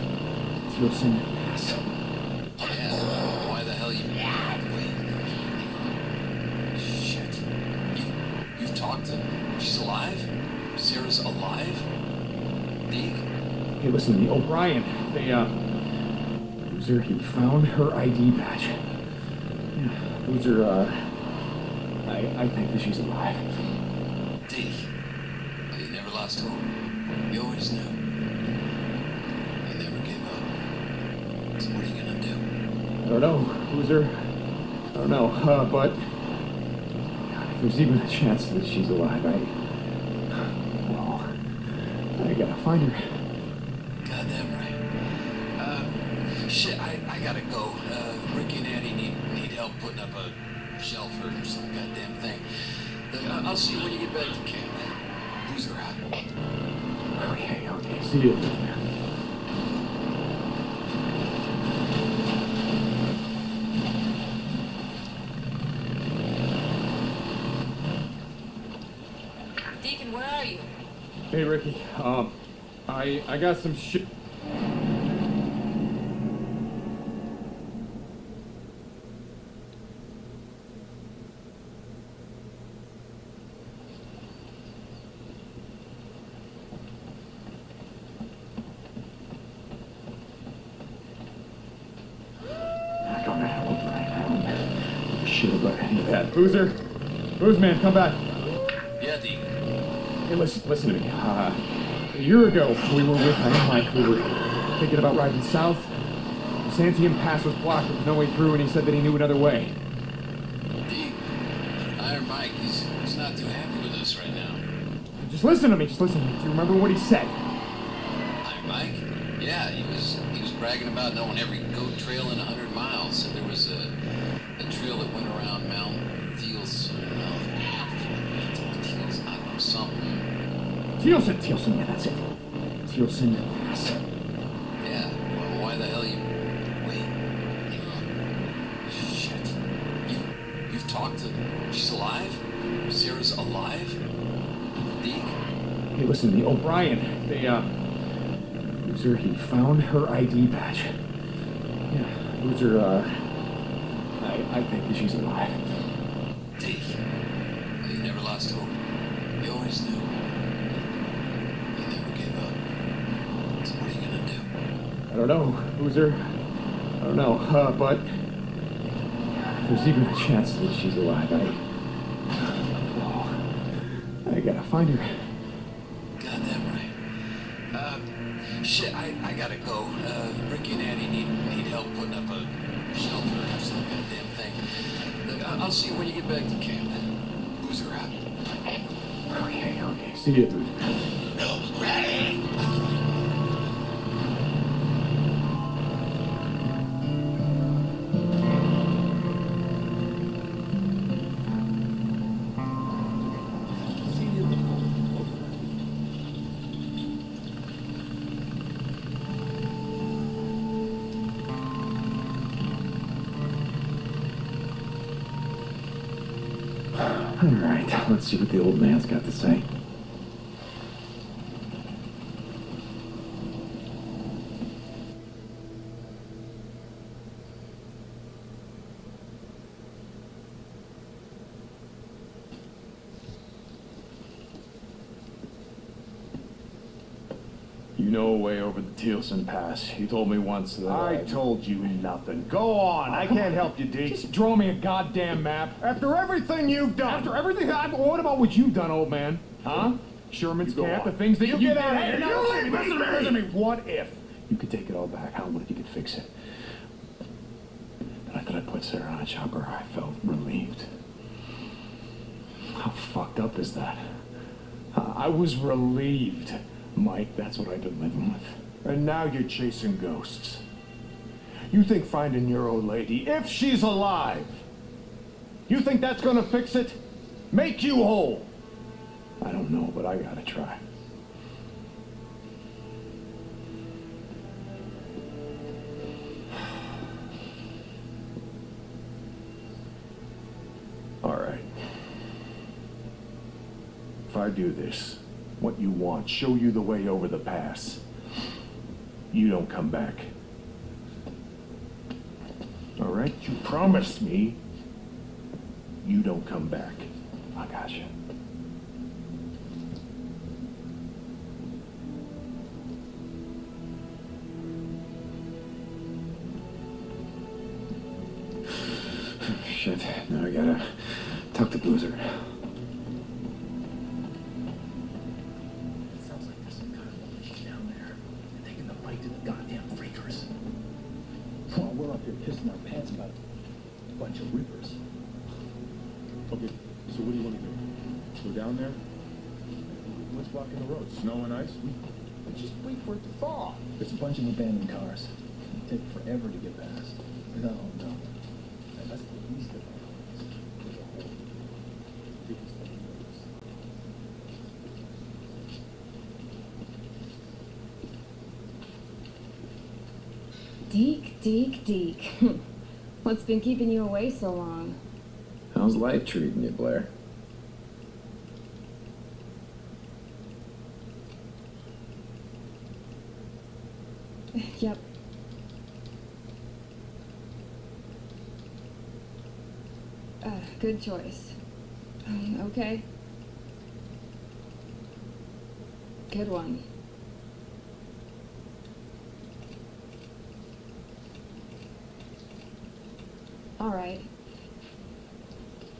Thielsen Pass. Yeah, why the hell you... Wait. Shit. You've talked to... She's alive? Sarah's alive? Deke? Hey, listen to me. O'Brien, Boozer, he found her ID badge. Yeah, Boozer, I think that she's alive. Deke. You never lost hope. You always knew. You never gave up. So what are you gonna do? I don't know, Boozer. I don't know, but if there's even a chance that she's alive, I gotta find her. Goddamn right. Shit, I gotta go. Ricky and Annie need help putting up a shelf or some goddamn thing. I'll see you when you get back to camp. Boozer out. Okay. See you, man. Deacon, where are you? Hey, Ricky. I got some shit. Shit about any of that. Boozer? Boozman, come back. Yeah, Deke. Hey, listen to me. A year ago, we were with Iron Mike. We were thinking about riding south. The Santiam Pass was blocked. There was no way through, and he said that he knew another way. Deke. Iron Mike, he's not too happy with us right now. Just listen to me. Just listen to me. Do you remember what he said? Iron Mike? Yeah, he was bragging about knowing every goat trail in 100 miles. Said there was a trail that went around Mount Thiel's, I don't know, something. Thielsen, yeah, that's it. Thielsen Pass. Yeah, well, why the hell you... Wait. Shit. You've talked to... She's alive? Sarah's alive? Deke? Hey, listen to me. O'Brien, Boozer, he found her ID badge. Yeah, Boozer, I think that she's alive. Deke. You never lost hope. You always knew. You never gave up. So what are you gonna do? I don't know, Boozer. don't know, but if there's even a chance that she's alive, I gotta find her. Goddamn right. Shit, I gotta go. Ricky and Addie need help putting up a shelter or some goddamn thing. Look, I'll see you when you get back to camp. Boozer out. Okay. See you, dude. No, ready! All right, let's see what the old man's got to say. You know a way over the Tealson Pass. You told me once that I told you nothing. Go on. I can't help you, Deke. Just draw me a goddamn map. After everything you've done. After everything, what about what you've done, old man? Huh? Sherman's You go camp, on. the things that you get did. out of here. Hey, You no, leave listen to me, me. listen to me. What if you could take it all back? What if you could fix it? The night that I put Sarah on a chopper, I felt relieved. How fucked up is that? I was relieved, Mike. That's what I've been living with. And now you're chasing ghosts. You think finding your old lady, if she's alive, you think that's gonna fix it? Make you whole? I don't know, but I gotta try. All right. If I do this, what you want, show you the way over the pass, you don't come back. All right? You promised me you don't come back. I got you. Shit, now I gotta talk to Boozer. Sounds like there's some kind of village down there. They're taking the fight to the goddamn freakers. While we're up here pissing our pants about a bunch of reapers. Okay, so what do you want to do? Go down there? What's blocking the road? Snow and ice? We just wait for it to thaw. There's a bunch of abandoned cars. It'll take forever to get past. No. That's the least of it. There's a whole biggest thing. Deke. What's been keeping you away so long? How's life treating you, Blair? Yep. Good choice. Okay. Good one. All right.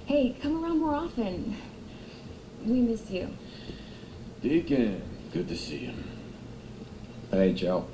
Hey, come around more often. We miss you. Deacon, good to see you. Hey, Joe.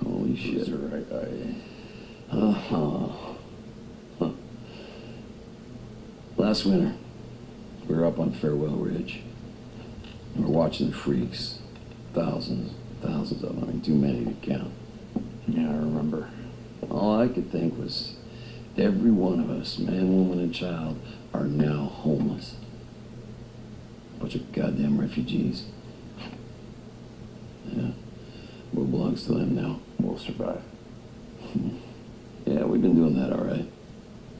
Holy shit. Last winter, we were up on Farewell Ridge. We were watching the freaks. Thousands of them. I mean, too many to count. Yeah, I remember. All I could think was, every one of us, man, woman, and child, are now homeless. Bunch of goddamn refugees. belongs to them now. We'll survive. Yeah, we've been doing that all right.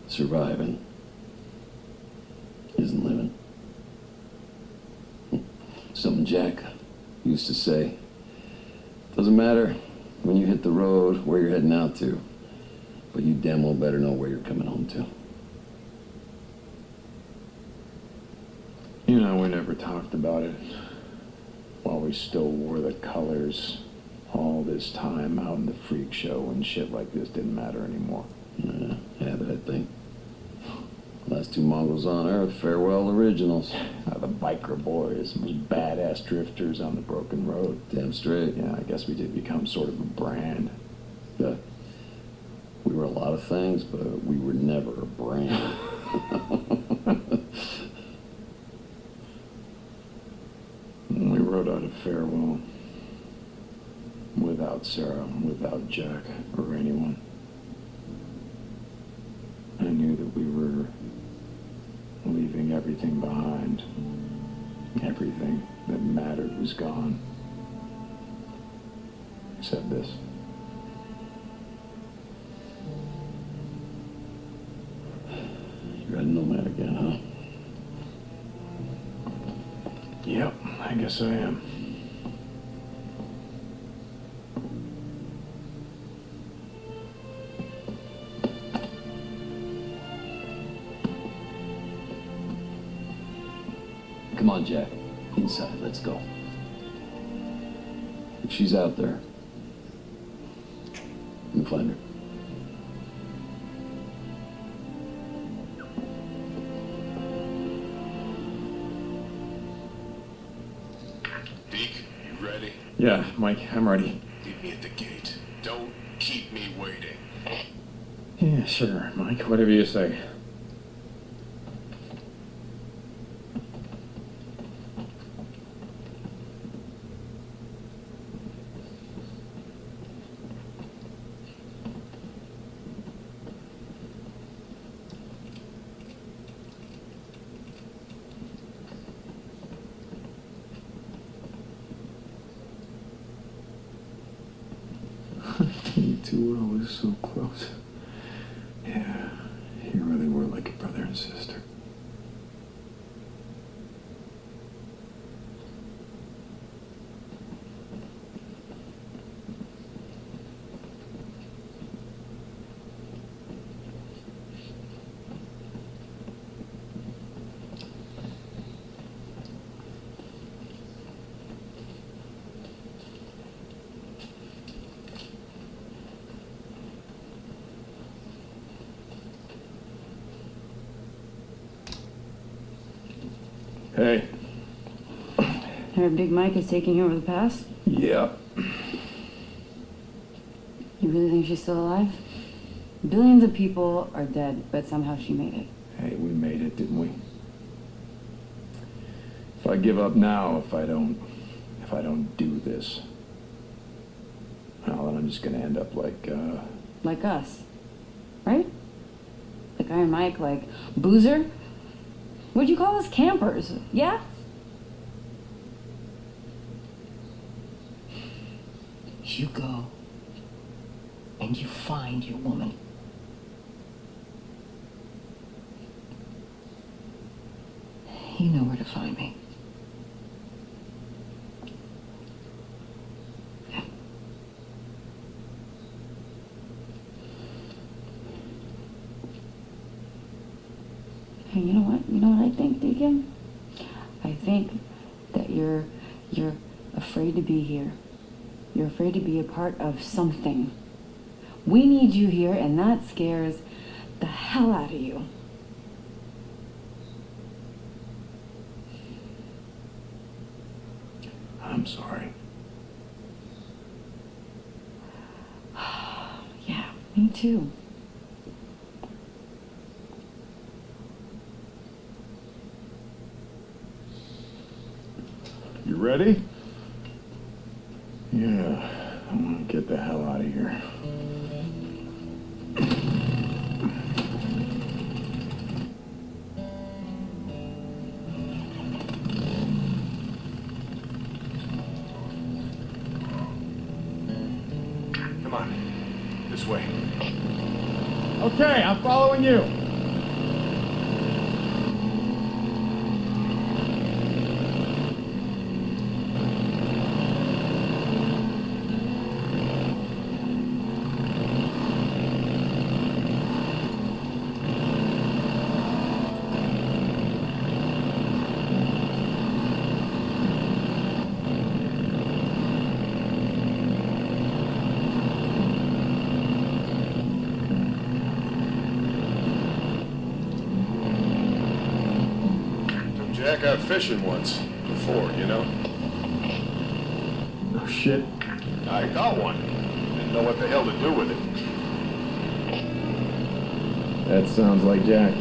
Surviving isn't living. Something Jack used to say. Doesn't matter when you hit the road where you're heading out to, but you damn well better know where you're coming home to. You know, we never talked about it while we still wore the colors all this time out in the freak show and shit like this didn't matter anymore. Yeah, but I think last two Mongols on Earth, farewell originals. The biker boys, most badass drifters on the broken road. Damn straight. Yeah, I guess we did become sort of a brand. Yeah. We were a lot of things, but we were never a brand. We rode out of farewell without Sarah, without Jack, or anyone. I knew that we were leaving everything behind. Everything that mattered was gone. Except this. You're a nomad again, huh? Yep, I guess I am. Come on, Jack. Inside, let's go. If she's out there, we'll find her. Deke, you ready? Yeah, Mike, I'm ready. Meet me at the gate. Don't keep me waiting. Yeah, sure, Mike, whatever you say. You two were always so close. Yeah, you really were like a brother and sister. Hey. Heard Big Mike is taking over the pass? Yeah. You really think she's still alive? Billions of people are dead, but somehow she made it. Hey, we made it, didn't we? If I give up now, if I don't do this, well, then I'm just gonna end up like, Like us. Right? Like Iron Mike, like Boozer? What'd you call us? Campers? Yeah? You go and you find your woman. You know where to find me. Hey, you know what? You know what I think, Deacon? I think that you're afraid to be here. You're afraid to be a part of something. We need you here, and that scares the hell out of you. I'm sorry. Yeah, me too. You ready? Yeah, I want to get the hell out of here. Come on. This way. Okay, I'm following you. Jack out fishing once. Before, you know? Oh, shit. I got one. Didn't know what the hell to do with it. That sounds like Jack.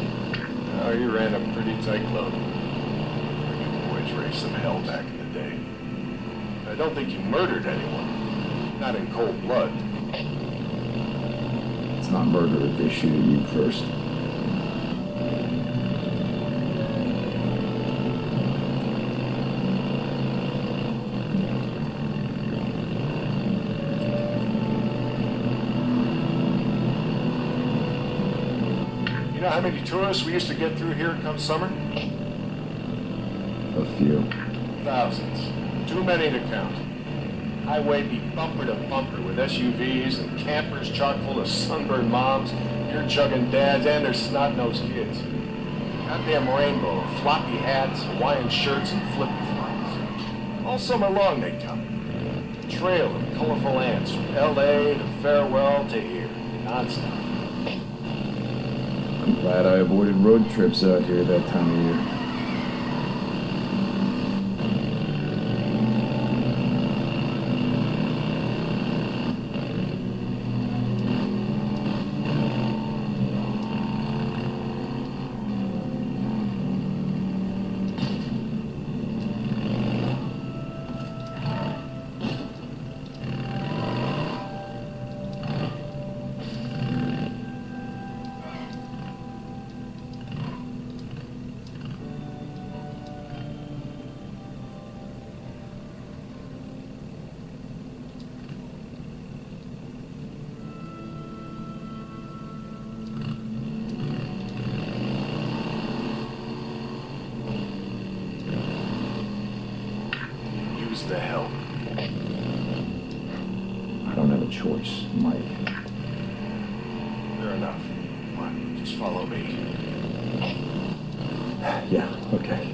Oh, he ran a pretty tight club. You boys raised some hell back in the day. I don't think you murdered anyone. Not in cold blood. It's not murder if they shoot at you first. You know how many tourists we used to get through here come summer? A few. Thousands. Too many to count. Highway be bumper to bumper with SUVs and campers chock full of sunburned moms, beer-chugging dads, and their snot-nosed kids. Goddamn rainbow, floppy hats, Hawaiian shirts, and flip-flops. All summer long they come. A trail of colorful ants from L.A. to Farewell to here, nonstop. I'm glad I avoided road trips out here that time of year. Use the help. I don't have a choice, Mike. Fair enough. Come on, just follow me. Yeah, okay.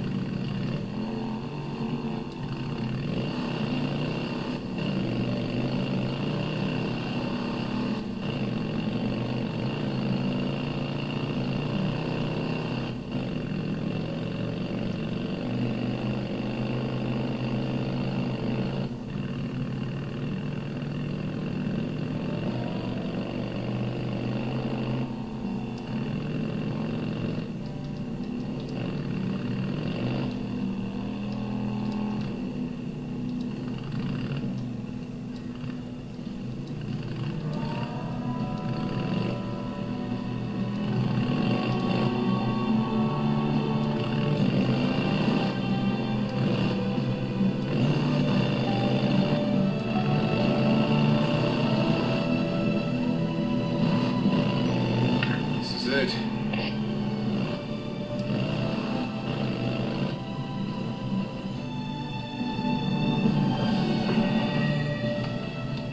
It.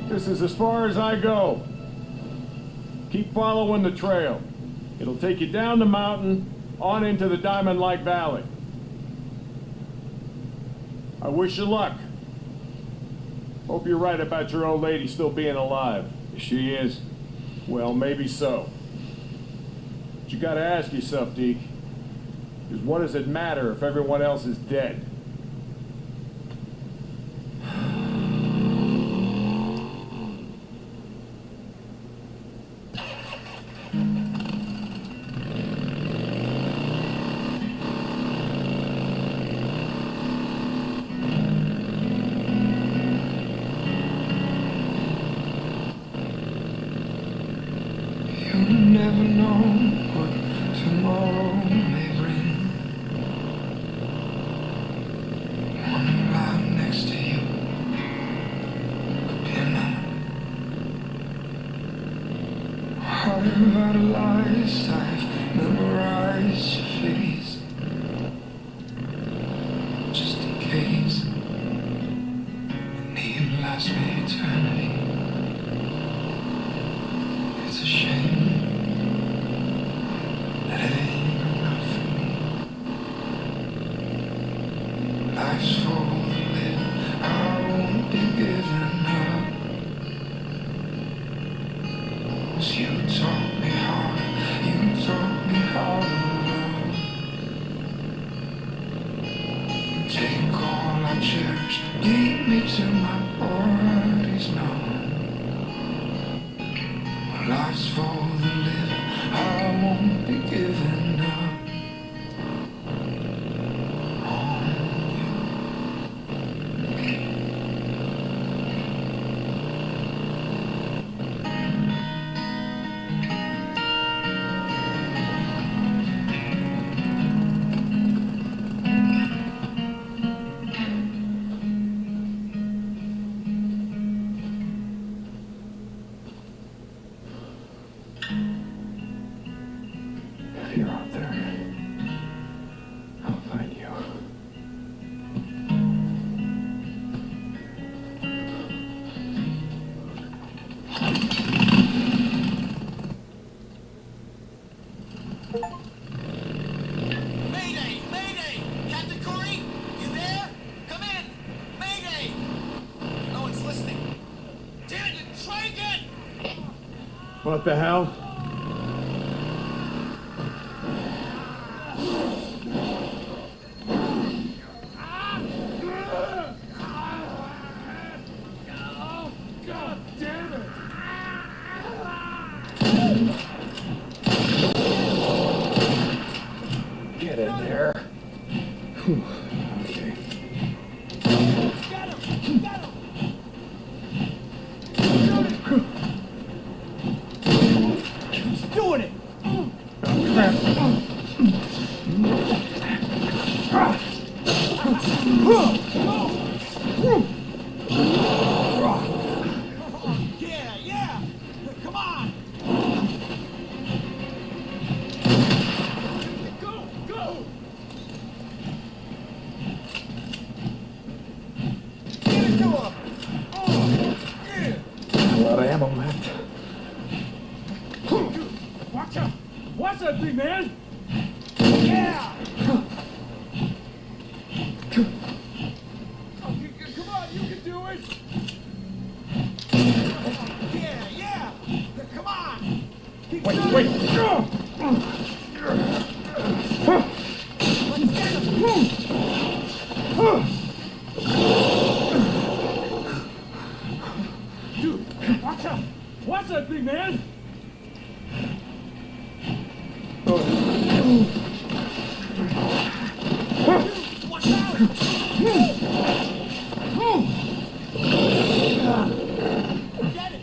This is as far as I go. Keep following the trail. It'll take you down the mountain, on into the Diamond-like Valley. I wish you luck. Hope you're right about your old lady still being alive. If she is, well, maybe so. But you gotta ask yourself, Deke, is what does it matter if everyone else is dead? Never know what tomorrow may bring. Wanna ride next to you, be mine. I've idolized, I've memorized your face, just in case it need last me eternity. It's a shame that it ain't enough for me. Life's for the living, I won't be giving up. 'Cause you taught me how to love. Take all I cherish, lead me to my body's numb. Life's for the living, I won't be giving up. If you're out there, I'll find you. Mayday! Mayday! Captain Corey? You there? Come in! Mayday! No one's listening. Damn it! Try again! What the hell? God damn it! Get in there. Whew. Okay. He's doing it! Yeah, yeah! Come on! Go! Go! Get it to him! Oh, yeah! A lot of ammo left. Watch out! Watch that thing, man! Yeah! Oh, come on, you can do it! Yeah, yeah! Come on! Keep Wait, doing wait! it. Let's get him! Dude, watch out! Watch that thing, man! Watch out! Get it! Get it!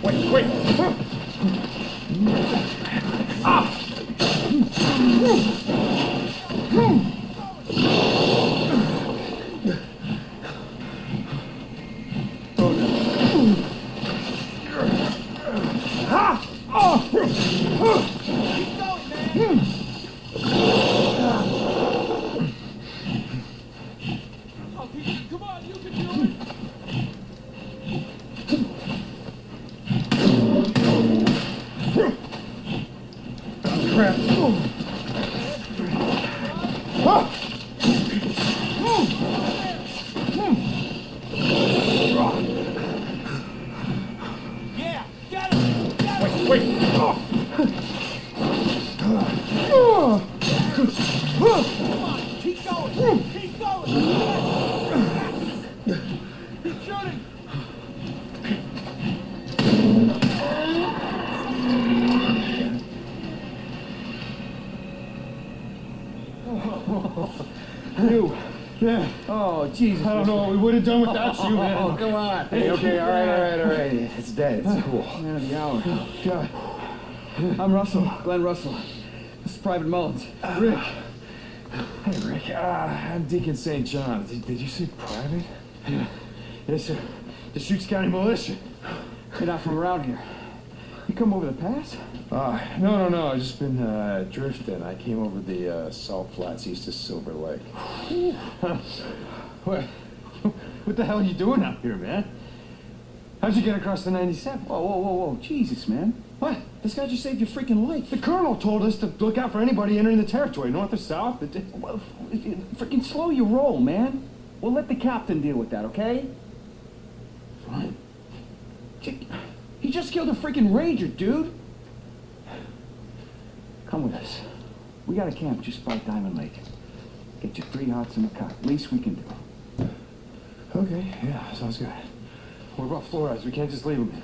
Wait, wait! Ah! Keep going, man! Oh, come on, you can do it! Crap! Yeah! Get him! Get him! Wait! Come on! Keep going! Keep going! Yes! Keep shooting! You. Yeah. Oh, Oh, Jesus. I don't know what we would have done without you, man. Oh, come on. Hey, okay, all right. It's dead. It's cool. Man of the hour. Oh, God. I'm Russell, Glenn Russell. This is Private Mullins. Rick. Hey, Rick. I'm Deacon St. John. Did you say private? Yeah. Yes, sir. Deschutes County Militia. You're not from around here. You come over the pass? No. I've just been drifting. I came over the salt flats east of Silver Lake. What the hell are you doing out here, man? How'd you get across the 97? Whoa. Jesus, man. What? This guy just saved your freaking life. The colonel told us to look out for anybody entering the territory, north or south. Well, freaking slow your roll, man. We'll let the captain deal with that, okay? Fine. He just killed a freaking ranger, dude. Come with us. We got a camp just by Diamond Lake. Get you 3 hots in the cut. Least we can do. Okay, yeah, sounds good. What about Flores? We can't just leave him.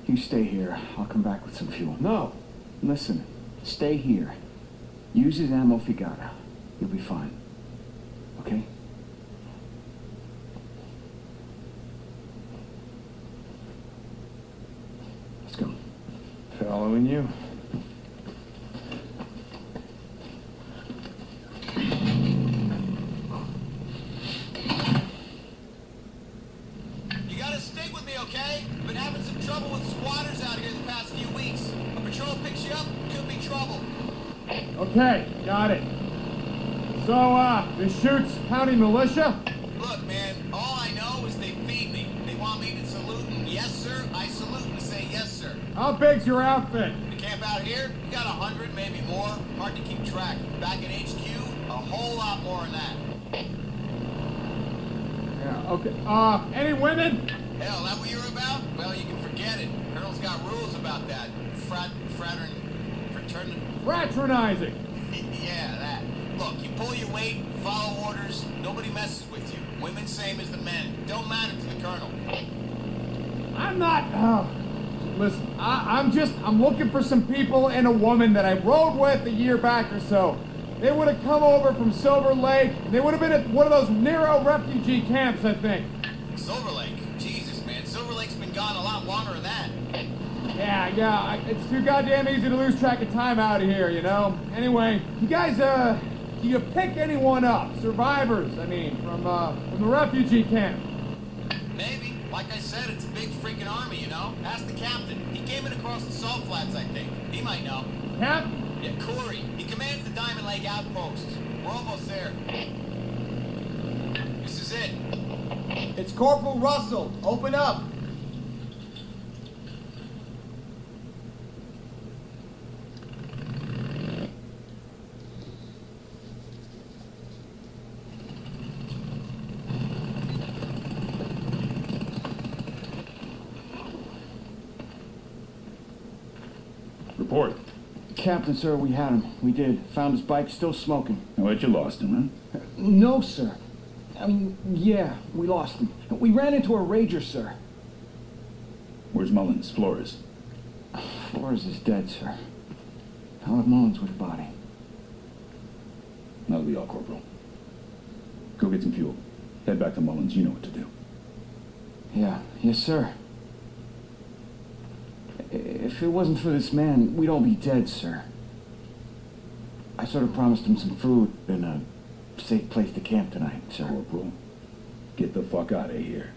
You stay here. I'll come back with some fuel. No. Listen, stay here. Use his ammo if you gotta. You'll be fine. Okay? Let's go. Following you. You gotta stick with me, okay? Been having some trouble with squatters out here the past few weeks. A patrol picks you up, could be trouble. Okay, got it. So, Deschutes County Militia? Look, man, all I know is they feed me. They want me to salute and yes, sir. I salute and say yes, sir. How big's your outfit? The camp out here, we got 100, maybe more. Hard to keep track. Back at HQ, a whole lot more than that. Yeah, okay. Any women? Hell, that what you're about? Well, you can forget it. Colonel's got rules about that. Fraternizing. Yeah, that. Look, you pull your weight, follow orders, nobody messes with you. Women same as the men. Don't matter to the colonel. I'm not, listen, I'm looking for some people and a woman that I rode with a year back or so. They would have come over from Silver Lake. They would have been at one of those Nero refugee camps, I think. Silver Lake? Jesus, man. Silver Lake's been gone a lot longer than that. Yeah, it's too goddamn easy to lose track of time out of here, you know? Anyway, you guys, do you pick anyone up? Survivors, I mean, from the refugee camp? Maybe. Like I said, it's a big freaking army, you know? Ask the captain. He came in across the salt flats, I think. He might know. Captain? Yeah, Corey. He commands the Diamond Lake outpost. We're almost there. This is it. It's Corporal Russell. Open up. Report. Captain, sir, we had him. We did. Found his bike still smoking. I bet you lost him, huh? No, sir. I mean, yeah, we lost him. We ran into a rager, sir. Where's Mullins? Flores? Flores is dead, sir. I'll have Mullins with the body. That'll be all, Corporal. Go get some fuel. Head back to Mullins. You know what to do. Yeah, yes, sir. If it wasn't for this man, we'd all be dead, sir. I sort of promised him some food and a safe place to camp tonight, sir. Corporal, get the fuck out of here.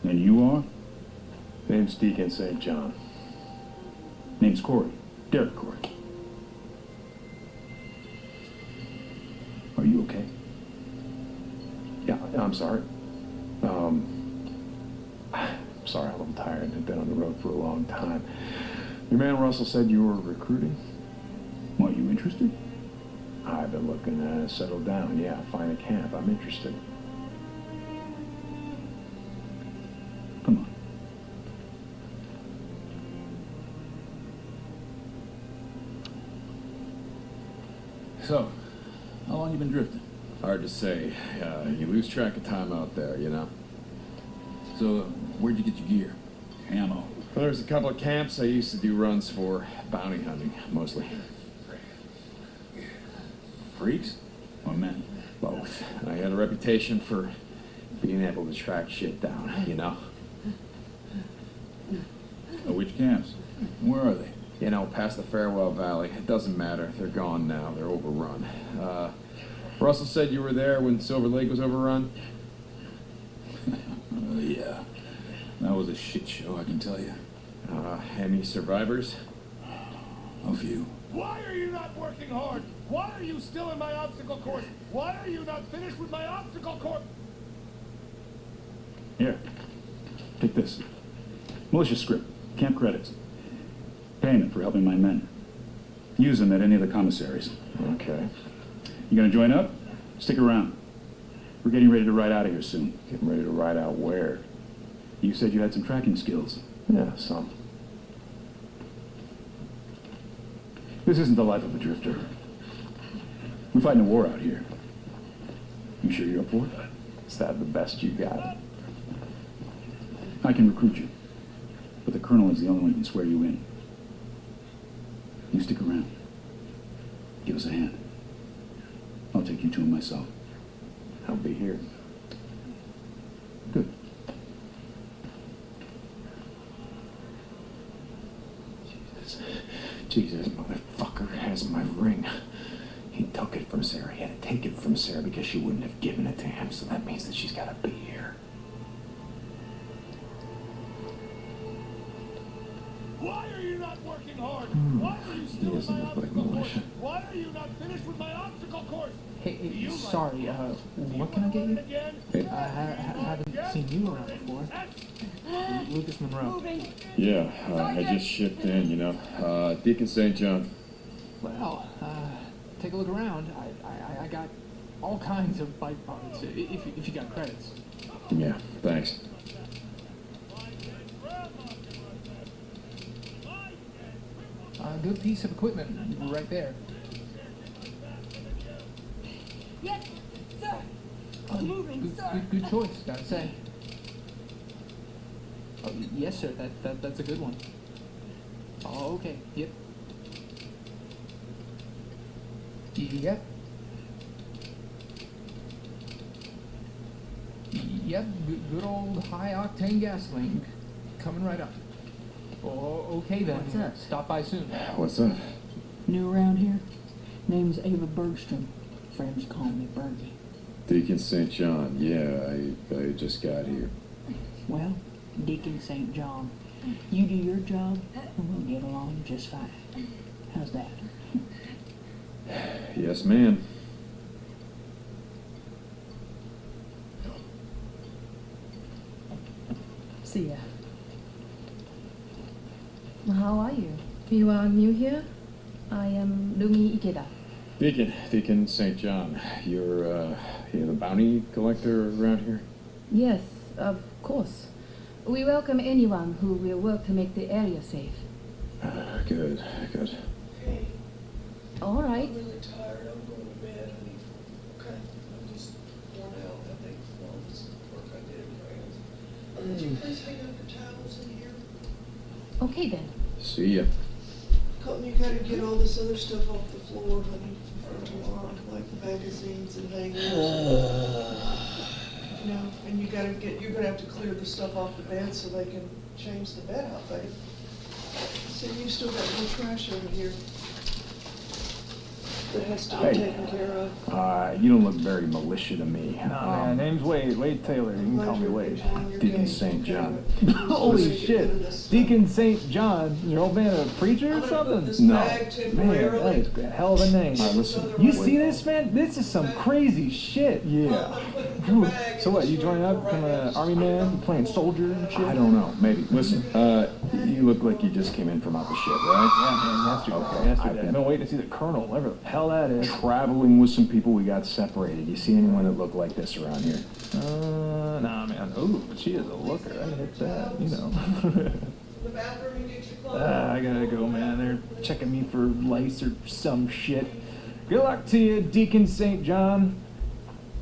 And you are? Name's Deacon St. John. Name's Corey. Derek Corey. Are you okay? Yeah, I'm sorry. Sorry, I'm a little tired. I've been on the road for a long time. Your man Russell said you were recruiting? What, you interested? I've been looking to settle down. Yeah, find a camp. I'm interested. Come on. So, how long you been drifting? Hard to say. You lose track of time out there, you know? So, where'd you get your gear? Ammo. Well, there's a couple of camps I used to do runs for, bounty hunting, mostly. Freaks? Or men? Both. I had a reputation for being able to track shit down, you know? Which camps? Where are they? You know, past the Farewell Valley. It doesn't matter. They're gone now. They're overrun. Russell said you were there when Silver Lake was overrun? Yeah. That was a shit show, I can tell you. Any survivors? A few. Why are you not working hard? Why are you still in my obstacle course? Why are you not finished with my obstacle course? Here. Take this. Militia script. Camp credits. Payment for helping my men. Use them at any of the commissaries. Okay. You gonna join up? Stick around. We're getting ready to ride out of here soon. Getting ready to ride out where? You said you had some tracking skills. Yeah, some. This isn't the life of a drifter. We're fighting a war out here. You sure you're up for it? Is that the best you got? I can recruit you. But the colonel is the only one who can swear you in. You stick around. Give us a hand. I'll take you to him myself. I'll be here. Good. Jesus, motherfucker has my ring. He took it from Sarah. He had to take it from Sarah because she wouldn't have given it to him. So that means that she's got to be here. Why are you not working hard? Why are you He still in doesn't my look like obstacle course? militia. Why are you not finished with my obstacle course? Hey, sorry, what can I get you? I haven't seen you around before. Lucas Monroe. Yeah, I just shipped in, you know. Deacon St. John. Well, take a look around. I got all kinds of bike parts, if you got credits. Yeah, thanks. Good piece of equipment right there. Yes, sir. Moving, sir. Good choice, gotta say. Oh, yes, sir. That's a good one. Oh, okay. Yep. Yep. Yep. Good old high-octane gasoline. Coming right up. Oh, okay then. What's up? Stop by soon. What's up? New around here? Name's Ava Bergstrom. Friends call me Bergie. Deacon St. John. Yeah, I just got here. Well, Deacon St. John, you do your job, and we'll get along just fine. How's that? Yes, ma'am. See ya. How are you? You are new here? I am Lumi Ikeda. Deacon St. John. You're the bounty collector around here? Yes, of course. We welcome anyone who will work to make the area safe. Good. All right. I'm really tired. I'm going to bed. I need okay. I'm just worn out. I think from all this work I did in France. Would you please hang up your towels in here? Okay then. See ya. Colton, you gotta get all this other stuff off the floor, honey, for tomorrow, like the magazines and hangers. You know, and you're gonna have to clear the stuff off the bed so they can change the bed out, babe. So you still got more trash over here that has to be taken care of. You don't look very militia to me. Nah, man, name's Wade Taylor. You can call me Wade. Deacon St. John. Holy shit. Deacon St. John, your old man a preacher or something? No. Man, that is a hell of a name. All right, listen. You see this, man? This is some crazy shit. Yeah. Dude, so what, you join up, become an army man, you playing soldier and shit? I don't know. Maybe. Listen, you look like you just came in from out the ship, right? Yeah, man, yesterday. I've been waiting to see the colonel, whatever the hell that is. Traveling with some people, we got separated. You see anyone that looked like this around here? Nah, man. Ooh, but she is a looker. I hit that, you know. The bathroom and get your clothes. I gotta go, man. They're checking me for lice or some shit. Good luck to you, Deacon St. John.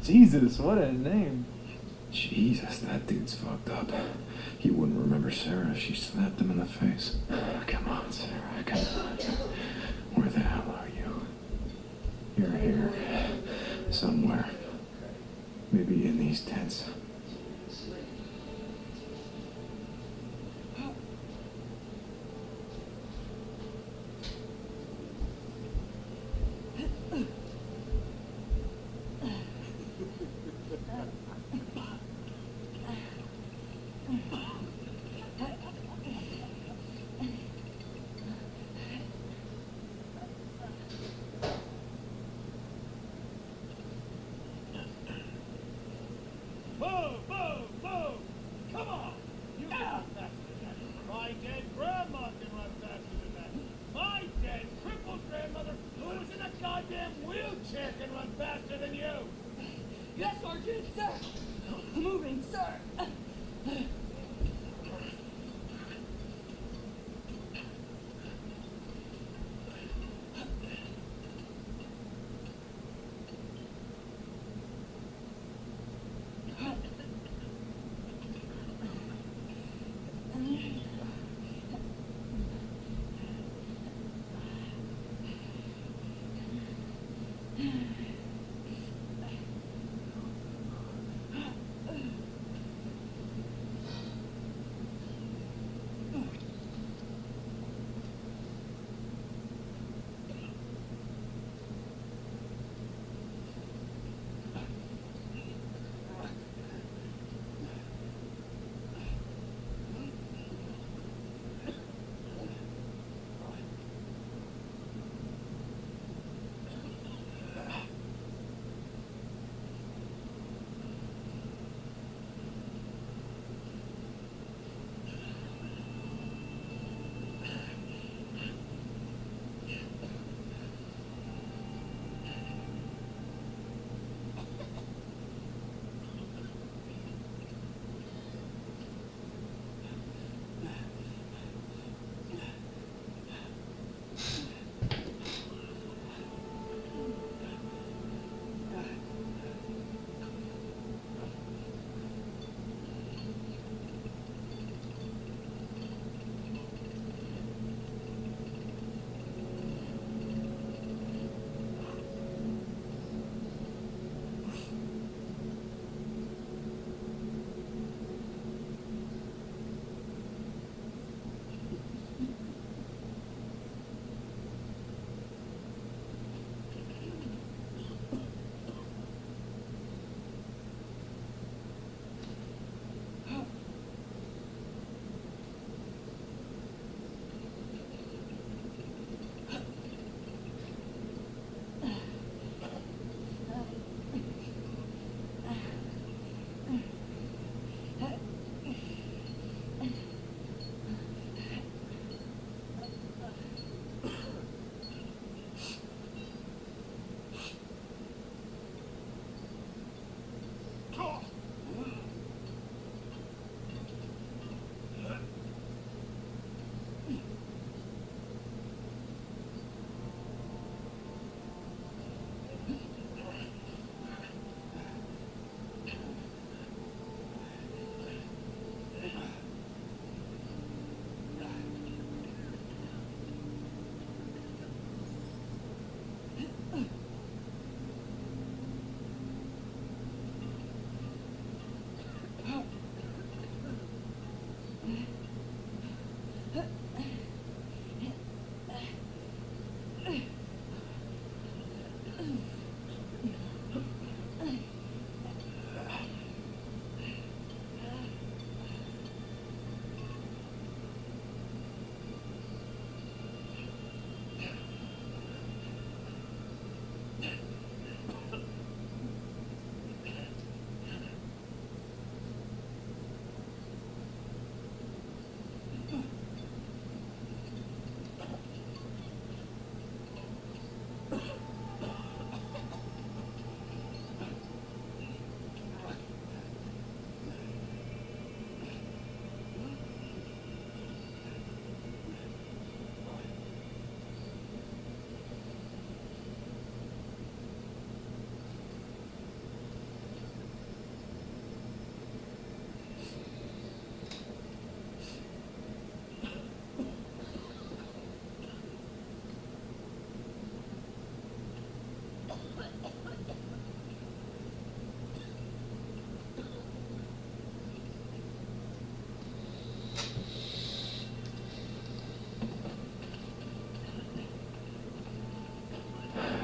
Jesus, what a name. Jesus, that dude's fucked up. He wouldn't remember Sarah if she slapped him in the face. Come on, Sarah, come on. Where the hell are you? You're here. Somewhere. Maybe in these tents. Move, move, move! Come on! You can run faster than that. My dead grandma can run faster than that. My dead crippled grandmother, who was in a goddamn wheelchair, can run faster than you! Yes, Sergeant, sir. Moving, sir.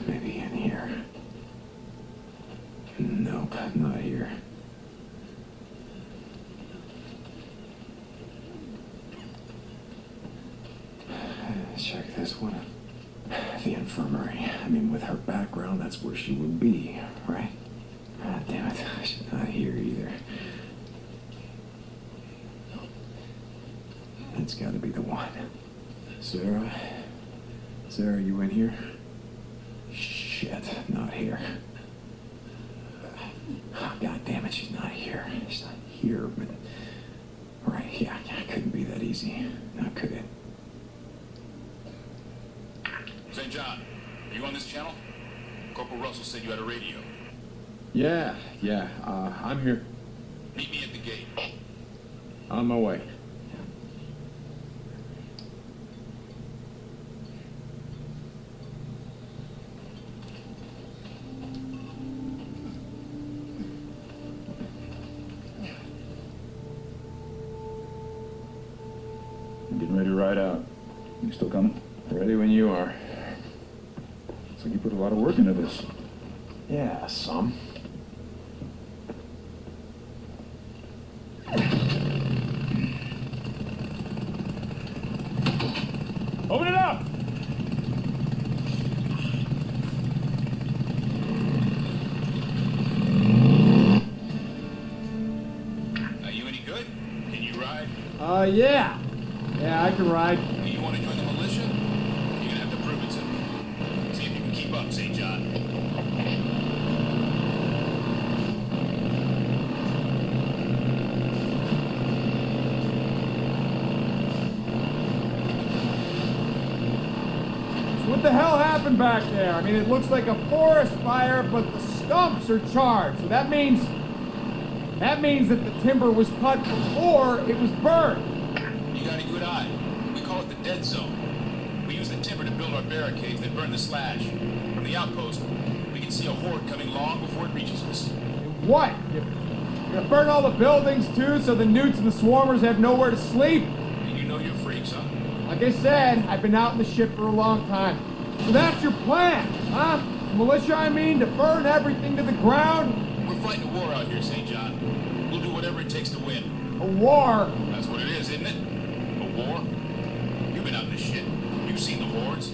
Maybe in here. Nope, not here. Check this one. The infirmary. I mean, with her background, that's where she would be, right? Ah, damn it. She's not here either. It's gotta be the one. Sarah? Sarah, you in here? Shit, not here. Oh, God damn it, she's not here. She's not here, but... Right, yeah, it couldn't be that easy. Now could it? St. John, are you on this channel? Corporal Russell said you had a radio. Yeah, I'm here. Meet me at the gate. On my way. I'm getting ready to ride out. You still coming? Ready when you are. Looks like you put a lot of work into this. Yeah, some. Open it up! Are you any good? Can you ride? Yeah. Yeah, I can ride. Do you want to join the militia? You're gonna have to prove it to me. See if you can keep up, St. John. What the hell happened back there? I mean, it looks like a forest fire, but the stumps are charred. So that means that the timber was cut before it was burned. You got a good eye. We call it the dead zone. We use the timber to build our barricades, then burn the slash. From the outpost, we can see a horde coming long before it reaches us. What? You're gonna burn all the buildings too, so the newts and the swarmers have nowhere to sleep? And you know you're freaks, huh? Like I said, I've been out in the ship for a long time. So that's your plan, huh? Militia, I mean, to burn everything to the ground? We're fighting a war out here, St. John. We'll do whatever it takes to win. A war? That's what it is, isn't it? A war? You've been out in this shit. You've seen the hordes.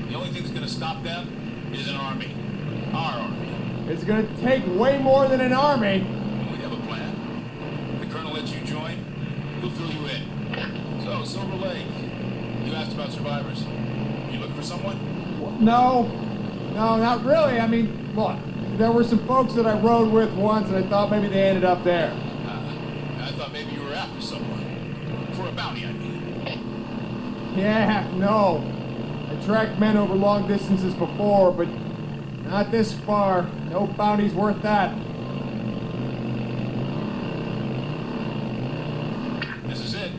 The only thing that's gonna stop them is an army. Our army. It's gonna take way more than an army. We have a plan. If the colonel lets you join, we'll fill you in. So, Silver Lake, you asked about survivors. You looking for someone? No, not really. I mean, look, there were some folks that I rode with once, and I thought maybe they ended up there. I thought maybe you were after someone. For a bounty, I mean. Yeah, no. I tracked men over long distances before, but not this far. No bounty's worth that. This is it.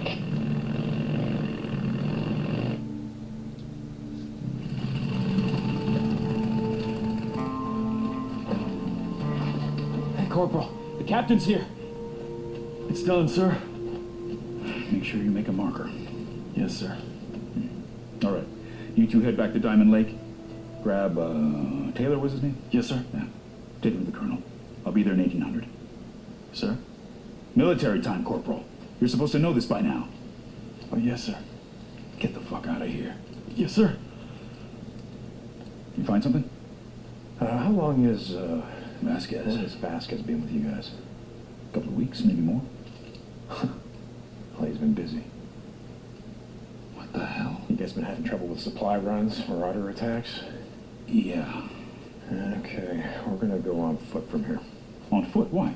Hey, Corporal. The captain's here. It's done, sir. Make sure you make a marker. Yes, sir. All right. You two head back to Diamond Lake. Grab, Taylor was his name? Yes, sir. Yeah. Take him to the colonel. I'll be there in 1800. Sir? Military time, Corporal. You're supposed to know this by now. Oh, yes, sir. Get the fuck out of here. Yes, sir. You find something? How long has, Vasquez. What has Vasquez been with you guys? A couple of weeks, maybe more. Well, he's been busy. What the hell? You guys been having trouble with supply runs or rider attacks? Yeah. Okay, we're gonna go on foot from here. On foot? Why?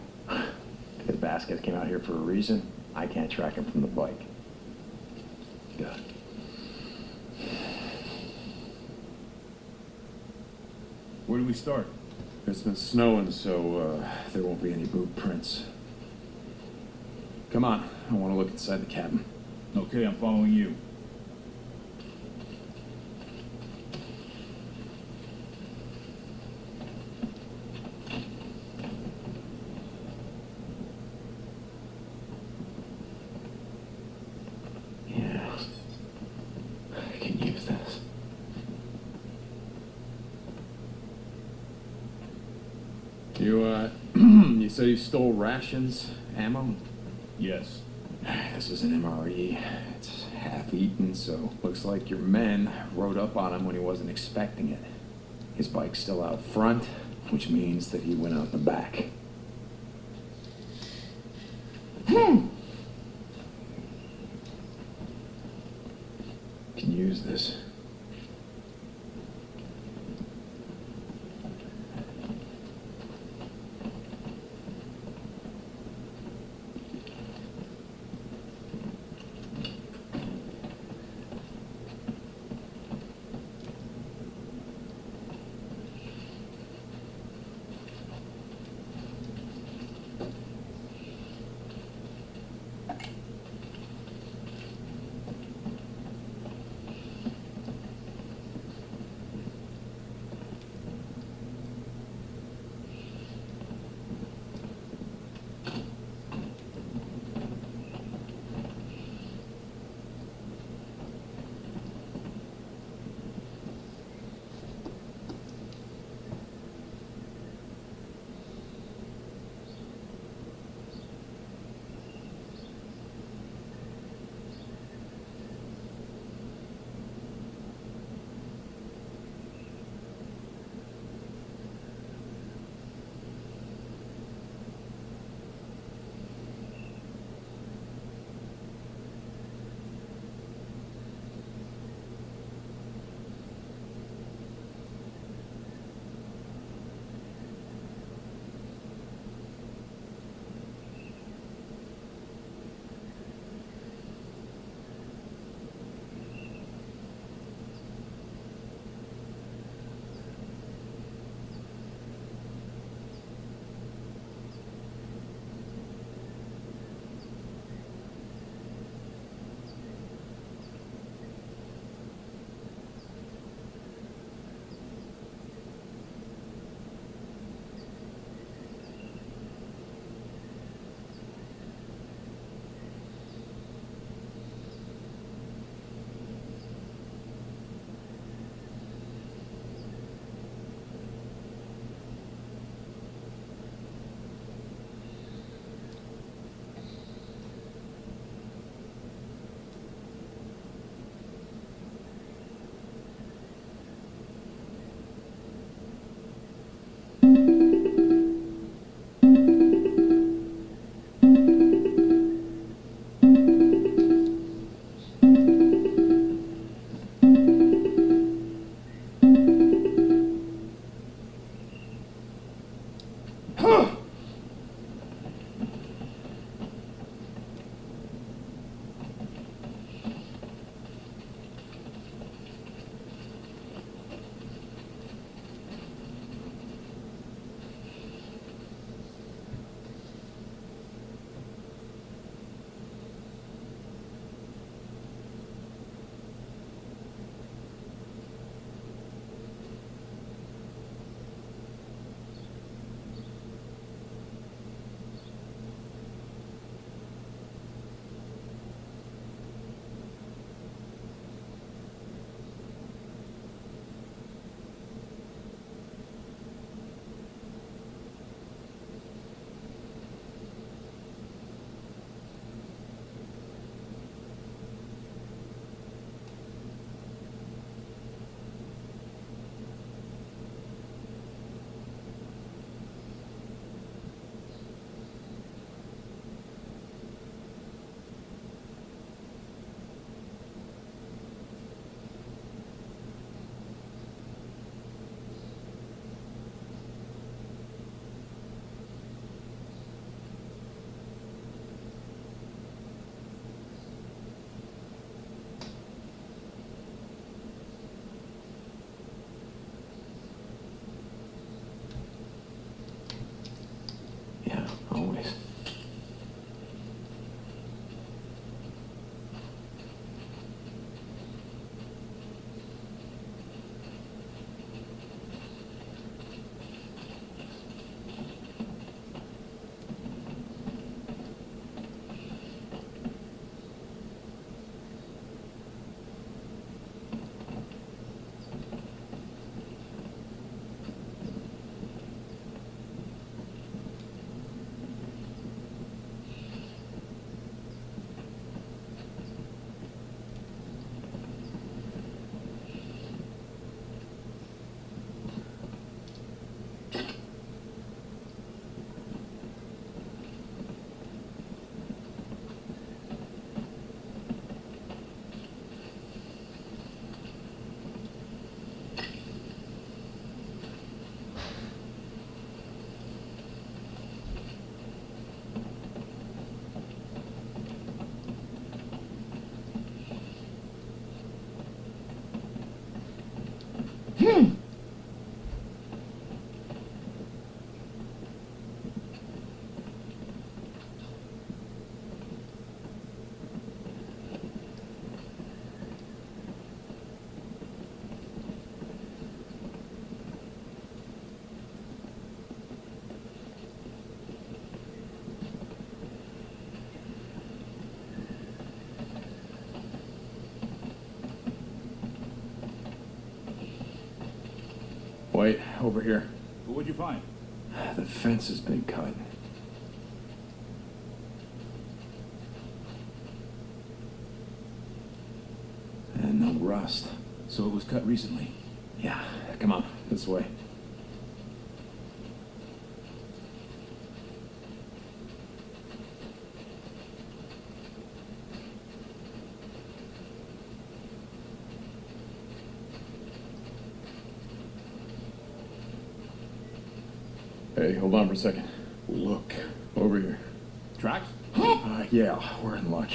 Because Vasquez came out here for a reason. I can't track him from the bike. Got it. Where do we start? It's been snowing, so there won't be any boot prints. Come on, I want to look inside the cabin. Okay, I'm following you. Yeah. I can use this. You, you say you stole rations, ammo? Yes. This is an MRE. It's half-eaten, so looks like your men rode up on him when he wasn't expecting it. His bike's still out front, which means that he went out the back. Can use this. Wait, over here. What'd you find? The fence has been cut. And no rust. So it was cut recently. Yeah, come on, this way. Hey, hold on for a second. Look, over here. Tracks? Yeah, we're in luck.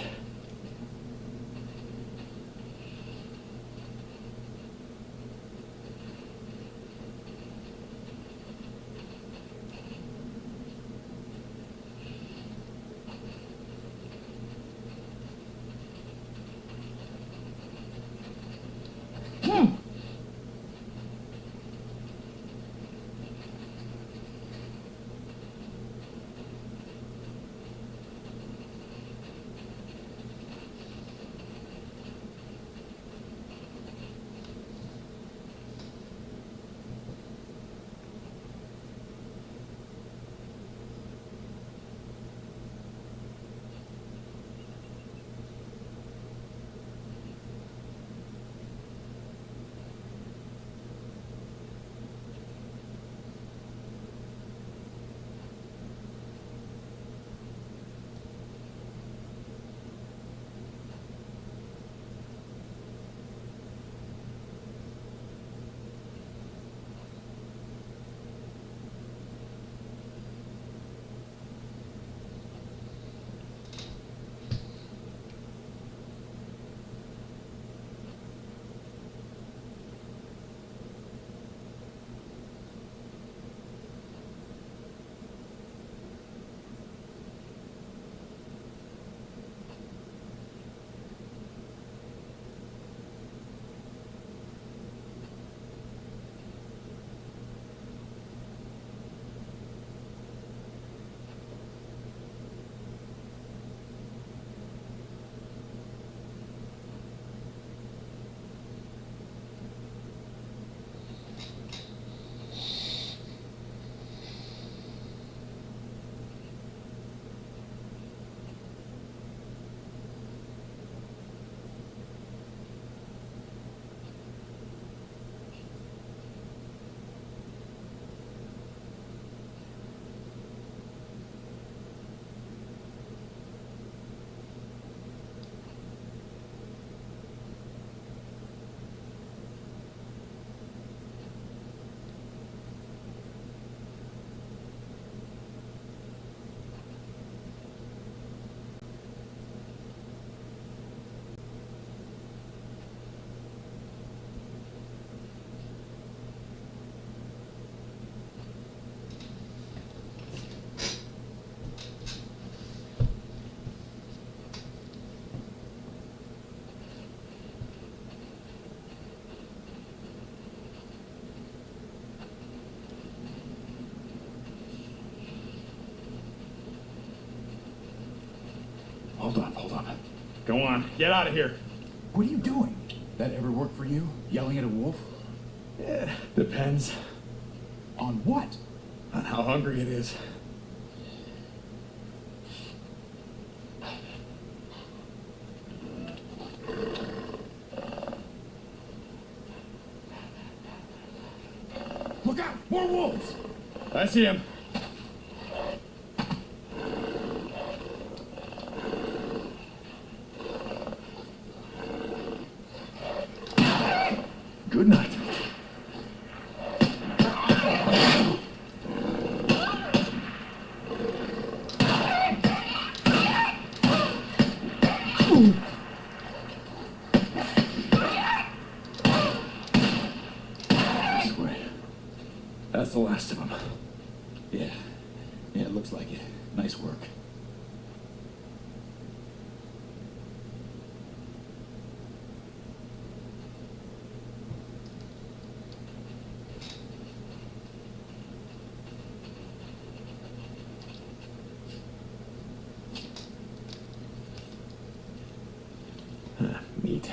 Hold on. Go on, get out of here. What are you doing? That ever work for you? Yelling at a wolf? Yeah, depends On what? on how hungry it is. Look out! More wolves! I see him. Good night. This way. That's the last of them. Yeah. Yeah, it looks like it. Nice work. Meat.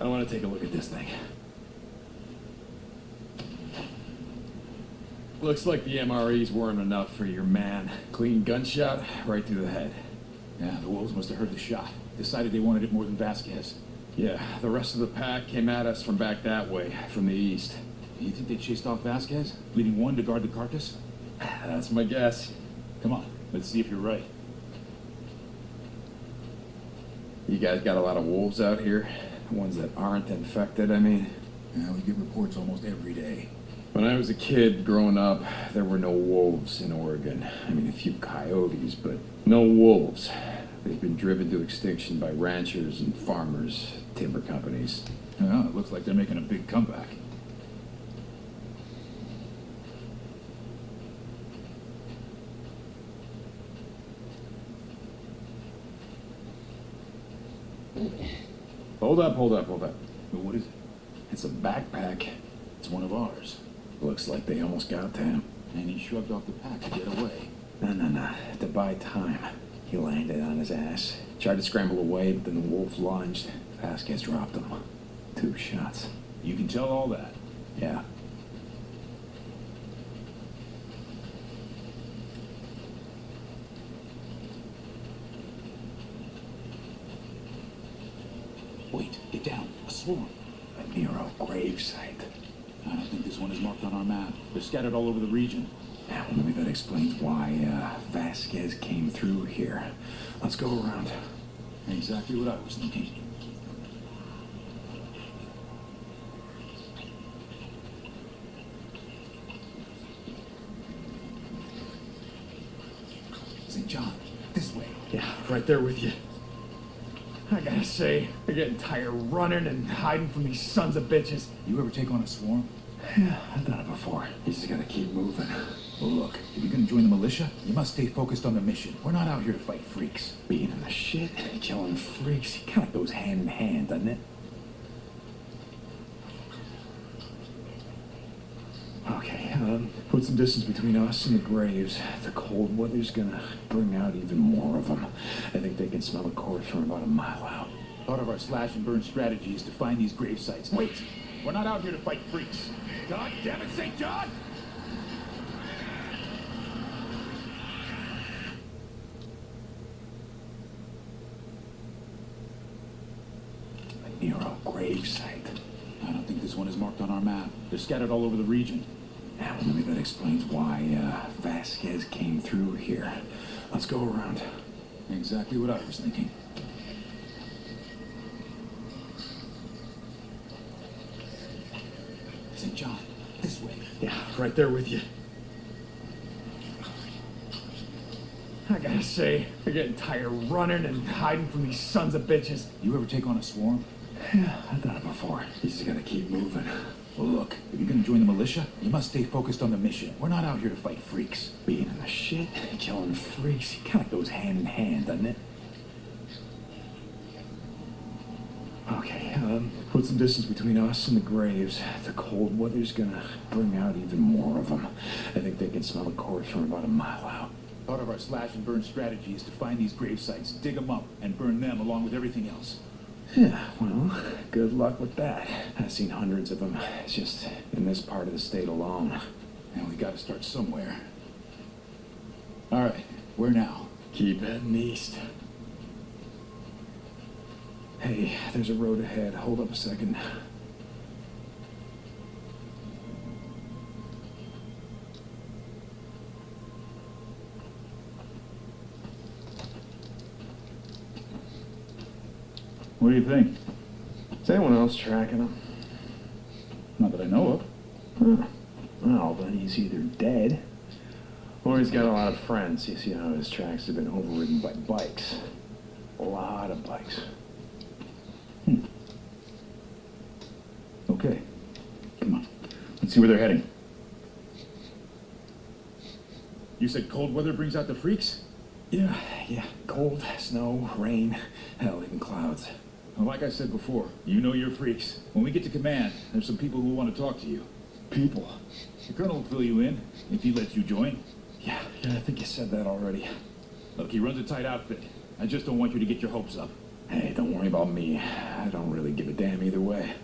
I want to take a look at this thing. Looks like the MREs weren't enough for your man. Clean gunshot right through the head. Yeah, the wolves must have heard the shot. Decided they wanted it more than Vasquez. Yeah, the rest of the pack came at us from back that way, from the east. You think they chased off Vasquez, leaving one to guard the carcass? That's my guess. Come on, let's see if you're right. You guys got a lot of wolves out here? Ones that aren't infected, I mean? Yeah, we get reports almost every day. When I was a kid growing up, there were no wolves in Oregon. I mean, a few coyotes, but no wolves. They've been driven to extinction by ranchers and farmers, timber companies. Yeah, it looks like they're making a big comeback. Hold up, hold up, hold up. Well, what is it? It's a backpack. It's one of ours. Looks like they almost got to him. And he shrugged off the pack to get away. No. To buy time. He landed on his ass. Tried to scramble away, but then the wolf lunged. Vasquez dropped him. 2 shots. You can tell all that. Yeah. Wait, get down. A swarm. A Nero gravesite. I don't think this one is marked on our map. They're scattered all over the region. Yeah, well, maybe that explains why Vasquez came through here. Let's go around. Exactly what I was thinking. St. John, this way. Yeah, right there with you. I gotta say, I'm getting tired of running and hiding from these sons of bitches. You ever take on a swarm? Yeah, I've done it before. You just gotta keep moving. Well, look, if you're gonna join the militia, you must stay focused on the mission. We're not out here to fight freaks. Being in the shit, killing freaks, it kind of goes hand in hand, doesn't it? Okay, put some distance between us and the graves. The cold weather's gonna bring out even more of them. I think they can smell the corpse from about a mile out. Part of our slash and burn strategy is to find these grave sites. Wait, we're not out here to fight freaks. God damn it, St. John! A Nero gravesite. I don't think this one is marked on our map. They're scattered all over the region. Yeah, well, maybe that explains why Vasquez came through here. Let's go around. Exactly what I was thinking. St. John, this way. Yeah, right there with you. I gotta say, I'm getting tired of running and hiding from these sons of bitches. You ever take on a swarm? Yeah, I've done it before. You just gotta keep moving. Well, look, if you're gonna join the militia, you must stay focused on the mission. We're not out here to fight freaks. Being in the shit, killing freaks, it kind of goes hand in hand, doesn't it? Okay, put some distance between us and the graves. The cold weather's gonna bring out even more of them. I think they can smell the corpse from about a mile out. Part of our slash and burn strategy is to find these grave sites, dig them up, and burn them along with everything else. Yeah, well, good luck with that. I've seen hundreds of them, just in this part of the state alone. And we gotta start somewhere. All right, where now? Keep heading east. Hey, there's a road ahead. Hold up a second. What do you think? Is anyone else tracking him? Not that I know of. Huh. Well, then he's either dead, or he's got a lot of friends. You see how his tracks have been overridden by bikes. A lot of bikes. Okay. Come on. Let's see where they're heading. You said cold weather brings out the freaks? Yeah. Cold, snow, rain, hell, even clouds. Well, like I said before, you know you're freaks. When we get to command, there's some people who want to talk to you. People. The colonel will fill you in, if he lets you join. Yeah, I think you said that already. Look, he runs a tight outfit. I just don't want you to get your hopes up. Hey, don't worry about me. I don't really give a damn either way.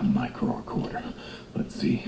Micro recorder. Let's see.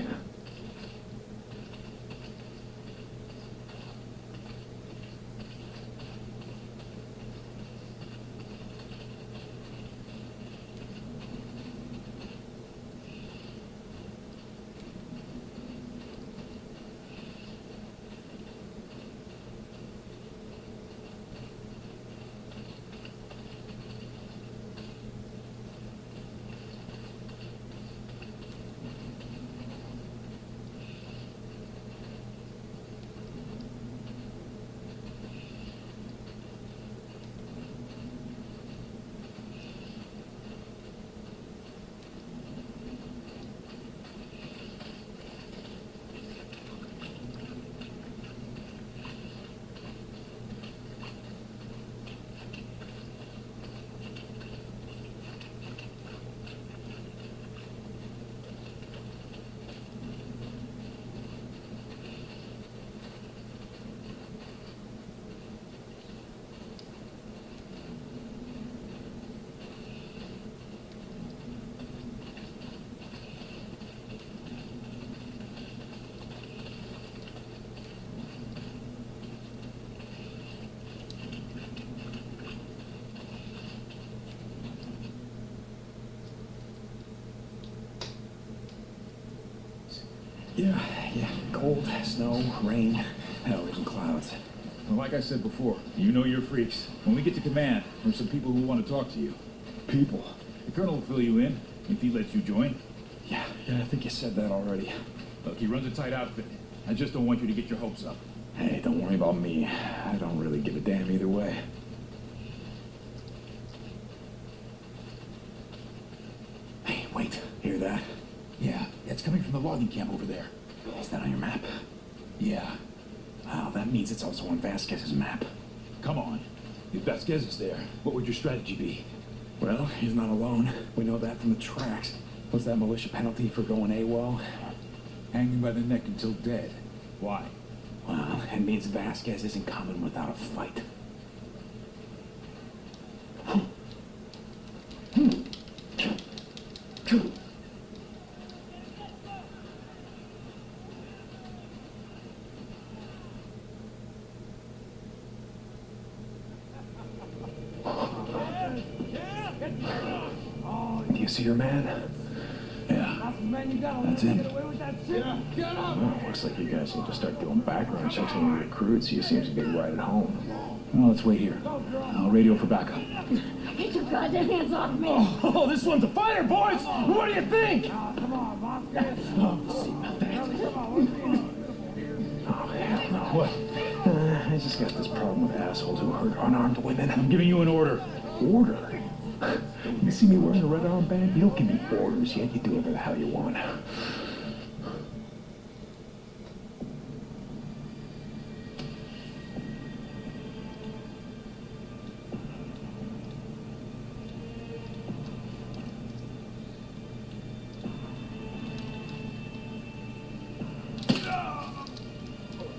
Yeah, cold, snow, rain, hell, even clouds. Well, like I said before, you know your freaks. When we get to command, there's some people who want to talk to you. People? The colonel will fill you in, if he lets you join. Yeah, I think you said that already. Look, he runs a tight outfit. I just don't want you to get your hopes up. Hey, don't worry about me. I don't really give a damn either way. Hey, wait. Hear that? Yeah, it's coming from the logging camp over there. Is that on your map? Yeah. Wow, that means it's also on Vasquez's map. Come on. If Vasquez is there, what would your strategy be? Well, he's not alone. We know that from the tracks. What's that militia penalty for going AWOL? Hanging by the neck until dead. Why? Well, it means Vasquez isn't coming without a fight. Do you see your man? Yeah, that's him. Well, looks like you guys need to start doing background checks on your recruits. He seems to be right at home. Well, let's wait here. I'll radio for backup. Get your goddamn hands off me! Oh, this one's a fighter, boys! What do you think? Come on, Vasquez. Oh, hell no. What? I just got this problem with assholes who hurt unarmed women. I'm giving you an order. Order? You see me wearing a red armband? You don't give me orders yet. You do whatever the hell you want.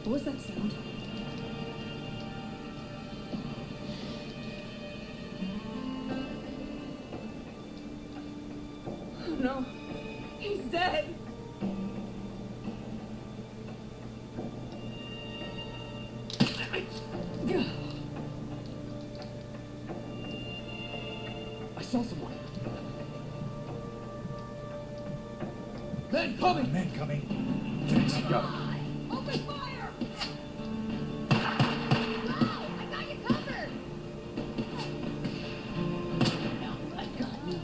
What was that sound? Oh no, he's dead. I saw someone. Men coming! Men coming. Thanks, go. Open fire! I got you covered! No, I got me.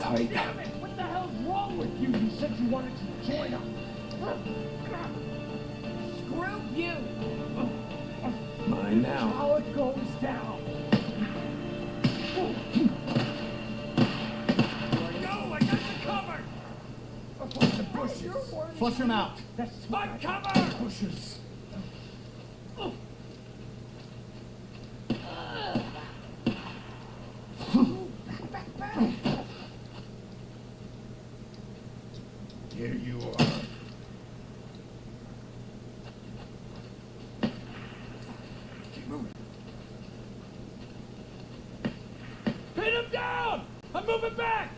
uptight. Damn it! What the hell's wrong with you? You said you wanted to join them. Screw you! Mine now. How it goes down. Go! I got you covered! A bunch of bushes. Flush him out. That's my cover! Bushes. Here you are. Keep moving. Pin him down! I'm moving back!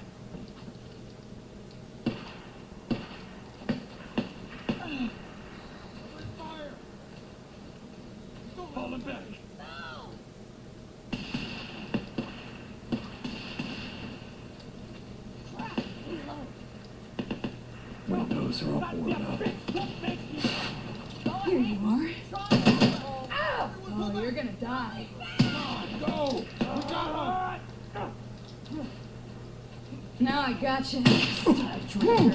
Fire! Falling back. Windows are all boarded up. Here you are. Oh, you're gonna die. Go! We got him! Now I gotcha. Stupid traitor.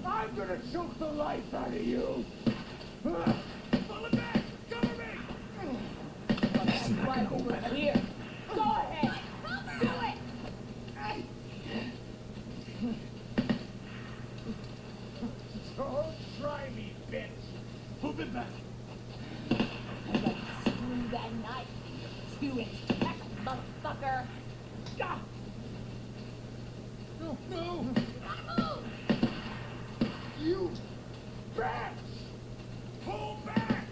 I'm gonna choke the life out of you! Pull it back! Cover me! That's not gonna open. Here. Go ahead. Do it. Don't try me, bitch! Move it back! I got to screw that knife in your 2-inch peck, motherfucker. Ah! No. No! Gotta move. You bitch! Pull back!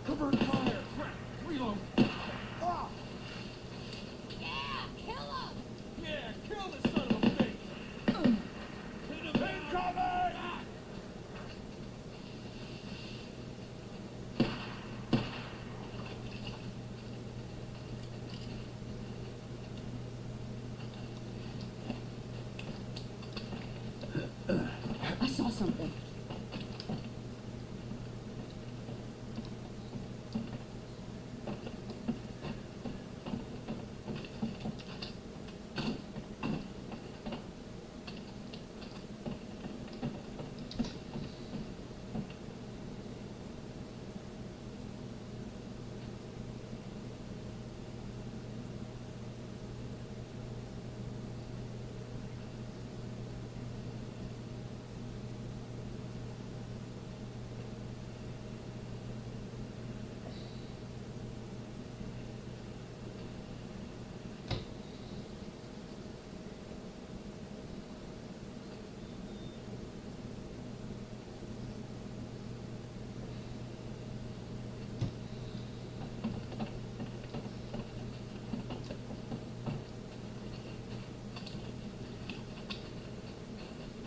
Cover and fire! Reload! Ah! Yeah, kill him. Yeah, kill this son of a bitch! Hit him incoming! I saw something.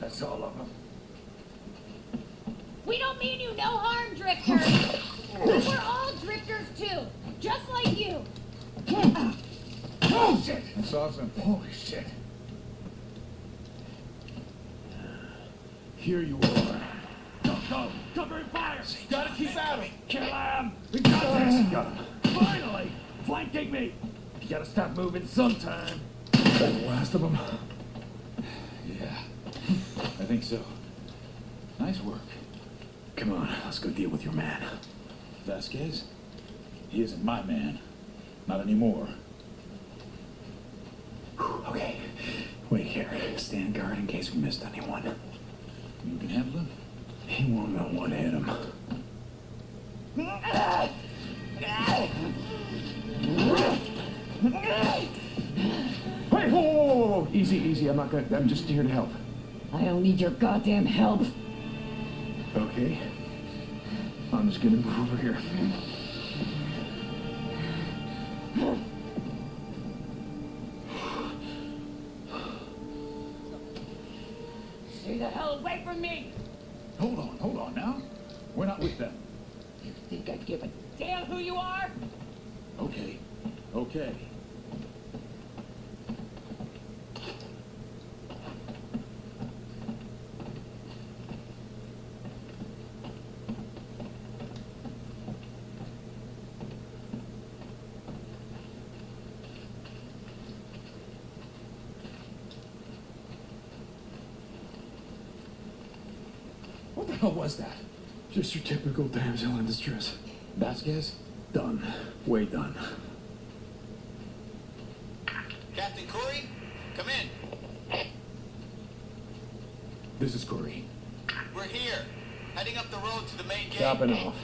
That's all of them. We don't mean you no harm, drifters. We're all drifters too, just like you. Oh shit! I saw something. Holy shit! Here you are. Go! Cover and fire! Gotta keep at him! Kill him! We got this! Got him. Finally! Flanking me! You gotta stop moving sometime. That's the last of them. Yeah, I think so. Nice work. Come on, let's go deal with your man. Vasquez? He isn't my man. Not anymore. Okay, wait here. Stand guard in case we missed anyone. You can handle him? He won't know what hit him. Hey, whoa! Easy, easy. I'm just here to help. I don't need your goddamn help. Okay. I'm just gonna move over here. Stay the hell away from me! Hold on now. We're not with them. You think I'd give a Damn who you are! Okay. Okay. What the hell was that? Just your typical damsel in distress. Vasquez? Done. Way done. Captain Corey, come in. This is Corey. We're here, heading up the road to the main gate. Chopping off.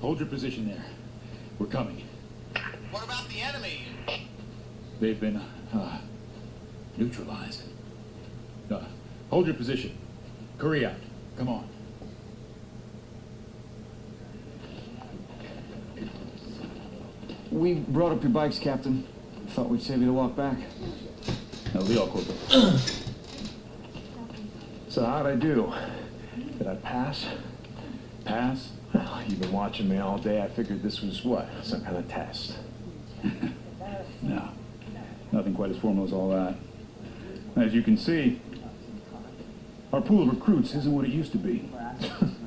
Hold your position there. We're coming. What about the enemy? They've been, neutralized. Hold your position. Curry out. Come on. We brought up your bikes, Captain. Thought we'd save you the walk back. Now, Leo, Corporal. So how'd I do? Did I pass? Pass? Well, you've been watching me all day. I figured this was what? Some kind of test. No. Nothing quite as formal as all that. As you can see, our pool of recruits isn't what it used to be.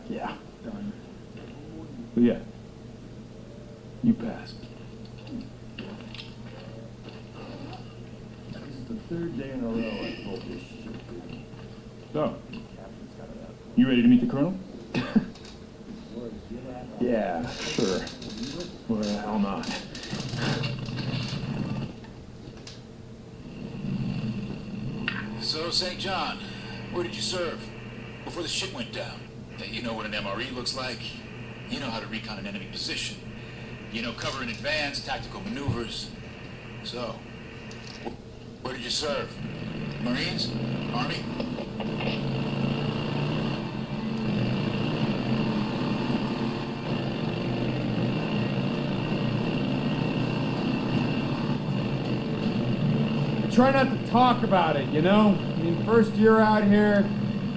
Yeah. But yeah, you passed. This is the third day in a row I pulled this shit. So, you ready to meet the Colonel? Yeah, sure. Why the hell not? So, St. John, where did you serve? Before the shit went down. You know what an MRE looks like. You know how to recon an enemy position. You know cover in advance, tactical maneuvers. So, where did you serve? Marines? Army? Try not to talk about it, you know? I mean, first year out here,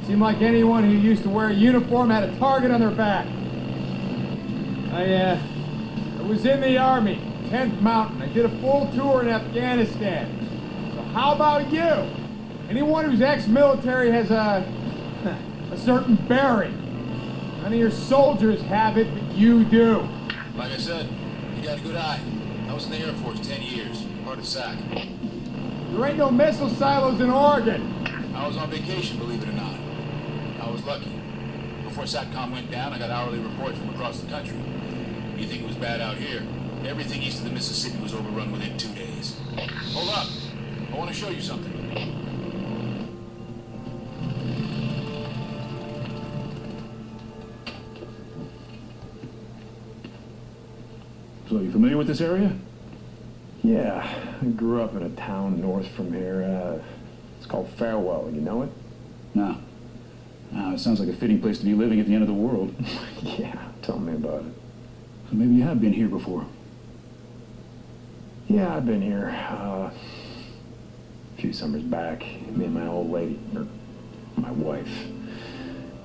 seemed like anyone who used to wear a uniform had a target on their back. I was in the Army, 10th Mountain. I did a full tour in Afghanistan. So how about you? Anyone who's ex-military has a certain bearing. None of your soldiers have it, but you do. Like I said, you got a good eye. I was in the Air Force 10 years, part of SAC. There ain't no missile silos in Oregon. I was on vacation, believe it or not. I was lucky. Before SATCOM went down, I got hourly reports from across the country. You think it was bad out here? Everything east of the Mississippi was overrun within 2 days. Hold up. I want to show you something. So, you familiar with this area? Yeah, I grew up in a town north from here. It's called Farewell. You know it? No. No, it sounds like a fitting place to be living at the end of the world. Yeah, tell me about it. So maybe you have been here before. Yeah, I've been here. A few summers back, me and my old lady, or my wife,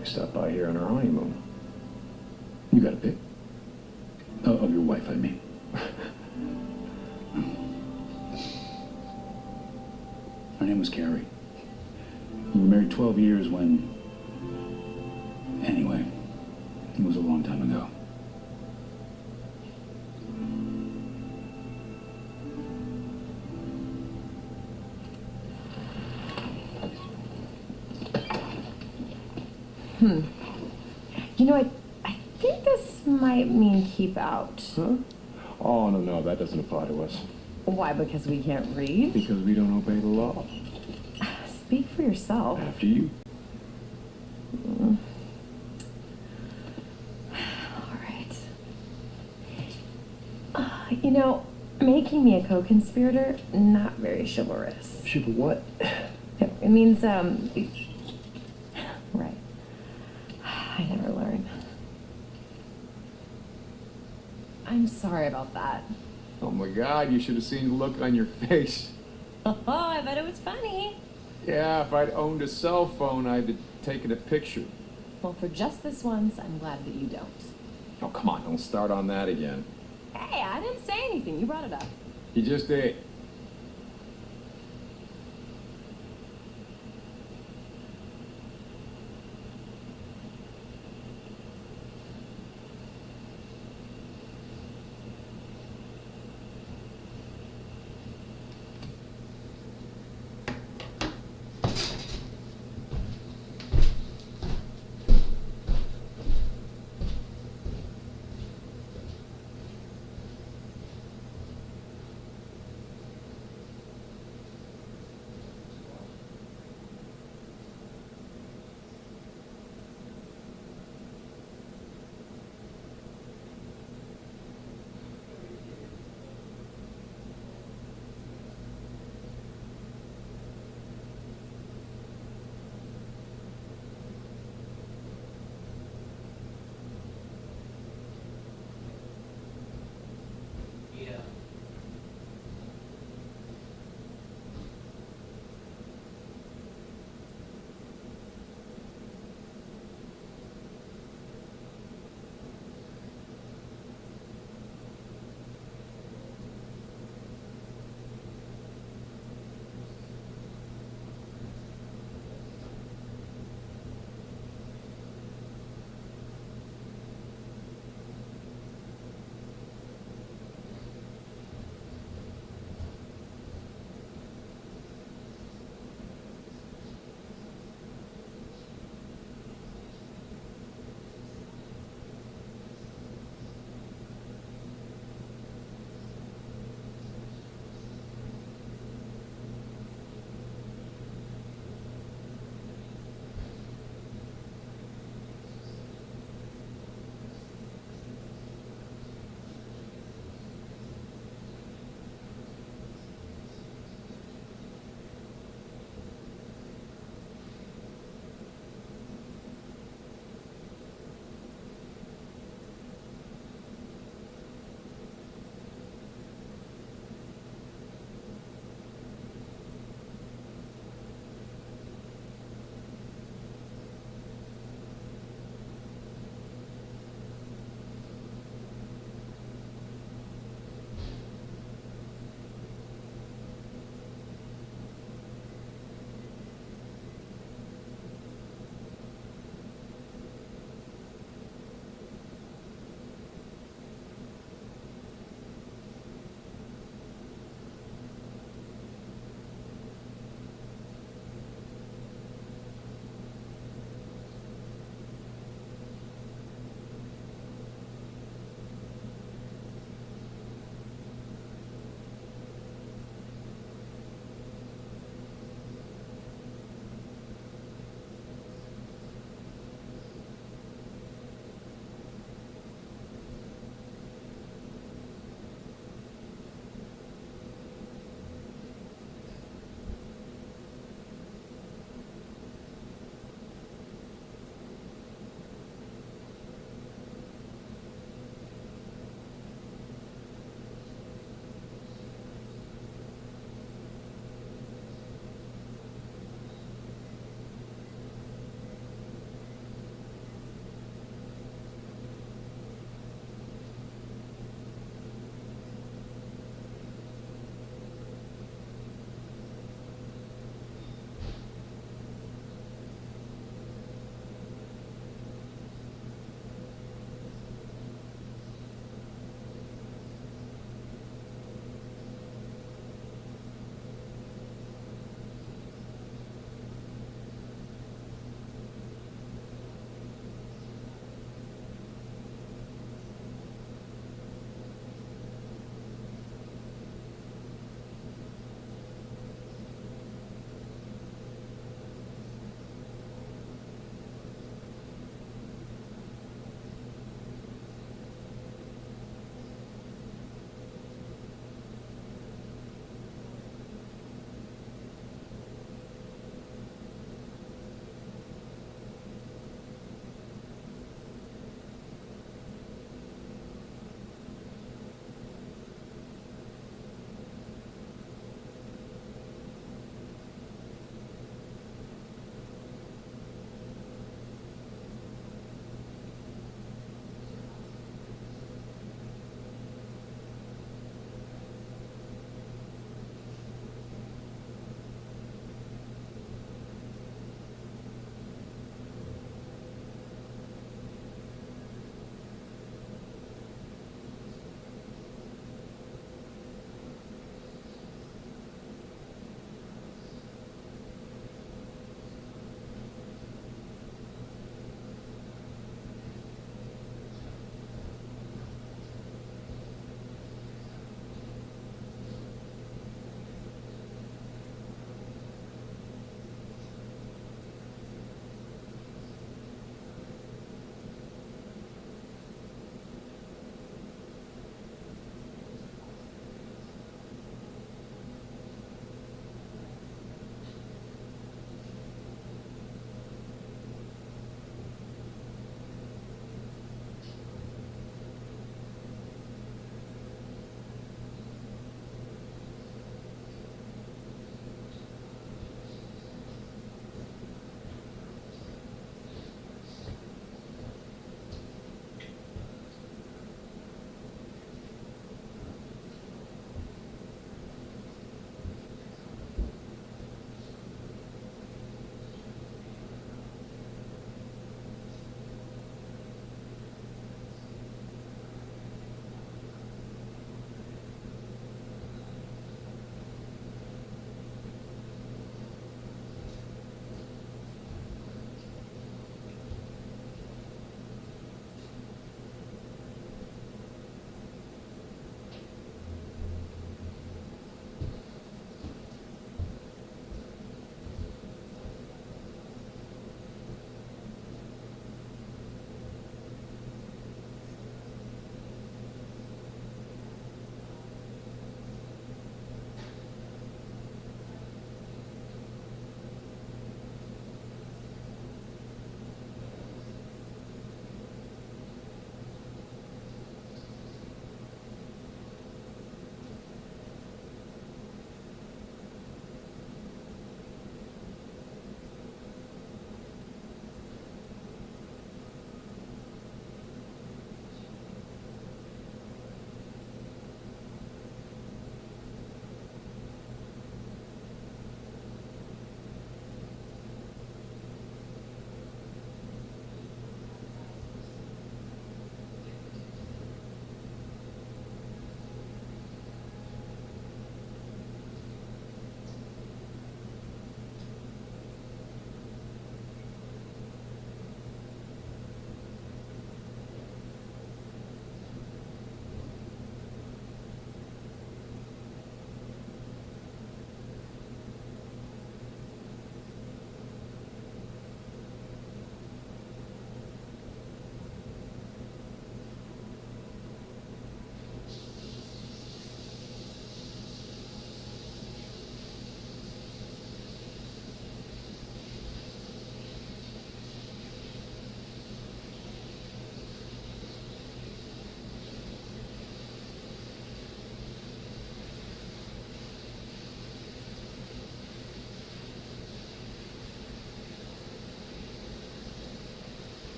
we stopped by here on our honeymoon. You got a pic? Of your wife, I mean. Her name was Carrie. We were married 12 years when... Anyway, it was a long time ago. You know, I think this might mean keep out. Huh? Oh, no, that doesn't apply to us. Why? Because we can't read? Because we don't obey the law. Speak for yourself. After you. Mm. All right. You know, making me a co-conspirator, not very chivalrous. What? It means, right. I never learn. I'm sorry about that. Oh my God, you should have seen the look on your face. Oh, I bet it was funny. Yeah, if I'd owned a cell phone, I'd have taken a picture. Well, for just this once, I'm glad that you don't. Oh, come on, don't start on that again. Hey, I didn't say anything. You brought it up. You just did.